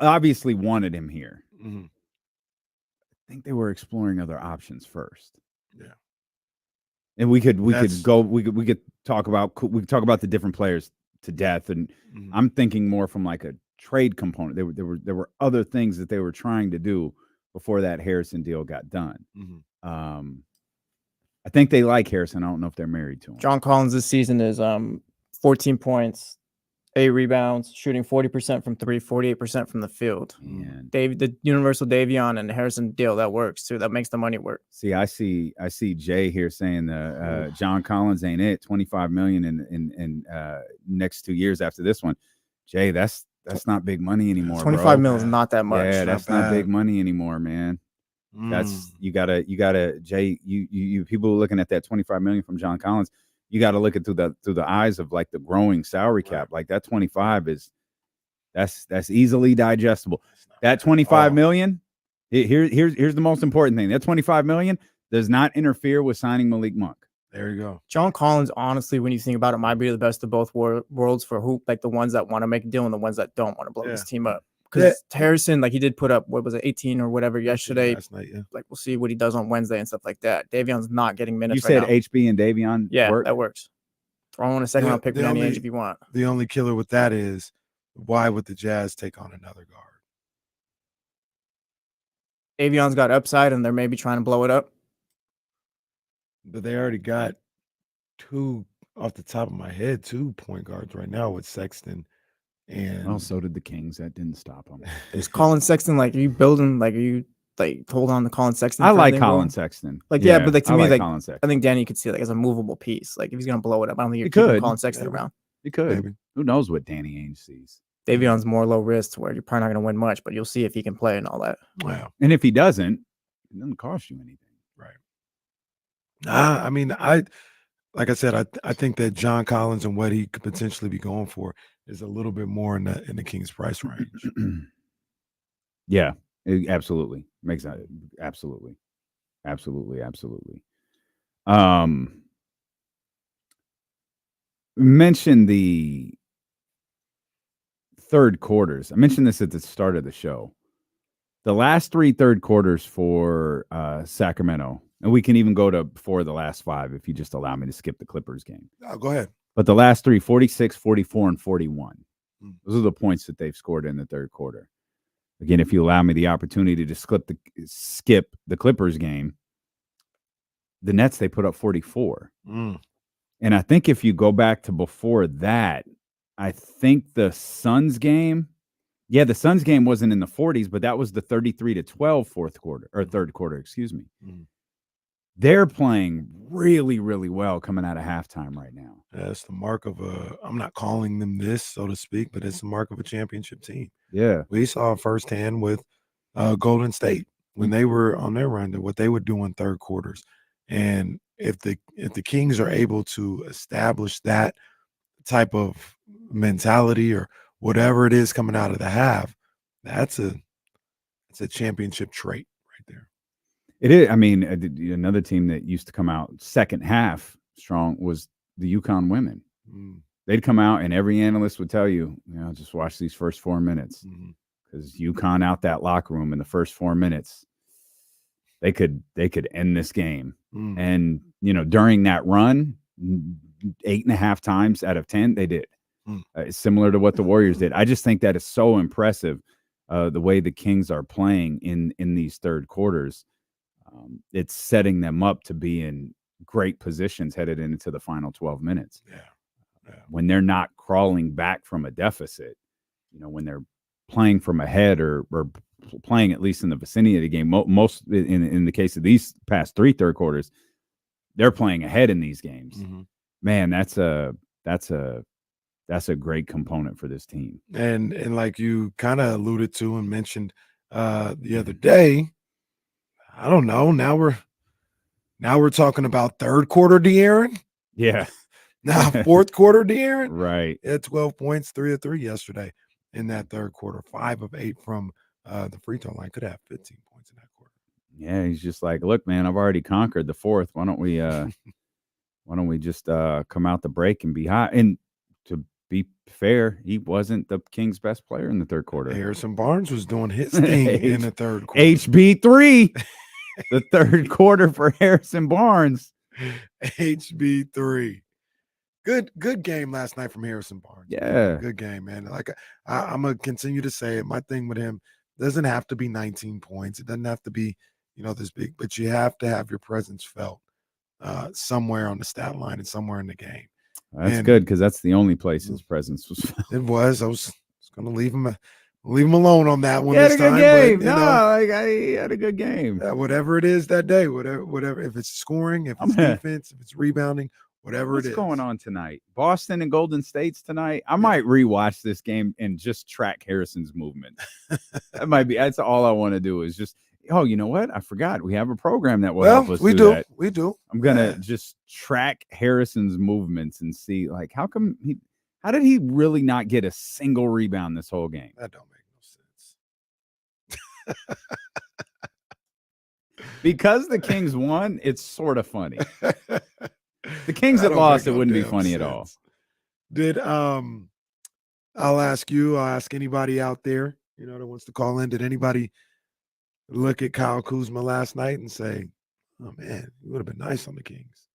obviously wanted him here. think they were exploring other options first. Yeah. And we could talk about the different players to death, and I'm thinking more from like a trade component. There were other things that they were trying to do before that Harrison deal got done. I think they like Harrison. I don't know if they're married to him. John Collins this season is 14 points, 8 rebounds, shooting 40% from 3, 48% from the field. And the universal Davion and Harrison deal, that works too. That makes the money work. See, I see Jay here saying John Collins ain't it. $25 million in next 2 years after this one. Jay, that's not big money anymore. 25 mil is not that much. Yeah, that's not big money anymore, man. That's you gotta Jay. You people looking at that 25 million from John Collins. You got to look at through the eyes of like the growing salary cap. Like that 25 is that's easily digestible. That 25 million. Here's the most important thing. That 25 million does not interfere with signing Malik Monk. There you go. John Collins, honestly, when you think about it, might be the best of both worlds for who, like the ones that want to make a deal and the ones that don't want to blow this team up. Because Harrison, like he did put up, what was it, 18 or whatever yesterday. Last night, yeah. Like we'll see what he does on Wednesday and stuff like that. Davion's not getting minutes. You said right now. HB and Davion. Yeah, work? that works. Throw in a second round pick with any age if you want. The only killer with that is why would the Jazz take on another guard? Davion's got upside and they're maybe trying to blow it up. But they already got two, off the top of my head, 2 point guards right now with Sexton. And well, so did the Kings. That didn't stop them. Is Colin Sexton like? Are you building? Like, are you like hold on to Colin Sexton? I like Colin Sexton. Like, yeah, but like to me, like Colin Sexton. I think Danny could see it like as a movable piece. Like if he's gonna blow it up, I don't think you're keeping Colin Sexton around. He could. Maybe. Who knows what Danny Ainge sees? Davion's more low risk, to where you're probably not gonna win much, but you'll see if he can play and all that. Wow. And if he doesn't, it doesn't cost you anything. Right. I mean, like I said, I think that John Collins and what he could potentially be going for is a little bit more in the Kings price range. Yeah, absolutely. Makes that absolutely. Mention the third quarters. I mentioned this at the start of the show. The last 3 third quarters for Sacramento, and we can even go to before the last 5 if you just allow me to skip the Clippers game. Go ahead. But the last 3, 46, 44, and 41. Those are the points that they've scored in the third quarter. Again, if you allow me the opportunity to skip the Clippers game, the Nets, they put up 44. And I think if you go back to before that, I think the Suns game, the Suns game wasn't in the 40s, but that was the 33-12 third quarter, excuse me. They're playing really, really well coming out of halftime right now. That's the mark of I'm not calling them this, so to speak, but it's the mark of a championship team. Yeah. We saw firsthand with Golden State when they were on their run, what they would do in third quarters. And if the Kings are able to establish that type of mentality or whatever it is coming out of the half, it's a championship trait right there. It is. I mean, another team that used to come out second half strong was the UConn women. They'd come out and every analyst would tell you, just watch these first 4 minutes because UConn out that locker room in the first 4 minutes, they could end this game. And, during that run, 8.5 times out of 10, they did. Similar to what the Warriors did. I just think that is so impressive, the way the Kings are playing in these third quarters. It's setting them up to be in great positions headed into the final 12 minutes. Yeah. When they're not crawling back from a deficit, when they're playing from ahead or playing at least in the vicinity of the game. Most in the case of these past 3 third quarters, they're playing ahead in these games. Man, that's a great component for this team. And like you kind of alluded to and mentioned the other day, I don't know. Now we're talking about third quarter De'Aaron. Yeah. Now fourth quarter De'Aaron. Right. He had 12 points, 3 of 3 yesterday in that third quarter, 5 of 8 from the free throw line. Could have 15 points in that quarter. Yeah, he's just like, look, man, I've already conquered the fourth. Why don't we just come out the break and be hot? And to be fair, he wasn't the Kings' best player in the third quarter. Harrison Barnes was doing his thing in the third quarter. HB3, the third quarter for Harrison Barnes. HB3. Good game last night from Harrison Barnes. Yeah. Good game, man. Like I'm gonna continue to say it. My thing with him doesn't have to be 19 points. It doesn't have to be, this big, but you have to have your presence felt somewhere on the stat line and somewhere in the game. That's good because that's the only place his presence was felt. It was. I was gonna leave him alone on that one. He had this a good time, game. But, he had a good game. Whatever it is that day, whatever. If it's scoring, if it's defense, if it's rebounding, whatever it is. What's going on tonight? Boston and Golden State's tonight. I might rewatch this game and just track Harrison's movement. That's all I want to do is just, you know what? I forgot. We have a program that will help us do that. We do. I'm going to just track Harrison's movements and see, how did he really not get a single rebound this whole game? That don't make no sense. Because the Kings won, it's sort of funny. The Kings that lost, it wouldn't be funny at all. I'll ask anybody out there, that wants to call in. Did anybody look at Kyle Kuzma last night and say, oh man, it would have been nice on the Kings?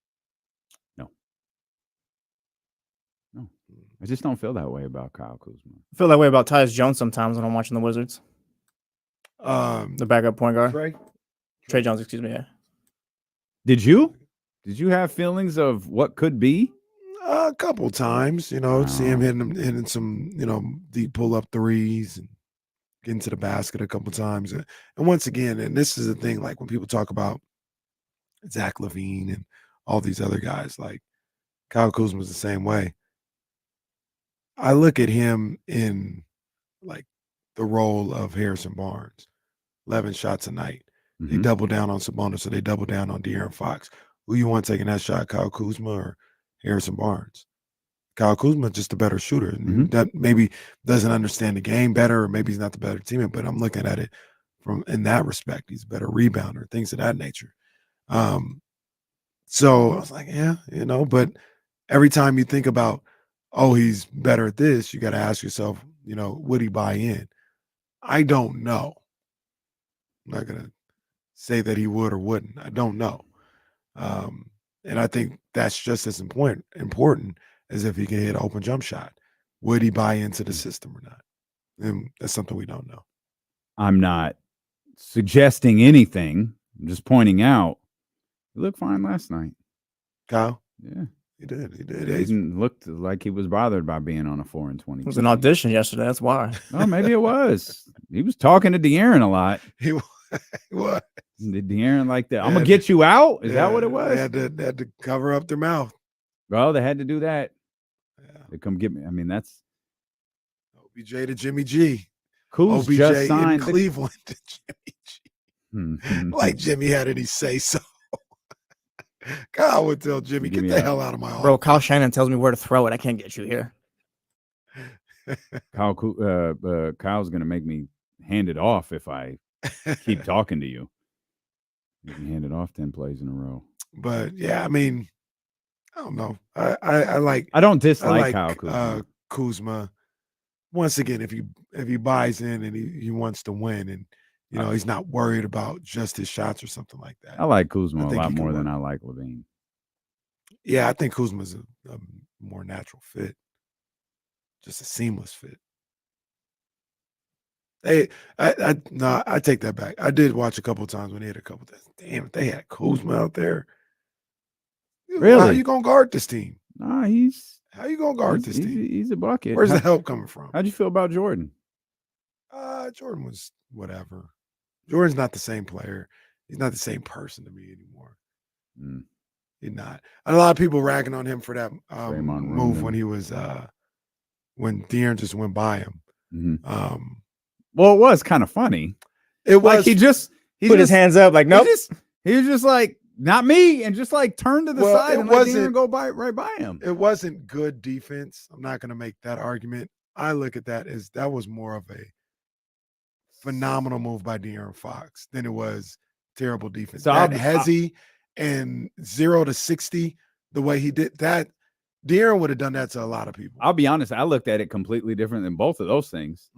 No. I just don't feel that way about Kyle Kuzma. I feel that way about Tyus Jones sometimes when I'm watching the Wizards. The backup point guard. Trey Jones, excuse me. Yeah. Did you have feelings of what could be? A couple times, see him hitting some, deep pull-up threes and getting to the basket a couple times. And once again, and this is the thing, like when people talk about Zach LaVine and all these other guys, like Kyle Kuzma's the same way. I look at him in like the role of Harrison Barnes, 11 shots a night. They double down on Sabonis, so they double down on De'Aaron Fox. Who you want taking that shot, Kyle Kuzma or Harrison Barnes? Kyle Kuzma is just a better shooter. That maybe doesn't understand the game better, or maybe he's not the better teammate, but I'm looking at it in that respect. He's a better rebounder, things of that nature. So I was like, but every time you think about, he's better at this, you got to ask yourself, would he buy in? I don't know. I'm not going to say that he would or wouldn't. I don't know. And I think that's just as important as if he can hit an open jump shot. Would he buy into the system or not? And that's something we don't know. I'm not suggesting anything. I'm just pointing out he looked fine last night. Kyle? Yeah. He did. He didn't look like he was bothered by being on a 4-20. It was an audition yesterday. That's why. Oh, maybe it was. He was talking to De'Aaron a lot. He was. Did De'Aaron like that? I'm gonna get you out. Is that what it was? They had to cover up their mouth. Well, they had to do that. Yeah. They come get me. I mean, that's OBJ to Jimmy G. Kuz OBJ just signed in Cleveland to Jimmy G. Like Jimmy had any say so. Kyle would tell Jimmy, get the hell out of my office. Bro, Kyle Shannon tells me where to throw it. I can't get you here. Kyle's gonna make me hand it off if I keep talking to you. You can hand it off 10 plays in a row. But yeah, I mean, I don't know. I don't dislike Kyle Kuzma. Kuzma. Once again, if he buys in and he wants to win, and he's not worried about just his shots or something like that. I like Kuzma a lot more than I like LaVine. Yeah, I think Kuzma's a more natural fit, just a seamless fit. I take that back. I did watch a couple of times when they had a couple of times. Damn, if they had Kuzma out there. Really? How you gonna guard this team? Nah, how you gonna guard this team? He's a bucket. Where's the help coming from? How'd you feel about Jordan? Jordan was whatever. Jordan's not the same player. He's not the same person to me anymore. He's not. A lot of people ragging on him for that move when he was when De'Aaron just went by him. Well, it was kind of funny. It was. Like he put his hands up, like nope. He was just like, not me, and just like turned to the side and let De'Aaron go right by him. It wasn't good defense. I'm not going to make that argument. I look at that as that was more of a phenomenal move by De'Aaron Fox than it was terrible defense. So Hezzy and 0 to 60, the way he did that, De'Aaron would have done that to a lot of people. I'll be honest. I looked at it completely different than both of those things.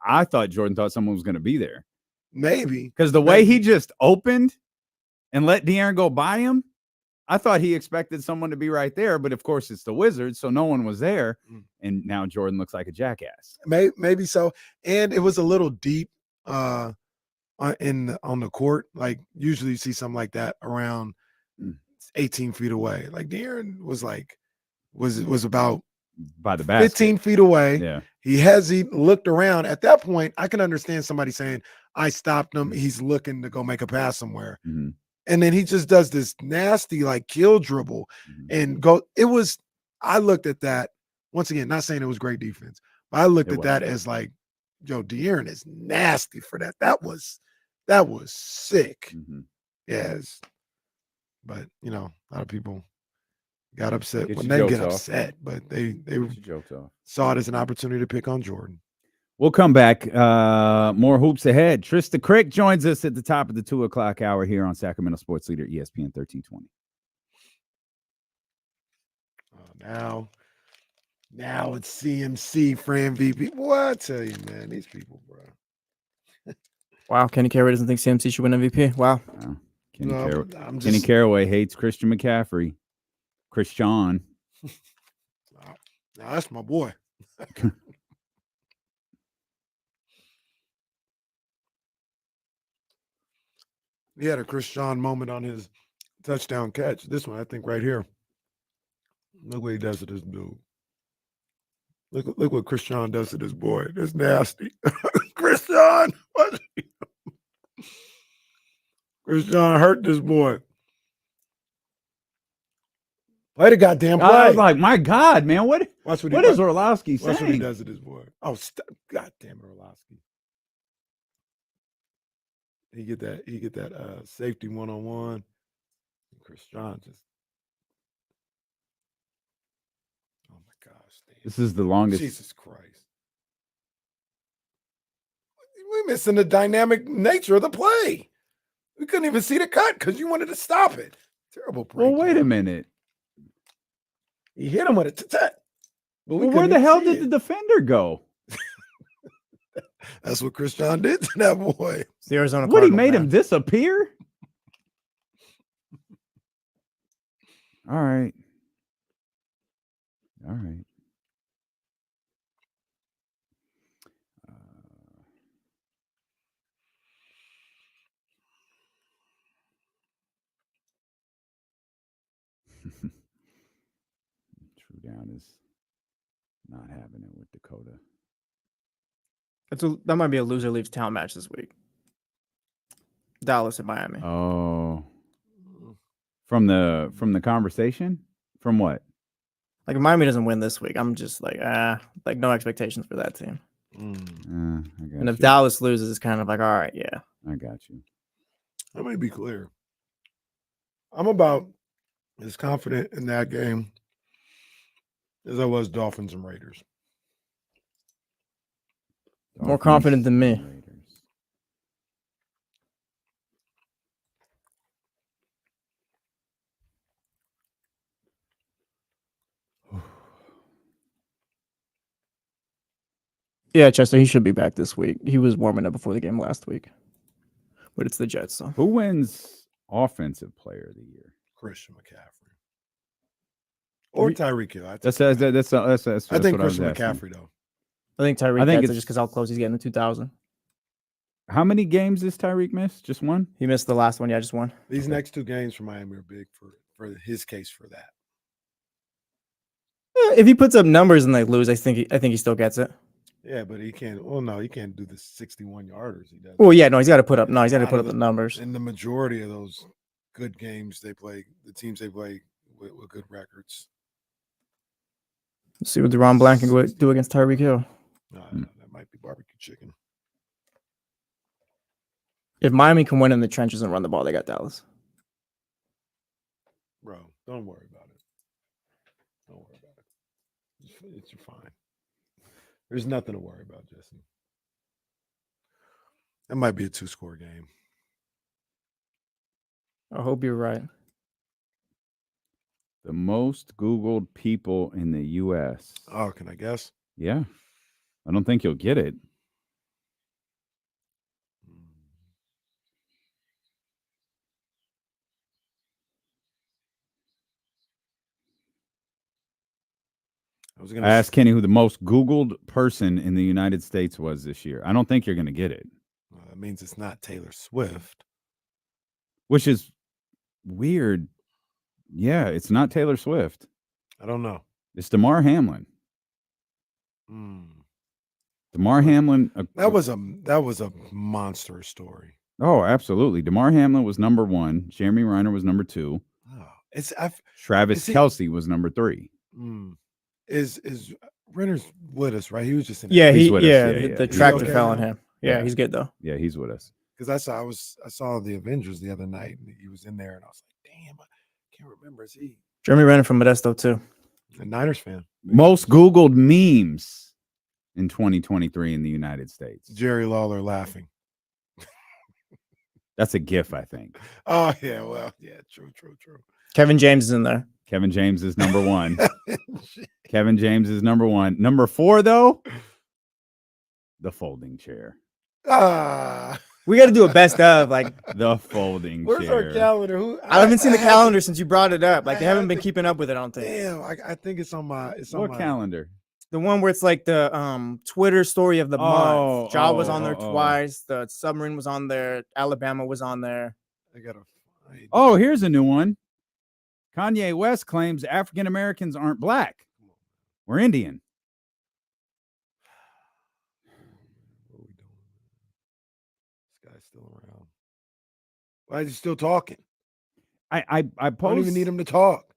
I thought Jordan thought someone was going to be there. Maybe. Because the way he just opened and let De'Aaron go by him, I thought he expected someone to be right there. But, of course, it's the Wizards, so no one was there. And now Jordan looks like a jackass. Maybe so. And it was a little deep on the court. Like, usually you see something like that around 18 feet away. Like, De'Aaron was about by the basket. 15 feet away. Yeah. He looked around. At that point, I can understand somebody saying, I stopped him. He's looking to go make a pass somewhere. And then he just does this nasty, like, kill dribble and go. I looked at that, once again, not saying it was great defense, but I looked at that as like, yo, De'Aaron is nasty for that. That was sick. Yes. But, a lot of people got upset. Well, they get upset, but they saw it as an opportunity to pick on Jordan. We'll come back. More hoops ahead. Trysta Krick joins us at the top of the 2 o'clock hour here on Sacramento Sports Leader, ESPN 1320. Now it's CMC for MVP. What I tell you, man, these people, bro. Wow, Kenny Caraway doesn't think CMC should win MVP. Wow. Kenny Caraway hates Christian McCaffrey. Christian. Now that's my boy. He had a Christian moment on his touchdown catch. This one, I think, right here. Look what he does to this dude. Look what Christian does to this boy. That's nasty. Christian! Christian hurt this boy. Play the goddamn play. I was like, my God, man, what is Orlovsky saying? Watch what he does to this boy. Oh, goddamn it, Orlovsky. He get that safety one-on-one. Christian just. Oh my gosh. Damn. This is the longest. Jesus Christ. We're missing the dynamic nature of the play. We couldn't even see the cut because you wanted to stop it. Terrible play. Well, wait a minute. He hit him with a but where the hell did the defender go? That's what Christian did to that boy. The Arizona What, he Cardinal, made man. him disappear? All right. True Down is not having it with Dakota. That might be a loser leaves town match this week. Dallas and Miami. Oh. From the conversation? From what? Like, if Miami doesn't win this week, I'm just like, no expectations for that team. And if Dallas loses, it's kind of like, all right, yeah. I got you. Let me be clear. I'm about as confident in that game as I was Dolphins and Raiders. More confident than me. Yeah, Chester, he should be back this week. He was warming up before the game last week. But it's the Jets, so. Who wins Offensive Player of the Year? Christian McCaffrey. Or Tyreek Hill. I think Christian McCaffrey, though. I think Tyreek gets it just because how close he's getting to 2,000. How many games does Tyreek miss? Just one? He missed the last one. Yeah, just one. These next 2 games for Miami are big for his case for that. If he puts up numbers and they lose, I think he still gets it. Yeah, but he can't. Well, no, he can't do the 61-yarders. He does. Well, yeah, no, he's got to put up. No, he's got to put up the numbers. In the majority of those good games they play, the teams they play with good records. Let's see what Deron Blanc can do against Tyreek Hill. That might be barbecue chicken. If Miami can win in the trenches and run the ball, they got Dallas. Bro, don't worry about it. Don't worry about it. It's fine. There's nothing to worry about, Jesse. That might be a 2-score game. I hope you're right. The most Googled people in the U.S. Oh, can I guess? Yeah. I don't think you'll get it. I asked Kenny who the most Googled person in the United States was this year. I don't think you're going to get it. Well, that means it's not Taylor Swift. Which is weird. Yeah, it's not Taylor Swift. I don't know. It's DeMar Hamlin. DeMar Hamlin. That was a monster story. Oh, absolutely. DeMar Hamlin was number 1. Jeremy Reiner was number 2. Oh, Travis Kelce was number 3. Is Renner's with us, right? He was just in. He's with us. The tractor fell on him. Yeah, he's good though. Yeah, he's with us. Because I saw the Avengers the other night, and he was in there, and I was like, damn, I can't remember. Is he Jeremy Renner from Modesto too? a Niners fan? Most Googled memes in 2023 in the United States. Jerry Lawler laughing. That's a GIF, I think. Oh yeah, well, yeah, true. Kevin James is in there. Kevin James is number 1. Kevin James is number 1. Number 4, though, the folding chair. We got to do a best of like the folding Where's chair. our calendar? I haven't seen the calendar since you brought it up. Like they haven't been keeping up with it. I don't think. Damn, I think it's on my. What calendar? The one where it's like the Twitter story of the month. Ja was on there twice. The submarine was on there. Alabama was on there. I gotta. Oh, here's a new one. Kanye West claims African Americans aren't black. We're Indian. What are we doing? This guy's still around. Why is he still talking? I don't even need him to talk.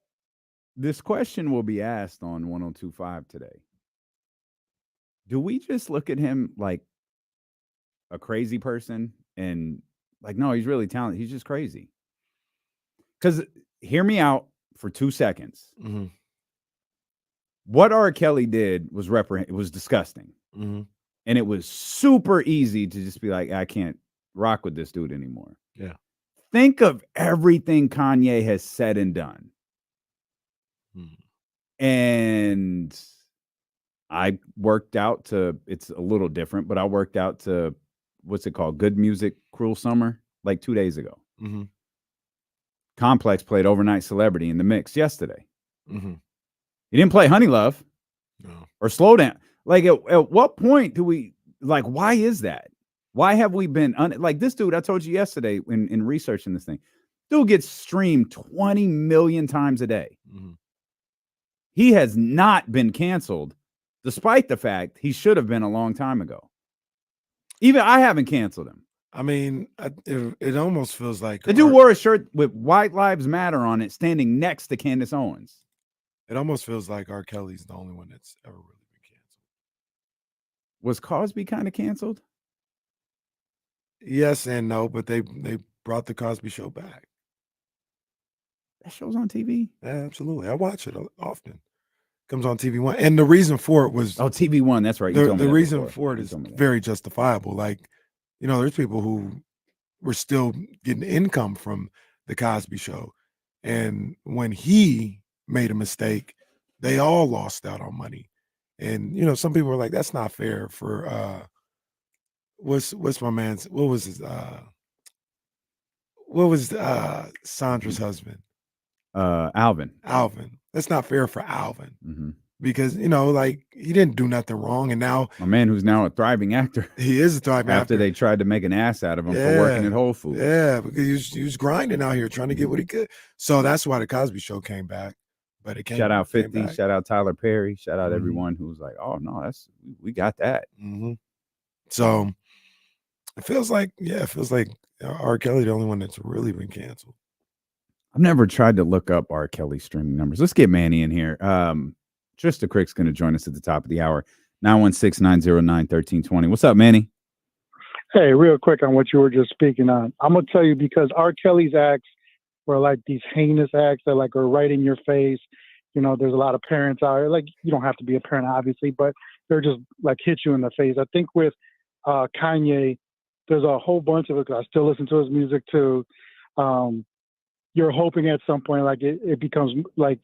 This question will be asked on 102.5 today. Do we just look at him like a crazy person and like, no, he's really talented. He's just crazy. Because hear me out for 2 seconds. Mm-hmm. What R. Kelly did was it was disgusting. Mm-hmm. And it was super easy to just be like, I can't rock with this dude anymore. Yeah. Think of everything Kanye has said and done. And I worked out to, it's a little different, but I worked out to, what's it called? Good Music, Cruel Summer, like 2 days ago. Mm-hmm. Complex played Overnight Celebrity in the mix yesterday. Mm-hmm. He didn't play Honey Love or Slow Down. Like, at what point do we, like, why is that? Why have we been, like this dude, I told you yesterday in researching this thing, dude gets streamed 20 million times a day. Mm-hmm. He has not been canceled, despite the fact he should have been a long time ago. Even I haven't canceled him. I mean, it almost feels like the dude wore a shirt with White Lives Matter on it, standing next to Candace Owens. It almost feels like R. Kelly's the only one that's ever really been canceled. Was Cosby kind of canceled? Yes and no, but they brought the Cosby Show back. That show's on TV? Yeah, absolutely. I watch it often. Comes on TV One, and the reason for it was TV One. That's right. The reason for it is very justifiable. Like, you know, there's people who were still getting income from the Cosby Show, and when he made a mistake, they all lost out on money. And you know, some people were like, "That's not fair." For what's my man's? What was his? What was Sandra's husband? Alvin. Alvin. That's not fair for Alvin. Mm-hmm. Because, you know, like he didn't do nothing wrong. And now a man who's now a thriving actor. He is a thriving actor. After they tried to make an ass out of him for working at Whole Foods. Yeah, because he was grinding out here trying to get what he could. So that's why the Cosby Show came back. But it came Shout out 50, back. shout out Tyler Perry, shout out everyone who was like, oh no, we got that. Mm-hmm. So it feels like R. Kelly the only one that's really been canceled. I've never tried to look up R. Kelly streaming numbers. Let's get Manny in here. Trysta Krick's going to join us at the top of the hour. 916-909-1320. What's up, Manny? Hey, real quick on what you were just speaking on. I'm going to tell you, because R. Kelly's acts were like these heinous acts that like are right in your face. You know, there's a lot of parents out here. Like, you don't have to be a parent, obviously, but they're just like hit you in the face. I think with Kanye, there's a whole bunch of it. I still listen to his music too. You're hoping at some point, like it becomes like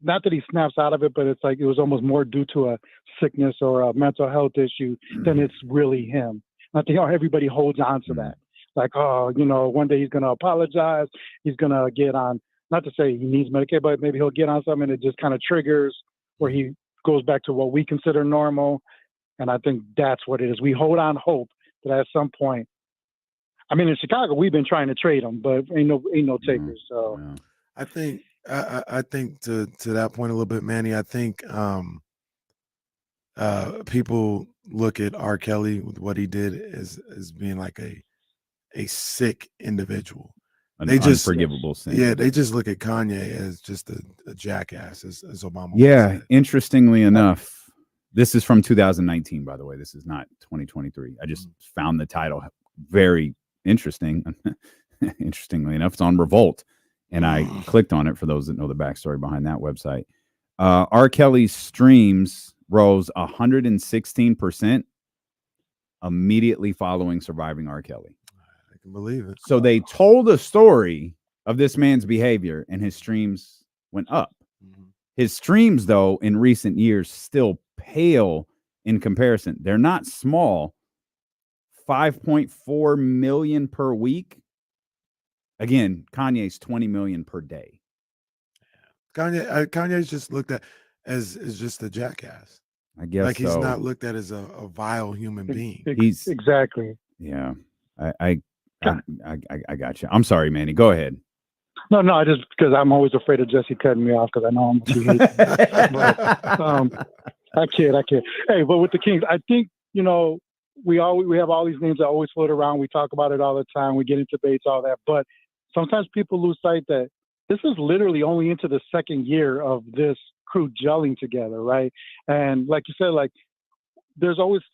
not that he snaps out of it, but it's like it was almost more due to a sickness or a mental health issue than it's really him. I think everybody holds on to that. Like, oh, one day he's going to apologize. He's going to get on, not to say he needs Medicaid, but maybe he'll get on something and it just kind of triggers where he goes back to what we consider normal. And I think that's what it is. We hold on hope that at some point, I mean, in Chicago, we've been trying to trade him, but ain't no takers. So I think to that point a little bit, Manny, I think people look at R. Kelly with what he did as being like a sick individual. An unforgivable sin. Yeah, they just look at Kanye as just a jackass, as Obama. Yeah, interestingly enough, this is from 2019, by the way. This is not 2023. I just found the title very interesting. Interestingly enough, it's on Revolt, and I clicked on it for those that know the backstory behind that website. R. Kelly's streams rose 116% immediately following surviving R. Kelly. I can believe it. So they told a story of this man's behavior, and his streams went up. His streams, though, in recent years still pale in comparison. They're not small. 5.4 million per week. Again, Kanye's 20 million per day. Kanye's just looked at as just a jackass. I guess like he's so. not looked at as a vile human being. He's exactly. Yeah, I got you. I'm sorry, Manny. Go ahead. No, I just because I'm always afraid of Jesse cutting me off because I know he hates me. But, I kid. Hey, but with the Kings, I think we have all these names that always float around. We talk about it all the time. We get into debates, all that. But sometimes people lose sight that this is literally only into the second year of this crew gelling together, right? And like you said, like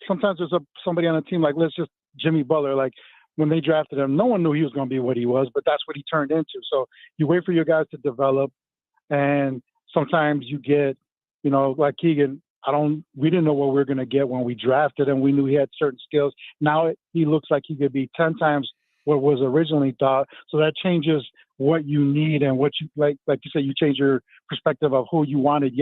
sometimes there's somebody on a team like let's just Jimmy Butler, like when they drafted him, no one knew he was going to be what he was, but that's what he turned into. So you wait for your guys to develop, and sometimes you get, like Keegan. We didn't know what we were going to get when we drafted him. We knew he had certain skills. Now he looks like he could be 10 times what was originally thought. So that changes what you need and what you like you said, you change your perspective of who you wanted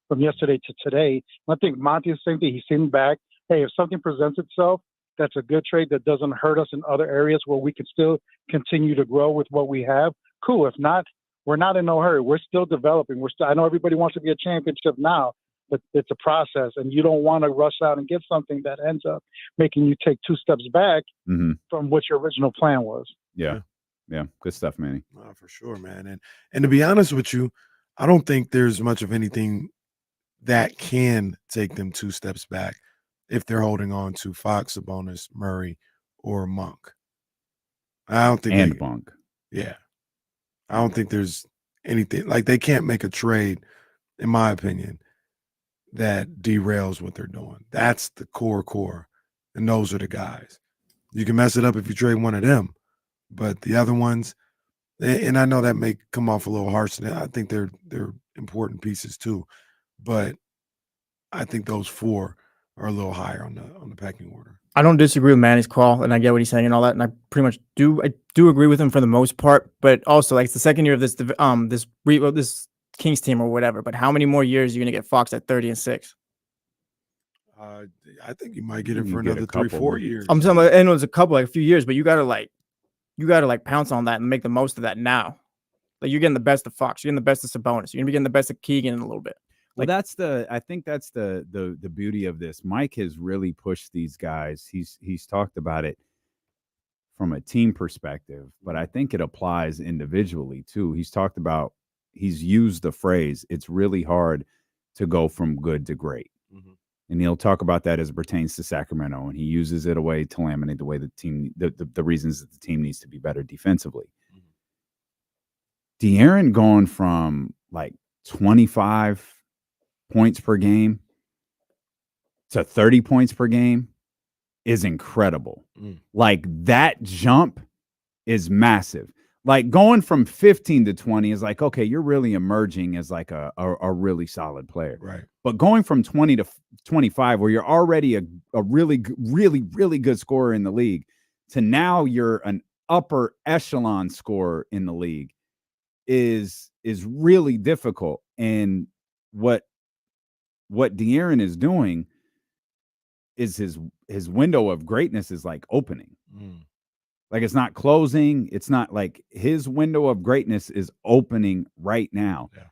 from yesterday to today. And I think Monty is the same thing. He's sitting back. Hey, if something presents itself, that's a good trade that doesn't hurt us in other areas where we can still continue to grow with what we have. Cool. If not, we're not in no hurry. We're still developing. I know everybody wants to be a championship now, but it's a process, and you don't want to rush out and get something that ends up making you take two steps back from what your original plan was. Yeah. Good stuff, Manny. For sure, man. And to be honest with you, I don't think there's much of anything that can take them two steps back if they're holding on to Fox, Sabonis, Murray, or Monk. I don't think Monk. Yeah. I don't think there's anything like they can't make a trade, in my opinion, that derails what they're doing. That's the core, and those are the guys. You can mess it up if you trade one of them, but the other ones, and I know that may come off a little harsh. I think they're important pieces too, but I think those four are a little higher on the pecking order. I don't disagree with Manny's call, and I get what he's saying and all that, and I pretty much do agree with him for the most part. But also, like, it's the second year of this Kings team or whatever. But how many more years are you gonna get Fox at 30-6? I think you might get it for another 3-4 years. I'm talking about, and it was a few years, but you gotta pounce on that and make the most of that now. Like, you're getting the best of Fox, you're getting the best of Sabonis, you're gonna be getting the best of Keegan in a little bit. Like, I think that's the beauty of this. Mike has really pushed these guys. He's talked about it from a team perspective, but I think it applies individually too. He's used the phrase, it's really hard to go from good to great. And he'll talk about that as it pertains to Sacramento, and he uses it a way to laminate the way the team, the reasons that the team needs to be better defensively. De'Aaron going from like 25 points per game to 30 points per game is incredible. Like, that jump is massive. Like, going from 15 to 20 is like, okay, you're really emerging as like a really solid player. Right. But going from 20 to 25, where you're already a really, really, really good scorer in the league, to now you're an upper echelon scorer in the league, is really difficult. And what De'Aaron is doing is his window of greatness is like opening. Like it's not closing. It's not like his window of greatness is opening right now. Yeah.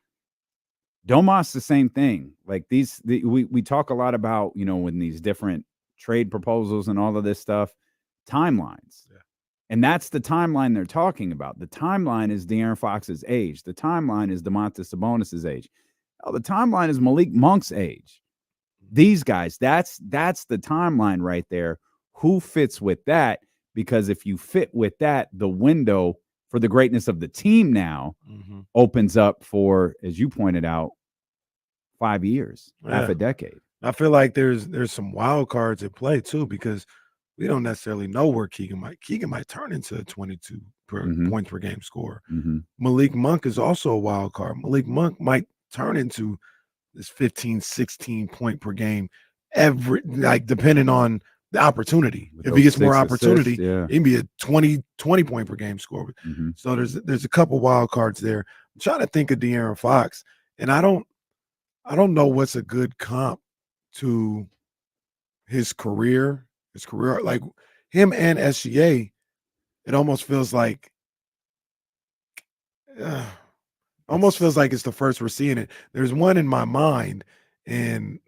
Domas, the same thing. Like we talk a lot about, when these different trade proposals and all of this stuff, timelines. Yeah. And that's the timeline they're talking about. The timeline is De'Aaron Fox's age. The timeline is Domantas Sabonis's age. Oh, the timeline is Malik Monk's age. These guys, that's the timeline right there. Who fits with that? Because if you fit with that, the window for the greatness of the team now opens up for, as you pointed out, 5 years, half a decade. I feel like there's some wild cards at play too, because we don't necessarily know where Keegan might turn into a 22 points per game scorer. Malik Monk is also a wild card. Malik Monk might turn into this 15, 16 point per game depending on the opportunity. If he gets more opportunity, he can be a 20 point per game scorer. So there's a couple wild cards there. I'm trying to think of De'Aaron Fox, and I don't know what's a good comp to his career. Like him and SGA, it almost feels like it's the first we're seeing it. There's one in my mind, and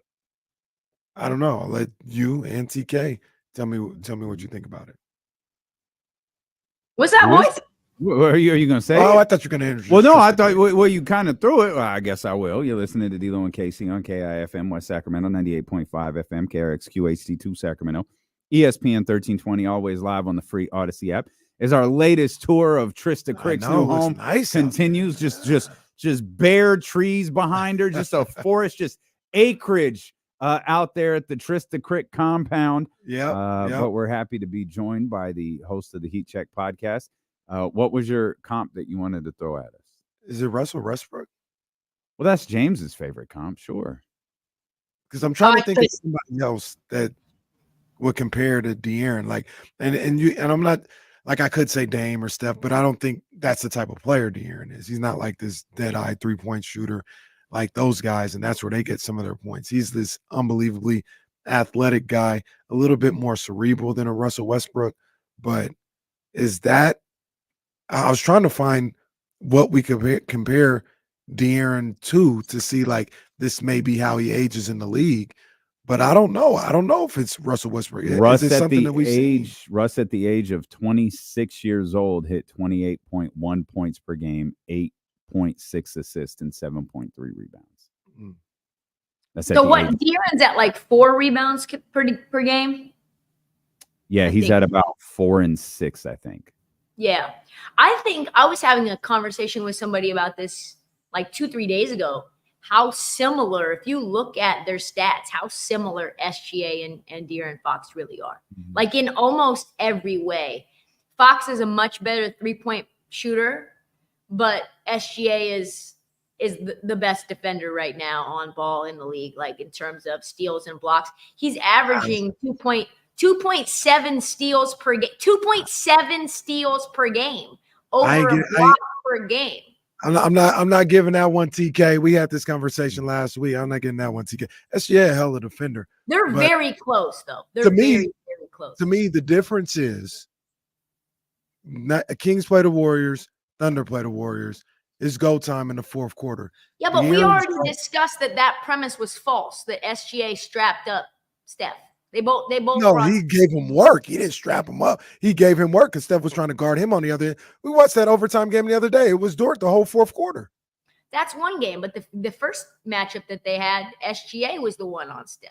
I don't know. I'll let you and TK tell me what you think about it. What's that voice? What are you going to say? Oh, I thought you were going to introduce. Well, no, I thought you kind of threw it. Well, I guess I will. You're listening to D'Lo and Casey on KIFM West Sacramento, 98.5 FM, KRXQ HD2 Sacramento, ESPN 1320, always live on the free Odyssey app. As our latest tour of Trysta Krick's new home continues, just bare trees behind her, just a forest, just acreage out there at the Trysta Krick compound. But we're happy to be joined by the host of the Heat Check podcast. What was your comp that you wanted to throw at us? Is it Russell Westbrook? Well, that's James's favorite comp, sure. Because I'm trying to think of somebody else that would compare to De'Aaron. And I'm not like, I could say Dame or Steph, but I don't think that's the type of player De'Aaron is. He's not like this dead-eye 3-point shooter like those guys, and that's where they get some of their points. He's this unbelievably athletic guy, a little bit more cerebral than a Russell Westbrook. But is that – I was trying to find what we could compare De'Aaron to see, like, this may be how he ages in the league. But I don't know. I don't know if it's Russell Westbrook. Russ at the age of 26 years old hit 28.1 points per game, 8.6 assists, and 7.3 rebounds. That's so what? De'Aaron's at like 4 rebounds per game. Yeah, he's at about 4 and 6, I think. Yeah, I think I was having a conversation with somebody about this like 2-3 days ago. How similar, if you look at their stats, how similar SGA and De'Aaron Fox really are. Like in almost every way. Fox is a much better 3-point shooter, but SGA is the best defender right now on ball in the league, like in terms of steals and blocks. He's averaging 2.7 steals per game, 2.7 steals per game over a block per game. I'm not giving that one, TK. We had this conversation last week. I'm not getting that one, TK. SGA, a hell of a defender. They're very close, though. They're very close. To me, the difference is Kings play the Warriors, Thunder play the Warriors. It's go time in the fourth quarter. Yeah, but we already discussed that premise was false, that SGA strapped up Steph. They both. No, he gave him work. He didn't strap him up. He gave him work because Steph was trying to guard him on the other end. We watched that overtime game the other day. It was Dort the whole fourth quarter. That's one game, but the first matchup that they had, SGA was the one on Steph.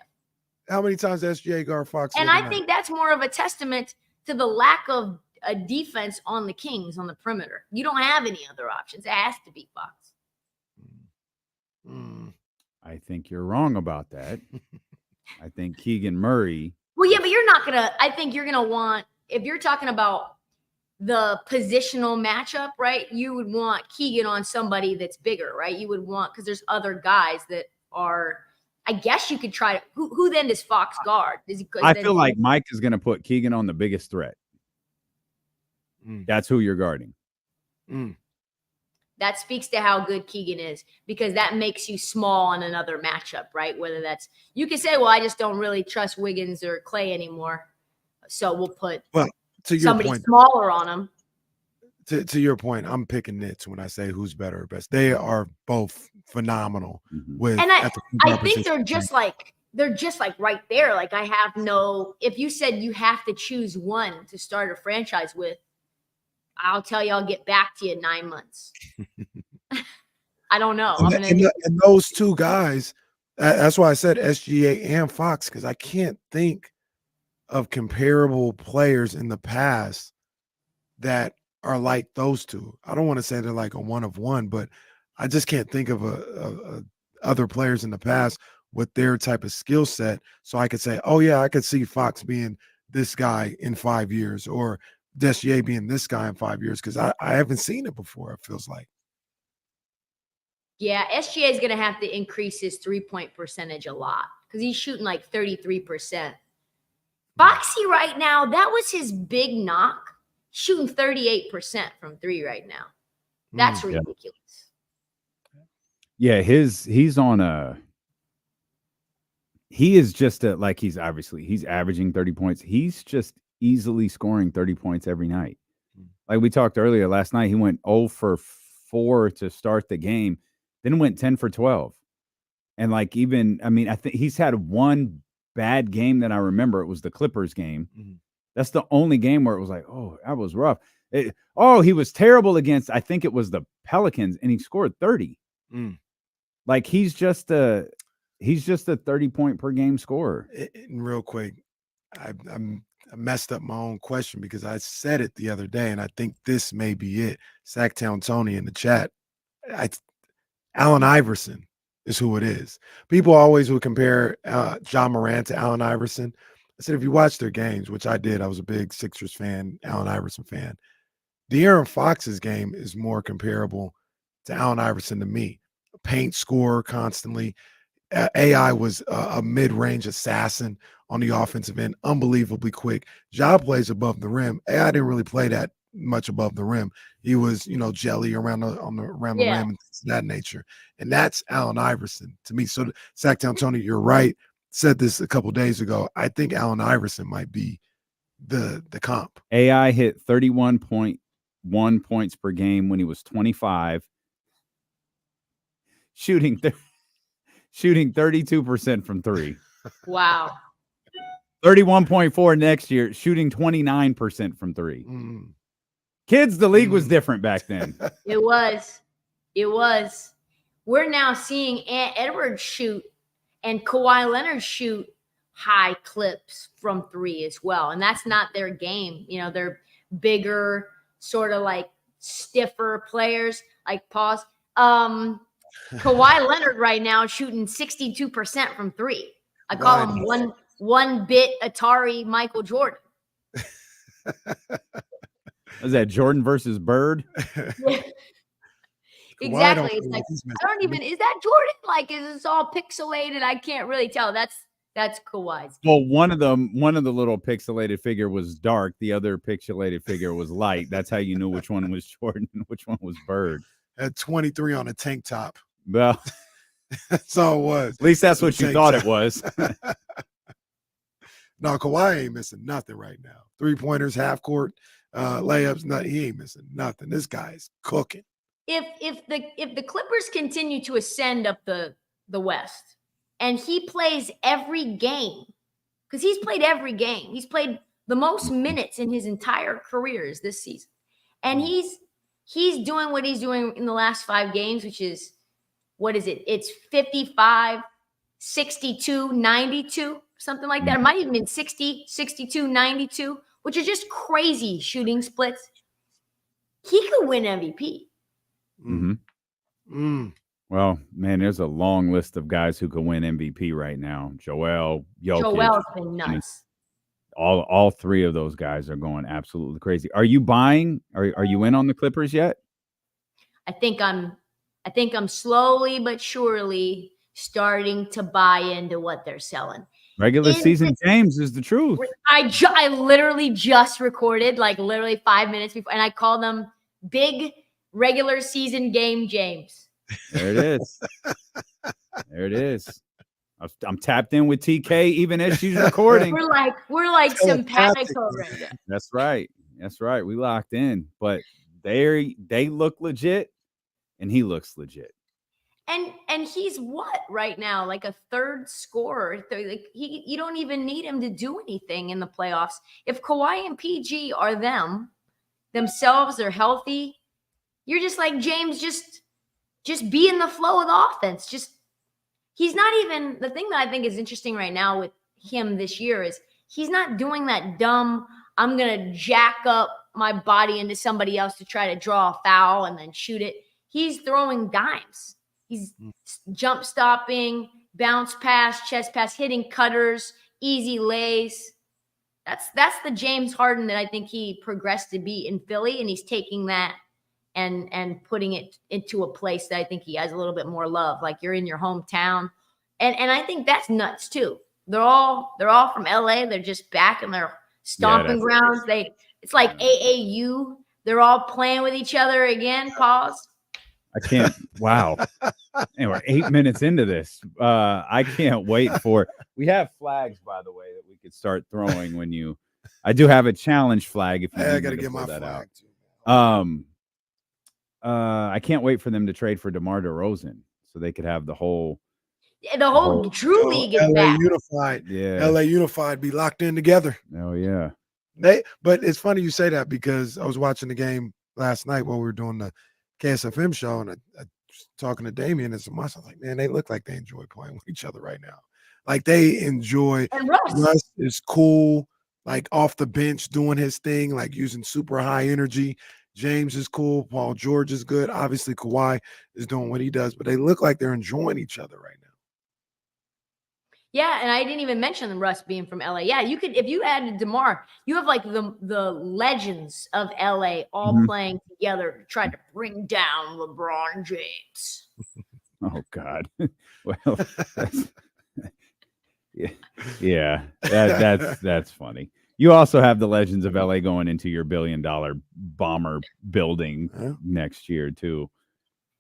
How many times SGA guard Fox? And I think that's more of a testament to the lack of a defense on the Kings on the perimeter. You don't have any other options. It has to be Fox. I think you're wrong about that. I think Keegan Murray. Well, yeah, but you're not going to – I think you're going to want – if you're talking about the positional matchup, right, you would want Keegan on somebody that's bigger, right? You would want – because there's other guys that are – I guess you could try to – who then does Fox guard? I feel like Mike is going to put Keegan on the biggest threat. That's who you're guarding. That speaks to how good Keegan is, because that makes you small in another matchup, right? Whether that's, you can say, well, I just don't really trust Wiggins or Clay anymore, so we'll put somebody smaller on them. To your point, I'm picking Nits when I say who's better or best. They are both phenomenal. With And I think they're just like right there. Like, I have no, if you said you have to choose one to start a franchise with, I'll tell you, I'll get back to you in 9 months. I don't know. And those two guys, that's why I said SGA and Fox, because I can't think of comparable players in the past that are like those two. I don't want to say they're like a one of one, but I just can't think of other players in the past with their type of skill set. So I could say, oh yeah, I could see Fox being this guy in 5 years, or Deschier being this guy in 5 years, because I haven't seen it before, it feels like. Yeah, SGA is going to have to increase his 3-point percentage a lot, because he's shooting like 33%. Foxy right now, that was his big knock. Shooting 38% from 3 right now. That's ridiculous. Yeah, he's on a. He is just like he's averaging 30 points. He's just easily scoring 30 points every night. Like we talked earlier, last night he went 0 for 4 to start the game, then went 10 for 12. And like, even, I mean, I think he's had one bad game that I remember. It was the Clippers game. That's the only game where it was like, oh, that was rough. He was terrible against, I think it was the Pelicans, and he scored 30. Like, he's just a 30-point per game scorer. And real quick, I messed up my own question because I said it the other day, and I think this may be it. Sacktown Tony in the chat. Allen Iverson is who it is. People always would compare John Morant to Allen Iverson. I said, if you watch their games, which I did, I was a big Sixers fan, Allen Iverson fan. De'Aaron Fox's game is more comparable to Allen Iverson to me. Paint scorer constantly. AI was a mid-range assassin on the offensive end, unbelievably quick. Ja plays above the rim. AI didn't really play that much above the rim. He was, jelly around the rim and things of that nature. And that's Allen Iverson to me. So, Sacktown Tony, you're right. Said this a couple days ago. I think Allen Iverson might be the comp. AI hit 31.1 points per game when he was 25, shooting 32% from 3. Wow. 31.4 next year, shooting 29% from 3. Kids, the league was different back then. It was. We're now seeing Ant Edwards shoot and Kawhi Leonard shoot high clips from 3 as well. And that's not their game. They're bigger, sort of like stiffer players. Like, pause. Kawhi Leonard right now shooting 62% from 3. I call him one bit Atari Michael Jordan. Is that Jordan versus Bird? Exactly. It's like, is that Jordan? Like, is it all pixelated? I can't really tell. That's Kawhi's. Well, one of the little pixelated figure was dark. The other pixelated figure was light. That's how you knew which one was Jordan and which one was Bird. At 23 on a tank top. Well, that's all it was. At least that's what you thought it was. No, Kawhi ain't missing nothing right now. 3-pointers, half court, layups, nothing. He ain't missing nothing. This guy is cooking. If the Clippers continue to ascend up the West, and he plays every game, because he's played every game. He's played the most minutes in his entire career this season. And he's doing what he's doing in the last 5 games, which is, what is it? It's 55, 62, 92, something like that. It might even been 60, 62, 92, which is just crazy shooting splits. He could win MVP. Well, man, there's a long list of guys who could win MVP right now. Joel's been nuts. All 3 of those guys are going absolutely crazy. Are you buying? Are you in on the Clippers yet? I think I'm slowly but surely starting to buy into what they're selling. Regular season James is the truth. I literally just recorded, like literally 5 minutes before, and I call them big regular season game, James. There it is. There it is. I'm tapped in with TK even as she's recording. We're like simpatico right now. That's right. That's right. We locked in, but they look legit, and he looks legit. And he's what right now? Like a third scorer. Like you don't even need him to do anything in the playoffs. If Kawhi and PG are themselves, they're healthy. You're just like, James, just be in the flow of the offense. He's not even, the thing that I think is interesting right now with him this year is he's not doing that dumb, I'm going to jack up my body into somebody else to try to draw a foul and then shoot it. He's throwing dimes. He's jump stopping, bounce pass, chest pass, hitting cutters, easy lays. That's the James Harden that I think he progressed to be in Philly, and he's taking that and putting it into a place that I think he has a little bit more love. Like you're in your hometown. And I think that's nuts too. They're all from LA. They're just back in their stomping grounds. It's like AAU. They're all playing with each other again. Pause. I can't. Wow. And we're 8 minutes into this. I can't wait for. We have flags, by the way, that we could start throwing when you. I do have a challenge flag. If you I got to get my flag out. too. I can't wait for them to trade for DeMar DeRozan so they could have the whole Drew League is LA back. Unified. Yeah. LA Unified be locked in together. Oh yeah. But it's funny you say that because I was watching the game last night while we were doing the KSFM show, and I was talking to Damian and some. I was like, man, they look like they enjoy playing with each other right now. Like they enjoy. And Russ. Russ is cool, like off the bench doing his thing, like using super high energy. James is cool. Paul George is good. Obviously, Kawhi is doing what he does, but they look like they're enjoying each other right now. Yeah, and I didn't even mention Russ being from LA. Yeah, you could, if you added DeMar, you have like the legends of LA all playing together to try to bring down LeBron James. Oh God. Well, yeah. That's funny. You also have the legends of LA going into your $1 billion bomber building next year too.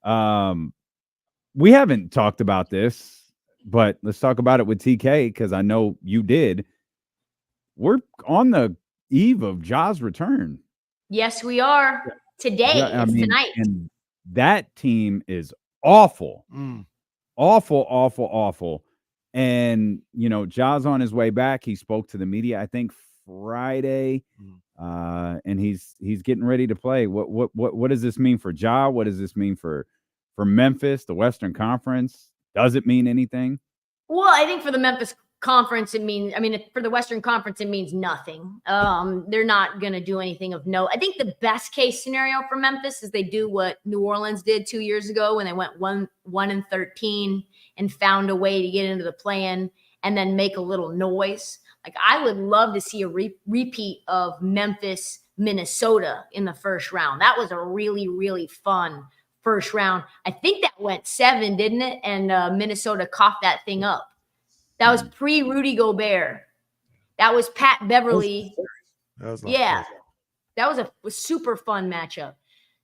We haven't talked about this, but let's talk about it with TK because I know you did. We're on the eve of Ja's return. Yes, we are. Today. It's tonight. And that team is awful. Awful. And, Ja's on his way back. He spoke to the media, I think, Friday, and he's getting ready to play. What does this mean for Ja? What does this mean for Memphis, the Western Conference? Does it mean anything? Well, I think for the Memphis Conference, for the Western Conference, it means nothing. They're not going to do anything of note. I think the best case scenario for Memphis is they do what New Orleans did 2 years ago when they went 1-13 and found a way to get into the play-in and then make a little noise. Like I would love to see a repeat of Memphis, Minnesota in the first round. That was a really, really fun first round. I think that went 7, didn't it? And Minnesota coughed that thing up. That was pre-Rudy Gobert. That was Pat Beverly. That was a super fun matchup.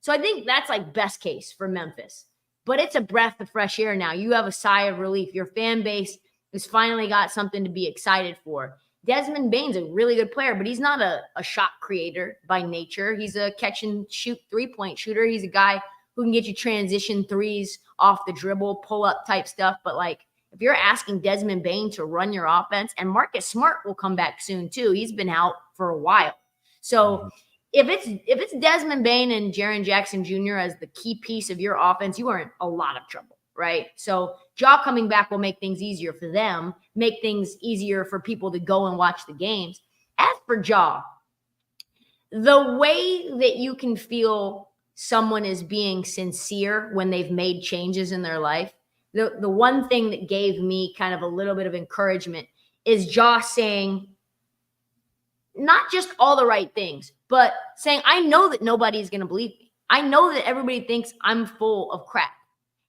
So I think that's like best case for Memphis. But it's a breath of fresh air now. You have a sigh of relief. Your fan base has finally got something to be excited for. Desmond Bane's a really good player, but he's not a shot creator by nature. He's a catch and shoot 3-point shooter. He's a guy who can get you transition threes off the dribble, pull up type stuff. But like, if you're asking Desmond Bane to run your offense, and Marcus Smart will come back soon too. He's been out for a while. So if it's Desmond Bane and Jaren Jackson Jr. as the key piece of your offense, you are in a lot of trouble, right? So Ja coming back will make things easier for them, make things easier for people to go and watch the games. As for Ja, the way that you can feel someone is being sincere when they've made changes in their life, the one thing that gave me kind of a little bit of encouragement is Ja saying not just all the right things, but saying, I know that nobody's going to believe me. I know that everybody thinks I'm full of crap.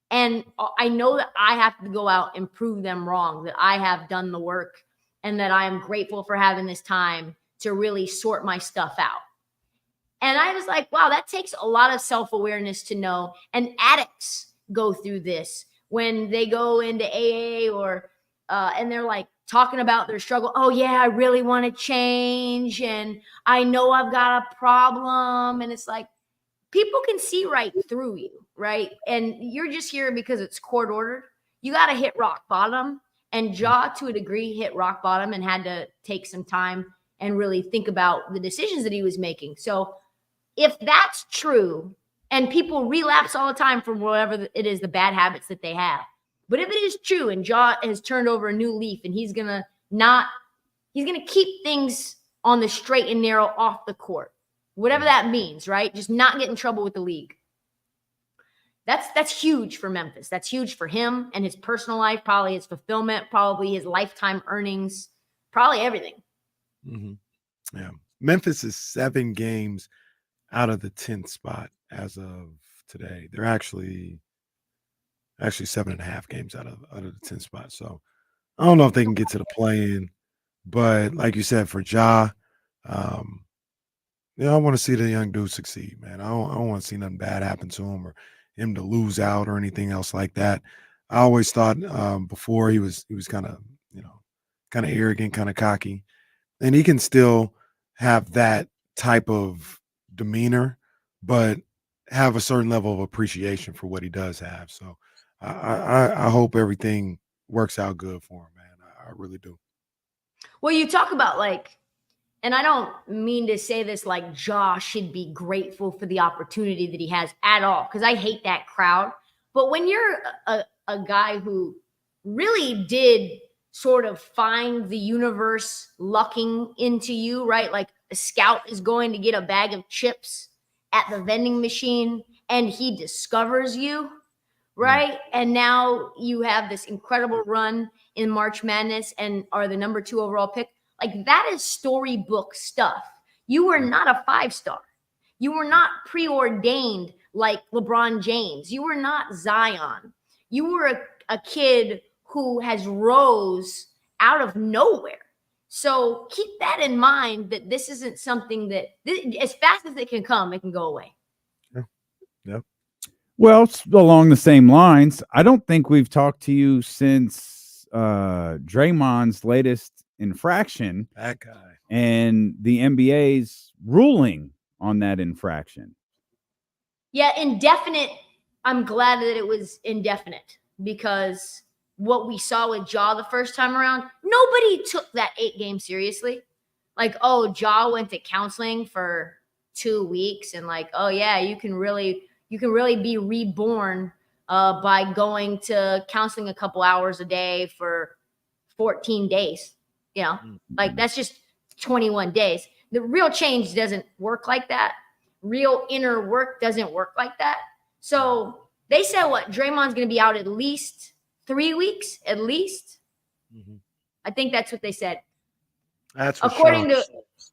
And I know that I have to go out and prove them wrong, that I have done the work and that I am grateful for having this time to really sort my stuff out. And I was like, wow, that takes a lot of self-awareness to know. And addicts go through this when they go into AA or and they're like talking about their struggle. Oh yeah, I really want to change, and I know I've got a problem. And it's like people can see right through you, right? And you're just here because it's court ordered. You got to hit rock bottom. And Ja, to a degree, hit rock bottom and had to take some time and really think about the decisions that he was making. So if that's true, and people relapse all the time from whatever it is, the bad habits that they have. But if it is true and Ja has turned over a new leaf and he's going to keep things on the straight and narrow off the court, whatever that means, right? Just not get in trouble with the league. That's huge for Memphis. That's huge for him and his personal life, probably his fulfillment, probably his lifetime earnings, probably everything. Mm-hmm. Yeah. Memphis is 7 games out of the 10th spot as of today. They're actually 7.5 games out of the 10th spot. So I don't know if they can get to the play-in, but like you said, for Ja, I want to see the young dude succeed, man. I don't want to see nothing bad happen to him or him to lose out or anything else like that. I always thought before he was kind of arrogant, kind of cocky, and he can still have that type of demeanor, but have a certain level of appreciation for what he does have. So I hope everything works out good for him, man. I really do. Well, you talk about and I don't mean to say this like Ja should be grateful for the opportunity that he has at all, because I hate that crowd. But when you're a guy who really did sort of find the universe lucking into you, right? Like a scout is going to get a bag of chips at the vending machine and he discovers you, right? And now you have this incredible run in March Madness and are the number 2 overall pick. Like that is storybook stuff. You were not a 5-star. You were not preordained like LeBron James. You were not Zion. You were a kid who has rose out of nowhere. So keep that in mind, that this isn't something that as fast as it can come, it can go away. Yeah. Well, along the same lines, I don't think we've talked to you since Draymond's latest infraction. That guy. And the NBA's ruling on that infraction. Yeah, indefinite. I'm glad that it was indefinite, because what we saw with Ja the first time around, nobody took that 8 game seriously. Like, oh, Ja went to counseling for 2 weeks and like, oh yeah, you can really be reborn by going to counseling a couple hours a day for 14 days. Like that's just 21 days. The real change doesn't work like that. Real inner work doesn't work like that. So they said Draymond's going to be out at least 3 weeks, at least. Mm-hmm. I think that's what they said. That's what according Shams.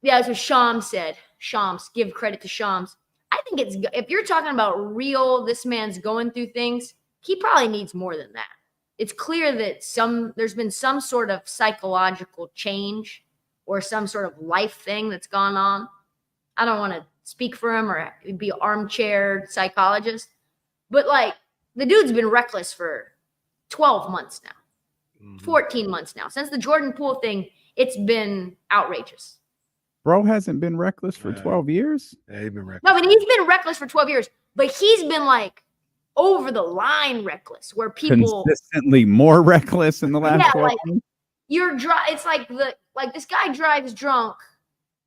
that's what Shams said. Shams, give credit to Shams. I think if you're talking about real, this man's going through things, he probably needs more than that. It's clear that there's been some sort of psychological change or some sort of life thing that's gone on. I don't want to speak for him or be an armchair psychologist, but like the dude's been reckless for 12 months now, 14 months now. Since the Jordan Poole thing, it's been outrageous. Bro hasn't been reckless for 12 years? Yeah, he's been reckless. No, but he's been reckless for 12 years, but he's been like over the line reckless, where people consistently more reckless in the last 12 months. It's like this guy drives drunk,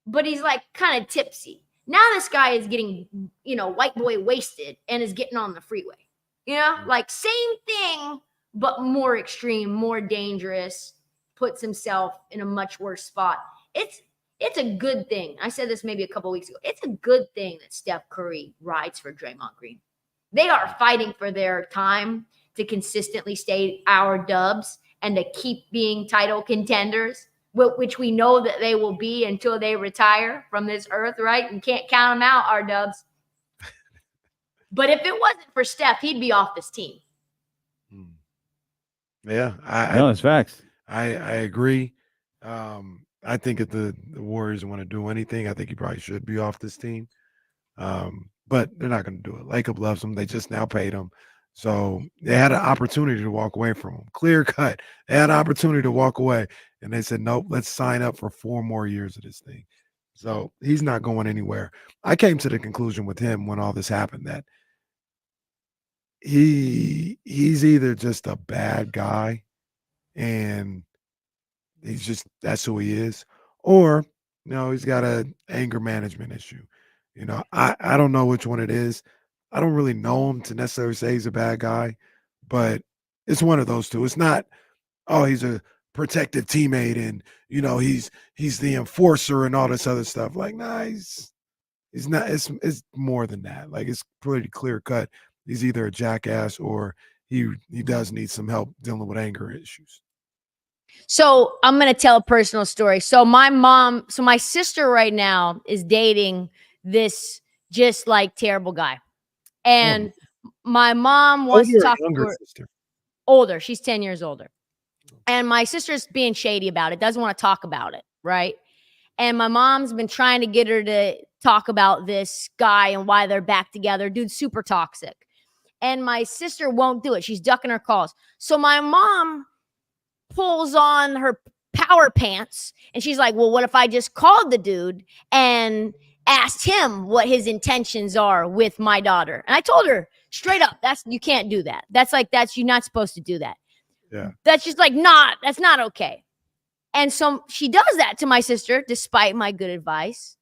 but he's like kind of tipsy. Now this guy is getting, white boy wasted and is getting on the freeway. Like same thing, but more extreme, more dangerous, puts himself in a much worse spot. It's a good thing. I said this maybe a couple weeks ago. It's a good thing that Steph Curry rides for Draymond Green. They are fighting for their time to consistently stay our Dubs and to keep being title contenders, which we know that they will be until they retire from this earth, right? And can't count them out, our Dubs. But if it wasn't for Steph, he'd be off this team. Yeah, no, it's facts. I agree. I think if the Warriors want to do anything, I think he probably should be off this team. But they're not going to do it. Lacob loves him. They just now paid him. So they had an opportunity to walk away from him. Clear cut. They had an opportunity to walk away. And they said, nope, let's sign up for 4 more years of this thing. So he's not going anywhere. I came to the conclusion with him when all this happened that he's either just a bad guy and that's who he is, or he's got a anger management issue. I don't know which one it is. I don't really know him to necessarily say he's a bad guy, but it's one of those two. It's not, oh, he's a protective teammate and he's the enforcer and all this other stuff. Like, nah, he's not. It's more than that. Like, it's pretty clear cut. He's either a jackass or he does need some help dealing with anger issues. So I'm going to tell a personal story. So my sister right now is dating this just like terrible guy. And my mom wants to talk to her. Sister? Older. She's 10 years older. And my sister's being shady about it, doesn't want to talk about it, right? And my mom's been trying to get her to talk about this guy and why they're back together. Dude's super toxic. And my sister won't do it. She's ducking her calls. So my mom pulls on her power pants and she's like, well, what if I just called the dude and asked him what his intentions are with my daughter? And I told her straight up, you can't do that. You're not supposed to do that. Yeah. That's just that's not okay. And so she does that to my sister, despite my good advice.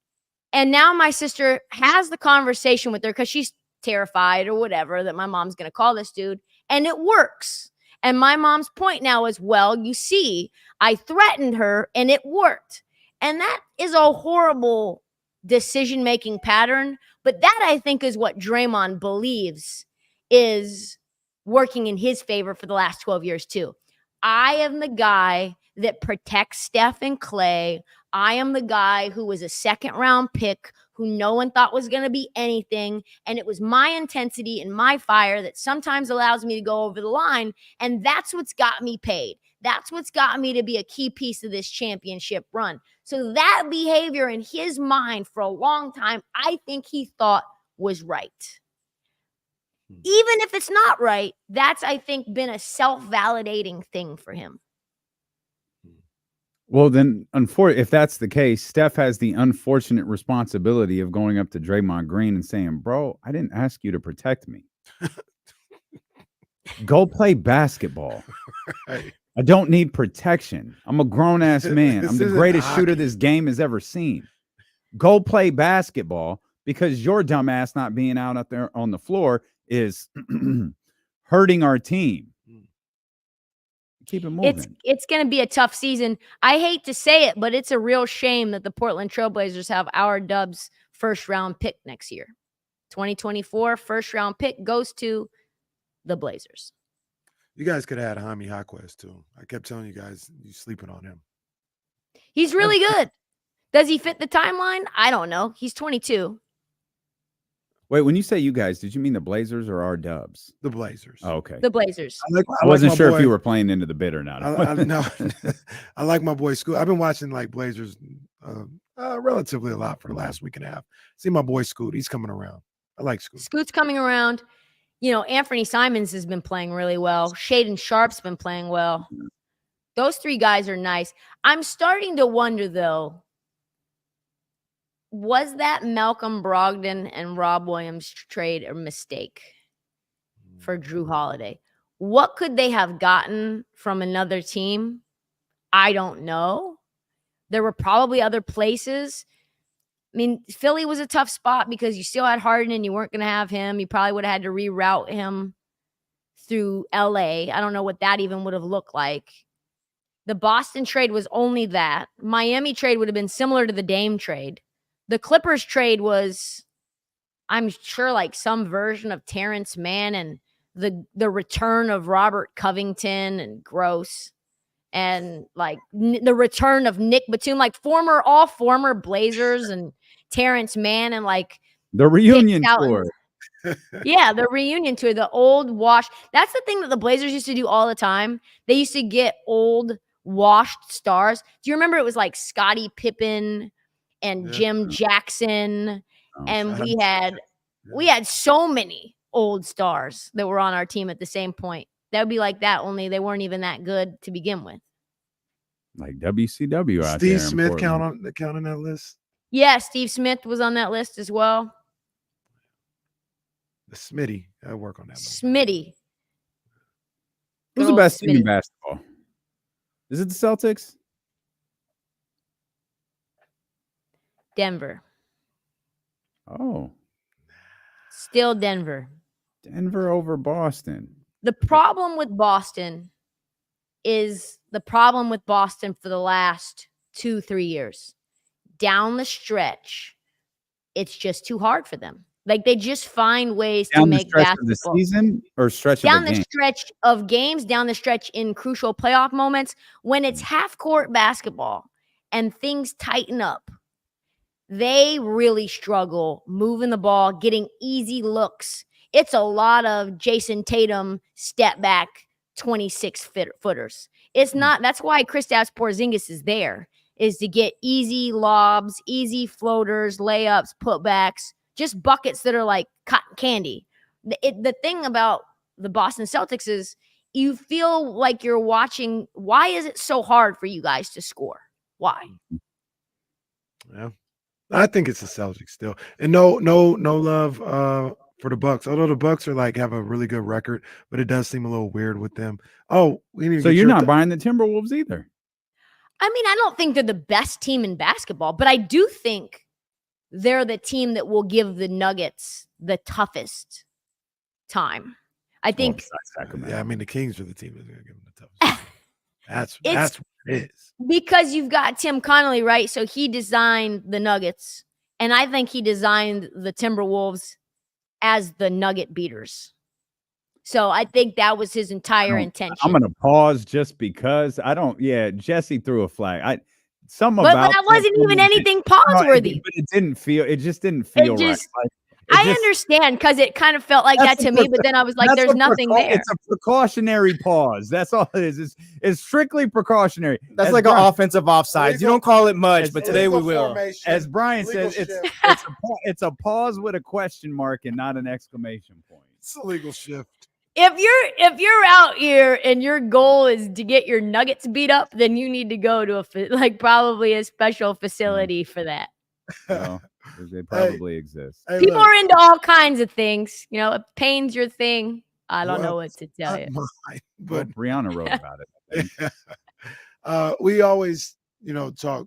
And now my sister has the conversation with her because she's terrified or whatever that my mom's going to call this dude. And it works. And my mom's point now is, well, you see, I threatened her and it worked. And that is a horrible decision-making pattern. But that, I think, is what Draymond believes is working in his favor for the last 12 years, too. I am the guy that protects Steph and Clay. I am the guy who was a second-round pick who no one thought was going to be anything. And it was my intensity and my fire that sometimes allows me to go over the line. And that's what's got me paid. That's what's got me to be a key piece of this championship run. So that behavior in his mind for a long time, I think he thought was right. Even if it's not right, that's, I think, been a self-validating thing for him. Well, then, if that's the case, Steph has the unfortunate responsibility of going up to Draymond Green and saying, bro, I didn't ask you to protect me. Go play basketball. Right. I don't need protection. I'm a grown-ass man. I'm the greatest shooter this game has ever seen. Go play basketball because your dumbass not being out there on the floor is hurting our team. Keep it moving. It's going to be a tough season. I hate to say it, but it's a real shame that the Portland Trailblazers have our Dubs first-round pick next year. 2024 first-round pick goes to the Blazers. You guys could have had Jaime Jaquez, too. I kept telling you guys, you're sleeping on him. He's really good. Does he fit the timeline? I don't know. He's 22. Wait, when you say you guys, did you mean the Blazers or our Dubs? The Blazers. Oh, okay. The Blazers. I wasn't sure if you were playing into the bid or not. No, I like my boy Scoot. I've been watching Blazers relatively a lot for the last week and a half. See my boy Scoot. He's coming around. I like Scoot. Scoot's coming around. Anthony Simons has been playing really well. Shaden Sharp's been playing well. Those three guys are nice. I'm starting to wonder, though, was that Malcolm Brogdon and Rob Williams trade a mistake for Drew Holiday? What could they have gotten from another team? I don't know. There were probably other places. I mean, Philly was a tough spot because you still had Harden and you weren't going to have him. You probably would have had to reroute him through LA. I don't know what that even would have looked like. The Boston trade was only that. Miami trade would have been similar to the Dame trade. The Clippers trade was, I'm sure, some version of Terrence Mann and the return of Robert Covington and Gross. And the return of Nick Batum, all former Blazers and Terrence Mann and the reunion tour. Yeah, the reunion tour, the old wash. That's the thing that the Blazers used to do all the time. They used to get old washed stars. Do you remember it was Scottie Pippen and Jim Jackson and we had so many old stars that were on our team at the same point. That would be like that, only they weren't even that good to begin with. Like WCW out Steve there. Smith count on that list? Yeah, Steve Smith was on that list as well. The Smitty. I work on that. Smitty. Who's the best team in basketball? Is it the Celtics? Denver. Oh. Still Denver. Denver over Boston. The problem with Boston is the problem with Boston for the last 2-3 years. Down the stretch, it's just too hard for them. Like they just find ways to make basketball. Of the season or stretch down of the the stretch of games, down the stretch in crucial playoff moments when it's half court basketball and things tighten up. They really struggle moving the ball, getting easy looks. It's a lot of Jason Tatum step back 26 footers. It's not. That's why Kristaps Porzingis is there, is to get easy lobs, easy floaters, layups, putbacks, just buckets that are like cotton candy. The thing about the Boston Celtics is you feel like you're watching. Why is it so hard for you guys to score? Why? Yeah, I think it's the Celtics still, and no love for the Bucks. Although the Bucks are like have a really good record, but it does seem a little weird with them. Oh, we need to so you're not buying the Timberwolves either. I mean, I don't think they're the best team in basketball, but I do think they're the team that will give the Nuggets the toughest time. I think. Yeah, I mean the Kings are the team that's going to give them the toughest. That's what it is. Because you've got Tim Connolly, right? So he designed the Nuggets, and I think he designed the Timberwolves as the Nugget beaters. So I think that was his entire intention. I'm going to pause just because I don't. Yeah, Jesse threw a flag. But that wasn't even anything pause-worthy. But it didn't feel. It just didn't feel right. I understand because it kind of felt like that to me, but then I was like, "There's nothing there." It's a precautionary pause. That's all it is. It's strictly precautionary. That's like an offensive offsides. You don't call it much, but today we will. As Brian says, it's a pause with a question mark and not an exclamation point. It's a legal shift. If you're out here and your goal is to get your Nuggets beat up, then you need to go to probably a special facility for that. Well, they probably exist. People are into all kinds of things. You know, if pain's your thing, I don't know what to tell you. But Brianna wrote about it. We always, talk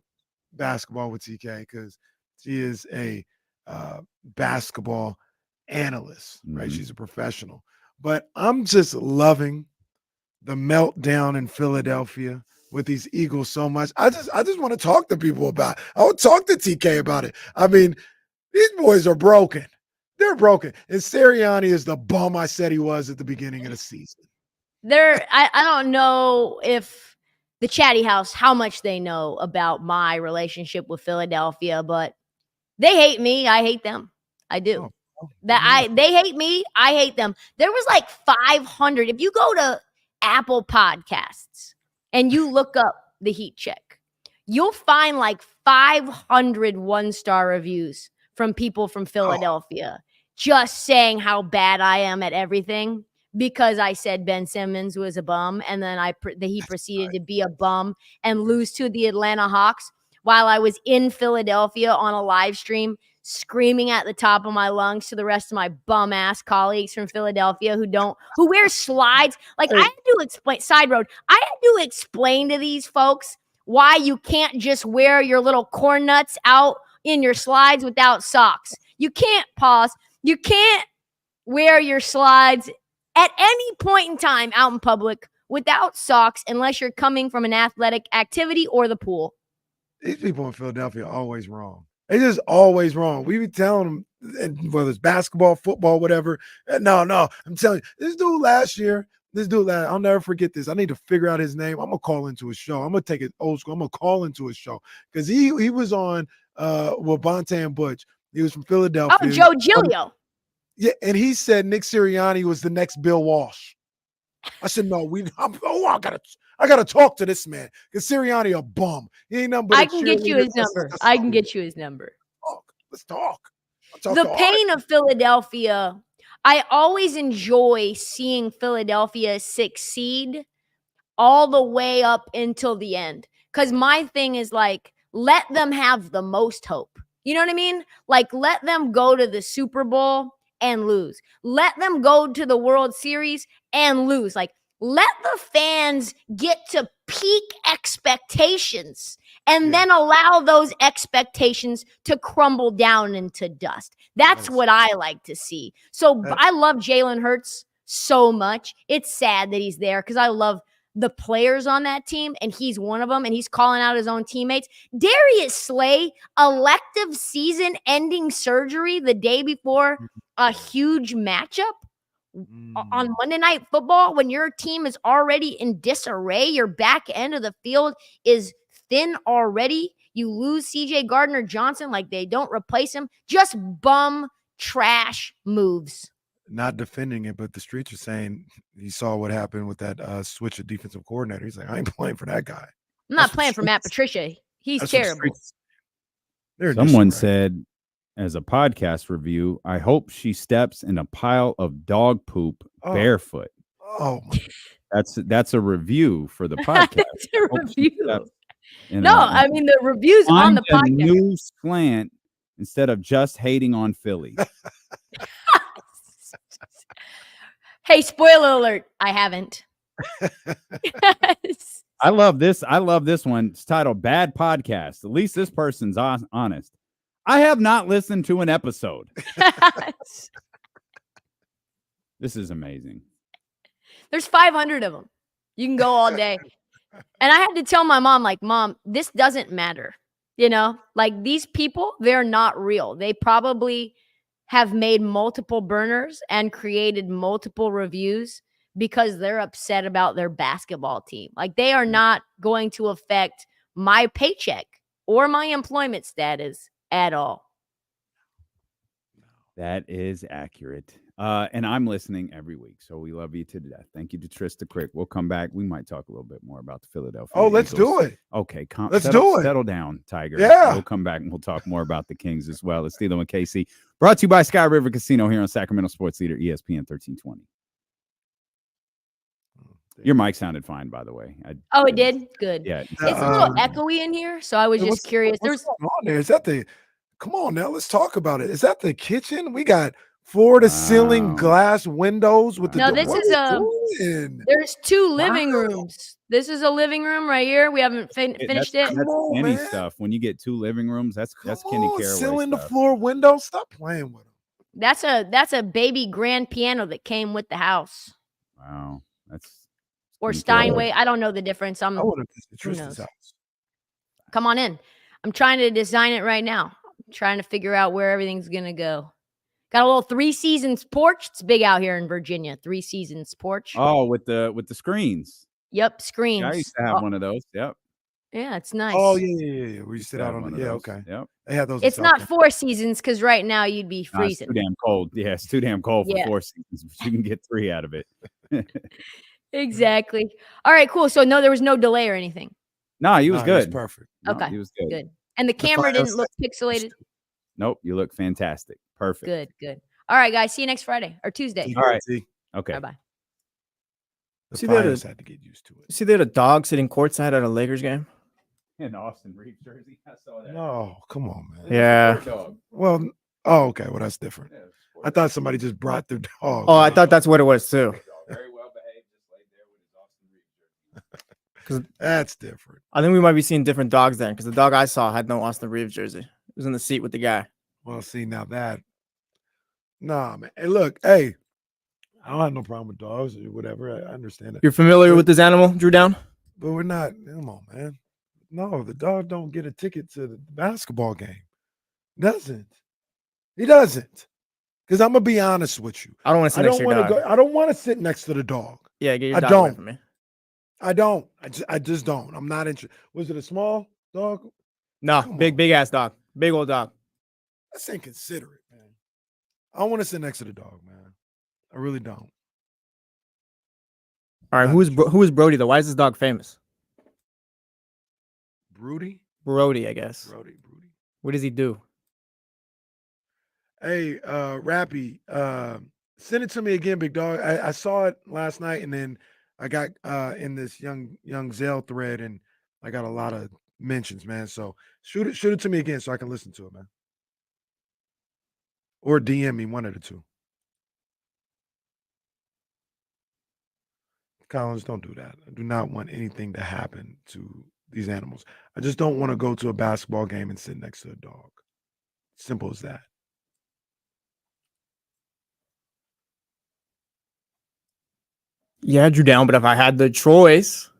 basketball with TK because she is a basketball analyst, right? She's a professional. But I'm just loving the meltdown in Philadelphia with these Eagles so much. I just want to talk to people about it. I would talk to TK about it. I mean, these boys are broken. They're broken. And Sirianni is the bum I said he was at the beginning of the season. I don't know if the Chatty House, how much they know about my relationship with Philadelphia, but they hate me. I hate them. I do. They hate me. I hate them. There was like 500. If you go to Apple Podcasts and you look up the Heat Check, you'll find like 500 one-star reviews from people from Philadelphia just saying how bad I am at everything because I said Ben Simmons was a bum, and then he proceeded to be a bum and lose to the Atlanta Hawks while I was in Philadelphia on a live stream screaming at the top of my lungs to the rest of my bum ass colleagues from Philadelphia who wear slides. Like I had to explain I had to explain to these folks why you can't just wear your little corn nuts out in your slides without socks. You can't pause. You can't wear your slides at any point in time out in public without socks unless you're coming from an athletic activity or the pool. These people in Philadelphia are always wrong. They're just always wrong. We be telling them, whether it's basketball, football, whatever. No, I'm telling you, this dude last year, I'll never forget this. I need to figure out his name. I'm going to call into his show. I'm going to take it old school. I'm going to call into his show because he was on with Bonte and Butch. He was from Philadelphia. Oh, Joe Giglio. Yeah, and he said Nick Sirianni was the next Bill Walsh. I said, no, I gotta talk to this man because Sirianni a bum. He ain't nothing but I can get you his number. I can get you his number. Let's talk. the pain of Philadelphia. I always enjoy seeing Philadelphia succeed all the way up until the end. Because my thing is like, let them have the most hope. You know what I mean? Like, let them go to the Super Bowl and lose. Let them go to the World Series and lose. Like, let the fans get to peak expectations and then allow those expectations to crumble down into dust. That's what I like to see. So I love Jalen Hurts so much. It's sad that he's there because I love the players on that team, and he's one of them, and he's calling out his own teammates. Darius Slay, elective season-ending surgery the day before a huge matchup on Monday Night Football when your team is already in disarray. Your back end of the field is thin already. You lose CJ Gardner-Johnson like they don't replace him. Just bum trash moves. Not defending it, but the streets are saying he saw what happened with that switch of defensive coordinator. He's like, I ain't playing for that guy. I'm not playing for Matt Patricia. He's terrible. Someone said, as a podcast review, I hope she steps in a pile of dog poop barefoot. Oh, that's a review for the podcast. That's a review. I mean the reviews on the podcast. New slant instead of just hating on Philly. Hey, spoiler alert, I haven't. I love this. I love this one. It's titled Bad Podcast. At least this person's honest. I have not listened to an episode. This is amazing. There's 500 of them. You can go all day. And I had to tell my mom, like, Mom, this doesn't matter. You know, like these people, they're not real. They probably have made multiple burners and created multiple reviews because they're upset about their basketball team. Like they are not going to affect my paycheck or my employment status at all. That is accurate. And I'm listening every week. So we love you to death. Thank you to Trysta Krick. We'll come back. We might talk a little bit more about the Philadelphia Let's Eagles. do it. Okay. Let's do it. Settle down, Tiger. Yeah. We'll come back and we'll talk more about the Kings as well. It's Steelo and KC. Brought to you by Sky River Casino here on Sacramento Sports Leader, ESPN 1320. Your mic sounded fine, by the way. It did? Good. Yeah. It's a little echoey in here, so I was just curious. What's going on there? Is that the – come on now, let's talk about it. Is that the kitchen? We got floor-to-ceiling glass windows with the – No, this is there's two living rooms. This is a living room right here. We haven't finished it. That's Kenny stuff. When you get two living rooms, that's Kenny Caraway ceiling to stuff. floor windows. Stop playing with them. That's a baby grand piano that came with the house. Wow. That's or Steinway. I don't know the difference. I would have visited Trista's house. Come on in. I'm trying to design it right now. I'm trying to figure out where everything's gonna go. Got a little 3 seasons porch. It's big out here in Virginia. 3 seasons porch. Oh, with the screens. Yep, screens. Yeah, I used to have one of those. Yep. Yeah, it's nice. Oh yeah. We sit out on it. Yeah, okay. Yep. They have those. It's not 4 seasons because right now you'd be freezing. It's too damn cold. Yeah, it's too damn cold for 4 seasons. But you can get 3 out of it. Exactly. All right, cool. So no, there was no delay or anything. No, he was good. He was perfect. Okay, he was good. Good. And the camera didn't look pixelated. Nope, you look fantastic. Perfect. Good. All right, guys. See you next Friday or Tuesday. All right. Okay. Bye. The Flyers had to get used to it. See, they had a dog sitting courtside at a Lakers game. In Austin Reeves jersey. I saw that. No, come on, man. Yeah. Well, okay. Well, that's different. I thought somebody just brought their dog. Oh, I thought that's what it was too. Very well behaved, just laid there with his Austin Reeves jersey. Because that's different. I think we might be seeing different dogs then. Because the dog I saw had no Austin Reeves jersey. It was in the seat with the guy. Well, see now that. Nah, man. Hey, look. Hey, I don't have no problem with dogs or whatever. I understand it. You're familiar with this animal, Drew Down? But we're not. Come on, man. No, the dog don't get a ticket to the basketball game. Doesn't. He doesn't. Because I'm gonna be honest with you. I don't want to sit next to your dog. I don't want to sit next to the dog. Yeah, get your dog away from me. I don't. I just don't. I'm not interested. Was it a small dog? No, big ass dog. Big old dog. That's inconsiderate, man. I don't want to sit next to the dog, man. I really don't. All right, who is Brody though? Why is this dog famous? Brody, I guess. Brody. What does he do? Hey, Rappy, send it to me again, big dog. I saw it last night, and then I got in this young Zell thread, and I got a lot of mentions, man. So shoot it to me again so I can listen to it, man. Or DM me, one of the two. Collins, don't do that. I do not want anything to happen to these animals. I just don't want to go to a basketball game and sit next to a dog. Simple as that. Yeah, Drew down, but if I had the choice,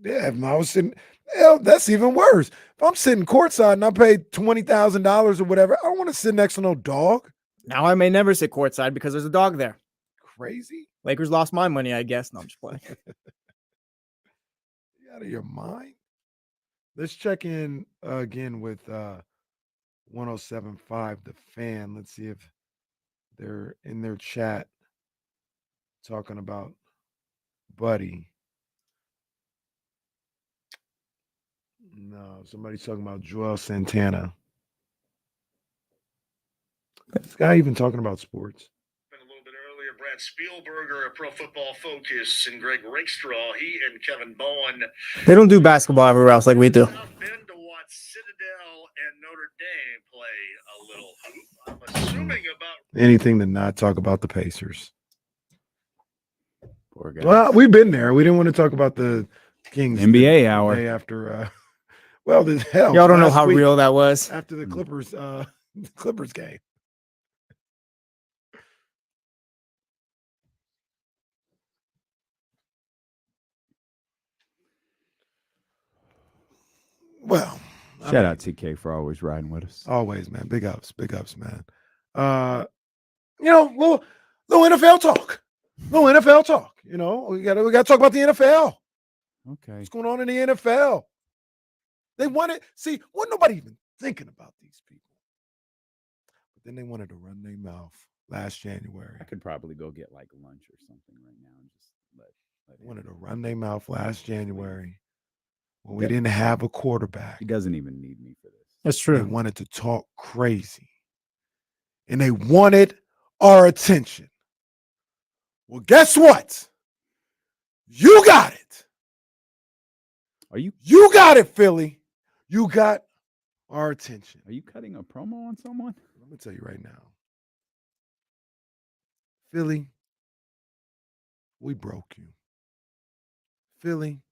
Yeah, if I was sitting, hell, that's even worse. If I'm sitting courtside and I paid $20,000 or whatever, I don't want to sit next to no dog. now I may never sit courtside because there's a dog there. Crazy? Lakers lost my money, I guess. No, I'm just playing. You out of your mind? Let's check in again with 107.5 The Fan. Let's see if they're in their chat talking about Buddy. No, somebody's talking about Joel Santana. This guy even talking about sports. Brad Spielberger of Pro Football Focus and Greg Rakestraw, he and Kevin Bowen. They don't do basketball everywhere else like we do. Been to watch Citadel and Notre Dame play a little hoop. I'm assuming about Anything to not talk about the Pacers. Poor guy. Well, we've been there. We didn't want to talk about the Kings NBA the hour. day after. Well, the hell. Y'all don't know last how week real that was. after the Clippers game. Well, Shout out TK for always riding with us. Always, man. Big ups, man. Little NFL talk. Little NFL talk. We gotta talk about the NFL. Okay. What's going on in the NFL? They wanted, wasn't nobody even thinking about these people. But then they wanted to run their mouth last January. I could probably go get like lunch or something right now and just let Wanted to run their mouth last January when we didn't have a quarterback. He doesn't even need me for this. That's They true. wanted to talk crazy. And they wanted our attention. Well, guess what? You got it. Are you got it, Philly. You got our attention. Are you cutting a promo on someone? Let me tell you right now. Philly, we broke you. Philly,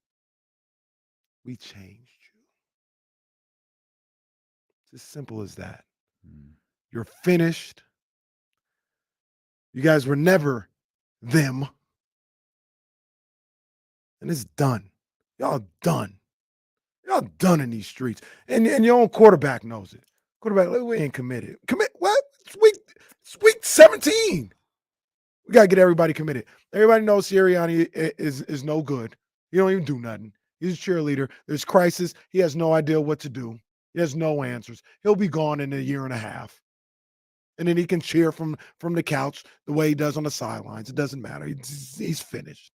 we changed you. It's as simple as that. You're finished. You guys were never them. And it's done. Y'all done. Y'all done in these streets. And your own quarterback knows it. Quarterback, we ain't committed. Commit what? It's week 17. We got to get everybody committed. Everybody knows Sirianni is no good. He don't even do nothing. He's a cheerleader. There's crisis. He has no idea what to do. He has no answers. He'll be gone in a year and a half. And then he can cheer from the couch the way he does on the sidelines. It doesn't matter. He's finished.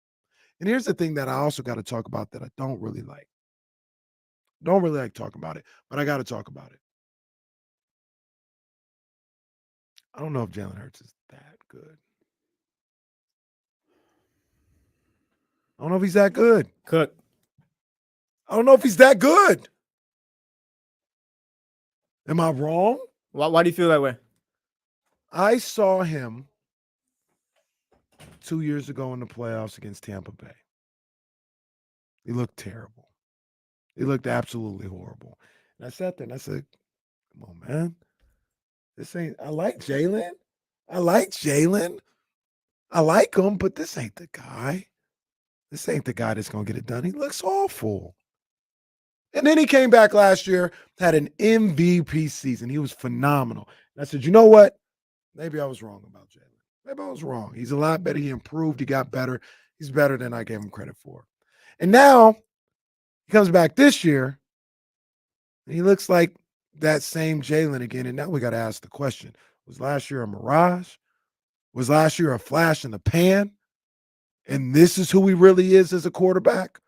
And here's the thing that I also got to talk about that I don't really like. Don't really like talking about it, but I got to talk about it. I don't know if Jalen Hurts is that good. I don't know if he's that good. Cook. I don't know if he's that good. Am I wrong? Why do you feel that way? I saw him 2 years ago in the playoffs against Tampa Bay. He looked terrible. He looked absolutely horrible. And I sat there and I said, come on, man. I like Jalen. I like him, but this ain't the guy. This ain't the guy that's going to get it done. He looks awful. And then he came back last year, had an MVP season. He was phenomenal. And I said, you know what? Maybe I was wrong about Jalen. Maybe I was wrong. He's a lot better. He improved. He got better. He's better than I gave him credit for. And now he comes back this year, and he looks like that same Jalen again. And now we got to ask the question, was last year a mirage? Was last year a flash in the pan? And this is who he really is as a quarterback?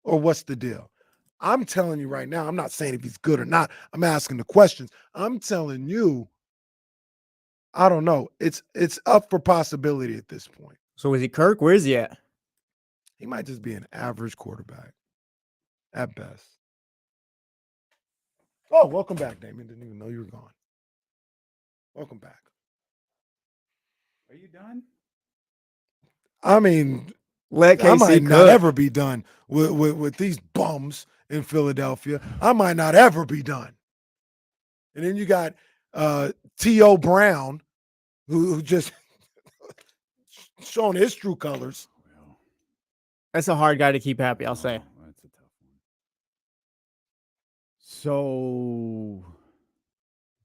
Or what's the deal? I'm telling you right now, I'm not saying if he's good or not. I'm asking the questions. I'm telling you I don't know. It's up for possibility at this point. So is he Kirk? Where is he at? He might just be an average quarterback at best. Oh, welcome back, Damon. Didn't even know you were gone. Welcome back. Are you done? I mean, Let I KC might not cook. ever be done with these bums in Philadelphia. I might not ever be done. And then you got T.O. Brown, who just showing his true colors. That's a hard guy to keep happy, I'll say. That's a tough one. So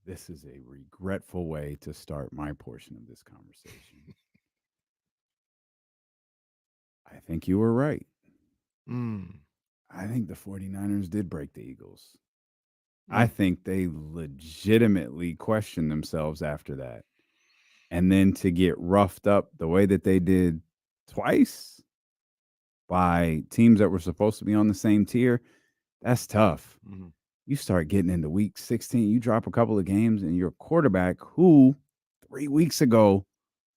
this is a regretful way to start my portion of this conversation. I think you were right. I think the 49ers did break the Eagles. I think they legitimately questioned themselves after that. And then to get roughed up the way that they did twice by teams that were supposed to be on the same tier, that's tough. You start getting into week 16, you drop a couple of games, and your quarterback, who 3 weeks ago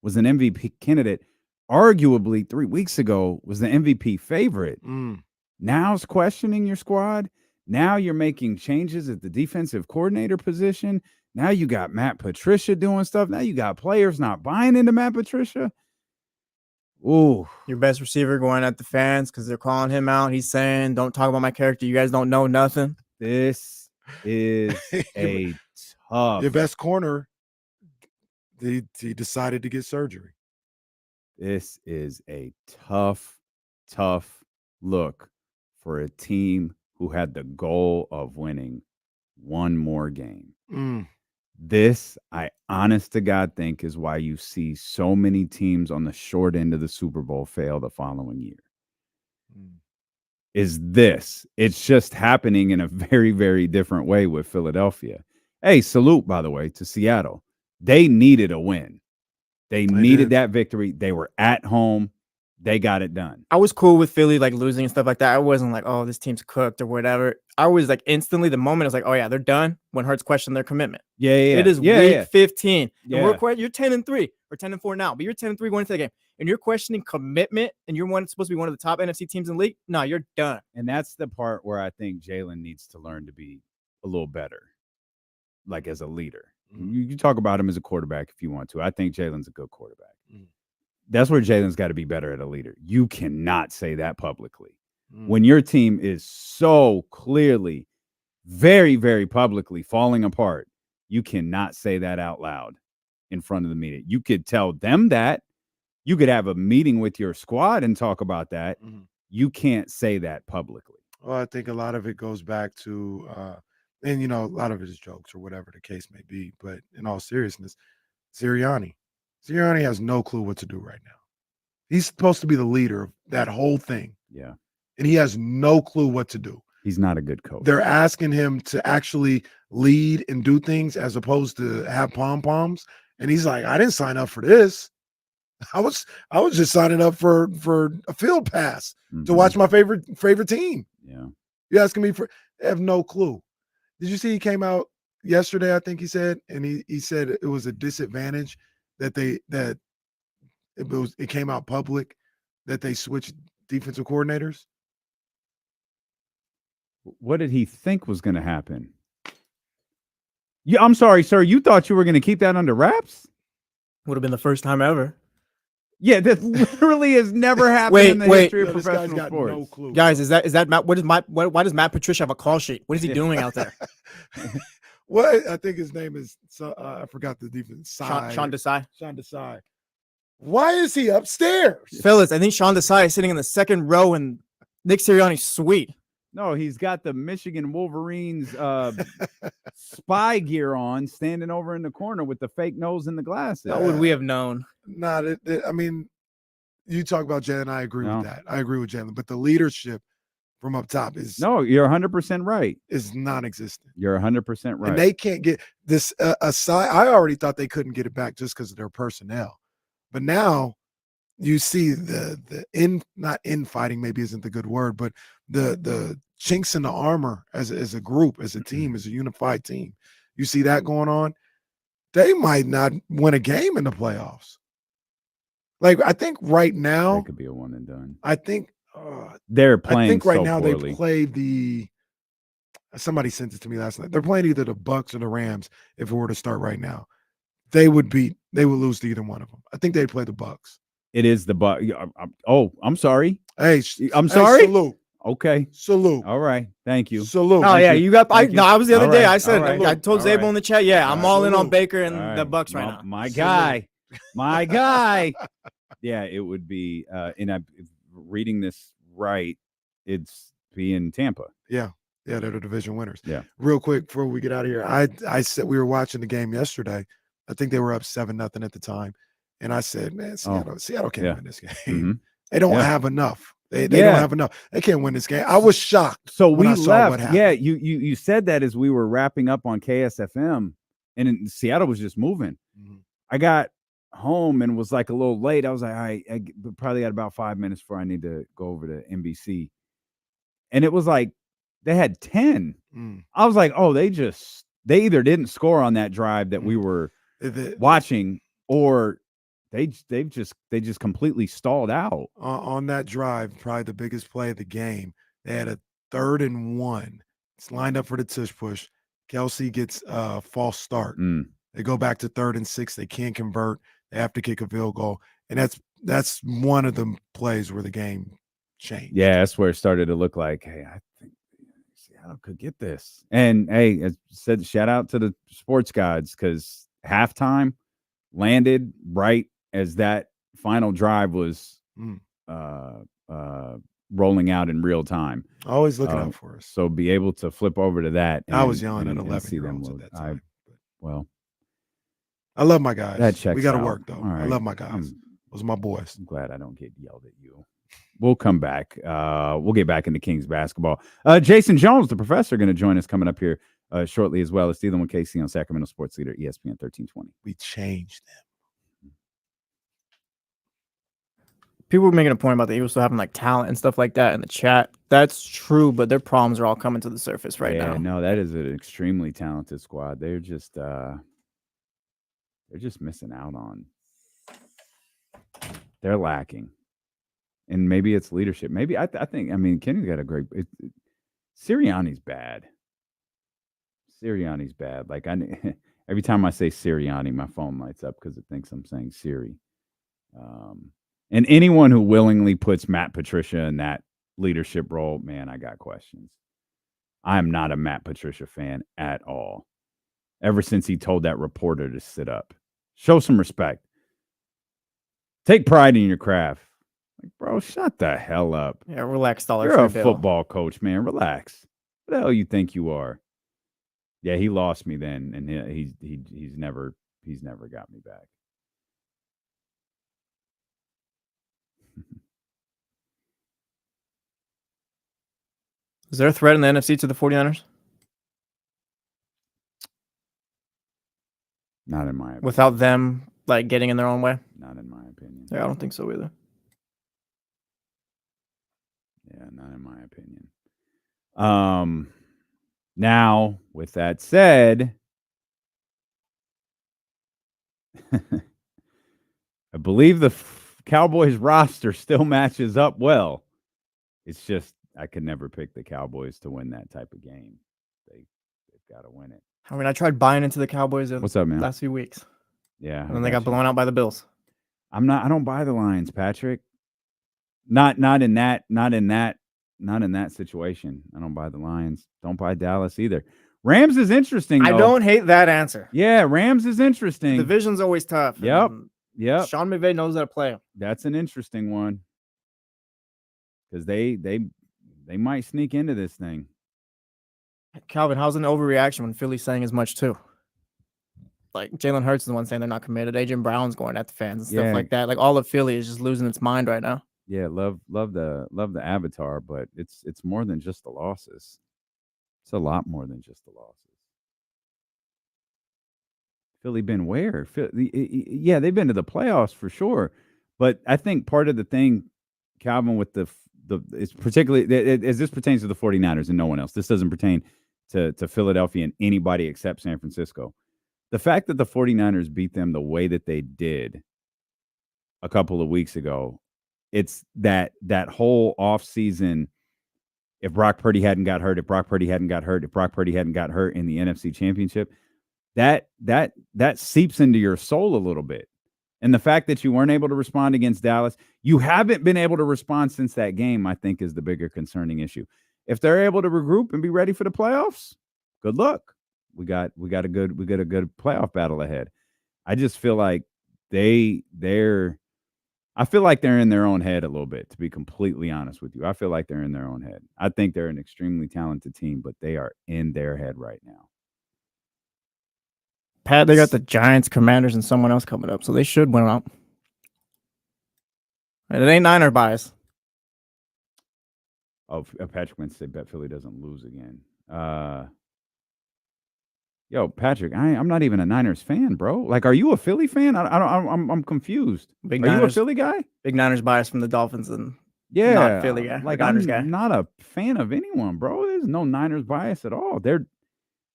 was an MVP candidate, arguably 3 weeks ago was the MVP favorite. Now's questioning your squad. Now you're making changes at the defensive coordinator position. Now you got Matt Patricia doing stuff. Now you got players not buying into Matt Patricia. Ooh. Your best receiver going at the fans because they're calling him out. He's saying, don't talk about my character. You guys don't know nothing. This is a tough. Your best corner, he decided to get surgery. This is a tough look for a team who had the goal of winning one more game. This, I honest to God think, is why you see so many teams on the short end of the Super Bowl fail the following year. Is this. It's just happening in a very, very different way with Philadelphia. Hey, salute, by the way, to Seattle. They needed a win. They needed that victory. They were at home. They got it done. I was cool with Philly like losing and stuff like that. I wasn't like, oh, this team's cooked or whatever. I was like instantly the moment I was like, oh yeah, they're done when Hurts questioned their commitment. Yeah. It is week 15. Yeah. And you're 10-3 or 10-4 now, but you're 10-3 going into the game. And you're questioning commitment and you're supposed to be one of the top NFC teams in the league. No, you're done. And that's the part where I think Jalen needs to learn to be a little better, like as a leader. You talk about him as a quarterback if you want to. I think Jalen's a good quarterback. That's where Jalen's got to be better at a leader. You cannot say that publicly. When your team is so clearly, very, very publicly falling apart, you cannot say that out loud in front of the media. You could tell them that. You could have a meeting with your squad and talk about that. You can't say that publicly. Well, I think a lot of it goes back to, and a lot of it is jokes or whatever the case may be. But in all seriousness, Sirianni has no clue what to do right now. He's supposed to be the leader of that whole thing. Yeah. And he has no clue what to do. He's not a good coach. They're asking him to actually lead and do things as opposed to have pom-poms. And he's like, I didn't sign up for this. I was just signing up for a field pass to watch my favorite team. Yeah. You're asking me for I have no clue. Did you see he came out yesterday, I think he said, and he said it was a disadvantage that it came out public that they switched defensive coordinators. What did he think was going to happen? Yeah, I'm sorry, sir. You thought you were going to keep that under wraps? Would have been the first time ever. Yeah, that literally has never happened in the history of professional sports. No clue. Guys, is that Matt? Why does Matt Patricia have a call sheet? What is he doing out there? What I think his name is, I forgot the defense. Sean Desai. Sean Desai. Why is he upstairs? Fellas, I think Sean Desai is sitting in the second row in Nick Sirianni's suite. No, he's got the Michigan Wolverines spy gear on, standing over in the corner with the fake nose and the glasses. How would we have known? I mean, you talk about Jalen. I agree with that. I agree with Jalen. But the leadership from up top is you're 100% right. Is non-existent. You're 100% right. And they can't get this aside. I already thought they couldn't get it back just because of their personnel. But now you see not infighting maybe isn't the good word, but the chinks in the armor as a group, as a team, as a unified team. You see that going on. they might not win a game in the playoffs. Like, I think right now, That could be a one and done. I think They're playing I think right so now poorly. they play the. Somebody sent it to me last night. They're playing either the Bucks or the Rams. If it were to start right now, they would lose to either one of them. I think they'd play the Bucks. It is the Buck. I'm sorry. Hey, I'm sorry. Salute. Okay. Salute. All right. Thank you. Salute. Oh yeah, you got. I was the other day. I said All right. I told All Zabo right. in the chat. Yeah, I'm all in on Salute. Baker and All the right. Bucks right now. My guy. My guy. Yeah, it would be. And I'm reading this right. It's being Tampa. Yeah, they're the division winners. Yeah. Real quick before we get out of here, I said we were watching the game yesterday. I think they were up 7-0 at the time, and I said, man, Seattle can't win this game. Mm-hmm. They don't have enough. They don't have enough. They can't win this game. I was shocked. So when we I saw what left. happened. Yeah, you said that as we were wrapping up on KSFM, and Seattle was just moving. Mm-hmm. I got home and was like a little late. I was like, I probably got about 5 minutes before I need to go over to NBC. And it was like they had 10. I was like, oh, they either didn't score on that drive that we were watching, or they just completely stalled out. On that drive, probably the biggest play of the game. They had a 3rd and 1. It's lined up for the tush push. Kelsey gets a false start. They go back to 3rd and 6. They can't convert. They have to kick a field goal, and that's one of the plays where the game changed. Yeah, that's where it started to look like, hey, I think Seattle could get this. And hey, as said, shout out to the sports gods, because halftime landed right as that final drive was rolling out in real time. Always looking out for us. So be able to flip over to that. I was yelling at 11 see them at that time. I love my guys. That checks we got to out. work though. All right. I love my guys. Those are my boys. I'm glad I don't get yelled at you. We'll come back. We'll get back into Kings basketball. Jason Jones, the professor, going to join us coming up here shortly as well. It's Dealing with KC on Sacramento Sports Leader, ESPN 1320. We changed them. People were making a point about the Eagles still having like talent and stuff like that in the chat. That's true, but their problems are all coming to the surface right now. No, that is an extremely talented squad. They're just missing out on. They're lacking. And maybe it's leadership. Maybe I think Kenny's got a great. Sirianni's bad. Sirianni's bad. Like every time I say Sirianni, my phone lights up because it thinks I'm saying Siri. And anyone who willingly puts Matt Patricia in that leadership role, man, I got questions. I am not a Matt Patricia fan at all. Ever since he told that reporter to sit up, show some respect. Take pride in your craft. Like, bro, shut the hell up. Yeah, relax, dollar. You're a football coach, man. Relax. What the hell you think you are? Yeah, he lost me then, and he's never got me back. Is there a threat in the NFC to the 49ers? Not in my opinion. Without them like getting in their own way? Not in my opinion. Yeah, I don't think so either. Yeah, not in my opinion. Now, with that said, I believe the Cowboys roster still matches up well. It's just I could never pick the Cowboys to win that type of game. They've got to win it. I mean, I tried buying into the Cowboys What's up, man? last few weeks. Yeah. And then they got blown out by the Bills. I don't buy the Lions, Patrick. Not in that situation. I don't buy the Lions. Don't buy Dallas either. Rams is interesting, though. I don't hate that answer. Yeah, Rams is interesting. The division's always tough. Yep. Sean McVay knows how to play them. That's an interesting one. Because they might sneak into this thing. Calvin, how's an overreaction when Philly's saying as much too? Like Jalen Hurts is the one saying they're not committed. AJ Brown's going at the fans and stuff like that. Like all of Philly is just losing its mind right now. Yeah, love the avatar, but it's more than just the losses. It's a lot more than just the losses. Philly been where? Yeah, they've been to the playoffs for sure. But I think part of the thing, Calvin, with it's particularly as this pertains to the 49ers and no one else. This doesn't pertain to Philadelphia and anybody except San Francisco. the fact that the 49ers beat them the way that they did a couple of weeks ago, it's that whole offseason, if Brock Purdy hadn't got hurt, if Brock Purdy hadn't got hurt in the NFC Championship, that seeps into your soul a little bit. And the fact that you weren't able to respond against Dallas, you haven't been able to respond since that game, I think is the bigger concerning issue. If they're able to regroup and be ready for the playoffs, good luck. We got a good playoff battle ahead. I just feel like I feel like they're in their own head a little bit, to be completely honest with you. I feel like they're in their own head. I think they're an extremely talented team, but they are in their head right now. Pat, they got the Giants, Commanders, and someone else coming up, so they should win out. And it ain't Niner bias. Oh, Patrick went to say bet Philly doesn't lose again. Yo, Patrick, I'm not even a Niners fan, bro. Like, are you a Philly fan? I'm confused. Are you a Philly guy? Big Niners bias from the Dolphins and not Philly guy. Like, Niners I'm guy. not a fan of anyone, bro. There's no Niners bias at all.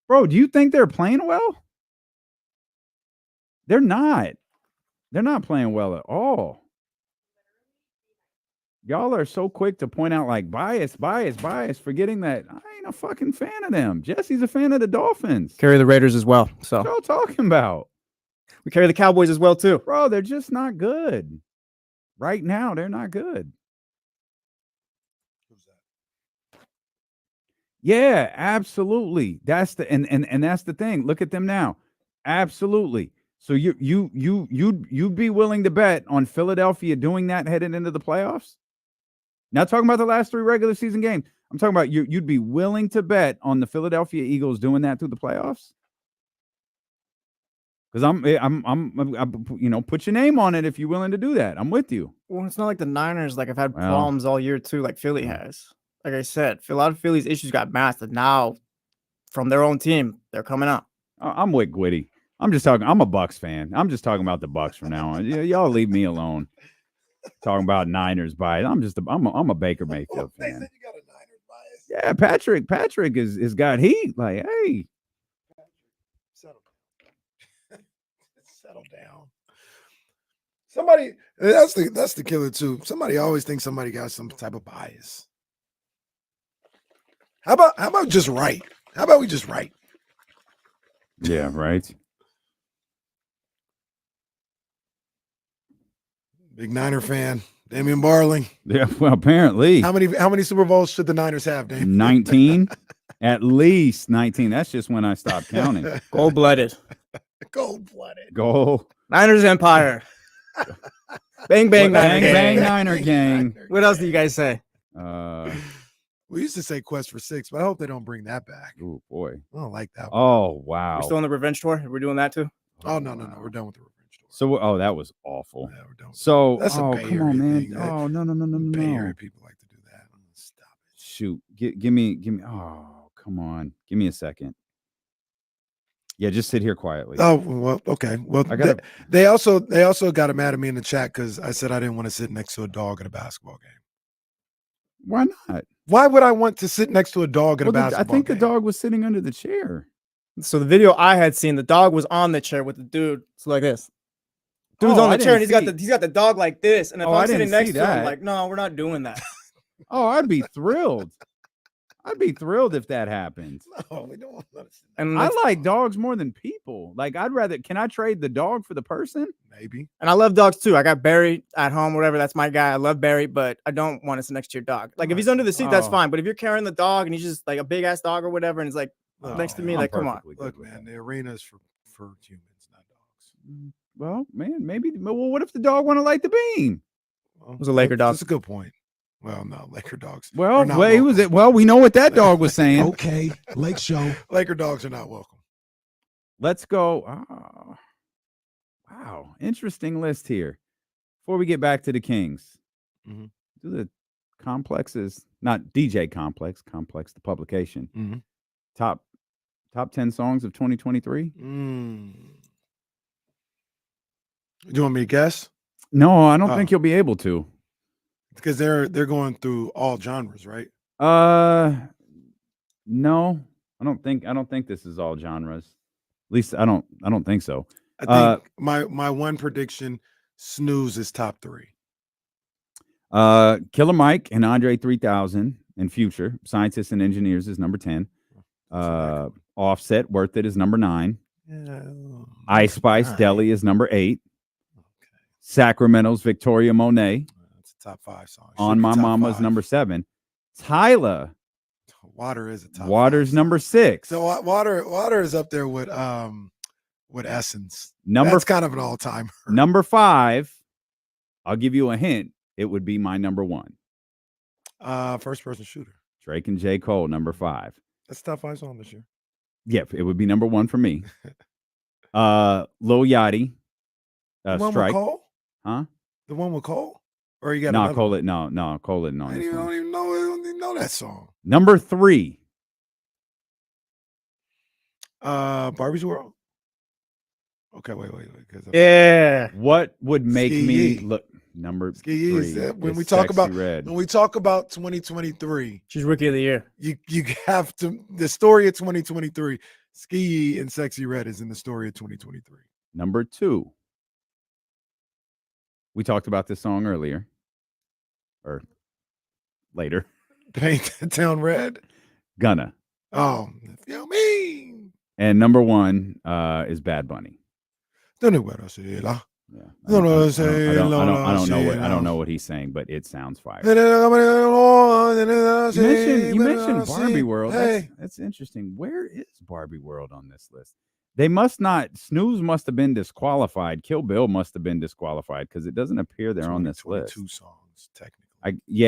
Bro, do you think they're playing well? They're not. They're not playing well at all. Y'all are so quick to point out like bias, forgetting that I ain't a fucking fan of them. Jesse's a fan of the Dolphins. Carry the Raiders as well. So what y'all talking about? We carry the Cowboys as well too. Bro, they're just not good. Right now, they're not good. Yeah, absolutely. That's and that's the thing. Look at them now. Absolutely. So you'd be willing to bet on Philadelphia doing that heading into the playoffs? Not talking about the last 3 regular season games. I'm talking about you'd be willing to bet on the Philadelphia Eagles doing that through the playoffs? Because I'm put your name on it if you're willing to do that. I'm with you. Well, it's not like the Niners have had problems all year too, like Philly has. Like I said, a lot of Philly's issues got masked, and now from their own team, they're coming out. I'm with Gwitty. I'm a Bucks fan. I'm just talking about the Bucks from now on. Y'all leave me alone. Talking about Niners bias. I'm a Baker Mayfield fan. You got a Niners bias. Yeah, Patrick is got heat. Like, hey, settle down. Somebody that's the killer too. Somebody always thinks somebody got some type of bias. How about just right? How about we just right? Yeah, right. Big Niner fan, Damian Barling. Yeah, well, apparently. How many Super Bowls should the Niners have, Damian? 19. At least 19. That's just when I stopped counting. Gold-blooded. Gold-blooded. Goal. Niners Empire. Bang, bang, Niner gang. Bang, Niner gang. What else do you guys say? We used to say Quest for 6, but I hope they don't bring that back. Oh, boy. I don't like that one. Oh, wow. We're still on the revenge tour? We're doing that too? Oh, no. We're done with the revenge tour. So, that was awful. Yeah, we're done. So, That's a Bay come on, Area man. thing. Oh, no. Bay Area people like to do that. Stop it. Shoot. Give me. Oh, come on. Give me a second. Yeah, just sit here quietly. Oh, well, okay. Well, they also got mad at me in the chat because I said I didn't want to sit next to a dog at a basketball game. Why not? Why would I want to sit next to a dog at a basketball I think game? the dog was sitting under the chair. So the video I had seen, the dog was on the chair with the dude. So like this. Dude's on the chair and he's got the dog like this. And if I'm sitting next to him, I'm like, no, we're not doing that. Oh, I'd be thrilled. I'd be thrilled if that happened. No, we don't want to. And I like dogs more than people. Like, can I trade the dog for the person? Maybe. And I love dogs too. I got Barry at home, whatever. That's my guy. I love Barry, but I don't want to sit next to your dog. Like, if he's under the seat, that's fine. But if you're carrying the dog and he's just like a big ass dog or whatever, and it's like next to me, like, come on. Look, man, the arena is for humans, not dogs. Well, man, maybe. Well, what if the dog want to light the beam? Well, it was a Laker dog. That's a good point. Well, no, Laker dogs. Well, we know what that dog was saying. Okay, Lake Show. Laker dogs are not welcome. Let's go. Oh, wow, interesting list here. Before we get back to the Kings, do the complexes, not DJ Complex the publication. Top 10 songs of 2023. Do you want me to guess? No, I don't think you'll be able to. Because they're going through all genres, right? No, I don't think this is all genres. least I don't think so. I think my one prediction: Snooze is top 3. Killer Mike and Andre 3000 and Future Scientists and Engineers is number 10. Offset Worth It is number 9. Yeah, Ice Spice 9. Deli is number 8. Sacramento's Victoria Monet. That's a top 5 song. On My Mama is number 7. Tyler. Water is a top. Water's number 6. So water is up there with Essence. That's kind of an all-timer. Number 5. I'll give you a hint. It would be my number 1. First person shooter. Drake and J. Cole, number 5. That's top 5 song this year. Yep, it would be number 1 for me. Lil Yachty. The one Strike. with Cole? Huh? The one with Cole? Or you got No, another Cole one? it. No, Cole it. No, I don't even know that song. Number 3. Barbie's World. Okay, wait. Yeah. What would make me Ski-Yee. look number Ski 3? is that when is we talk Sexy about Red. when we talk about 2023, She's Rookie of the Year. you have to the story of 2023. Ski and Sexy Red is in the story of 2023. Number 2. We talked about this song earlier. Or later. Paint the Town Red. Gunna. Oh, feel me. And number 1 is Bad Bunny. Don't know what I said. Yeah. I don't I know what he's saying, but it sounds fire. You You mentioned Barbie World. That's interesting. Where is Barbie World on this list? They must not. Snooze must have been disqualified. Kill Bill must have been disqualified because it doesn't appear they're on this list. 2 songs, technically.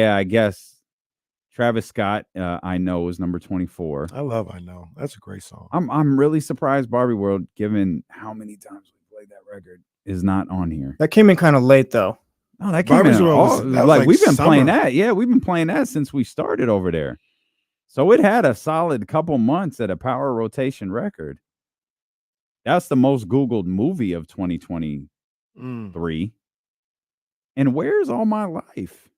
I guess Travis Scott, I Know, is number 24. I know. That's a great song. I'm really surprised Barbie World, given how many times we played that record, is not on here. That came in kind of late, though. Oh, that came Barbie's in World was like we've been playing summer. that. Yeah, we've been playing that since we started over there. So it had a solid couple months at a power rotation record. That's the most Googled movie of 2023. And where's All My Life?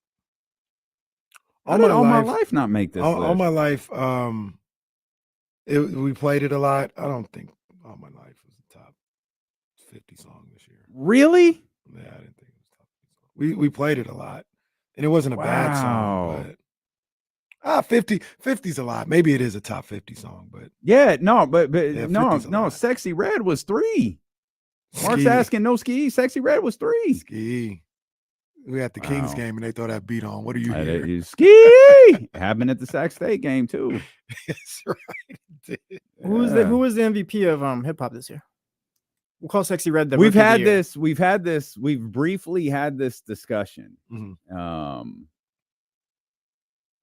How did All My Life not make this list? All My Life, we played it a lot. I don't think All My Life was the top 50 song this year. Really? Yeah, I didn't think it was top 50 song. We played it a lot. And it wasn't a bad song, but 50's a lot. Maybe it is a top 50 song, but Yeah, no, but Yeah, no, 50's a lot. Sexy Red was 3. Mark's Ski. asking no ski. Sexy Red was 3. Ski. We had the Kings Wow. game and they throw that beat on. What are you hear? Ski happened at the Sac State game too. That's right. Who was the MVP of hip hop this year? We'll call Sexy Red the We've Rookie of the had Year. this. We've briefly had this discussion. Mhm.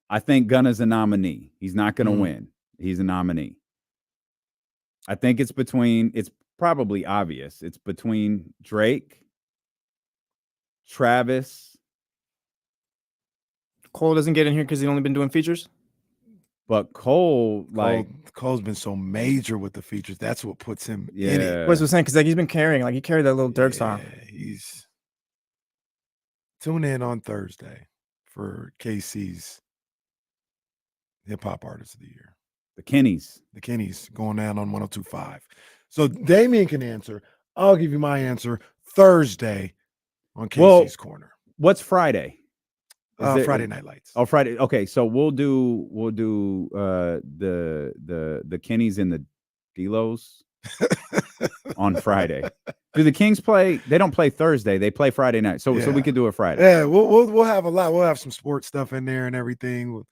I think Gunna's a nominee. He's not going to Mhm. win. He's a nominee. I think it's probably obvious. It's between Drake, Travis, Cole doesn't get in here because he's only been doing features. but Cole, Cole's been so major with the features. That's what puts him in it. yeah. What's what I'm saying? Because he's been carrying, he carried that little Dirk song. He's tune in on Thursday for KC's Hip Hop Artist of the Year. The Kennies. The Kennies going down on 102.5. So Damien can answer. I'll give you my answer Thursday on KC's Corner. What's Friday? Friday Night Lights. Oh, Friday. Okay, so we'll do the Kennies and the D-Los on Friday. Do the Kings play? They don't play Thursday. They play Friday night. So we could do it Friday. Yeah, we'll have a lot. We'll have some sports stuff in there and everything.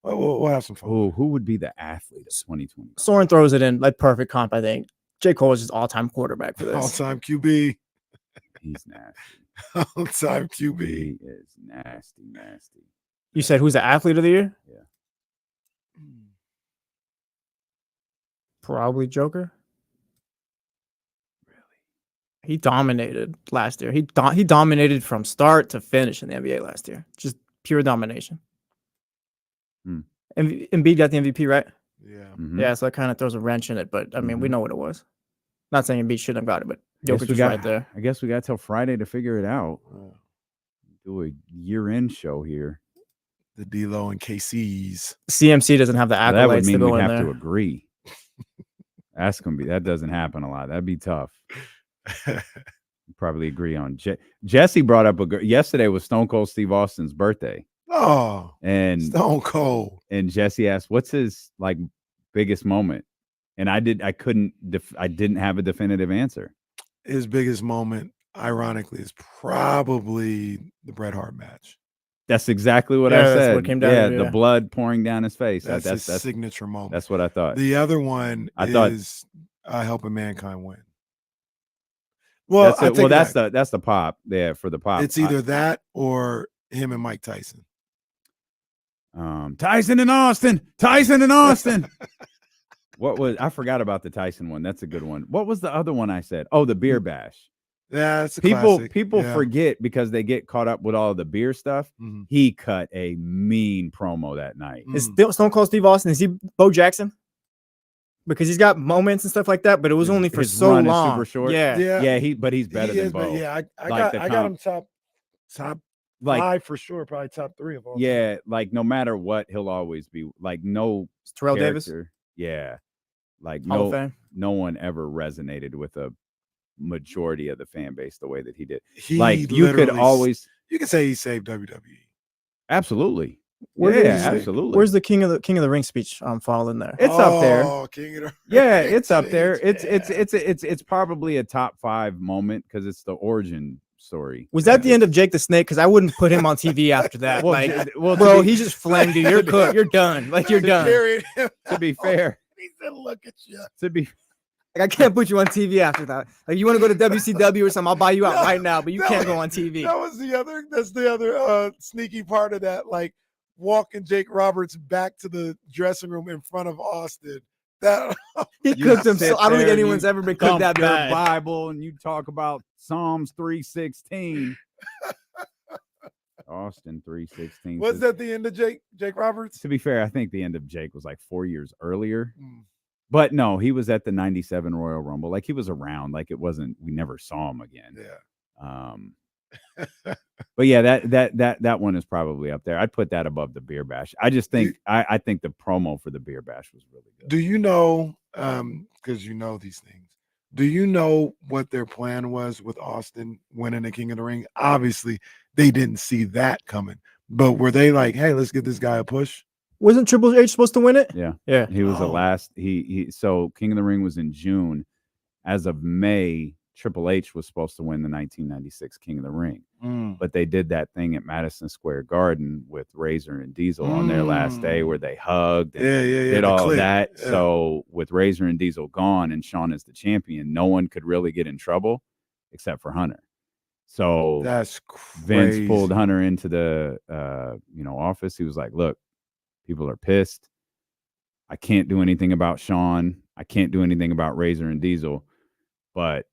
We'll have some fun. Oh, who would be the athlete of 2020? Soren throws it in like perfect comp, I think. J. Cole is just all-time quarterback for this. All-time QB. He's nasty. All-time QB. He is nasty. You said who's the athlete of the year? Yeah. Probably Joker. Really? He dominated last year. He dominated from start to finish in the NBA last year. Just pure domination. Embiid got the MVP, right? Yeah. Mhm. Yeah, so that kind of throws a wrench in it, but I mean, we know what it was. Not saying Embiid shouldn't have got it, but Jokic was right there. I guess we got till Friday to figure it out. Do a year-end show here. The D-Lo and KC's. CMC doesn't have the accolades That would to mean go we in have there. to agree. That doesn't happen a lot. That'd be tough. Probably agree on Jesse brought up yesterday was Stone Cold Steve Austin's birthday. Oh, and Stone Cold. And Jesse asked, "What's his like biggest moment?" And I didn't have a definitive answer. His biggest moment, ironically, is probably the Bret Hart match. That's exactly what I said. That's what came down to, the blood pouring down his face. That's his signature moment. That's what I thought. The other one is helping Mankind win. Well, that's the pop. Yeah, for the pop. It's either that or him and Mike Tyson. Tyson and Austin. I forgot about the Tyson one. That's a good one. What was the other one I said? Oh, the beer bash. Yeah, it's a classic. People forget because they get caught up with all the beer stuff. Mm-hmm. He cut a mean promo that night. Is Stone Cold Steve Austin, is he Bo Jackson? Because he's got moments and stuff like that, but it was only for His so run long. is super short. Yeah. But he's better than Bo. Yeah, I got him top like, 5 for sure, probably top 3 of all. Yeah, like no matter what, he'll always be like no Terrell Davis. Yeah, like Hall of Fame. no one ever resonated with a majority of the fan base the way that he did. He you could say he saved WWE. Absolutely. Absolutely. Where's the King of the Ring speech fall in there? It's up there. King of the Ring. Yeah, it's up there. It's probably a top 5 moment because it's the origin story. Was that the end of Jake the Snake? Because I wouldn't put him on TV after that. Bro, he just flamed you. You're cooked. You're done. Like, you're done. To be fair. He said, "Look at you." Like, I can't put you on TV after that. Like, you want to go to WCW or something? I'll buy you out right now, but you can't go on TV. That's the other sneaky part of that. Like, walking Jake Roberts back to the dressing room in front of Austin. That he cooked him. So I don't think anyone's ever been cooked that bad. Bible and you talk about Psalms 3:16. Austin 3:16. Was that the end of Jake Roberts? To be fair, I think the end of Jake was like 4 years earlier. But no, he was at the 97 Royal Rumble. Like, he was around. Like, it wasn't, we never saw him again. Yeah. But yeah, that one is probably up there. I'd put that above the beer bash. I just think I think the promo for the beer bash was really good. Do you know, because you know these things, do you know what their plan was with Austin winning the King of the Ring? Obviously, they didn't see that coming. But were they like, hey, let's get this guy a push? Wasn't Triple H supposed to win it? Yeah. He was the last. So King of the Ring was in June. As of May, Triple H was supposed to win the 1996 King of the Ring. But they did that thing at Madison Square Garden with Razor and Diesel on their last day where they hugged and did all of that. Yeah. So with Razor and Diesel gone and Shawn is the champion, no one could really get in trouble except for Hunter. So that's crazy. Vince pulled Hunter into the office. He was like, look, people are pissed. I can't do anything about Shawn. I can't do anything about Razor and Diesel, but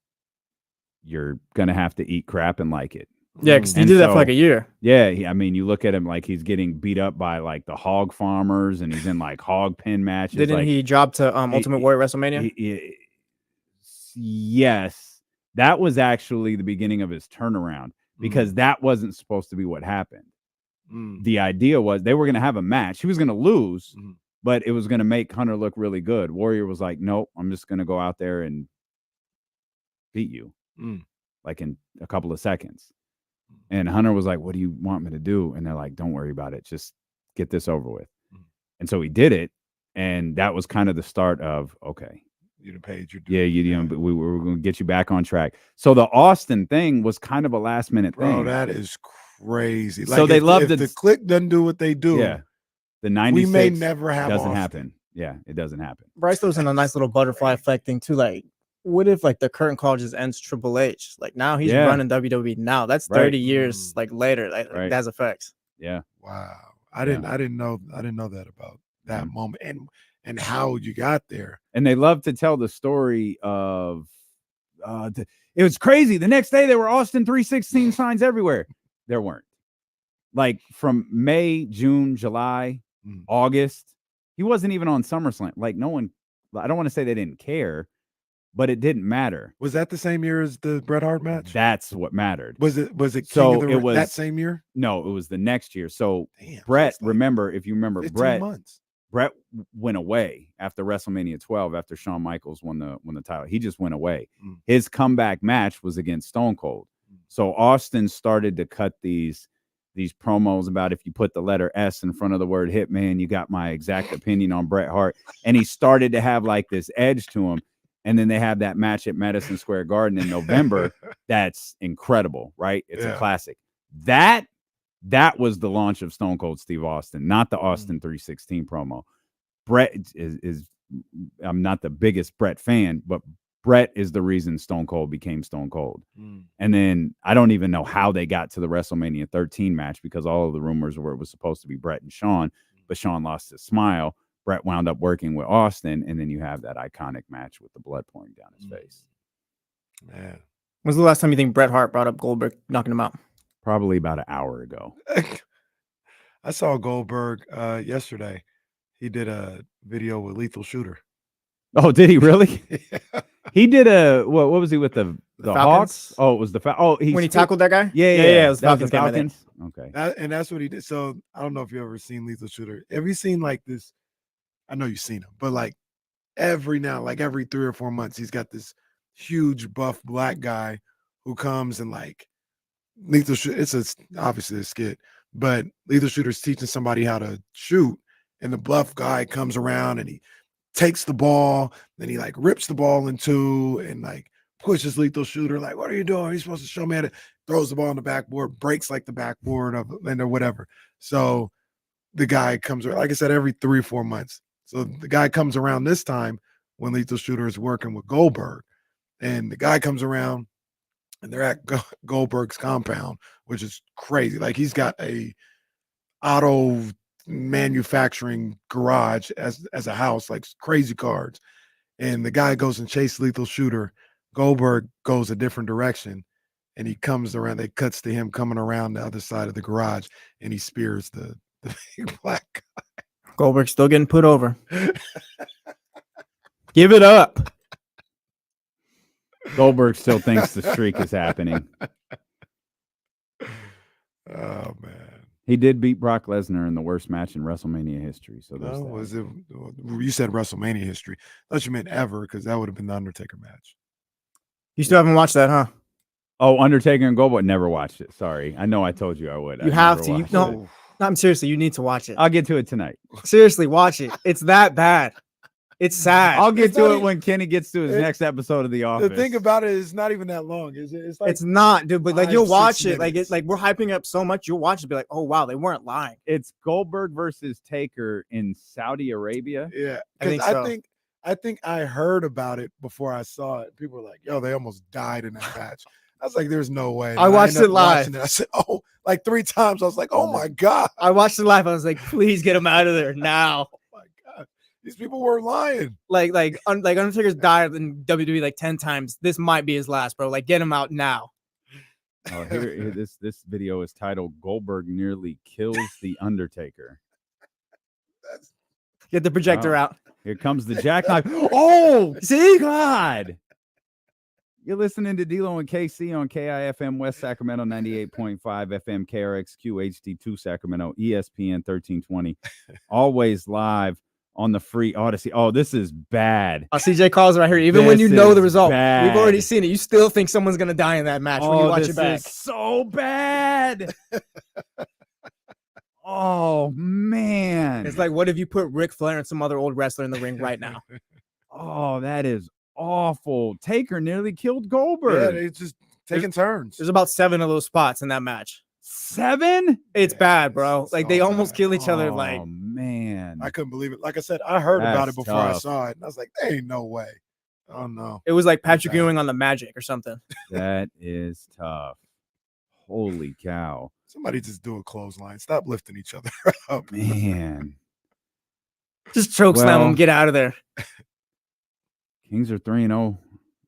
you're going to have to eat crap and like it. Yeah, because he did that for like a year. Yeah, you look at him like he's getting beat up by like the hog farmers and he's in like hog pen matches. Didn't he drop to Ultimate Warrior WrestleMania? Yes. That was actually the beginning of his turnaround because that wasn't supposed to be what happened. The idea was they were going to have a match. He was going to lose, but it was going to make Hunter look really good. Warrior was like, nope, I'm just going to go out there and beat you like in a couple of seconds. And Hunter was like, what do you want me to do? And they're like, don't worry about it. Just get this over with. And so he did it. And that was kind of the start of, okay. You'd have paid your dues. We were going to get you back on track. So the Austin thing was kind of a last minute thing. Bro, that is crazy. Like, so they loved if the Kliq doesn't do what they do. Yeah. The 96 we may never have doesn't Austin. Happen. Yeah, it doesn't happen. Bryce was in a nice little butterfly effect thing too. Like, what if like the current call just ends Triple H? Like now he's running WWE now. That's 30 years like later. Like that has effects. Yeah. Wow. I didn't know that about that moment and how you got there. And they love to tell the story of it was crazy. The next day there were Austin 3:16 signs everywhere. There weren't. Like from May, June, July, August, he wasn't even on SummerSlam. Like no one, I don't want to say they didn't care, but it didn't matter. Was that the same year as the Bret Hart match? That's what mattered. Was it King of the Ring that same year? No, it was the next year. So Bret, remember, if you remember 15 Bret, months. Brett went away after WrestleMania 12, after Shawn Michaels won the title. He just went away. His comeback match was against Stone Cold. So Austin started to cut these promos about, if you put the letter S in front of the word Hitman, you got my exact opinion on Bret Hart. And he started to have like this edge to him. And then they have that match at Madison Square Garden in November. That's incredible, right? It's a classic. That was the launch of Stone Cold Steve Austin, not the Austin 316 promo. Bret is I'm not the biggest Bret fan, but Bret is the reason Stone Cold became Stone Cold. And then I don't even know how they got to the WrestleMania 13 match, because all of the rumors were it was supposed to be Bret and Shawn, but Shawn lost his smile. Bret wound up working with Austin, and then you have that iconic match with the blood pouring down his face. Man. When's the last time you think Bret Hart brought up Goldberg knocking him out? Probably about an hour ago. I saw Goldberg yesterday. He did a video with Lethal Shooter. Oh, did he really? Yeah. He did what was he with the Hawks? Oh, it was the when he tackled that guy? Yeah. It was that was Falcons. Okay. And that's what he did. So I don't know if you ever seen Lethal Shooter. Have you seen like this? I know you've seen him, but like every 3 or 4 months, he's got this huge buff black guy who comes and like Lethal Shooter. It's obviously a skit, but Lethal Shooter's teaching somebody how to shoot, and the buff guy comes around and he takes the ball, then he like rips the ball in two and like pushes Lethal Shooter, like, what are you doing? He's supposed to show me how to, throws the ball on the backboard, breaks like the backboard of and or whatever. So the guy comes around, like I said, every 3 or 4 months. So the guy comes around this time when Lethal Shooter is working with Goldberg, and the guy comes around and they're at Goldberg's compound, which is crazy. Like he's got a auto manufacturing garage as a house, like crazy cars. And the guy goes and chases Lethal Shooter. Goldberg goes a different direction, and he comes around. They cuts to him coming around the other side of the garage, and he spears the big black guy. Goldberg's still getting put over. Give it up. Goldberg still thinks the streak is happening. Oh man, he did beat Brock Lesnar in the worst match in WrestleMania history. So was it? You said WrestleMania history. I thought you meant ever, because that would have been the Undertaker match. You still haven't watched that, huh? Oh, Undertaker and Goldberg. Never watched it. Sorry, I know I told you I would. You have to. No, I'm seriously. You need to watch it. I'll get to it tonight. Seriously, watch it. It's that bad. It's sad. I'll get to it when Kenny gets to his next episode of The Office. The thing about it is not even that long. It's like, it's not, dude. But like, you'll watch it. Like minutes. it's like we're hyping up so much. You'll watch it, be like, oh wow, they weren't lying. It's Goldberg versus Taker in Saudi Arabia. Yeah, I think I heard about it before I saw it. People were like, "Yo, they almost died in that match." I was like, "There's no way." I watched it live. I said, "Oh," like 3 times. I was like, "Oh my god!" I watched it live. I was like, "Please get him out of there now." Oh my god, these people were lying. Like Undertaker's died in WWE like 10 times. This might be his last, bro. Like, get him out now. Oh, here this video is titled "Goldberg Nearly Kills the Undertaker." Get the projector out. Here comes the jackknife. Oh, see, God. You're listening to D-Lo and KC on KIFM West Sacramento 98.5 FM KRXQ HD2 Sacramento ESPN 1320. Always live on the free Odyssey. Oh, this is bad. CJ calls right here. Even when you know the result, we've already seen it. You still think someone's gonna die in that match when you watch it back. This is so bad. Oh man. It's like, what if you put Ric Flair and some other old wrestler in the ring right now? Oh, that is awful. Taker nearly killed Goldberg. Yeah, they just taking turns. There's about 7 of those spots in that match. 7? It's bad, bro. Like they almost kill each other. Oh Like, man, I couldn't believe it. Like I said, I heard about it That's before I tough. saw it, and I was like, "There ain't no way." Oh no, it was like Patrick Ewing on the Magic or something. that is tough. Holy cow. somebody just do a clothesline. Stop lifting each other up, Man. Just choke slam them. Get out of there. Kings are 3-0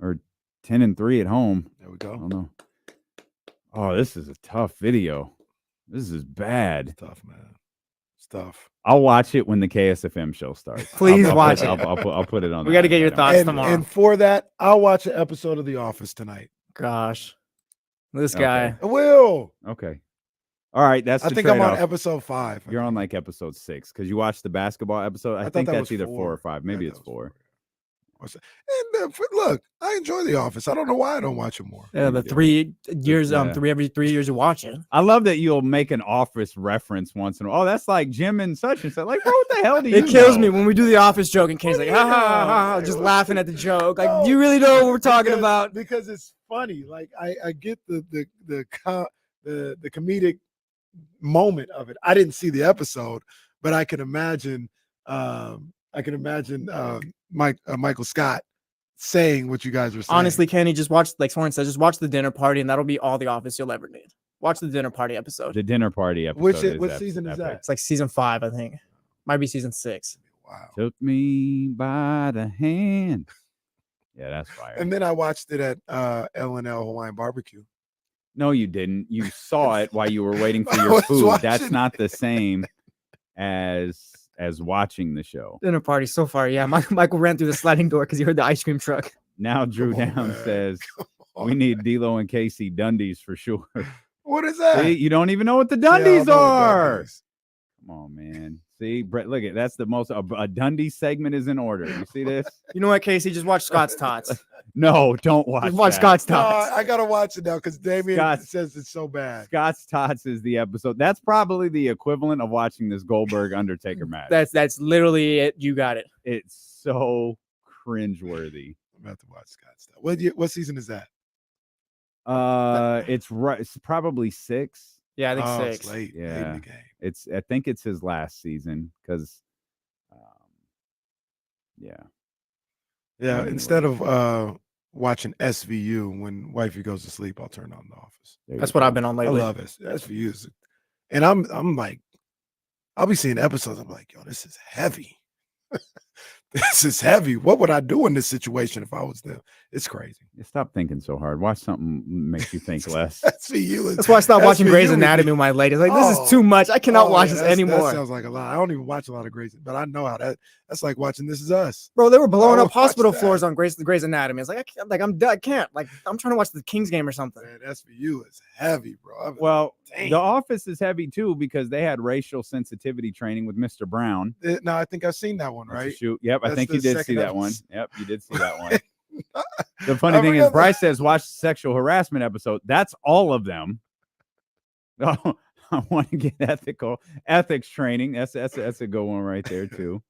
or 10-3 at home. There we go. I don't know. Oh, this is a tough video. This is bad. It's tough, man. It's tough. I'll watch it when the KSFM show starts. Please watch it. I'll put it on. We got to get your thoughts tomorrow. And for that, I'll watch an episode of The Office tonight. Gosh, this guy. I will. Okay. All right, that's I the think I'm on trade-off. episode 5. You're on like episode 6 because you watched the basketball episode. I thought think that that's was either 4 or 4. 5. Maybe it's 4. And look, I enjoy The Office. I don't know why I don't watch it more. Yeah, the 3 years, Yeah. every 3 years you watch it. I love that you'll make an Office reference once in a while. Oh, that's like Jim and such and such. Like, bro, what the hell do you It kills know? me when we do the Office joke and Kane's like, ha ha ha, just laughing at the joke. Like, do you really know what we're talking about? Because it's funny. Like I get the comedic moment of it. I didn't see the episode, but I can imagine Michael Scott saying what you guys were saying. Honestly, Kenny, just watch, like Soren says, just watch The Dinner Party, and that'll be all The Office you'll ever need. Watch the Dinner Party episode. The Dinner Party episode. What season is that? It's like season 5, I think. Might be season 6. Wow. Took me by the hand. Yeah, that's fire. And then I watched it at L&L Hawaiian Barbecue. No, you didn't. You saw it while you were waiting for I your was food. That's watching not the same as watching the show. Dinner Party so far, yeah. Michael ran through the sliding door because he heard the ice cream truck. Now Drew Down says we need D'Lo and Casey Dundies for sure. What is that? See, you don't even know what the Yeah, I Dundies know what are. Dundies. Come on, man. See, Brett, look at that's the most a Dundee segment is in order. You see this? You know what, Casey? Just watch Scott's Tots. No, don't watch. Just watch that. Scott's No, Tots. I gotta watch it now because Damien Scott- says it's so bad. Scott's Tots is the episode. That's probably the equivalent of watching this Goldberg Undertaker match. That's literally it. You got it. It's so cringeworthy. I'm about to watch Scott's stuff. What season is that? It's right. It's probably 6. Yeah, I think Oh, 6. it's late in Yeah, the game. I think it's his last season because, yeah. Yeah, Anyway. instead of watching SVU when wifey goes to sleep, I'll turn on The Office. That's what I've been on I lately. love SVU. And I'm like, I'll be seeing episodes. I'm like, yo, this is heavy. This is heavy. What would I do in this situation if I was them? It's crazy. Stop thinking so hard. Watch something makes you think less. SVU is. That's why I stopped watching SVU Grey's would be- Anatomy with my ladies. Like, this Oh. is too much. I cannot Oh, watch yeah, this That anymore. sounds like a lot. I don't even watch a lot of Grey's, but I know how that's like watching This Is Us. Bro, they were blowing I up watched hospital that. floors on Grey's Anatomy. It's like I can't. Like, I'm trying to watch the Kings game or something. Man, SVU is heavy, bro. I was Well, Dang. The Office is heavy too because they had racial sensitivity training with Mr. Brown. no, I think I've seen that one, That's a right? shoot. Yep, I That's think the you did see second that one. episode. Yep, you did see that one. The funny I thing is, forgot Bryce says watch the sexual harassment episode. That's all of them. Oh, I want to get ethics training. That's a good one right there too.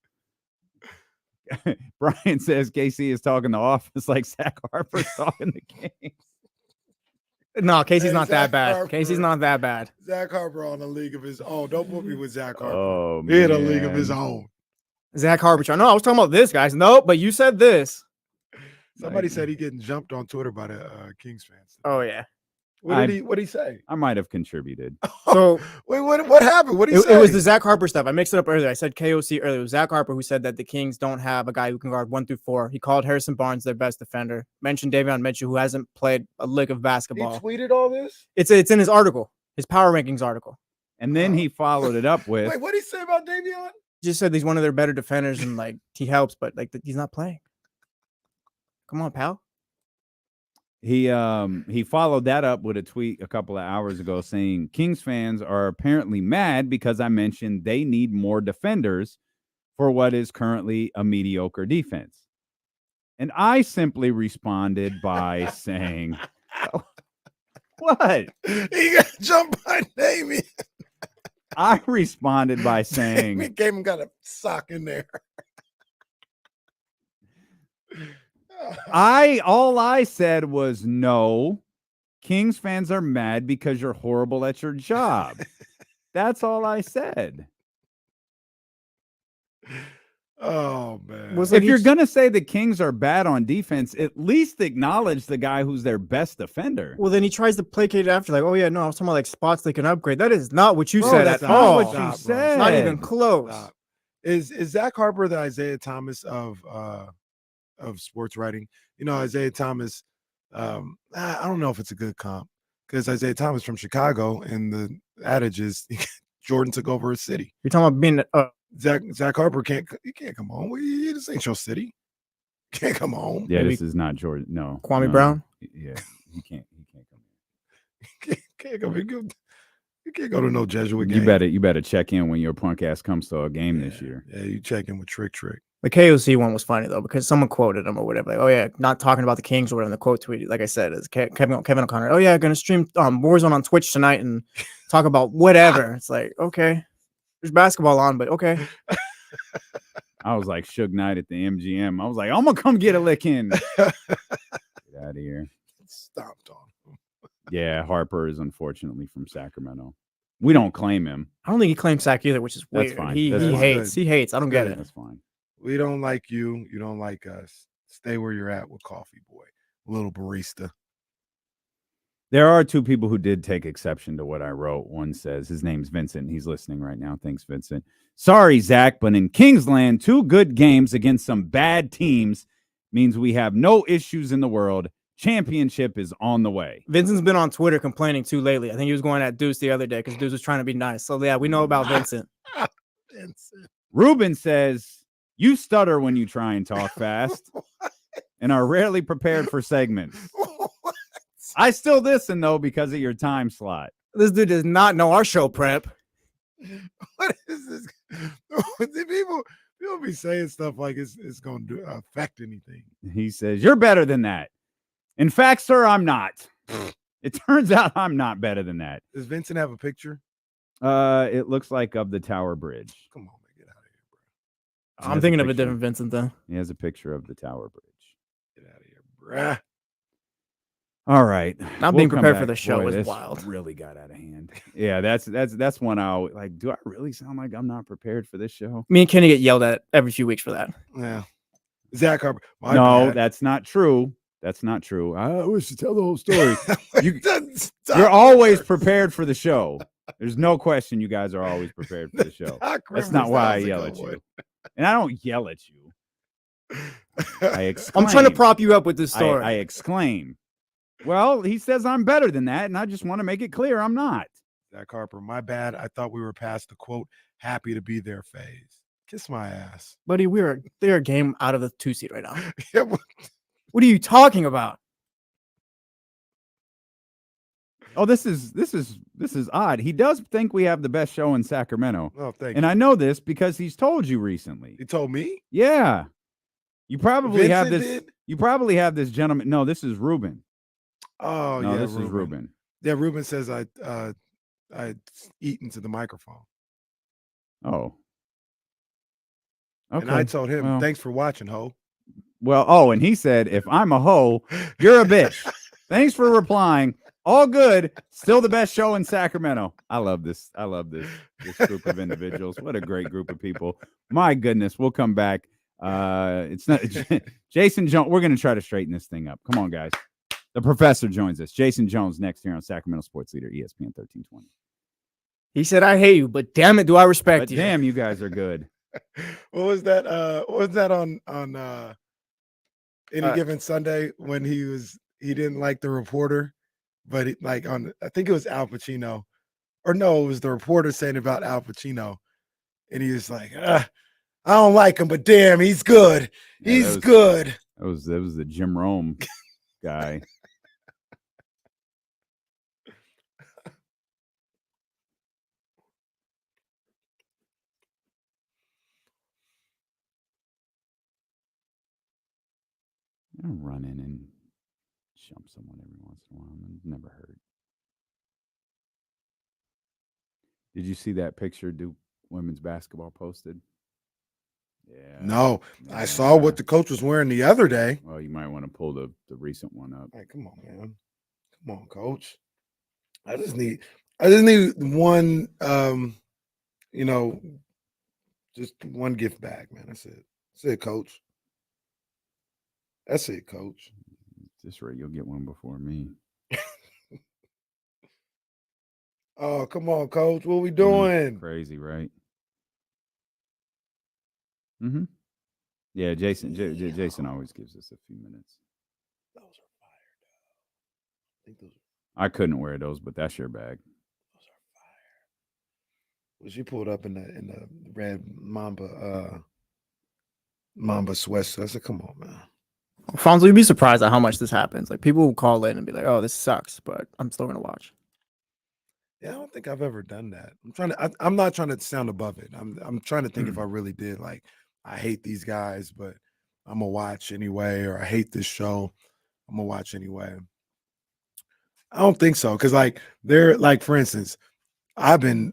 Brian says KC is talking the Office like Zach Harper's talking the Kings. No, Casey's Hey, not Zach that bad. Harper. Casey's not that bad. Zach Harper on a league of his own. Don't put me with Zach Harper. Oh, He had a league of his man. own. Zach Harper. No, I was talking about this, guys. Nope, but you said this. Somebody said he getting jumped on Twitter by the Kings fans. Oh yeah. What did he say? I might have contributed. So Wait, what happened? What did he say? it was the Zach Harper stuff. I mixed it up earlier. I said KOC earlier. It was Zach Harper who said that the Kings don't have a guy who can guard 1 through 4. He called Harrison Barnes their best defender. Mentioned Davion Mitchell, who hasn't played a lick of He basketball. tweeted all this? It's in his article, his power rankings article. And then he followed it up with Wait, what did he say about Davion? Just said he's one of their better defenders and like he helps, but like he's not playing. Come on, pal. he followed that up with a tweet a couple of hours ago saying Kings fans are apparently mad because I mentioned they need more defenders for what is currently a mediocre defense. And I simply responded by saying, what? He got jumped by Damien. I responded by saying, Damien got a sock in there. all I said was no. Kings fans are mad because you're horrible at your job. That's all I said. Oh man. If you're gonna say the Kings are bad on defense, at least acknowledge the guy who's their best defender. Well, then he tries to placate it after, like, oh yeah, no, I was talking about like spots they can upgrade. That is not what you Bro, said that's at not all. what you said. It's not even close. Stop. Is Zach Harper the Isaiah Thomas of sports writing? You know, Isaiah Thomas. I don't know if it's a good comp because Isaiah Thomas from Chicago, and the adage is Jordan took over a city. You're talking about being Zach Harper can't come home. This ain't your city. Can't come home. Yeah, this is not Jordan. No, Kwame no. Brown? Yeah, he can't come. Can't come here. You can't go to no Jesuit game. You better check in when your punk ass comes to a game this year. Yeah, you check in with Trick. The KOC one was funny though because someone quoted him or whatever. Like, oh yeah, not talking about the Kings or whatever. And the quote tweet, like I said, is Kevin O'Connor. Oh yeah, gonna stream Warzone on Twitch tonight and talk about whatever. It's like, okay, there's basketball on, but okay. I was like Suge Knight at the MGM. I was like, I'm gonna come get a lick in. Get out of here. Stomped on him. Yeah, Harper is unfortunately from Sacramento. We don't claim him. I don't think he claims Sac either, which is weird. That's fine. He hates. He hates. I don't get it. That's fine. We don't like you. You don't like us. Stay where you're at with Coffee Boy. Little barista. There are two people who did take exception to what I wrote. One says his name's Vincent. He's listening right now. Thanks, Vincent. Sorry, Zach, but in Kingsland, 2 good games against some bad teams means we have no issues in the world. Championship is on the way. Vincent's been on Twitter complaining too lately. I think he was going at Deuce the other day because Deuce was trying to be nice. So yeah, we know about Vincent. Ruben says, you stutter when you try and talk fast and are rarely prepared for segments. I still listen, though, because of your time slot. This dude does not know our show prep. What is this? People be saying stuff like it's going to affect anything. He says, you're better than that. In fact, sir, I'm not. It turns out I'm not better than that. Does Vincent have a picture? It looks like of the Tower Bridge. Come on, man, get out of here, bro. I'm thinking of a different Vincent, though. He has a picture of the Tower Bridge. Get out of here, bruh. All right. Not being prepared for the show is this wild. Really got out of hand. Yeah, that's one I like. Do I really sound like I'm not prepared for this show? Me and Kenny get yelled at every few weeks for that. Yeah. Zach Harper. No, that's not true. That's not true. I wish to tell the whole story. You're always prepared for the show. There's no question you guys are always prepared for the show. That's not why I yell at you. And I don't yell at you. I exclaim. I'm trying to prop you up with this story. I exclaim. Well, he says I'm better than that, and I just want to make it clear I'm not. Zach Harper, my bad. I thought we were past the quote, happy to be there phase. Kiss my ass. Buddy, they're a game out of the 2 seed right now. Yeah, what are you talking about? Oh, this is odd. He does think we have the best show in Sacramento. Oh, thank you. And I know this because he's told you recently. He told me? Yeah. You probably Vincent have this. Did? You probably have this gentleman. No, this is Ruben. Oh, no, yeah. This is Ruben. Yeah, Ruben says I eat into the microphone. Oh. Okay. And I told him, well, thanks for watching, ho. Well, and he said, if I'm a hoe, you're a bitch. Thanks for replying. All good. Still the best show in Sacramento. I love this. I love this group of individuals. What a great group of people. My goodness. We'll come back. It's not Jason Jones. We're going to try to straighten this thing up. Come on, guys. The professor joins us. Jason Jones next here on Sacramento Sports Leader, ESPN 1320. He said, I hate you, but damn it, do I respect you. Damn, you guys are good. What was that? What was that on Any Given Sunday when he didn't like the reporter, but I think it was Al Pacino, or no, it was the reporter saying about Al Pacino, and he was like, I don't like him, but damn, he's good. Yeah, he's good. That was the Jim Rome guy. I run in and jump someone every once in a while. Never hurt. Did you see that picture Duke women's basketball posted? Yeah. No, I saw what the coach was wearing the other day. Well, you might want to pull the recent one up. Hey, come on, man. Come on, coach. I just need one just one gift bag, man. That's it. That's it, coach. That's it, coach. This right, you'll get one before me. Oh, come on, coach. What we doing? Crazy, right? Mm-hmm. Yeah, Jason. Jason always gives us a few minutes. Those are fire, though. I think those. I couldn't wear those, but that's your bag. Those are fire. Well, she pulled up in the red Mamba sweats. I said, "Come on, man." Fonzo, you'd be surprised at how much this happens. Like people will call in and be like, "Oh, this sucks," but I'm still gonna watch. Yeah, I don't think I've ever done that. I'm not trying to sound above it. I'm trying to think if I really did. Like, I hate these guys, but I'm gonna watch anyway, or I hate this show, I'm gonna watch anyway. I don't think so, because like they're like, for instance, I've been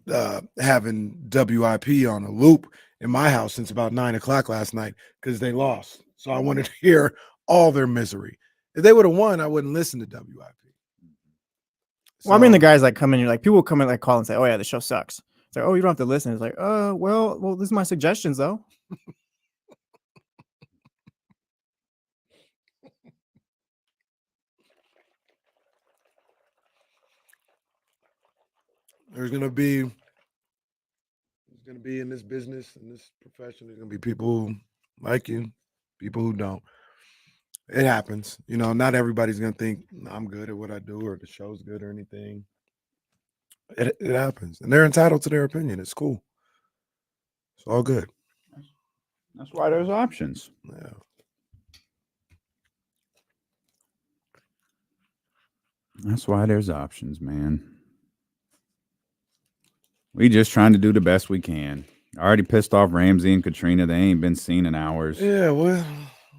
having WIP on a loop in my house since about 9 o'clock last night because they lost. So I wanted to hear all their misery. If they would have won, I wouldn't listen to WIP. Well, I mean, the guys like come in, you're like, people come in, like call and say, "Oh yeah, the show sucks." It's like, "Oh, you don't have to listen." It's like, well, this is my suggestions though. There's gonna be in this business, in this profession, there's gonna be people who like you, people who don't. It happens. Not everybody's gonna think I'm good at what I do or the show's good or anything. It happens, and they're entitled to their opinion. It's cool. It's all good. That's why there's options. Yeah. That's why there's options, man. We just trying to do the best we can. I already pissed off Ramsey and Katrina. They ain't been seen in hours. Yeah, well,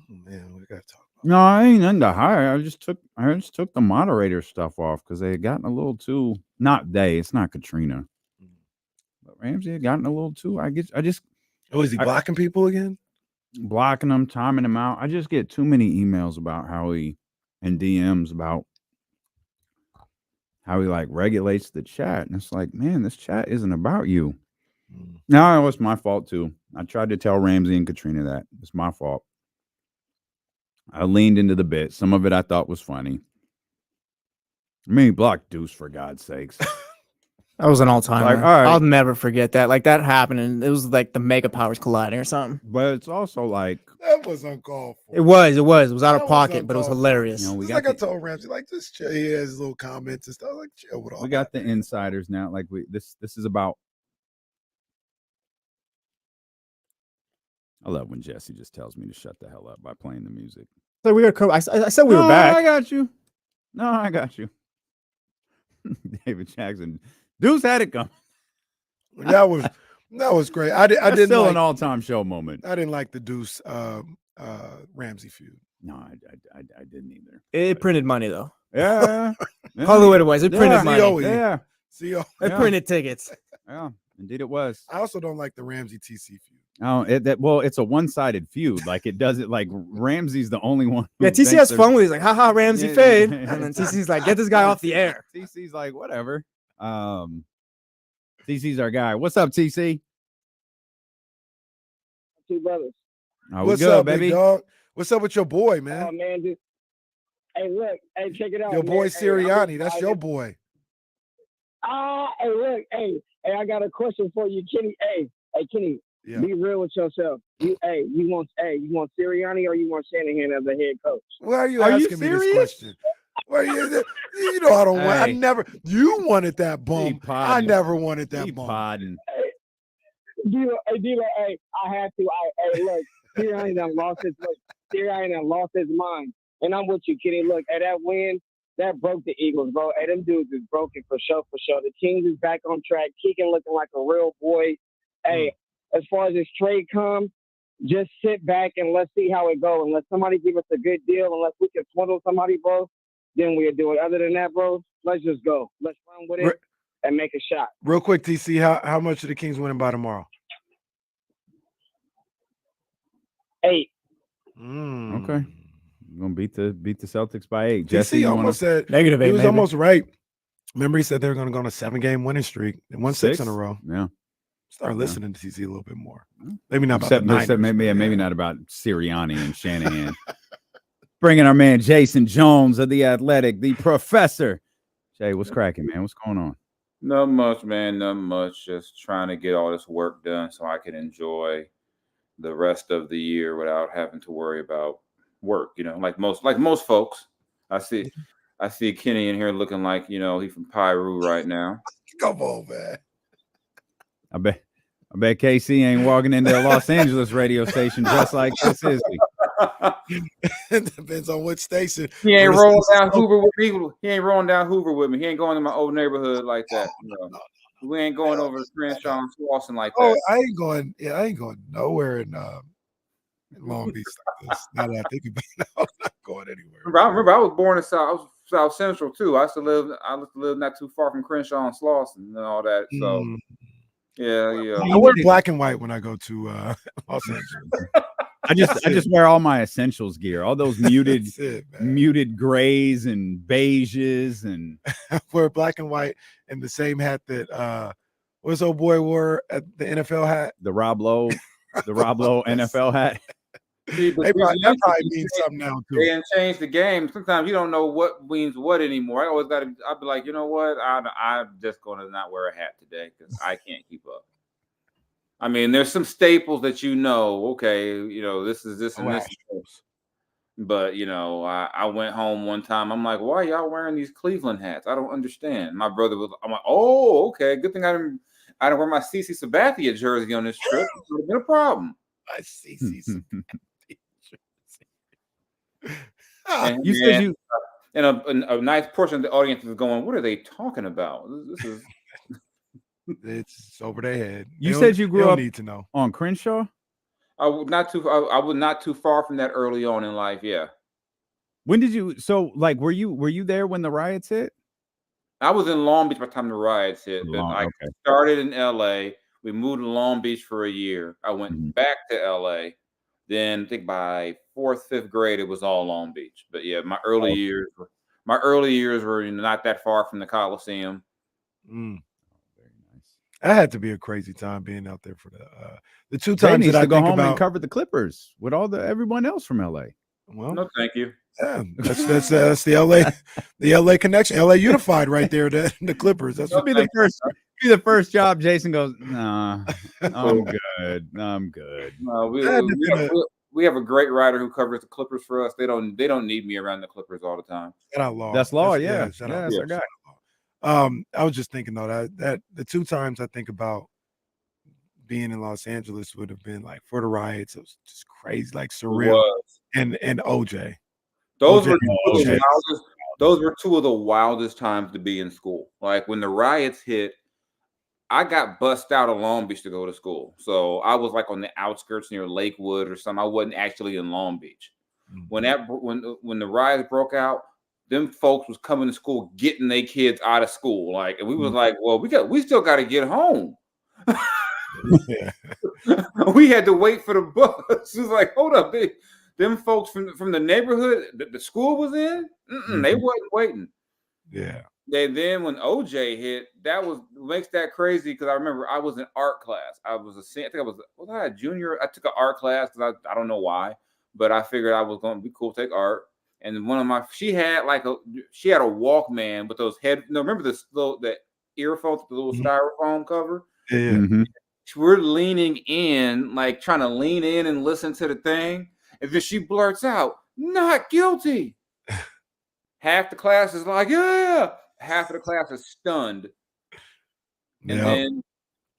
man, we got to talk. No, I ain't nothing to hire. I just took the moderator stuff off because they had gotten a little too. It's not Katrina, but Ramsey had gotten a little too. Oh, is he blocking people again? Blocking them, timing them out. I just get too many emails about and DMs about how he like regulates the chat, and it's like, man, this chat isn't about you. No, it was my fault too. I tried to tell Ramsey and Katrina that it's my fault. I leaned into the bit. Some of it I thought was funny. I mean, block Deuce, for God's sakes. That was an all-time. Like, all right. I'll never forget that. Like, that happened, and it was like the mega powers colliding or something. But it's also like, that was uncalled for. It was out of pocket, but it was hilarious. It's like I told Ramsey, like, just chill. He has little comments and stuff. Like, chill with all. We got the insiders now. Like, this is about. I love when Jesse just tells me to shut the hell up by playing the music. So we were. I said we were back. I got you. No, I got you. David Jackson, Deuce had it coming. That was great. I didn't still like, an all-time show moment. I didn't like the Deuce Ramsey feud. No, I didn't either. It printed money though. Yeah. Hollywood was. It printed money. COE. Yeah. It printed tickets. Yeah, indeed it was. I also don't like the Ramsey TC feud. Oh, it's a one-sided feud. Like it does it like Ramsey's the only one. Yeah, TC has fun with it. He's like, haha, Ramsey fade. And then TC's like, get this guy off the air. TC's like, whatever. TC's our guy. What's up, TC? Two brothers. Oh, What's good, up, baby? big dog? What's up with your boy, man? Oh man, hey, look, hey, check it out. Your boy man. Sirianni. That's your boy. Hey, look, hey, I got a question for you, Kenny. Hey, Kenny. Yeah. Be real with yourself. You want Sirianni or you want Shanahan as a head coach? Why are you asking me this question? Why you know I don't want. I never. You wanted that bum. I never wanted that bum. D-Lo, hey, I had to. Hey, look, Sirianni done lost his mind, and I'm with you, Kenny. Look, at that win, that broke the Eagles, bro. Hey, them dudes is broken for sure. The Kings is back on track. Keegan looking like a real boy. Hey. As far as this trade comes, just sit back and let's see how it goes. Unless somebody give us a good deal, unless we can swindle somebody, bro, then we'll do it. Other than that, bro, let's just go. Let's run with it and make a shot. Real quick, TC, how much are the Kings winning by tomorrow? 8. Okay. We're gonna beat the Celtics by 8. Jesse almost said negative 8. He was almost right. Remember, he said they were gonna go on a 7-game winning streak. They won 6 in a row. Yeah. Start listening to TC a little bit more. Maybe not about Except the Niners, maybe not about Sirianni and Shanahan. Bringing our man Jason Jones of The Athletic, the professor. Jay, what's cracking, man? What's going on? Not much, man. Not much. Just trying to get all this work done so I can enjoy the rest of the year without having to worry about work. Like most folks. I see Kenny in here looking like he from Pyru right now. Come on, man. I bet KC ain't walking into a Los Angeles radio station just like this, is he? It depends on what station. He ain't When the rolling station's down open. Hoover with me. He ain't rolling down Hoover with me. He ain't going to my old neighborhood like that. We ain't going over to Crenshaw and Slauson like Oh, that. I ain't going. Yeah, I ain't going nowhere in Long Beach like this. Now that I think about it, I'm not going anywhere. Remember, I was born in South Central too. I used to live not too far from Crenshaw and Slauson and all that. So yeah. I wear black and white when I go to Los Angeles. I just wear all my essentials gear, all those muted muted grays and beiges, and I wear black and white and the same hat that what's old boy wore at the NFL hat? the Rob Lowe NFL hat. See, but That probably means something now too. They didn't change the game. Sometimes you don't know what means what anymore. I'll be like, you know what? I'm just going to not wear a hat today because I can't keep up. I mean, there's some staples that okay, this is this and this. But I went home one time. I'm like, why are y'all wearing these Cleveland hats? I don't understand. My brother I'm like, oh, okay. Good thing I didn't wear my CC Sabathia jersey on this trip. It would have been a problem. My CC Sabathia jersey. And You said you and a nice portion of the audience is going, what are they talking about? This is it's over their head. You said you grew up need to know. on Crenshaw? I was not too far from that early on in life. Yeah. When did you? So, like, were you there when the riots hit? I was in Long Beach by the time the riots hit. I started in LA. We moved to Long Beach for a year. I went back to LA. Then I think by 4th, 5th grade, it was all Long Beach. But yeah, my early years were not that far from the Coliseum. That had to be a crazy time being out there for the two times that I go think home about. and cover the Clippers with everyone else from LA. Well, no, thank you. Yeah, that's the LA connection, LA Unified right there. The Clippers. That's That'll be the first job. Jason goes, nah, I'm good. I'm good. We have a great writer who covers the Clippers for us. They don't need me around the Clippers all the time. Shout out Law. That's Law. That's our guy. I was just thinking though that the two times I think about being in Los Angeles would have been like for the riots. It was just crazy, like surreal. And OJ. Those were two of the wildest times to be in school. Like when the riots hit, I got bussed out of Long Beach to go to school. So I was like on the outskirts near Lakewood or something. I wasn't actually in Long Beach. When the riots broke out, them folks was coming to school, getting their kids out of school. Like, and we was like, well, we still got to get home. We had to wait for the bus. It was like, hold up, them folks from the neighborhood that the school was in, they wasn't waiting. Yeah. Then when OJ hit, makes that crazy because I remember I was in art class. I a junior. I took an art class because I don't know why, but I figured I was going to be cool to take art. And she had a Walkman with those remember the earphones, the little styrofoam cover? Yeah. We're leaning in, like trying to lean in and listen to the thing. And then she blurts out, "Not guilty." Half the class is like, yeah. Half of the class is stunned. And then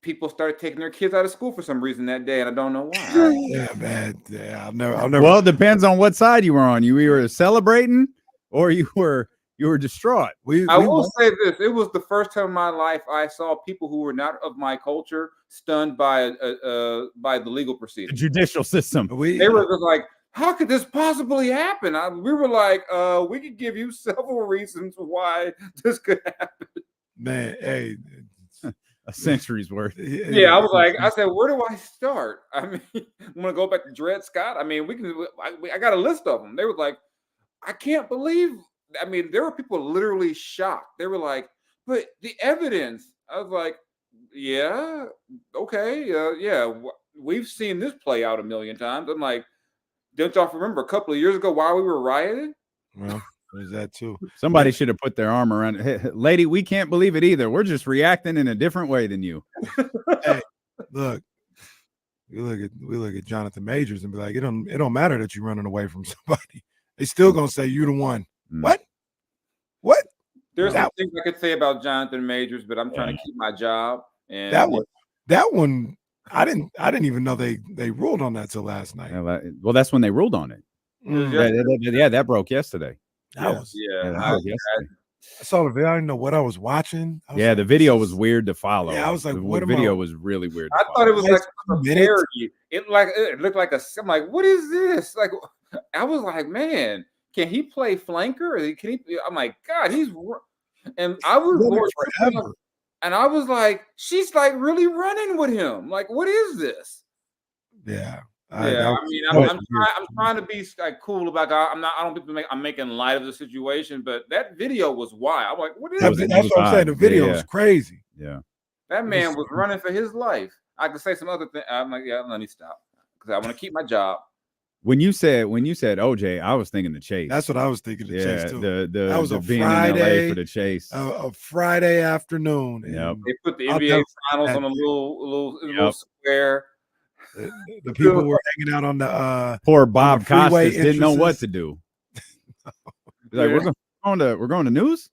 people started taking their kids out of school for some reason that day, and I don't know why. Yeah, man. Yeah, I'll never. Well, it depends on what side you were on. You were celebrating or you were distraught. I will say this: it was the first time in my life I saw people who were not of my culture stunned by the legal proceeding, the judicial system. They were just like, how could this possibly happen? We were like, we could give you several reasons why this could happen. Man, hey, a century's worth. Yeah, I said, where do I start? I mean, I'm gonna go back to Dred Scott. I mean, I got a list of them. They were like, I can't believe. I mean, there were people literally shocked. They were like, but the evidence. I was like, yeah, okay, yeah, we've seen this play out a million times. I'm like, don't y'all remember a couple of years ago while we were rioting? Well, there's that too. Somebody should have put their arm around it. Hey, lady, we can't believe it either. We're just reacting in a different way than you. Hey, look, we look at Jonathan Majors and be like, it don't matter that you're running away from somebody. They still gonna say you the one. What? There's some things I could say about Jonathan Majors, but I'm trying to keep my job. And that one, I didn't even know they ruled on that till last night. Well, that's when they ruled on it. That broke yesterday. That was that I, broke yesterday. I saw the video. I didn't know what I was watching. I was Yeah, like, the video was weird to follow. Yeah, I was like, the what am video I- was really weird. I To thought it follow. was like a minutes? parody. It looked like I'm like, what is this? Like, I was like, man, can he play flanker? Or can he? I'm like, God, and I was Done it more forever. and I was like, she's like really running with him. Like, what is this? Yeah. Yeah, I mean, I'm trying to be like cool about. I don't think I'm making light of the situation, but that video was wild. I'm like, what is That's this? what I'm saying. The video was crazy. Yeah, That man was running for his life. I could say some other thing. I'm like, yeah, let me stop because I want to keep my job. When you said OJ, I was thinking the chase. That's what I was thinking. The chase too. That was a being Friday in LA for the chase. A Friday afternoon. Yep. They put the I'll NBA never finals forget on a little square. The people were hanging out on the Poor on Bob the freeway Costas didn't know what entrances. to do. He's like, we're going to news.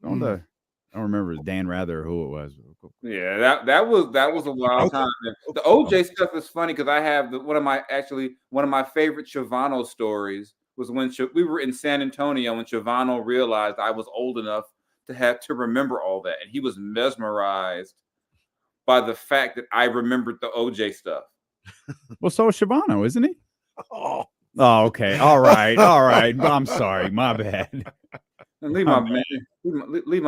I don't remember Dan Rather or who it was. Yeah, that was a wild time. The OJ stuff is funny because I have one of my favorite Schiavano stories was when we were in San Antonio and Schiavano realized I was old enough to have to remember all that, and he was mesmerized by the fact that I remembered the OJ stuff. Well, so is Schiavano, isn't he? Oh, okay. All right. I'm sorry. My bad. And leave my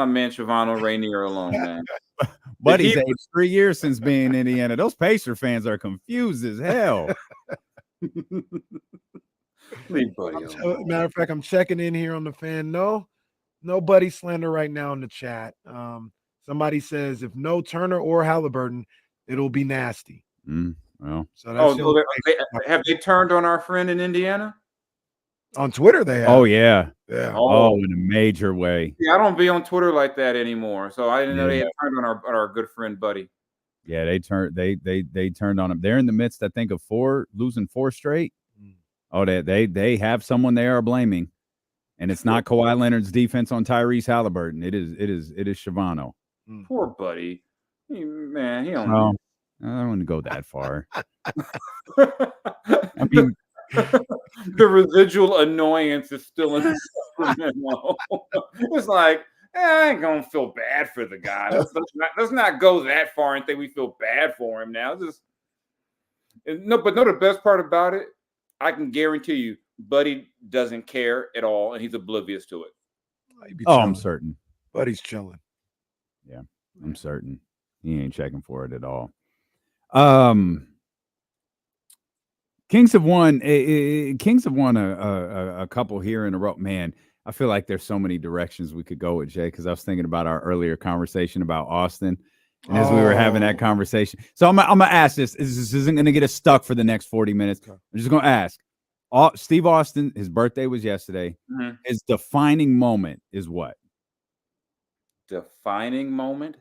man Schiavano Rainier alone, man. But he's aged 3 years since being in Indiana. Those Pacer fans are confused as hell. Matter of fact, I'm checking in here on the fan. No buddy slander right now in the chat. Somebody says if no Turner or Halliburton, it'll be nasty. Well, so that's have they turned on our friend in Indiana? On Twitter, they have. Oh yeah. Yeah. Oh, in a major way. Yeah, I don't be on Twitter like that anymore. So I didn't know they had turned on our good friend Buddy. Yeah, they turned on him. They're in the midst, I think, of losing 4 straight. Oh, they have someone they are blaming. And it's not Kawhi Leonard's defense on Tyrese Halliburton. It is Schiavano. Poor Buddy. Man, he don't know. I don't want to go that far. I mean, the residual annoyance is still in Sacramento. It's like, I ain't gonna feel bad for the guy. Let's not go that far and think we feel bad for him now. But the best part about it, I can guarantee you, Buddy doesn't care at all, and he's oblivious to it. I'm certain. Buddy's chilling. Yeah, I'm certain. He ain't checking for it at all. Kings have won. Kings have won a couple here in a row. Man, I feel like there's so many directions we could go with Jay, because I was thinking about our earlier conversation about Austin, and as we were having that conversation. So I'm gonna ask this. This isn't gonna get us stuck for the next 40 minutes. I'm just gonna ask. Steve Austin, his birthday was yesterday. Mm-hmm. His defining moment is what? Defining moment?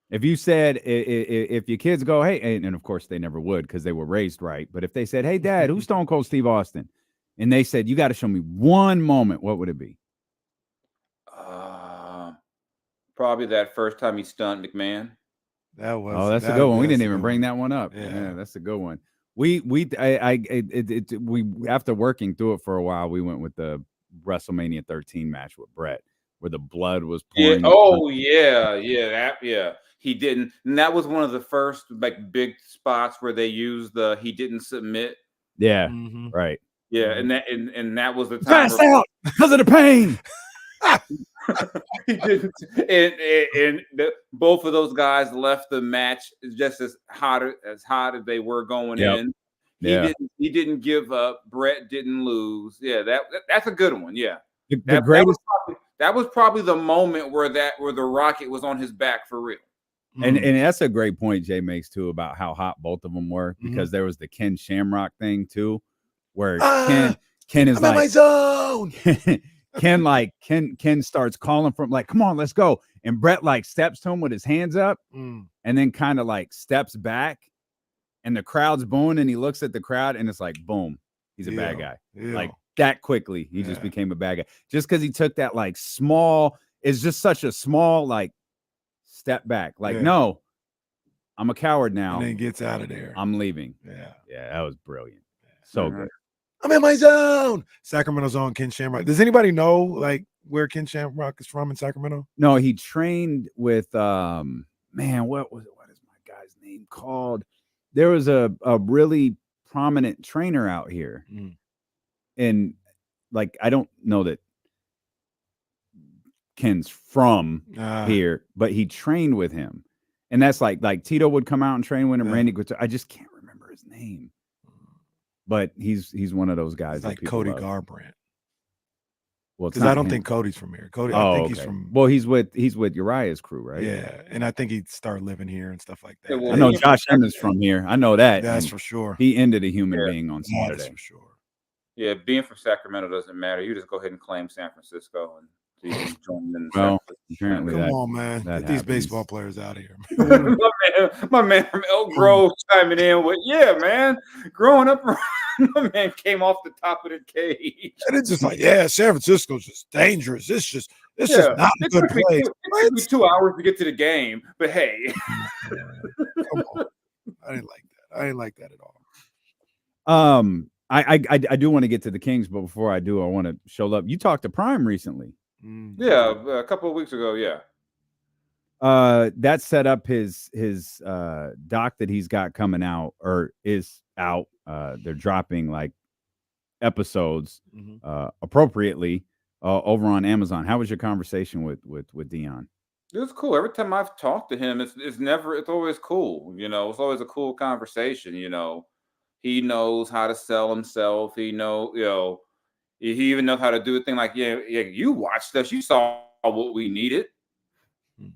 If you said, if your kids go, hey, and of course they never would because they were raised right. But if they said, hey, Dad, who's Stone Cold Steve Austin? And they said, you got to show me one moment, what would it be? Probably that first time he stunned McMahon. That was. Oh, that's a good one. We didn't even bring that one up. Yeah, that's a good one. We after working through it for a while, we went with the WrestleMania 13 match with Brett, where the blood was pouring. Yeah. Oh, yeah. He didn't, and that was one of the first like big spots where they used the he didn't submit. Yeah, right. Yeah, and that was the time. Passed out because of the pain. He didn't, and both of those guys left the match just as hot as they were going in. He didn't give up. Brett didn't lose. Yeah, that's a good one. Yeah, the greatest. That was probably the moment where the Rocket was on his back for real. And that's a great point Jay makes too about how hot both of them were, because there was the Ken Shamrock thing too, where Ken is I'm like in my zone. Ken starts calling from like, come on, let's go. And Brett like steps to him with his hands up and then kind of like steps back, and the crowd's booing, and he looks at the crowd and it's like, boom, he's a bad guy. Like that quickly, he just became a bad guy. Just because he took that like small, it's just such a small like step back. Like, no, I'm a coward now. And then gets out of there. I'm leaving. Yeah, that was brilliant. So good. I'm in my zone. Sacramento zone, Ken Shamrock. Does anybody know like where Ken Shamrock is from in Sacramento? No, he trained with man, what is my guy's name called? There was a really prominent trainer out here. And like I don't know that Ken's from here, but he trained with him. And that's like Tito would come out and train with him. Randy Guitar. I just can't remember his name. But he's one of those guys. It's like Cody Garbrandt. Well, because I don't think Cody's from here. Cody, I think he's from. Well, he's with Uriah's crew, right? Yeah, and I think he started living here and stuff like that. I know Josh Emmons from here. I know that. That's for sure. He ended a human being on Saturday. That's for sure. Yeah, being from Sacramento doesn't matter. You just go ahead and claim San Francisco and so you can join them. Well, apparently Come on, man. Get these baseball players out of here. my man from Elk Grove chiming in with, yeah, man. Growing up, my man came off the top of the cage. And it's just like, yeah, San Francisco's just dangerous. It's just not a good place. It took me 2 hours to get to the game, but hey. Come on. I didn't like that. I didn't like that at all. I do want to get to the Kings, but before I do, I want to show love. You talked to Prime recently. Yeah, a couple of weeks ago, yeah. That set up his doc that he's got coming out or is out. They're dropping like episodes appropriately over on Amazon. How was your conversation with Dion? It was cool. Every time I've talked to him, it's always cool. You know, it's always a cool conversation. You know, he knows how to sell himself. He he even knows how to do a thing like, you watched us. You saw what we needed.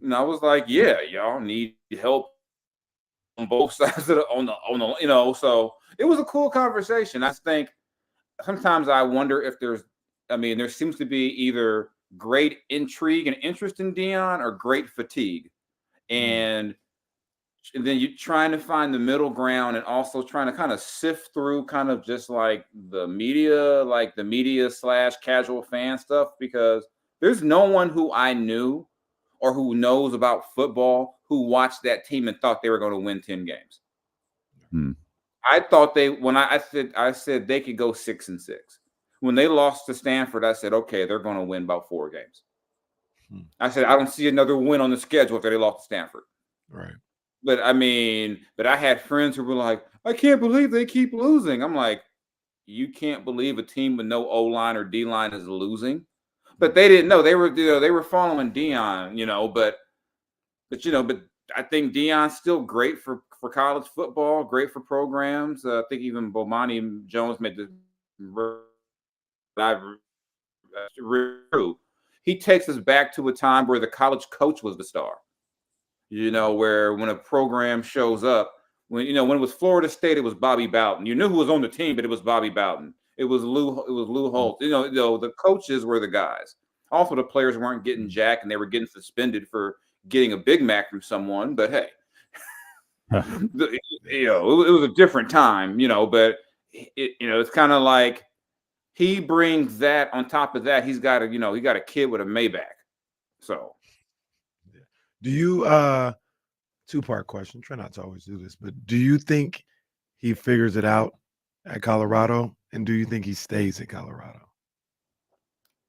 And I was like, yeah, y'all need help on both sides of so it was a cool conversation. I think sometimes I wonder if there seems to be either great intrigue and interest in Dion or great fatigue. And then you're trying to find the middle ground and also trying to kind of sift through kind of just like the media / casual fan stuff, because there's no one who I knew or who knows about football who watched that team and thought they were going to win 10 games. I thought I said they could go 6-6. When they lost to Stanford, I said, okay, they're going to win about 4 games. I said, I don't see another win on the schedule if they lost to Stanford. Right. But I had friends who were like, I can't believe they keep losing. I'm like, you can't believe a team with no O-line or D-line is losing. But they didn't know. They were following Dion, but I think Dion's still great for college football, great for programs. I think even Bomani Jones made the he takes us back to a time where the college coach was the star. Where when a program shows up, when it was Florida State, it was Bobby Bowden. You knew who was on the team, but it was Bobby Bowden. It was Lou Holtz. The coaches were the guys. Also, the players weren't getting jacked and they were getting suspended for getting a Big Mac from someone. But hey, it was a different time, but it's kind of like he brings that on top of that. He got a kid with a Maybach. So do you two-part question, try not to always do this, but do you think he figures it out at Colorado, and do you think he stays at Colorado?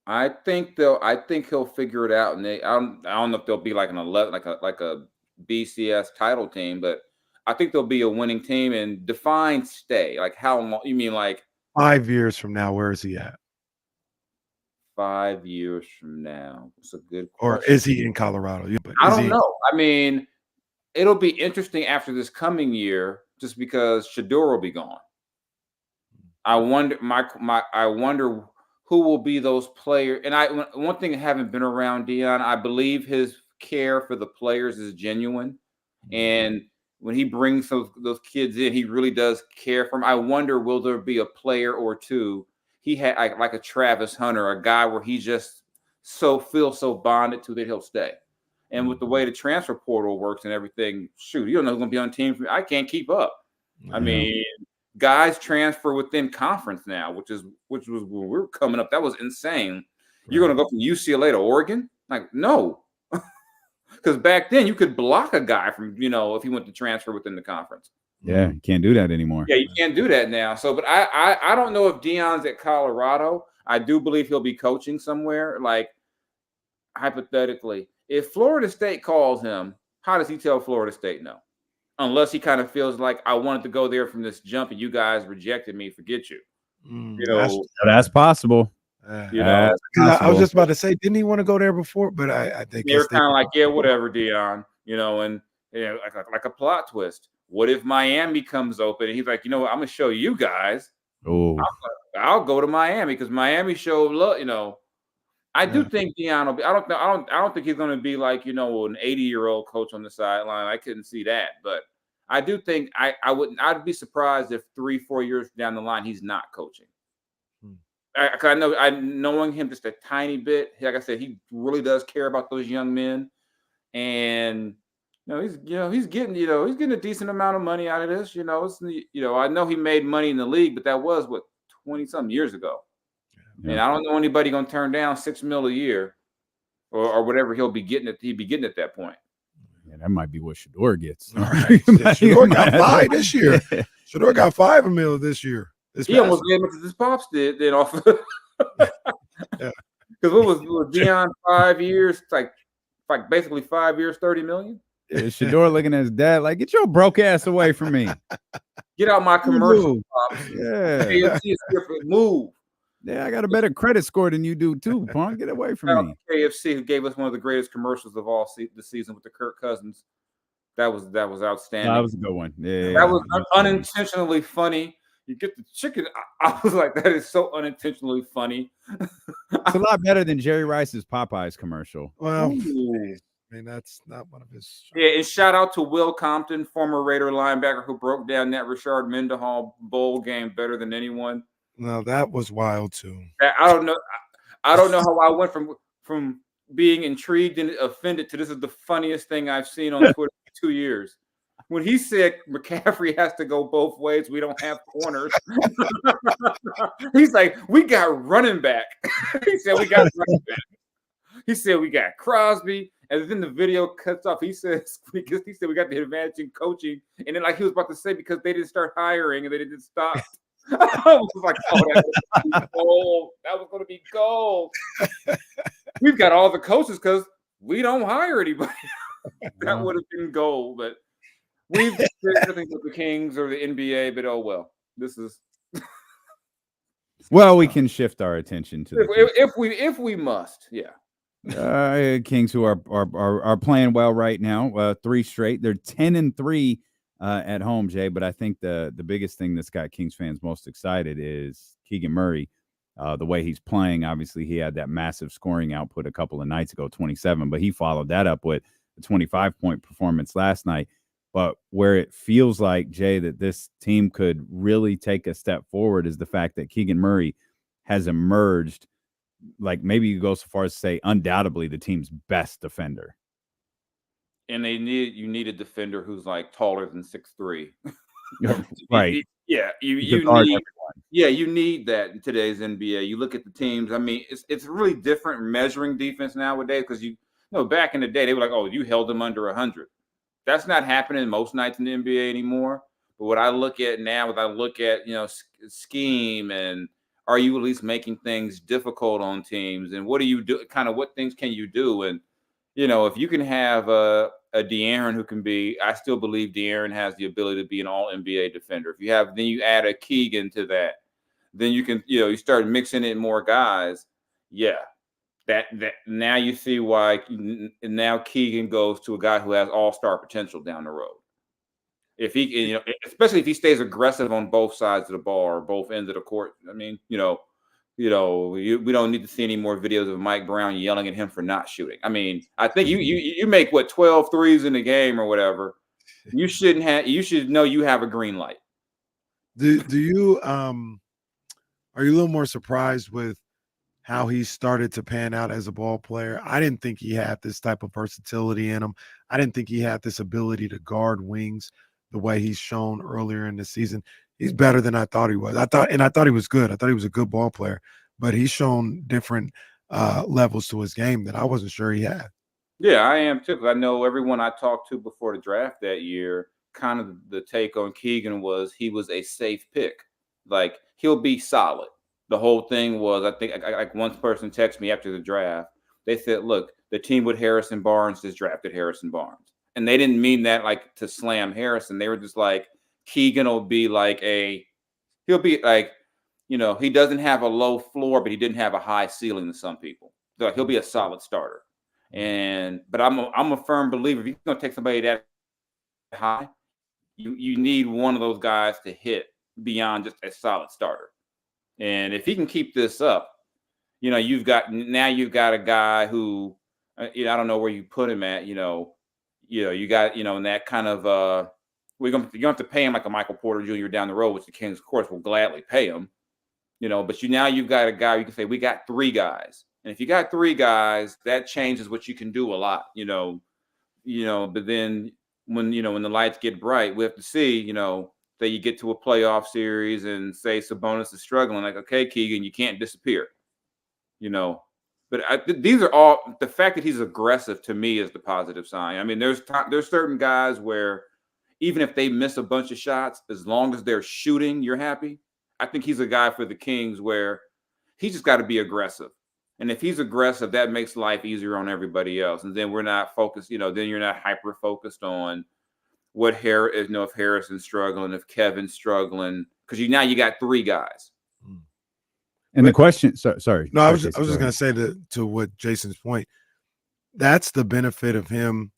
I think he'll figure it out, and I don't know if they'll be like an 11, like a BCS title team, but I think they'll be a winning team. And define stay, like how long? You mean like 5 years from now? Where is he at? 5 years from now? It's a good question. Or is he in Colorado? I don't know. I mean, it'll be interesting after this coming year, just because Shador will be gone. I wonder. I wonder who will be those players. And one thing, I haven't been around Dion, I believe his care for the players is genuine, and when he brings those kids in, he really does care for them. I wonder, will there be a player or two he had like a Travis Hunter, a guy where he just feels so bonded to that he'll stay. And with the way the transfer portal works and everything, shoot, you don't know who's going to be on team. I can't keep up. I mean, guys transfer within conference now, which was when we were coming up. That was insane. You're going to go from UCLA to Oregon? Like, no. Because back then you could block a guy from, if he went to transfer within the conference. Yeah, you can't do that anymore. Yeah, you can't do that now. So, but I don't know if Deion's at Colorado. I do believe he'll be coaching somewhere. Like, hypothetically, if Florida State calls him, how does he tell Florida State no? Unless he kind of feels like, I wanted to go there from this jump and you guys rejected me, forget you. You know, That's possible. you know, I was just about to say, didn't he want to go there before? But I think they're kind of like, yeah, whatever, Deion, you know, and like a plot twist. What if Miami comes open and he's like, you know what, I'm gonna show you guys. Oh, I'll go to Miami because Miami showed love. You know, I do think Deion will be. I don't think he's going to be like, you know, an 80-year-old coach on the sideline. I couldn't see that, but I do think I'd be surprised if 3-4 years down the line he's not coaching. I know, knowing him just a tiny bit. Like I said, he really does care about those young men, and he's getting a decent amount of money out of this. You know, I know he made money in the league, but that was what 20-something years ago. Yeah. And I don't know anybody going to turn down $6 million a year or whatever he'd be getting at that point. Yeah, that might be what Shedeur gets. Right. Shedeur got $5 this year. Shedeur got $5 million this year. He almost gave it to his pops did then off. Because what was Deion 5 years? It's like basically 5 years, $30 million. Yeah, Shedeur looking at his dad like, get your broke ass away from me. Get out my commercial, pops. Yeah. Move. Yeah, I got a better credit score than you do too, Punk. Get away from me. KFC, who gave us one of the greatest commercials of all the season with the Kirk Cousins. That was outstanding. That was a good one. Yeah, that was unintentionally funny. You get the chicken. I was like, that is so unintentionally funny. It's a lot better than Jerry Rice's Popeyes commercial. Well, I mean, that's not one of his. Yeah, and shout out to Will Compton, former Raider linebacker, who broke down that Rashard Mendenhall bowl game better than anyone. No, that was wild too. I don't know how I went from being intrigued and offended to this is the funniest thing I've seen on Twitter in 2 years. When he said McCaffrey has to go both ways, we don't have corners. He's like, we got running back. He said we got running back. He said we got Crosby, and then the video cuts off. He says we got the advantage in coaching, and then like he was about to say because they didn't start hiring and they didn't stop. I was like, oh, that was going to be gold. We've got all the coaches because we don't hire anybody. That would have been gold, but we've done everything with the Kings or the NBA, but oh well. This is well, we can shift our attention to if we must, yeah. Kings who are playing well right now, 3 straight. They're 10-3 at home, Jay. But I think the biggest thing that's got Kings fans most excited is Keegan Murray. The way he's playing, obviously, he had that massive scoring output a couple of nights ago, 27, but he followed that up with a 25-point performance last night. But where it feels like, Jay, that this team could really take a step forward is the fact that Keegan Murray has emerged, like maybe you go so far as to say, undoubtedly the team's best defender. And you need a defender who's like taller than 6'3". Right. Yeah, you need that in today's NBA. You look at the teams. I mean, it's really different measuring defense nowadays because back in the day they were like, oh, you held them under 100. That's not happening most nights in the NBA anymore. But what I look at now, scheme and are you at least making things difficult on teams, and what do you do? Kind of what things can you do? And if you can have a De'Aaron who can be, I still believe De'Aaron has the ability to be an all NBA defender. Then you add a Keegan to that, then you can, you start mixing in more guys. Yeah. That now you see why now Keegan goes to a guy who has all-star potential down the road. If he, especially if he stays aggressive on both sides of the ball or both ends of the court. I mean, we don't need to see any more videos of Mike Brown yelling at him for not shooting. I mean, I think you make 12 threes in the game or whatever. You should know you have a green light. Do you are you a little more surprised with how he started to pan out as a ball player? I didn't think he had this type of versatility in him. I didn't think he had this ability to guard wings the way he's shown earlier in the season. He's better than I thought he was. I thought he was good. I thought he was a good ball player, but he's shown different levels to his game that I wasn't sure he had. Yeah, I am too. I know everyone I talked to before the draft that year kind of the take on Keegan was he was a safe pick. Like, he'll be solid. The whole thing was, I think, like one person texted me after the draft. They said, look, the team with Harrison Barnes just drafted Harrison Barnes. And they didn't mean that like to slam Harrison. They were just like, Keegan will be like he'll be like, he doesn't have a low floor, but he didn't have a high ceiling to some people. So he'll be a solid starter. But I'm a firm believer, if you're going to take somebody that high, you need one of those guys to hit beyond just a solid starter. And if he can keep this up, you've got a guy who, I don't know where you put him at, you got, in that kind of, you're going to have to pay him like a Michael Porter Jr. down the road, which the Kings, of course, will gladly pay him, but now you've got a guy, you can say, we got 3 guys. And if you got 3 guys, that changes what you can do a lot, but then when the lights get bright, we have to see, that you get to a playoff series and say Sabonis is struggling, like, okay, Keegan, you can't disappear, But these are all, the fact that he's aggressive to me is the positive sign. I mean, there's certain guys where even if they miss a bunch of shots, as long as they're shooting, you're happy. I think he's a guy for the Kings where he just got to be aggressive. And if he's aggressive, that makes life easier on everybody else. And then we're not focused, then you're not hyper focused on what if Harrison's struggling, if Kevin's struggling, because now you got 3 guys. And the question, sorry. No, I was just going to say to what Jason's point, that's the benefit of him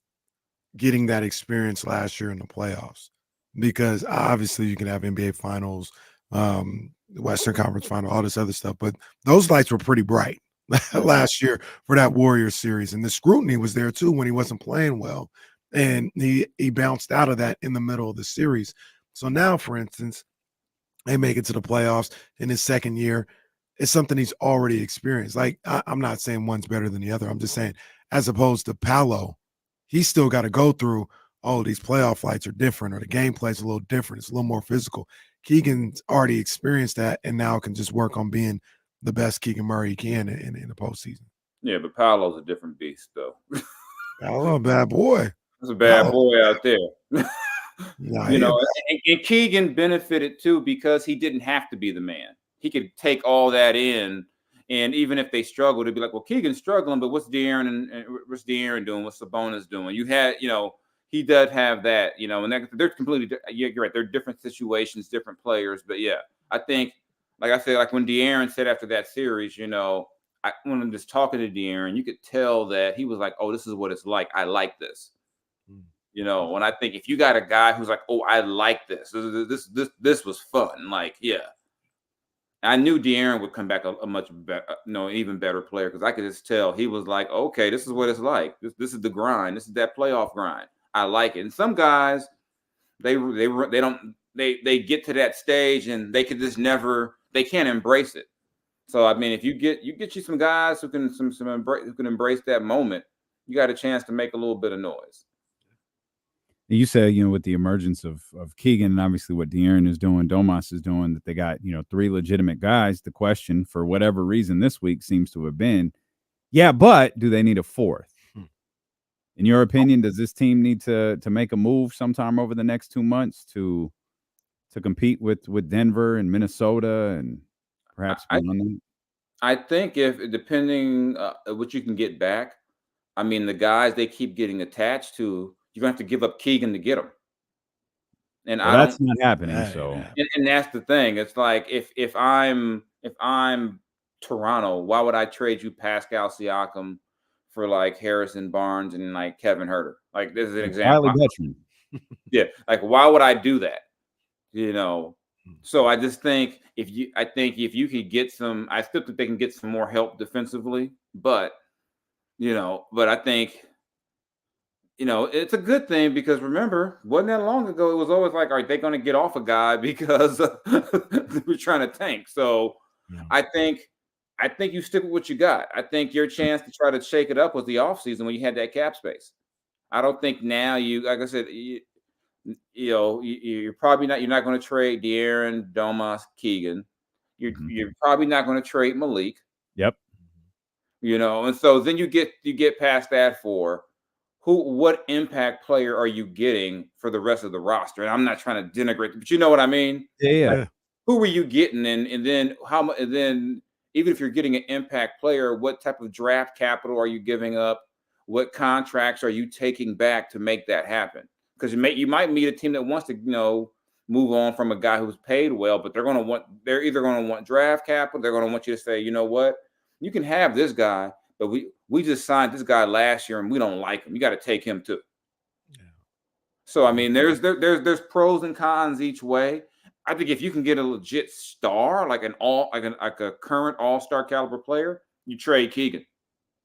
getting that experience last year in the playoffs, because obviously you can have NBA finals, Western Conference final, all this other stuff, but those lights were pretty bright last year for that Warriors series. And the scrutiny was there too when he wasn't playing well. And he bounced out of that in the middle of the series. So now, for instance, they make it to the playoffs in his second year. It's something he's already experienced. Like, I'm not saying one's better than the other. I'm just saying, as opposed to Paolo, he's still got to go through, these playoff fights are different, or the gameplay is a little different. It's a little more physical. Keegan's already experienced that and now can just work on being the best Keegan Murray he can in the postseason. Yeah, but Paolo's a different beast, though. Paolo, a bad boy. That's a bad boy out there. Nah, and Keegan benefited too because he didn't have to be the man. He could take all that in, and even if they struggled, it'd be like, well, Keegan's struggling, but what's De'Aaron and what's De'Aaron doing? What's Sabonis doing? You had, he does have that, and they're completely. Yeah, you're right. They're different situations, different players, but yeah, I think, like I said, like when De'Aaron said after that series, when I'm just talking to De'Aaron, you could tell that he was like, oh, this is what it's like. I like this. When I think if you got a guy who's like, oh, I like this. This was fun. Like, yeah. I knew De'Aaron would come back a much better, even better player, because I could just tell he was like, okay, this is what it's like. This is the grind. This is that playoff grind. I like it. And some guys, they get to that stage and they could just they can't embrace it. So I mean, if you get you some guys who can embrace that moment, you got a chance to make a little bit of noise. You said, with the emergence of Keegan and obviously what De'Aaron is doing, Domas is doing, that they got, 3 legitimate guys. The question, for whatever reason this week, seems to have been, yeah, but do they need a 4th? In your opinion, does this team need to make a move sometime over the next 2 months to compete with Denver and Minnesota and perhaps beyond that? I think depending what you can get back, I mean, the guys they keep getting attached to, you're going to have to give up Keegan to get him. And that's not happening. So, and that's the thing. It's like, if I'm Toronto, why would I trade you Pascal Siakam for like Harrison Barnes and like Kevin Huerter? Like, this is an example. Yeah. Like, why would I do that? So I just think if you could get some, I still think they can get some more help defensively, but I think, it's a good thing, because remember, wasn't that long ago, it was always like, are they going to get off a guy because we're trying to tank? So I think you stick with what you got. I think your chance to try to shake it up was the offseason when you had that cap space. I don't think now like I said, you're probably not, you're not going to trade De'Aaron, Domas, Keegan. You're probably not going to trade Malik. Yep. And so then you get past that 4. what impact player are you getting for the rest of the roster? And I'm not trying to denigrate, but you know what I mean? Yeah. Like, who are you getting? And then how much? And then even if you're getting an impact player, what type of draft capital are you giving up? What contracts are you taking back to make that happen? Because you might meet a team that wants to, move on from a guy who's paid well, but they're either going to want draft capital. They're going to want you to say, you know what, you can have this guy, but we just signed this guy last year and we don't like him. You got to take him too. Yeah. So I mean, there's pros and cons each way. I think if you can get a legit star, like a current all-star caliber player, you trade Keegan,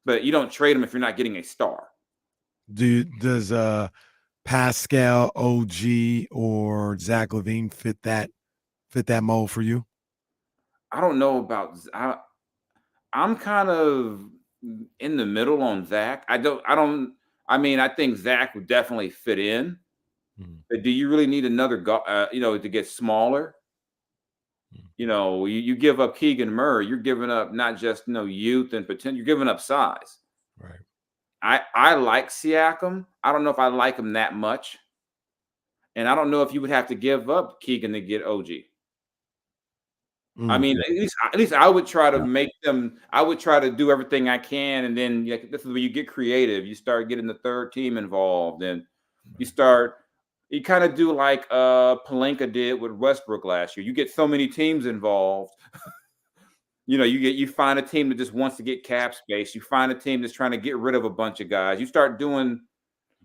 but you don't trade him if you're not getting a star. Does Pascal, OG, or Zach LaVine fit that mold for you? I don't know about. I'm kind of in the middle on Zach. I think Zach would definitely fit in. But do you really need another to get smaller? You give up Keegan Murray, you're giving up not just youth and potential, you're giving up size. Right. I like Siakam. I don't know if I like him that much. And I don't know if you would have to give up Keegan to get OG. I mean, at least I would try to make them. I would try to do everything I can, and then this is where you get creative. You start getting the third team involved, and you kind of do like Pelinka did with Westbrook last year. You get so many teams involved. You find a team that just wants to get cap space. You find a team that's trying to get rid of a bunch of guys. You start doing,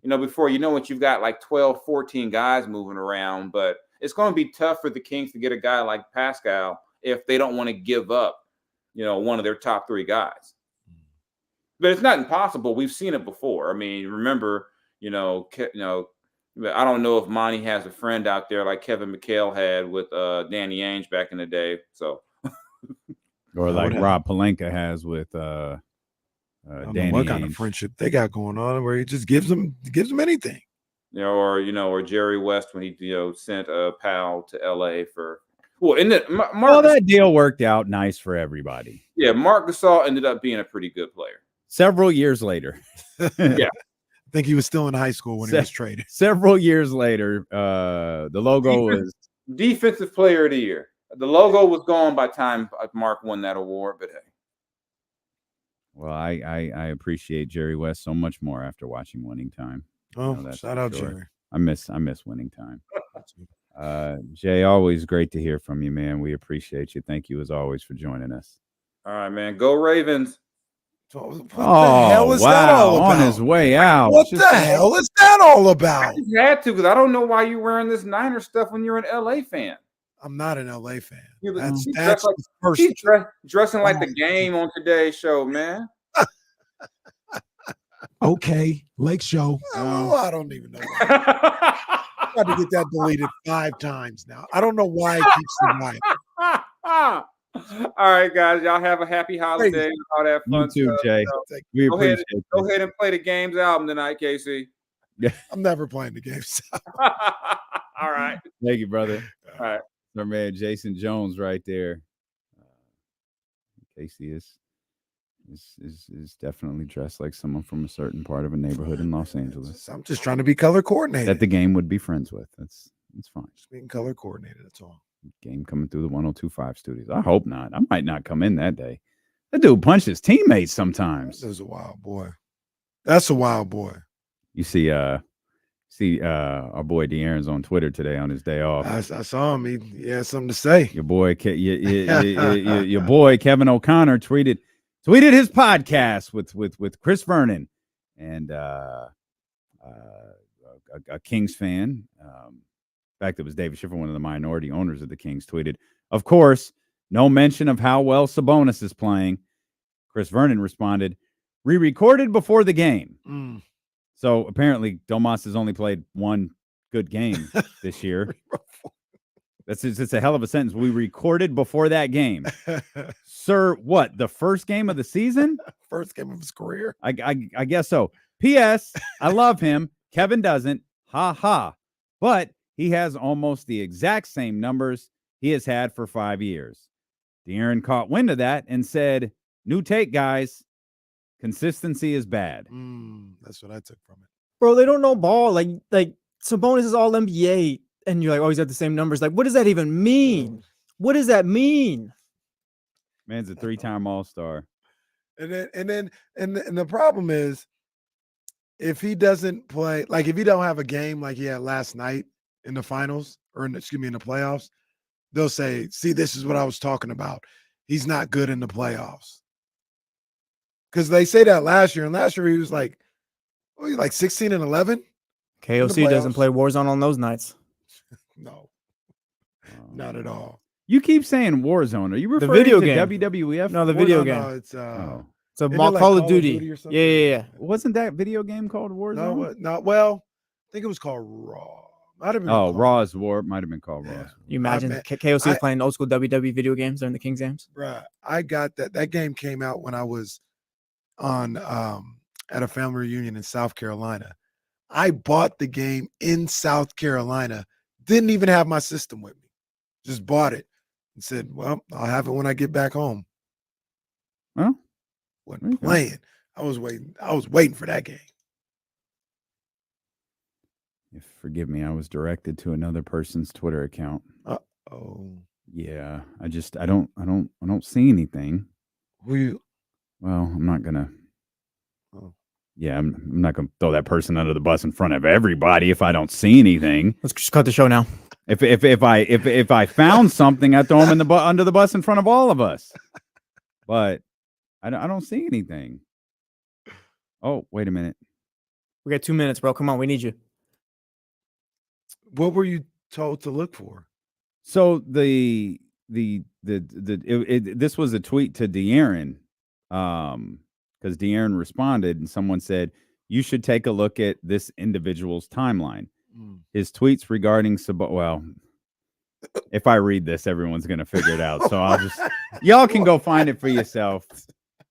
before you know it, you've got like 12, 14 guys moving around. But it's going to be tough for the Kings to get a guy like Pascal if they don't want to give up, one of their top three guys. But it's not impossible. We've seen it before. I mean, remember, I don't know if Monty has a friend out there like Kevin McHale had with Danny Ainge back in the day. So, or like Rob Pelinka has with Danny what kind of friendship they got going on where he just gives them anything. Or Jerry West when he sent a pal to LA for. Well, that deal worked out nice for everybody. Yeah, Marc Gasol ended up being a pretty good player. Several years later. Yeah. I think he was still in high school when he was traded. Several years later, the logo was Defensive Player of the Year. The logo was gone by the time Mark won that award, but hey. Well, I appreciate Jerry West so much more after watching Winning Time. Oh, shout out Jerry. I miss Winning Time. Jay, always great to hear from you, man. We appreciate you. Thank you as always for joining us. All right, man. Go Ravens. What the hell is that all about? On his way out. What the hell is that all about? I just had to because I don't know why you're wearing this Niner stuff when you're an LA fan. I'm not an LA fan. That's the first. He's dressing like the game on today's show, man. Okay, Lake Show. Oh, I don't even know. I got to get that deleted 5 times now. I don't know why it keeps surviving. All right, guys. Y'all have a happy holiday and all that fun You too, stuff. Jay. We Go appreciate ahead, go ahead and play the Games album tonight, Casey. Yeah. I'm never playing the game. All right. Thank you, brother. All right. Our man Jason Jones right there. Casey is definitely dressed like someone from a certain part of a neighborhood in Los Angeles. I'm just trying to be color coordinated. That the game would be friends with. It's fine. Just being color coordinated. That's all. Game coming through the 102.5 studios. I hope not. I might not come in that day. That dude punched his teammates sometimes. That was a wild boy. That's a wild boy. You see our boy De'Aaron's on Twitter today on his day off. I saw him. He had something to say. Your boy, your boy Kevin O'Connor tweeted his podcast with Chris Vernon and a Kings fan. In fact, it was David Schiffer, one of the minority owners of the Kings, tweeted, of course, no mention of how well Sabonis is playing. Chris Vernon responded, re-recorded before the game. So apparently Domas has only played one good game this year. It's a hell of a sentence. We recorded before that game. Sir, what? The first game of the season? First game of his career? I guess so. P.S. I love him. Kevin doesn't. Ha ha. But he has almost the exact same numbers he has had for 5 years. De'Aaron caught wind of that and said, new take, guys. Consistency is bad. That's what I took from it. Bro, they don't know ball. Like Sabonis is all NBA, and you're like, oh, he's got the same numbers. Like, what does that even mean? What does that mean? Man's a 3-time All-Star. And the problem is, if he doesn't play, like if he don't have a game like he had last night in the finals, or in the playoffs, they'll say, see, this is what I was talking about. He's not good in the playoffs. Because they say that last year, and last year he was like, 16 and 11? KOC doesn't play Warzone on those nights. No, not at all. You keep saying Warzone. Are you referring video to game. WWF? No, the video game. No, it's It's a isn't it Call of Duty. or something? Yeah. Wasn't that video game called Warzone? No, well, I think it was called Raw. Might have been Oh, Raw's War. Might have been called Raw's War. You imagine KOC was playing old school WWE video games during the Kings games? Bruh, I got that. That game came out when I was on at a family reunion in South Carolina. I bought the game in South Carolina. Didn't even have my system with me. Just bought it and said, well, I'll have it when I get back home. Well, wasn't playing. I was waiting for that game. Forgive me, I was directed to another person's Twitter account. Oh. Yeah, I don't see anything. Who you? Well, I'm not gonna. Oh. Yeah, I'm not gonna throw that person under the bus in front of everybody if I don't see anything. Let's just cut the show now. If I found something, I throw him under the bus in front of all of us. But I don't see anything. Oh, wait a minute. We got 2 minutes, bro. Come on, we need you. What were you told to look for? So this was a tweet to De'Aaron, because De'Aaron responded and someone said, you should take a look at this individual's timeline. His tweets regarding well, if I read this, everyone's gonna figure it out. So y'all can go find it for yourself.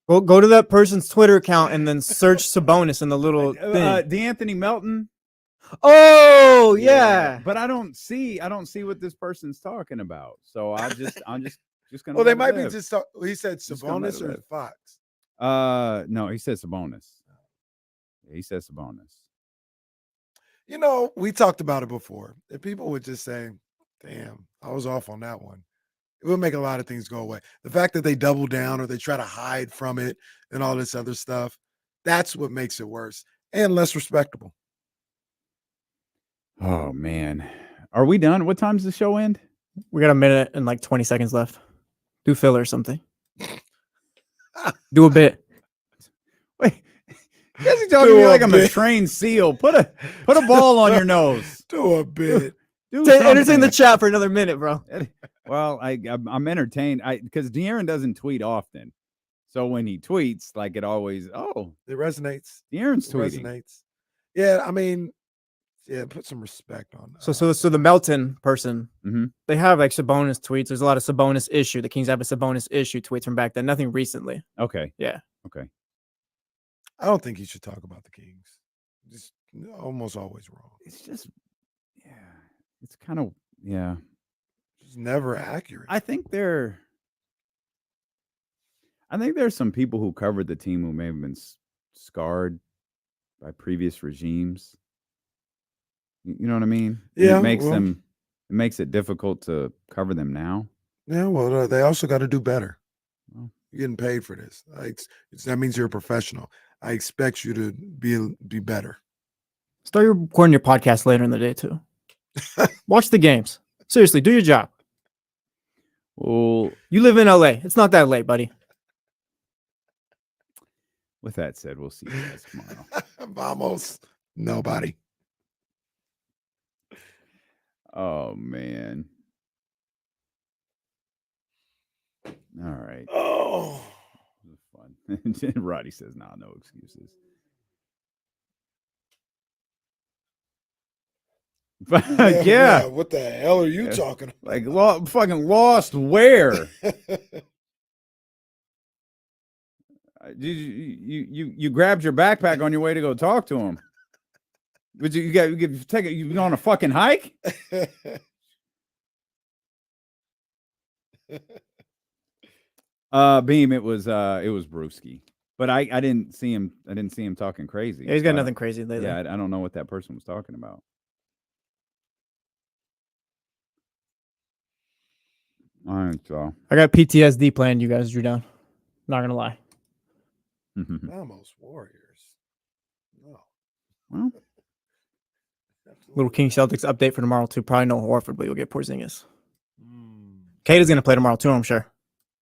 Go to that person's Twitter account and then search Sabonis in the little thing. DeAnthony Melton. Oh yeah. But I don't see what this person's talking about. So I'm just gonna. Well, they might be just. He said Sabonis or Fox. No, he said Sabonis. He said Sabonis. You know, we talked about it before. If people would just say, "Damn, I was off on that one," it would make a lot of things go away. The fact that they double down or they try to hide from it and all this other stuff, that's what makes it worse and less respectable. Oh man, are we done? What time's the show end? We got a minute and like 20 seconds left. Do filler or something. Do a bit. Wait, you guys are talking to me like I'm a trained SEAL. Put a ball on your nose. Do a bit. Entertain the chat for another minute, bro. Well, I'm entertained. Because De'Aaron doesn't tweet often, so when he tweets, like it always, it resonates. De'Aaron's tweeting. Resonates. Yeah, I mean, yeah, put some respect on that. So the Melton person, they have like Sabonis tweets. There's a lot of Sabonis issue. The Kings have a Sabonis issue tweets from back then. Nothing recently. Okay. Yeah. Okay. I don't think he should talk about the Kings. Just almost always wrong. It's just, yeah, it's kind of, yeah. It's never accurate. I think there's some people who covered the team who may have been scarred by previous regimes. You know what I mean? Yeah. It makes it difficult to cover them now. Yeah, well, they also got to do better. You're getting paid for this. That means you're a professional. I expect you to be better. Start recording your podcast later in the day too. Watch the games. Seriously, do your job. Well, you live in LA. It's not that late, buddy. With that said, we'll see you guys tomorrow. Vamos. Nobody. Oh man. All right. Oh, it was fun. Roddy says, "Nah, no excuses." Yeah. What the hell are you talking about? Like fucking lost where? You grabbed your backpack on your way to go talk to him. Would you take it? You on a fucking hike? Beam, it was Brewski. But I didn't see him. I didn't see him talking crazy. Yeah, he's got So I nothing don't- crazy lately. Yeah, I don't know what that person was talking about. All right, so I got PTSD playing. You guys drew down. Not gonna lie. Almost Warriors. No. Well, Little King Celtics update for tomorrow too. Probably no Horford, but you'll get Porzingis. Hmm. Kate is gonna play tomorrow too. I'm sure.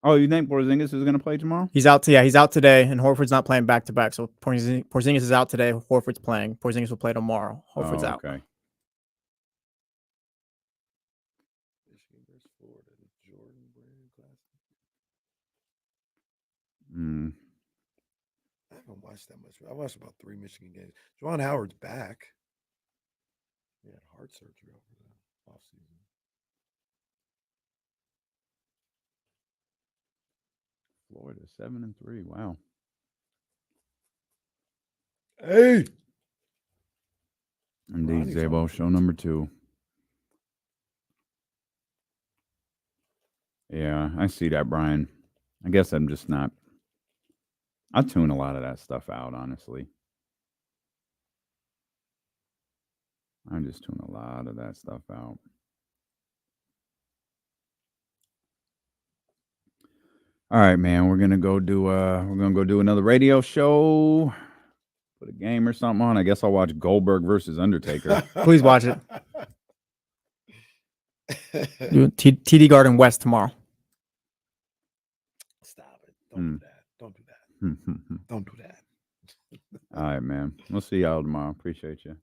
Oh, you think Porzingis is going to play tomorrow? He's out. Yeah, he's out today, and Horford's not playing back to back. So Porzingis is out today. Horford's playing. Porzingis will play tomorrow. Horford's out. Okay. Michigan versus Florida. Jordan Brand Classic. Mm. I haven't watched that much. I watched about 3 Michigan games. Juwan Howard's back. He had heart surgery over the offseason. Florida 7-3. Wow. Hey. Indeed, Ronnie's Zabo. on Show number 2. Yeah, I see that, Brian. I guess I'm just not. I tune a lot of that stuff out, honestly. I just tune a lot of that stuff out. All right, man. We're gonna go do another radio show. Put a game or something on. I guess I'll watch Goldberg versus Undertaker. Please watch it. Do TD Garden West tomorrow. Stop it. Don't do that. Don't do that. Don't do that. All right, man. We'll see y'all tomorrow. Appreciate you.